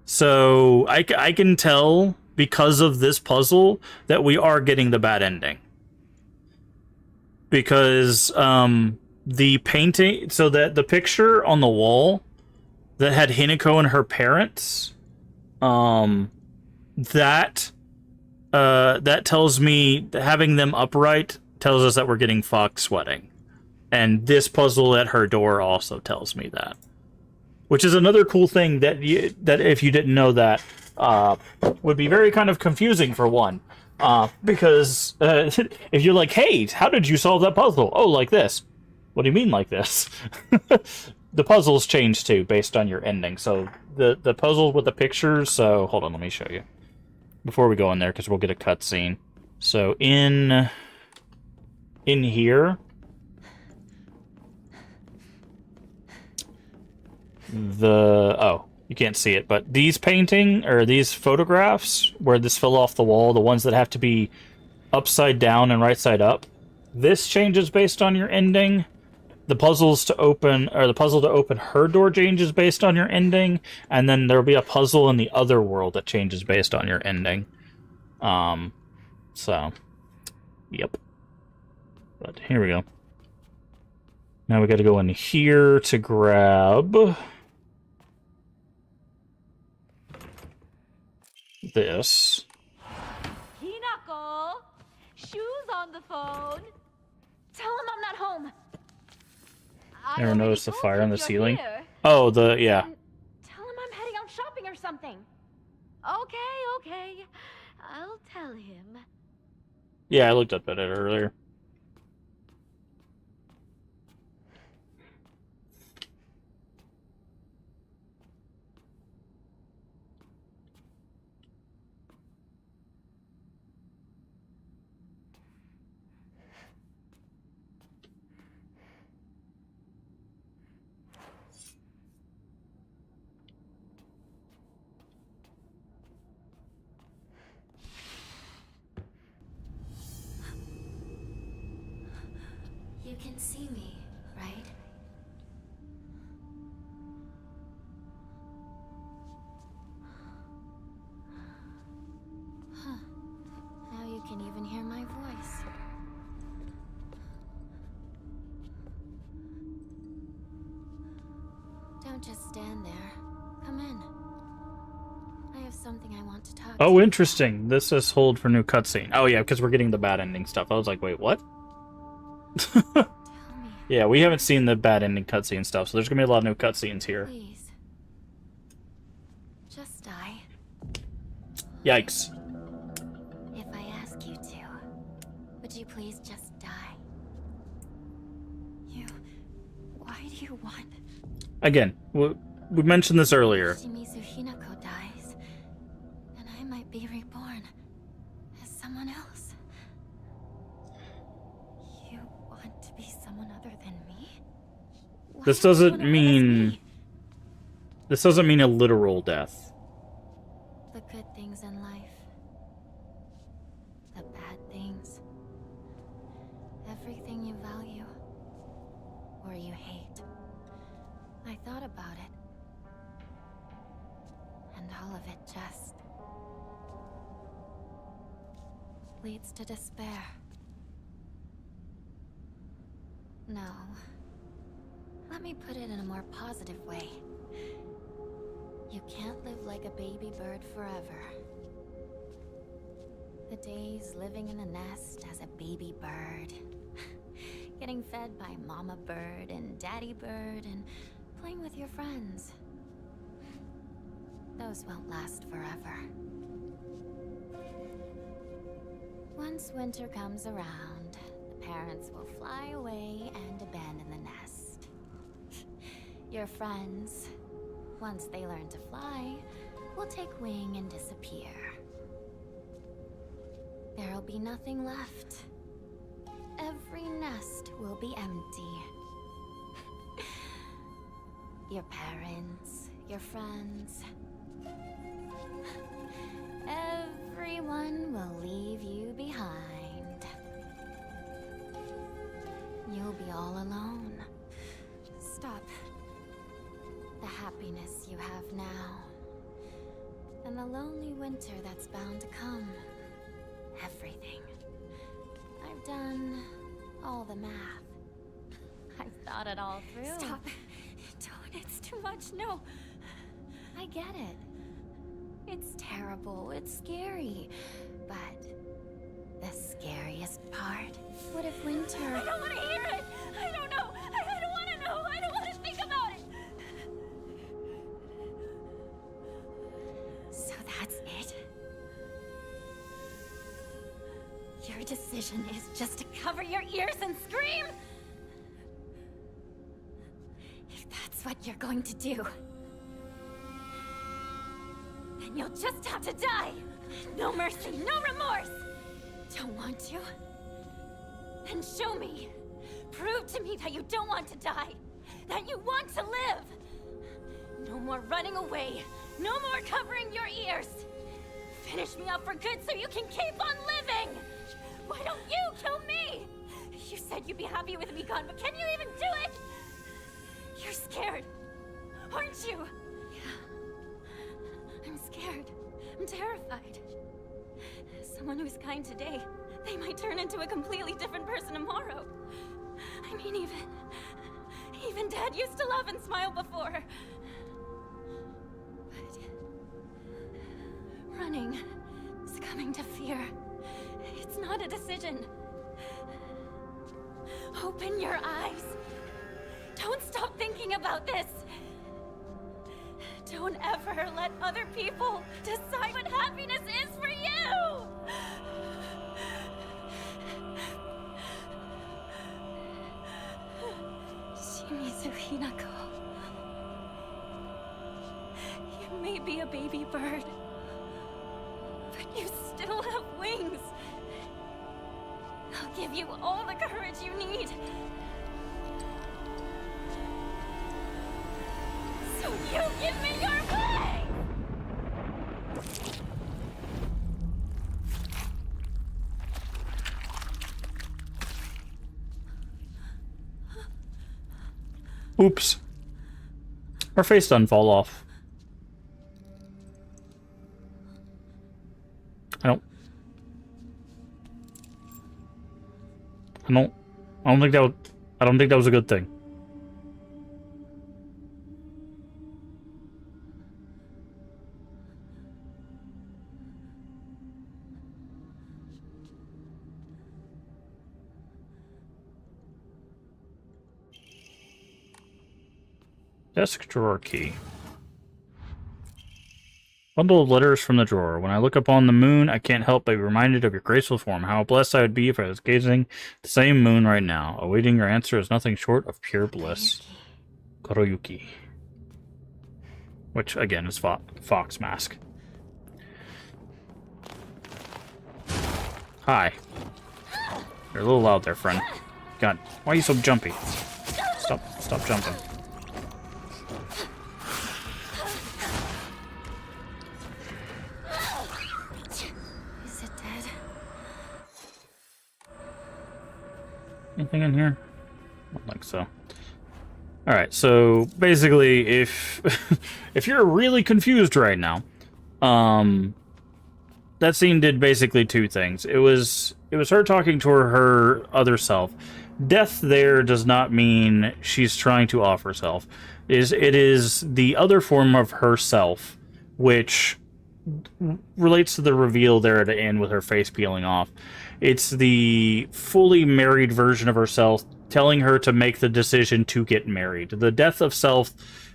So I can tell because of this puzzle that we are getting the bad ending. Because the painting, so that the picture on the wall that had Hinako and her parents, that tells me, having them upright tells us that we're getting Fox sweating. And this puzzle at her door also tells me that. Which is another cool thing that if you didn't know that, would be very kind of confusing for one. Because if you're like, hey, how did you solve that puzzle? Oh, like this. What do you mean like this? The puzzles change too based on your ending. So the puzzles with the pictures. So hold on, let me show you before we go in there because we'll get a cutscene. So in here, you can't see it, but these these photographs where this fell off the wall, the ones that have to be upside down and right side up, this changes based on your ending. The puzzle to open her door changes based on your ending, and then there'll be a puzzle in the other world that changes based on your ending. So, yep. But here we go. Now we got to go in here to grab this. Hinako, shoes on the phone. Tell him I'm not home. Never noticed the fire on the ceiling? Here. Oh, yeah. Tell him I'm heading out shopping or something. Okay. I'll tell him. Yeah, I looked up at it earlier. You can see me, right? Huh. Now you can even hear my voice. Don't just stand there. Come in. I have something I want to talk to Oh, you interesting. This says hold for new cutscene. Oh, yeah, because we're getting the bad ending stuff. I was like, wait, what? Yeah, we haven't seen the bad ending cutscene stuff, so there's gonna be a lot of new cutscenes here. Please. Just die. Yikes. If I ask you to, would you please just die? Why do you want... Again, we mentioned this earlier. Shimizu Hinako dies, and I might be reborn as someone else. You want to be someone other than me? This doesn't mean a literal death. The good things in life, the bad things, everything you value or you hate. I thought about it, and all of it just leads to despair. No. Let me put it in a more positive way. You can't live like a baby bird forever. The days living in a nest as a baby bird, getting fed by mama bird and daddy bird, and playing with your friends. Those won't last forever. Once winter comes around, the parents will fly away and abandon the nest. Your friends, once they learn to fly, will take wing and disappear. There'll be nothing left. Every nest will be empty. Your parents, your friends, everyone will leave you behind. You'll be all alone. Stop. The happiness you have now, and the lonely winter that's bound to come. Everything. I've done all the math. I've thought it all through. Stop. Don't. It's too much. No. I get it. It's terrible. It's scary. But the scariest part? What if winter... I don't want to hear it! I don't know! I don't want to know! I don't want to think about it! So that's it? Your decision is just to cover your ears and scream? what you're going to do. Then you'll just have to die. No mercy, no remorse. Don't want to? Then show me. Prove to me that you don't want to die. That you want to live. No more running away. No more covering your ears. Finish me up for good so you can keep on living. Why don't you kill me? You said you'd be happy with me gone, but can you even do it? You're scared, aren't you? Yeah. I'm scared. I'm terrified. Someone who's kind today, they might turn into a completely different person tomorrow. I mean, even Dad used to laugh and smile before. But running, succumbing to fear, it's not a decision. Open your eyes. Don't stop thinking about this. Don't ever let other people decide what happiness is for you! Shimizu Hinako. You may be a baby bird, but you still have wings. I'll give you all the courage you need. So you give me your way! Oops. Her face doesn't fall off. I don't think that was a good thing. Desk drawer key. Bundle of letters from the drawer. When I look upon the moon, I can't help but be reminded of your graceful form. How blessed I would be if I was gazing the same moon right now. Awaiting your answer is nothing short of pure bliss. Koroyuki. Which, again, is Fox Mask. Hi. You're a little loud there, friend. God, why are you so jumpy? Stop jumping. Anything in here? I don't think so. Alright, so basically if if you're really confused right now, that scene did basically two things. It was her talking to her other self. Death there does not mean she's trying to off herself. It is the other form of herself, which relates to the reveal there at the end with her face peeling off. It's the fully married version of herself telling her to make the decision to get married. The death of self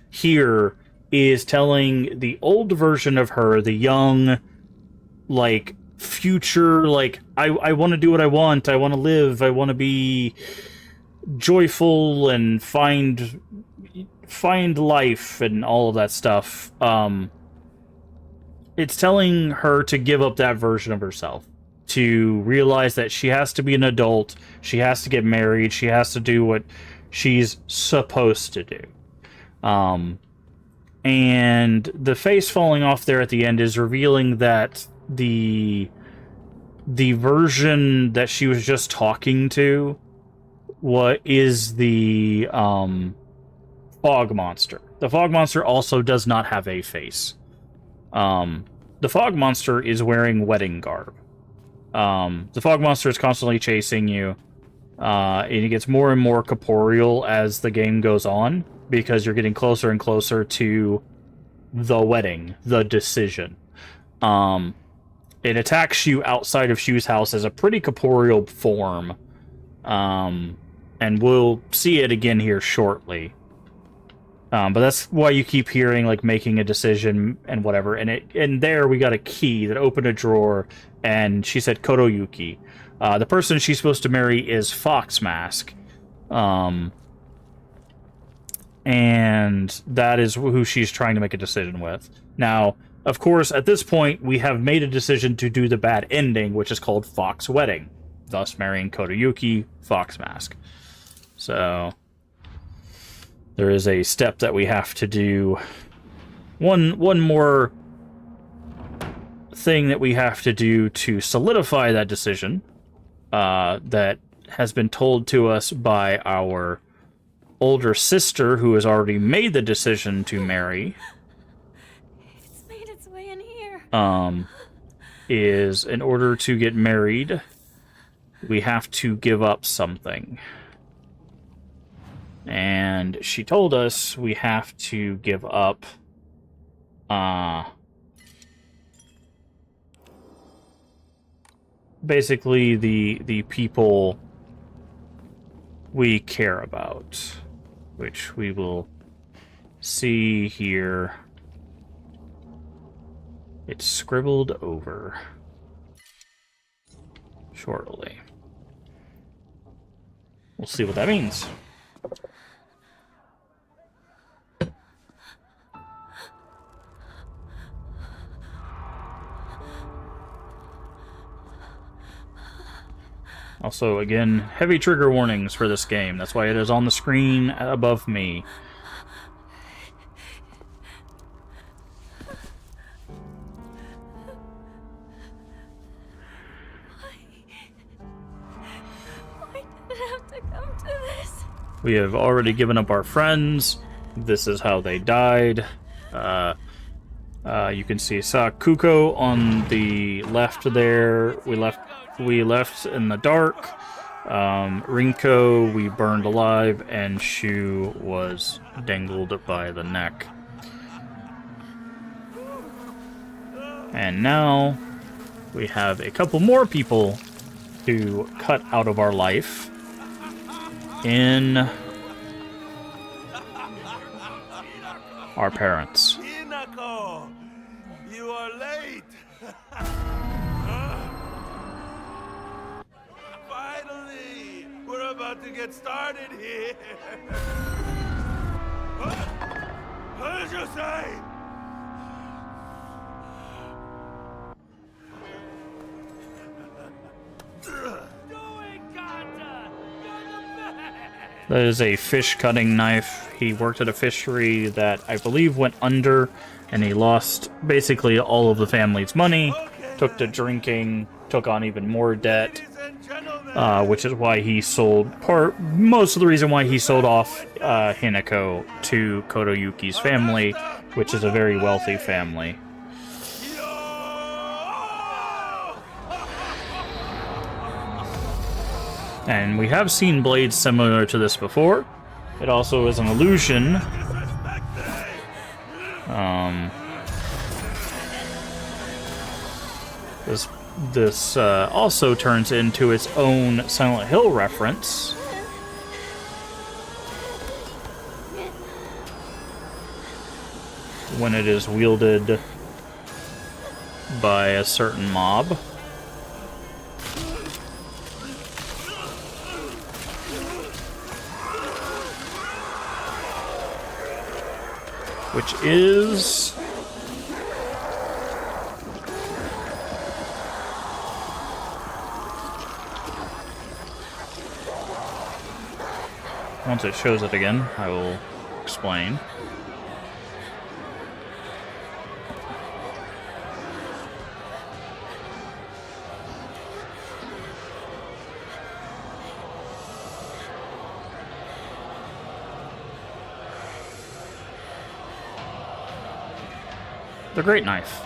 here is telling the old version of her, the young, like, future, like, I want to do what I want to live, I want to be joyful and find life and all of that stuff. It's telling her to give up that version of herself, to realize that she has to be an adult, she has to get married, she has to do what she's supposed to do. And the face falling off there at the end is revealing that the version that she was just talking to, what is the fog monster. The fog monster also does not have a face. The fog monster is wearing wedding garb. The fog monster is constantly chasing you, and it gets more and more corporeal as the game goes on, because you're getting closer and closer to the wedding, the decision. It attacks you outside of Shu's house as a pretty corporeal form, and we'll see it again here shortly. But that's why you keep hearing, like, making a decision and whatever. And there we got a key that opened a drawer, and she said Koroyuki. The person she's supposed to marry is Fox Mask. and that is who she's trying to make a decision with. Now, of course, at this point, we have made a decision to do the bad ending, which is called Fox Wedding, thus marrying Kotoyuki, Fox Mask. So, there is a step that we have to do. One more thing that we have to do to solidify that decision, that has been told to us by our older sister, who has already made the decision to marry. It's made its way in here. Is in order to get married, we have to give up something. And she told us we have to give up, basically the people we care about, which we will see here. It's scribbled over shortly. We'll see what that means. Also, again, heavy trigger warnings for this game. That's why it is on the screen above me. Why did it have to come to this? We have already given up our friends. This is how they died. You can see Sakuko on the left there. We left in the dark. Rinko we burned alive, and Shu was dangled by the neck. And now we have a couple more people to cut out of our life in our parents. Hinako, you are late. Finally, we're about to get started here. What did you say? That is a fish cutting knife. He worked at a fishery that I believe went under, and he lost basically all of the family's money, took to drinking, took on even more debt, which is why he sold most of the reason why he sold off Hinako to Kotoyuki's family, which is a very wealthy family. And we have seen blades similar to this before. It also is an illusion. This also turns into its own Silent Hill reference. When it is wielded by a certain mob. Which is... once it shows it again, I will explain. The Great Knife.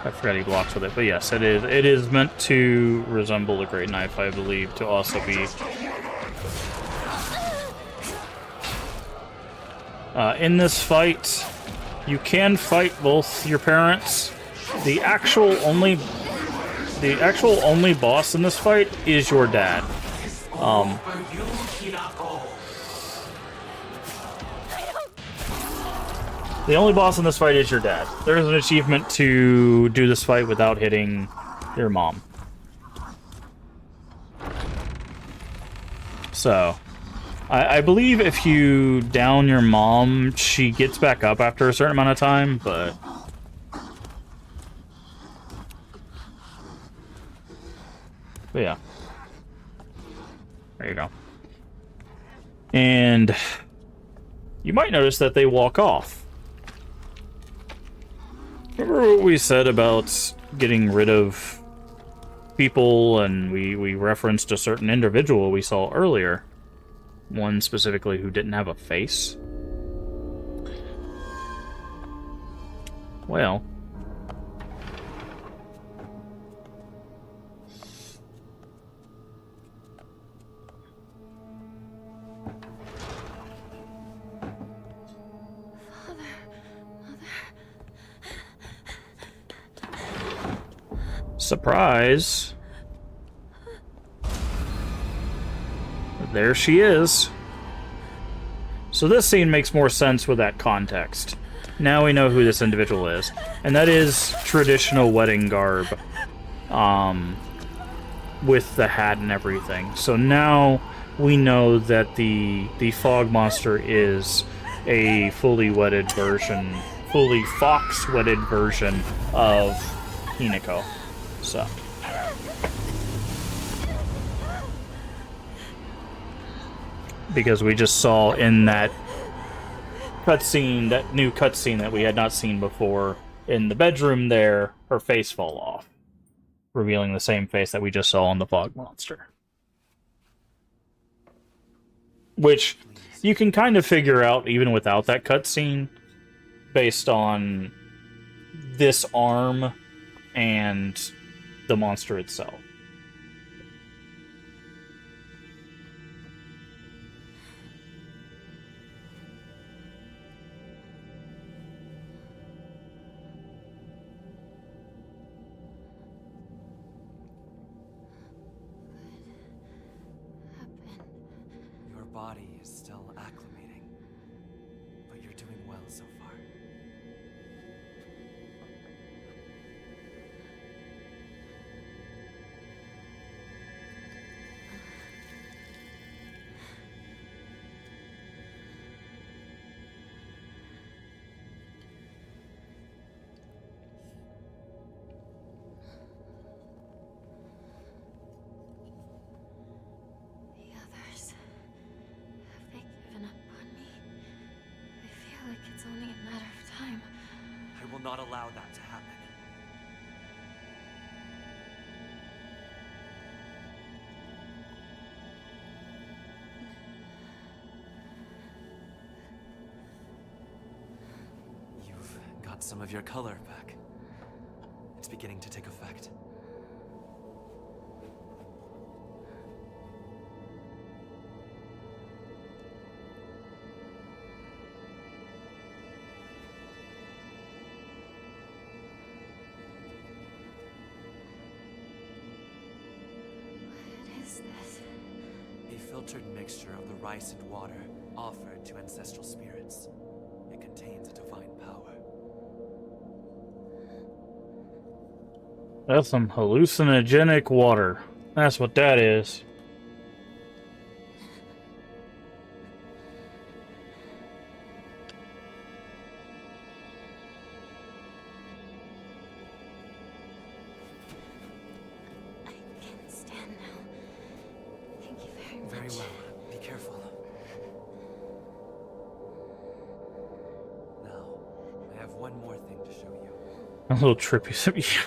I forgot he blocks with it, but yes, it is meant to resemble the Great Knife, I believe, to also be in this fight. You can fight both your parents. The actual only boss in this fight is your dad. The only boss in this fight is your dad. There's an achievement to do this fight without hitting your mom. So, I believe if you down your mom, she gets back up after a certain amount of time, but... yeah. There you go. And you might notice that they walk off. Remember what we said about getting rid of people, and we referenced a certain individual we saw earlier. One specifically who didn't have a face. Well... surprise. There she is. So this scene makes more sense with that context. Now we know who this individual is. And that is traditional wedding garb. With the hat and everything. So now we know that the fog monster is a fully wedded version, fully fox-wedded version of Hinako. So. Because we just saw in that cutscene, that new cutscene that we had not seen before, in the bedroom there, her face fall off. Revealing the same face that we just saw on the fog monster. Which you can kind of figure out even without that cutscene, based on this arm and the monster itself. Your body is still acclimating, but you're doing well so far. I will not allow that to happen. You've got some of your color back. It's beginning to take effect. A filtered mixture of the rice and water offered to ancestral spirits. It contains a divine power. That's some hallucinogenic water. That's what that is. Very well. Be careful. Now, I have one more thing to show you. A little trippy.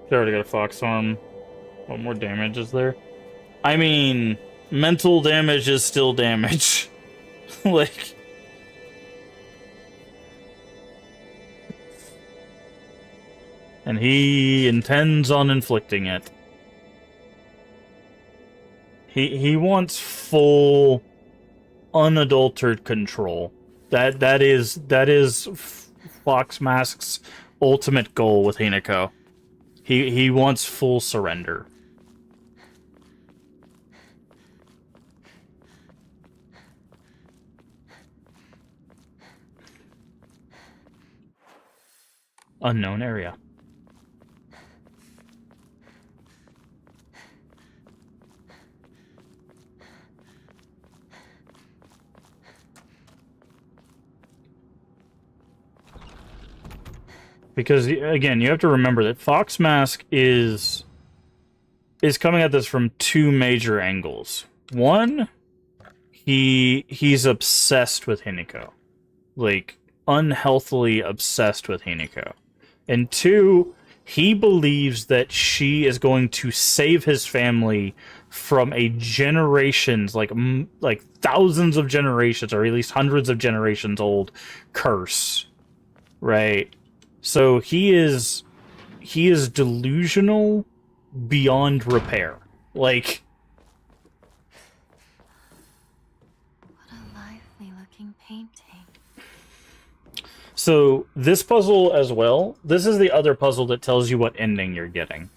They already got a fox arm. What more damage is there? I mean, mental damage is still damage. Like... and he intends on inflicting it. He wants full, unadulterated control. That is Fox Mask's ultimate goal with Hinako. He wants full surrender. unknown area. Because, again, you have to remember that Fox Mask is coming at this from two major angles. One, he's obsessed with Hinako. Like, unhealthily obsessed with Hinako. And two, he believes that she is going to save his family from a generations, like thousands of generations, or at least hundreds of generations old curse. Right? So he is delusional beyond repair. Like, what a lively looking painting. So this puzzle as well, this is the other puzzle that tells you what ending you're getting.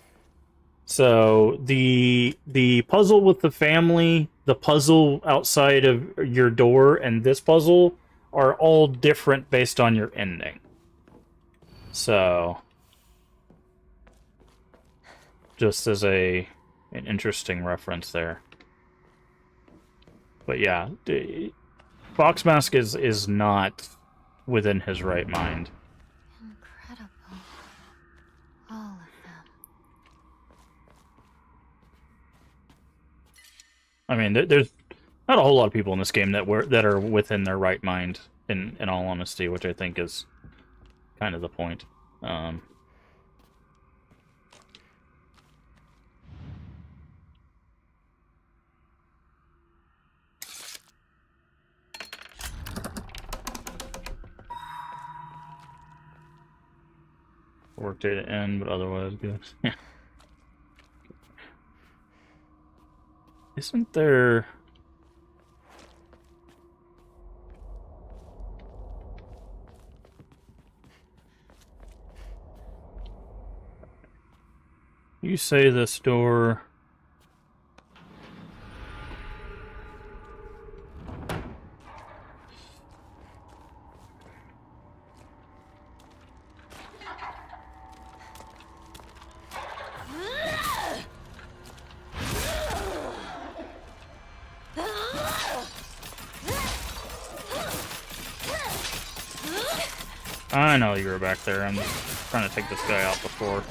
So the puzzle with the family, the puzzle outside of your door, and this puzzle are all different based on your ending. So, just as an interesting reference there. But yeah, Fox Mask is not within his right mind. Incredible. All of them. I mean, there's not a whole lot of people in this game that are within their right mind, in all honesty, which I think is kind of the point. Work day to end, but otherwise good. Yeah. Isn't there... You say this door... I know you were back there. I'm just trying to take this guy out before.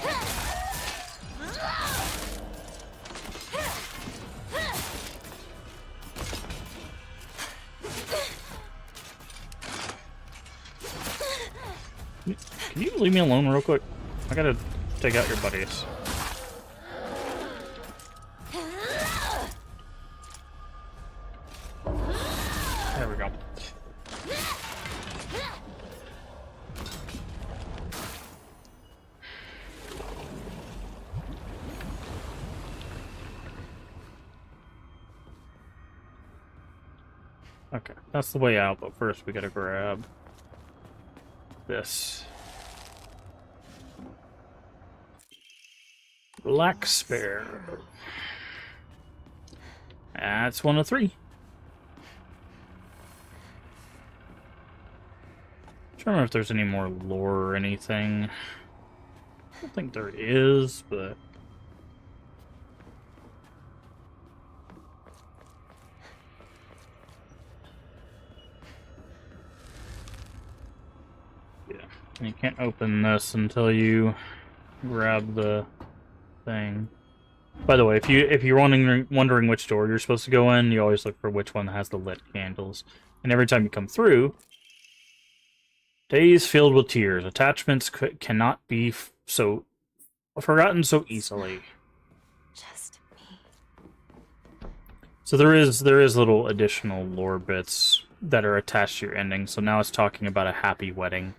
Can you leave me alone real quick? I gotta take out your buddies. There we go. Okay, that's the way out, but first we gotta grab this. Black Spare. That's 1 of 3. I'm trying to remember if there's any more lore or anything. I don't think there is, but... yeah, you can't open this until you grab the thing. By the way, if you're wondering which door you're supposed to go in, you always look for which one has the lit candles. And every time you come through, days filled with tears. Attachments cannot be so forgotten so easily. Just me. So there is little additional lore bits that are attached to your ending. So now it's talking about a happy wedding.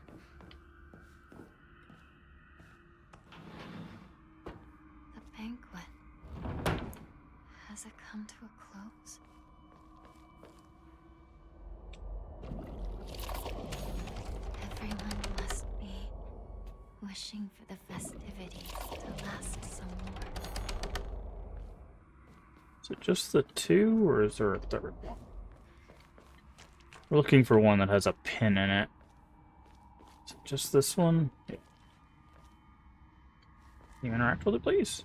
Has it come to a close? Everyone must be wishing for the festivities to last some more. Is it just the 2, or is there a third one? We're looking for one that has a pin in it. Is it just this one? Yeah. You interact with it, please?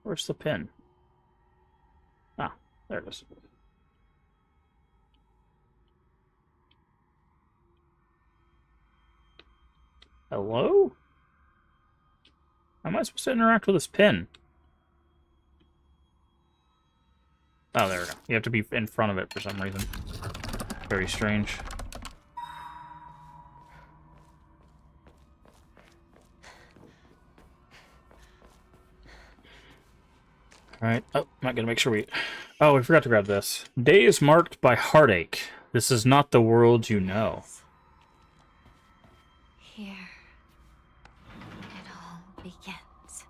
Where's the pin? Ah, there it is. Hello? How am I supposed to interact with this pin? Oh, there we go. You have to be in front of it for some reason. Very strange. Alright. Oh, not gonna make sure we... Oh, we forgot to grab this. Days marked by heartache. This is not the world you know. Here, it all begins.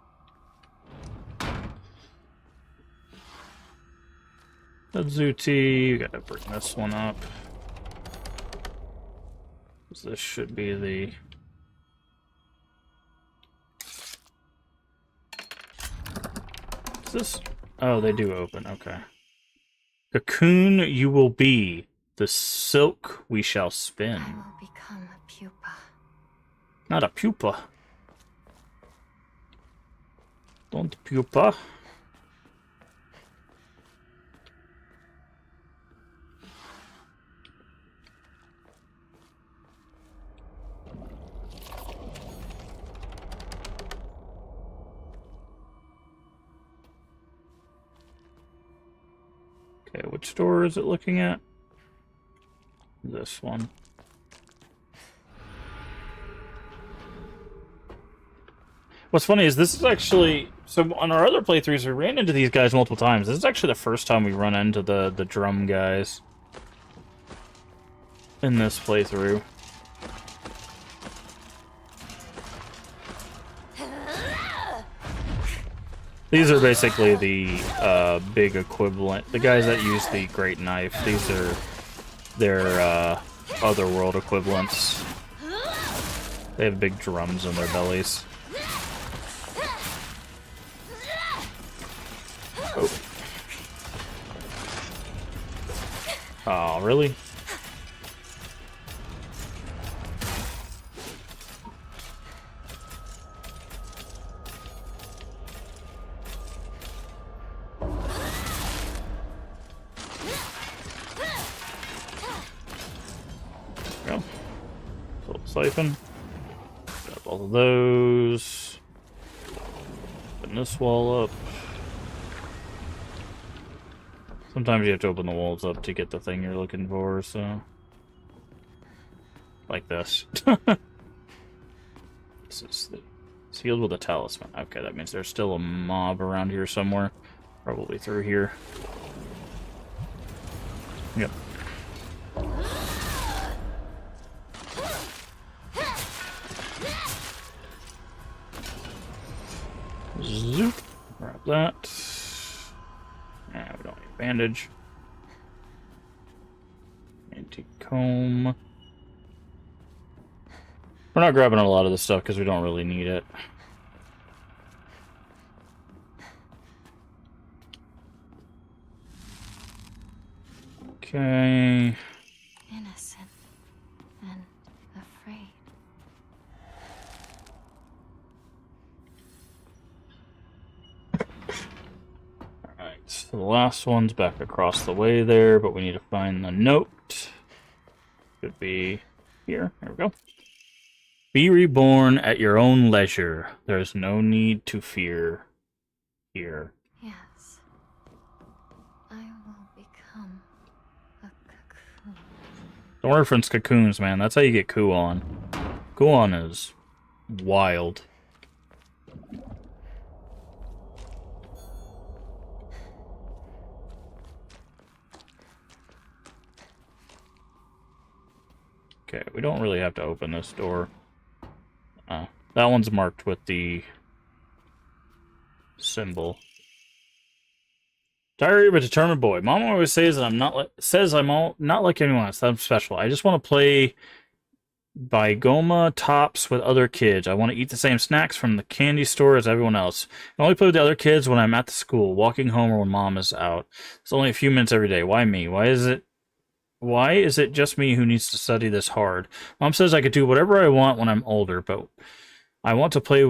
Azuti, you gotta bring this one up. This should be the... Is this... Oh, they do open, okay. Cocoon you will be, the silk we shall spin. I will become a pupa. Not a pupa. Don't pupa. Okay, which door is it looking at? This one. What's funny is this is actually... So on our other playthroughs, we ran into these guys multiple times. This is actually the first time we run into the drum guys in this playthrough. These are basically the big equivalent. The guys that use the great knife. These are their otherworld equivalents. They have big drums in their bellies. Oh. Oh, really? Go. Full siphon. Got all of those. Open this wall up. Sometimes you have to open the walls up to get the thing you're looking for, so... Like this. This is the... Sealed with a talisman. Okay, that means there's still a mob around here somewhere. Probably through here. Yep. Zoop. Grab that. Yeah, we don't need a bandage. Anti-comb. We're not grabbing a lot of this stuff because we don't really need it. Okay. Innocent and afraid. Alright, so the last one's back across the way there, but we need to find the note. Could be here. There we go. Be reborn at your own leisure. There's no need to fear. Here. Yes. I will become a cocoon. Don't reference cocoons, man. That's how you get Kuon. Kuon is wild. Okay, we don't really have to open this door. That one's marked with the symbol. Diary of a Determined Boy. Mom always says that I'm not like anyone else. I'm special. I just want to play by Goma tops with other kids. I want to eat the same snacks from the candy store as everyone else. I only play with the other kids when I'm at the school, walking home, or when Mom is out. It's only a few minutes every day. Why me? Why is it just me who needs to study this hard? Mom says I could do whatever I want when I'm older, but I want to play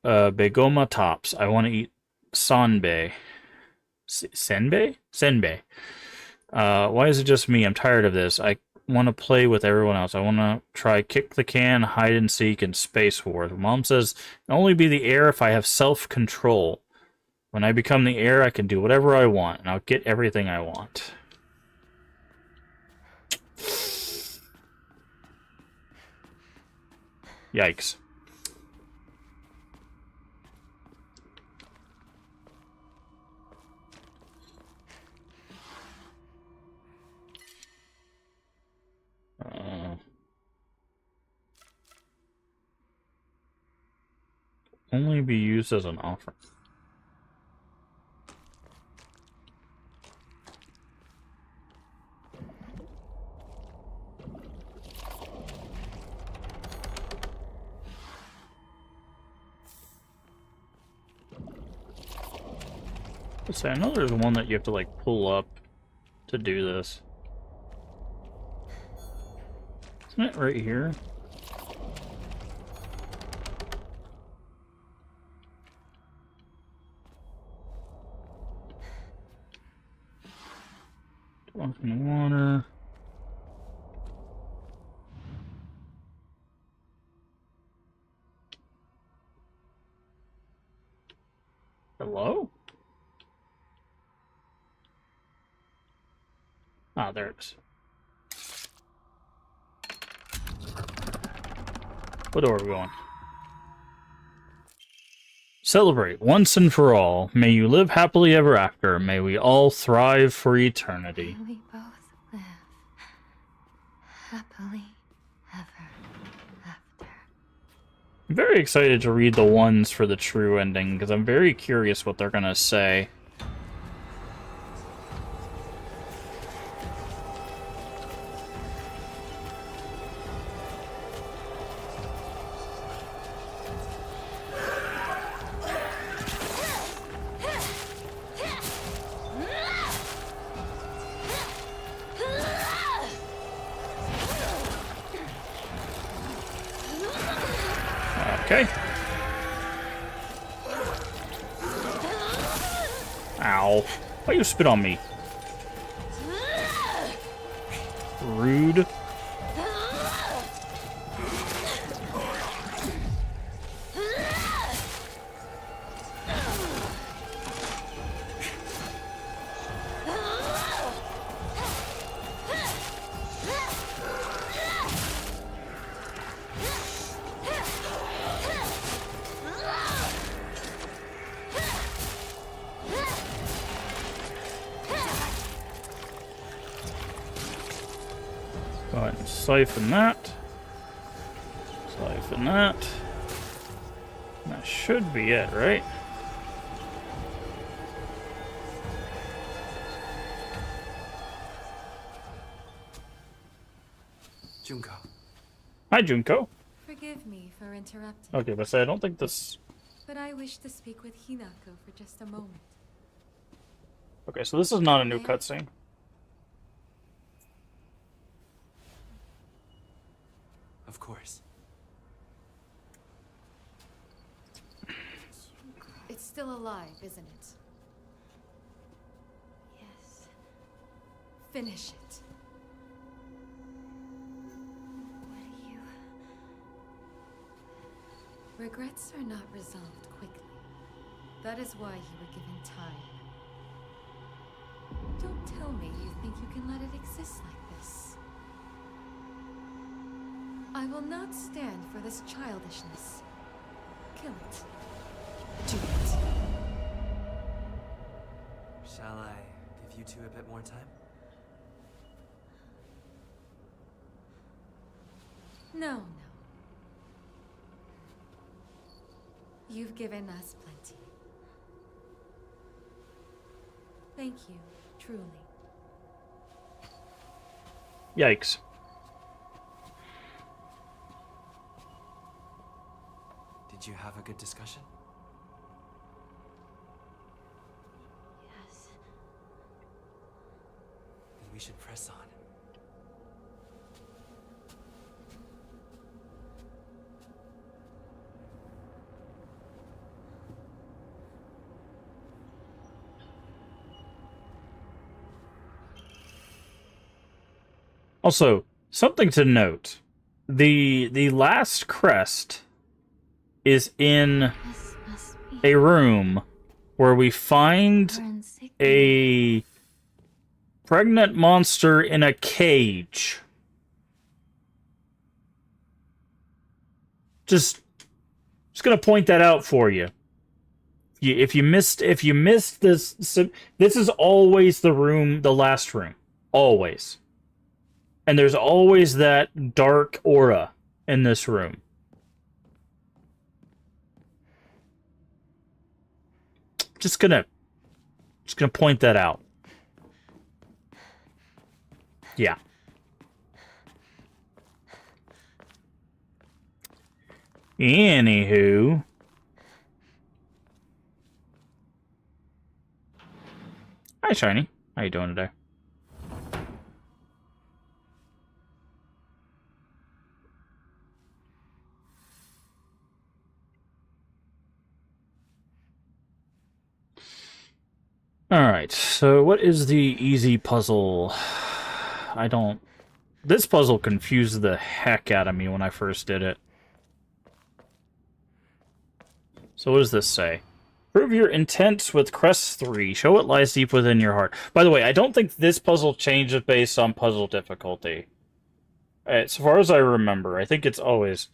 Begoma Tops. I want to eat Sanbei. Senbei? Senbei. Why is it just me? I'm tired of this. I want to play with everyone else. I want to try Kick the Can, Hide and Seek, and Space Wars. Mom says, only be the heir if I have self-control. When I become the heir, I can do whatever I want, and I'll get everything I want. Yikes. Only be used as an offering. Let's say, I know there's one that you have to like pull up to do this. Isn't it right here? Walk in the water. Hello? Ah, there it is. What door are we going? Celebrate once and for all. May you live happily ever after. May we all thrive for eternity. May we both live happily ever after. I'm very excited to read the ones for the true ending, because I'm very curious what they're gonna say. Okay. Ow. Why you spit on me? Rude. Go ahead and siphon that. Siphon that. That should be it, right? Junko. Hi, Junko. Forgive me for interrupting. Okay, but I don't think this... But I wish to speak with Hinako for just a moment. Okay, so this is not a new cutscene. Of course. It's still alive, isn't it? Yes. Finish it. What do you... Regrets are not resolved quickly. That is why you were given time. Don't tell me you think you can let it exist like this. I will not stand for this childishness. Kill it. Do it. Shall I give you two a bit more time? No, no. You've given us plenty. Thank you, truly. Yikes. Did you have a good discussion? Yes. Then we should press on. Also, something to note. The last crest is in a room where we find a pregnant monster in a cage. Just gonna point that out for you. If you missed this, this is always the last room, always. And there's always that dark aura in this room. Just gonna point that out. Yeah. Anywho. Hi, Shiny. How you doing today? Alright, so what is the easy puzzle? This puzzle confused the heck out of me when I first did it. So what does this say? Prove your intent with Crest 3. Show what lies deep within your heart. By the way, I don't think this puzzle changes based on puzzle difficulty. As far as I remember, I think it's always...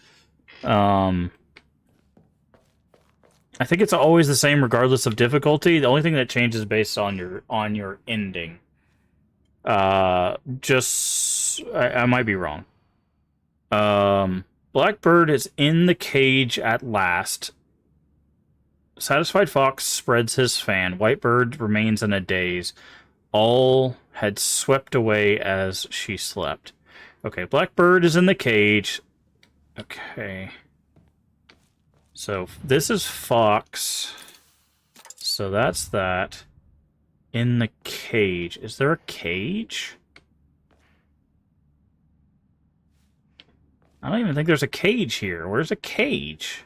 I think it's always the same regardless of difficulty. The only thing that changes based on your ending. I might be wrong. Blackbird is in the cage at last. Satisfied fox spreads his fan. Whitebird remains in a daze. All had swept away as she slept. Okay, Blackbird is in the cage. Okay. So this is Fox. So that's that. In the cage. Is there a cage? I don't even think there's a cage here. Where's a cage?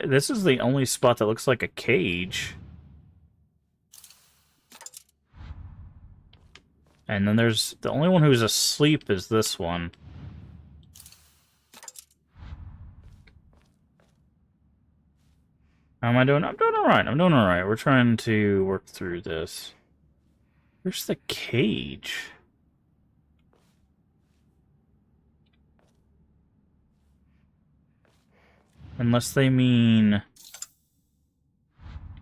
This is the only spot that looks like a cage. And then there's... the only one who's asleep is this one. How am I doing? I'm doing alright. I'm doing alright. We're trying to work through this. Where's the cage? Unless they mean...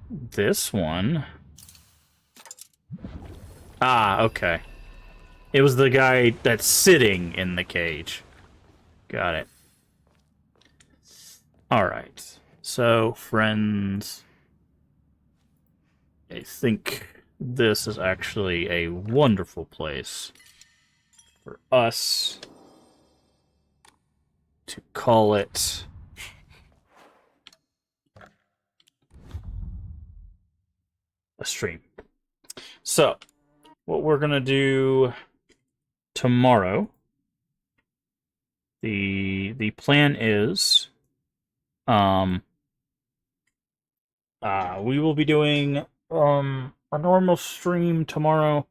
this one. Ah, okay. It was the guy that's sitting in the cage. Got it. Alright. So, friends... I think this is actually a wonderful place for us to call it... a stream. So, what we're gonna do tomorrow, the plan is, we will be doing a normal stream tomorrow.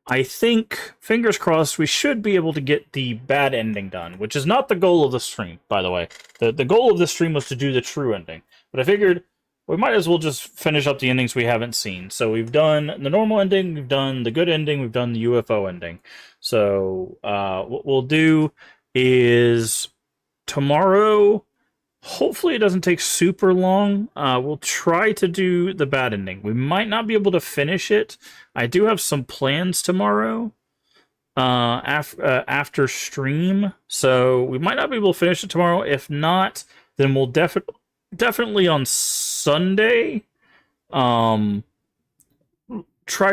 I think, fingers crossed, we should be able to get the bad ending done, which is not the goal of the stream, by the way. The goal of the stream was to do the true ending, but I figured we might as well just finish up the endings we haven't seen. So we've done the normal ending, we've done the good ending, we've done the UFO ending. So what we'll do is tomorrow, hopefully it doesn't take super long, we'll try to do the bad ending. We might not be able to finish it. I do have some plans tomorrow after stream, so we might not be able to finish it tomorrow. If not, then we'll definitely on Sunday, try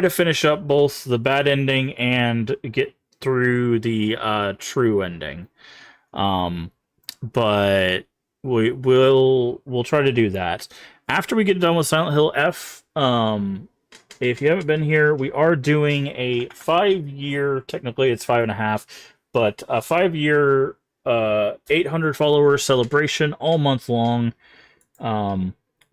to finish up both the bad ending and get through the true ending. But we'll try to do that. After we get done with Silent Hill F, if you haven't been here, we are doing a 5-year, technically it's 5.5, but a 5-year 800 follower celebration all month long.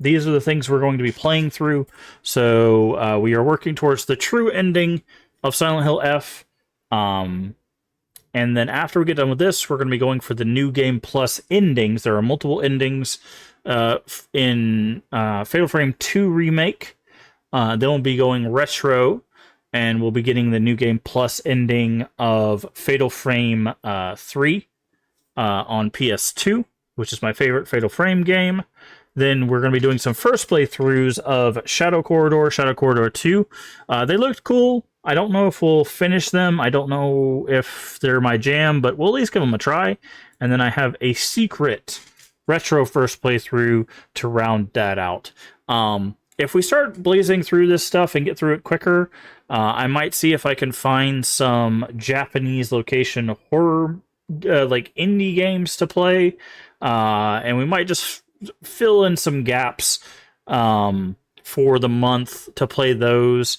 these are the things we're going to be playing through. So we are working towards the true ending of Silent Hill F. And then after we get done with this, we're going to be going for the new game plus endings. There are multiple endings in Fatal Frame 2 Remake. Then we'll be going retro, and we'll be getting the new game plus ending of Fatal Frame 3 on PS2, which is my favorite Fatal Frame game. Then we're going to be doing some first playthroughs of Shadow Corridor 2. They looked cool. I don't know if we'll finish them. I don't know if they're my jam, but we'll at least give them a try. And then I have a secret retro first playthrough to round that out. If we start blazing through this stuff and get through it quicker, I might see if I can find some Japanese location horror, like indie games to play. And we might just fill in some gaps for the month to play those.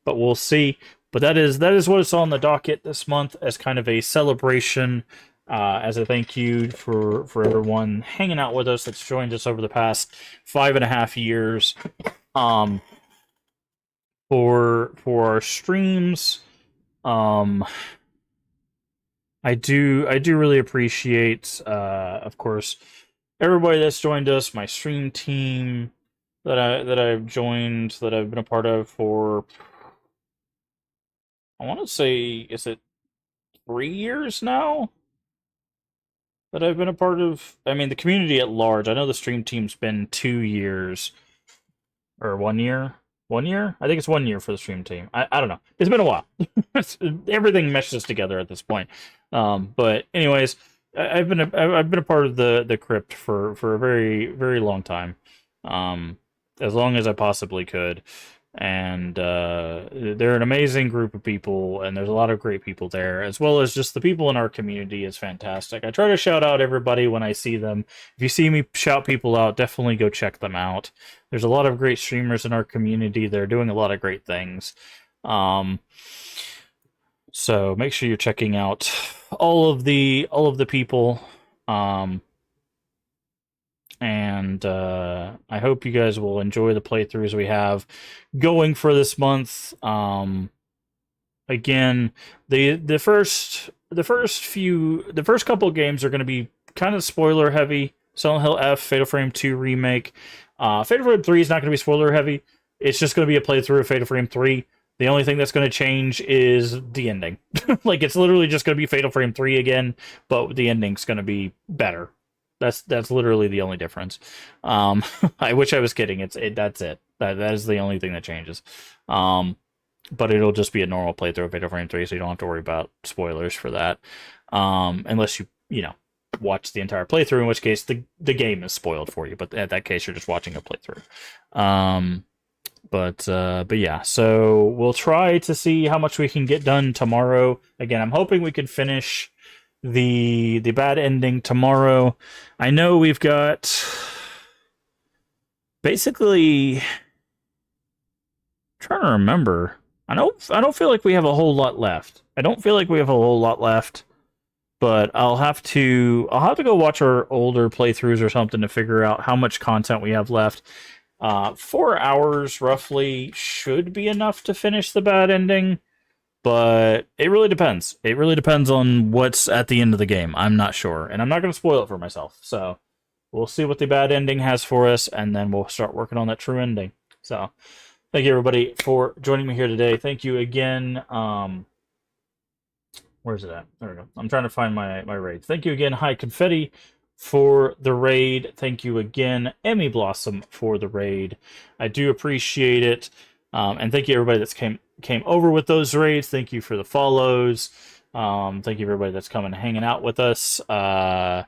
But we'll see. But that is what is on the docket this month as kind of a celebration, as a thank you for everyone hanging out with us that's joined us over the past 5.5 years. For our streams, I do really appreciate, of course, everybody that's joined us, my stream team that I've joined, that I've been a part of for, I want to say, is it 3 years now that I've been a part of? I mean, the community at large. I know the stream team's been 2 years. Or 1 year? 1 year? I think it's 1 year for the stream team. I don't know. It's been a while. Everything meshes together at this point. But anyways, I've been a part of the crypt for a very, very long time. As long as I possibly could. And they're an amazing group of people, and there's a lot of great people there, as well as just the people in our community is fantastic. I try to shout out everybody when I see them. If you see me shout people out, definitely go check them out. There's a lot of great streamers in our community. They're doing a lot of great things. So make sure you're checking out all of the people. And I hope you guys will enjoy the playthroughs we have going for this month. Again, the first couple of games are going to be kind of spoiler heavy. Silent Hill F, Fatal Frame 2 Remake. Fatal Frame 3 is not going to be spoiler heavy. It's just going to be a playthrough of Fatal Frame 3. The only thing that's going to change is the ending. Like, it's literally just going to be Fatal Frame 3 again, but the ending's going to be better. That's literally the only difference. I wish I was kidding. That's it. That is the only thing that changes. But it'll just be a normal playthrough of Fatal Frame 3, so you don't have to worry about spoilers for that. Unless you watch the entire playthrough, in which case the game is spoiled for you. But in that case, you're just watching a playthrough. But yeah, so we'll try to see how much we can get done tomorrow. Again, I'm hoping we can finish the bad ending tomorrow. I know we've got basically, I'm trying to remember. I don't feel like we have a whole lot left. But I'll have to go watch our older playthroughs or something to figure out how much content we have left. 4 hours roughly should be enough to finish the bad ending. But it really depends. It really depends on what's at the end of the game. I'm not sure. And I'm not going to spoil it for myself. So we'll see what the bad ending has for us, and then we'll start working on that true ending. So thank you, everybody, for joining me here today. Thank you again. Where's it at? There we go. I'm trying to find my raid. Thank you again, High Confetti, for the raid. Thank you again, Emmy Blossom, for the raid. I do appreciate it. And thank you, everybody that's came over with those raids. Thank you for the follows. Thank you, everybody that's coming and hanging out with us. I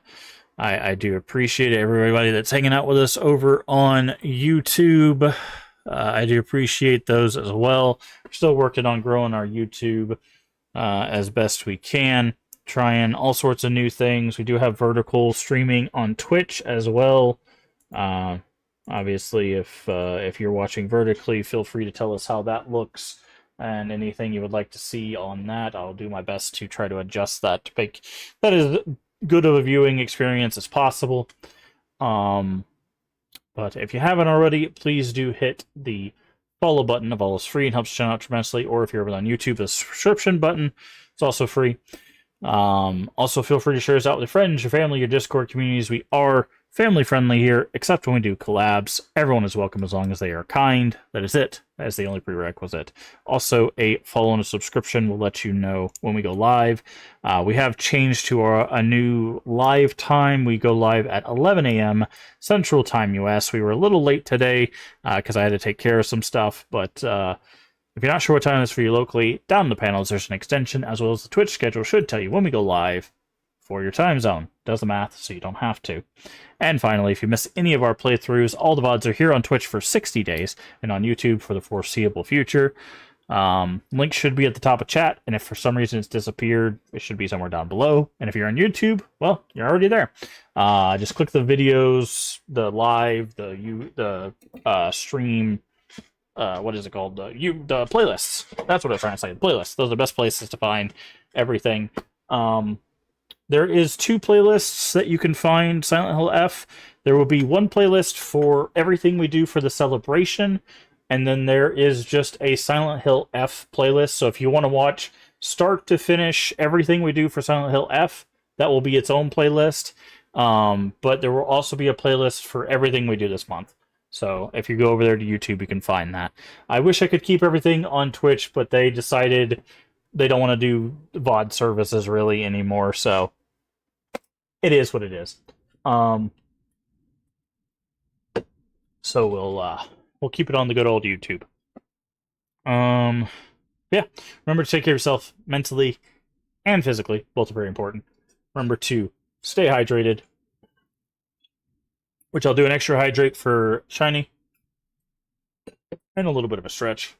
do appreciate everybody that's hanging out with us over on YouTube. I do appreciate those as well. We're still working on growing our YouTube as best we can. Trying all sorts of new things. We do have vertical streaming on Twitch as well. Obviously, if you're watching vertically, feel free to tell us how that looks and anything you would like to see on that. I'll do my best to try to adjust that to make that as good of a viewing experience as possible. But if you haven't already, please do hit the follow button. Of all is free and helps the channel out tremendously. Or if you're over on YouTube, the subscription button is also free. Also, feel free to share us out with your friends, your family, your Discord communities. We are family friendly here, except when we do collabs. Everyone is welcome as long as they are kind. That is it. That is the only prerequisite. Also, a follow and a subscription will let you know when we go live. We have changed to a new live time. We go live at 11 a.m. Central Time US. We were a little late today because I had to take care of some stuff, but if you're not sure what time it is for you locally, down in the panels there's an extension, as well as the Twitch schedule should tell you when we go live for your time zone. Does the math so you don't have to. And finally, if you miss any of our playthroughs, all the VODs are here on Twitch for 60 days and on YouTube for the foreseeable future. Link should be at the top of chat, and if for some reason it's disappeared, it should be somewhere down below. And if you're on YouTube, well, you're already there. Just click the videos, the live, the stream. What is it called? The playlists. That's what I was trying to say. The playlists. Those are the best places to find everything. There is 2 playlists that you can find Silent Hill F. There will be one playlist for everything we do for the celebration, and then there is just a Silent Hill F playlist. So if you want to watch start to finish everything we do for Silent Hill F, that will be its own playlist. But there will also be a playlist for everything we do this month. So if you go over there to YouTube, you can find that. I wish I could keep everything on Twitch, but they decided they don't want to do VOD services really anymore, so it is what it is. So we'll keep it on the good old YouTube. Yeah. Remember to take care of yourself mentally and physically. Both are very important. Remember to stay hydrated, which I'll do an extra hydrate for Shiny and a little bit of a stretch.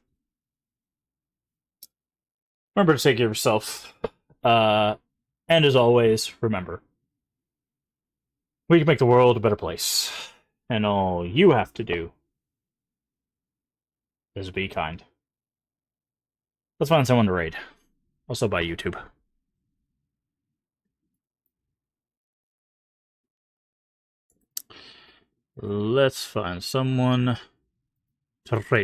Remember to take care of yourself. And as always, remember, we can make the world a better place. And all you have to do is be kind. Let's find someone to raid. Also by YouTube. Let's find someone to raid.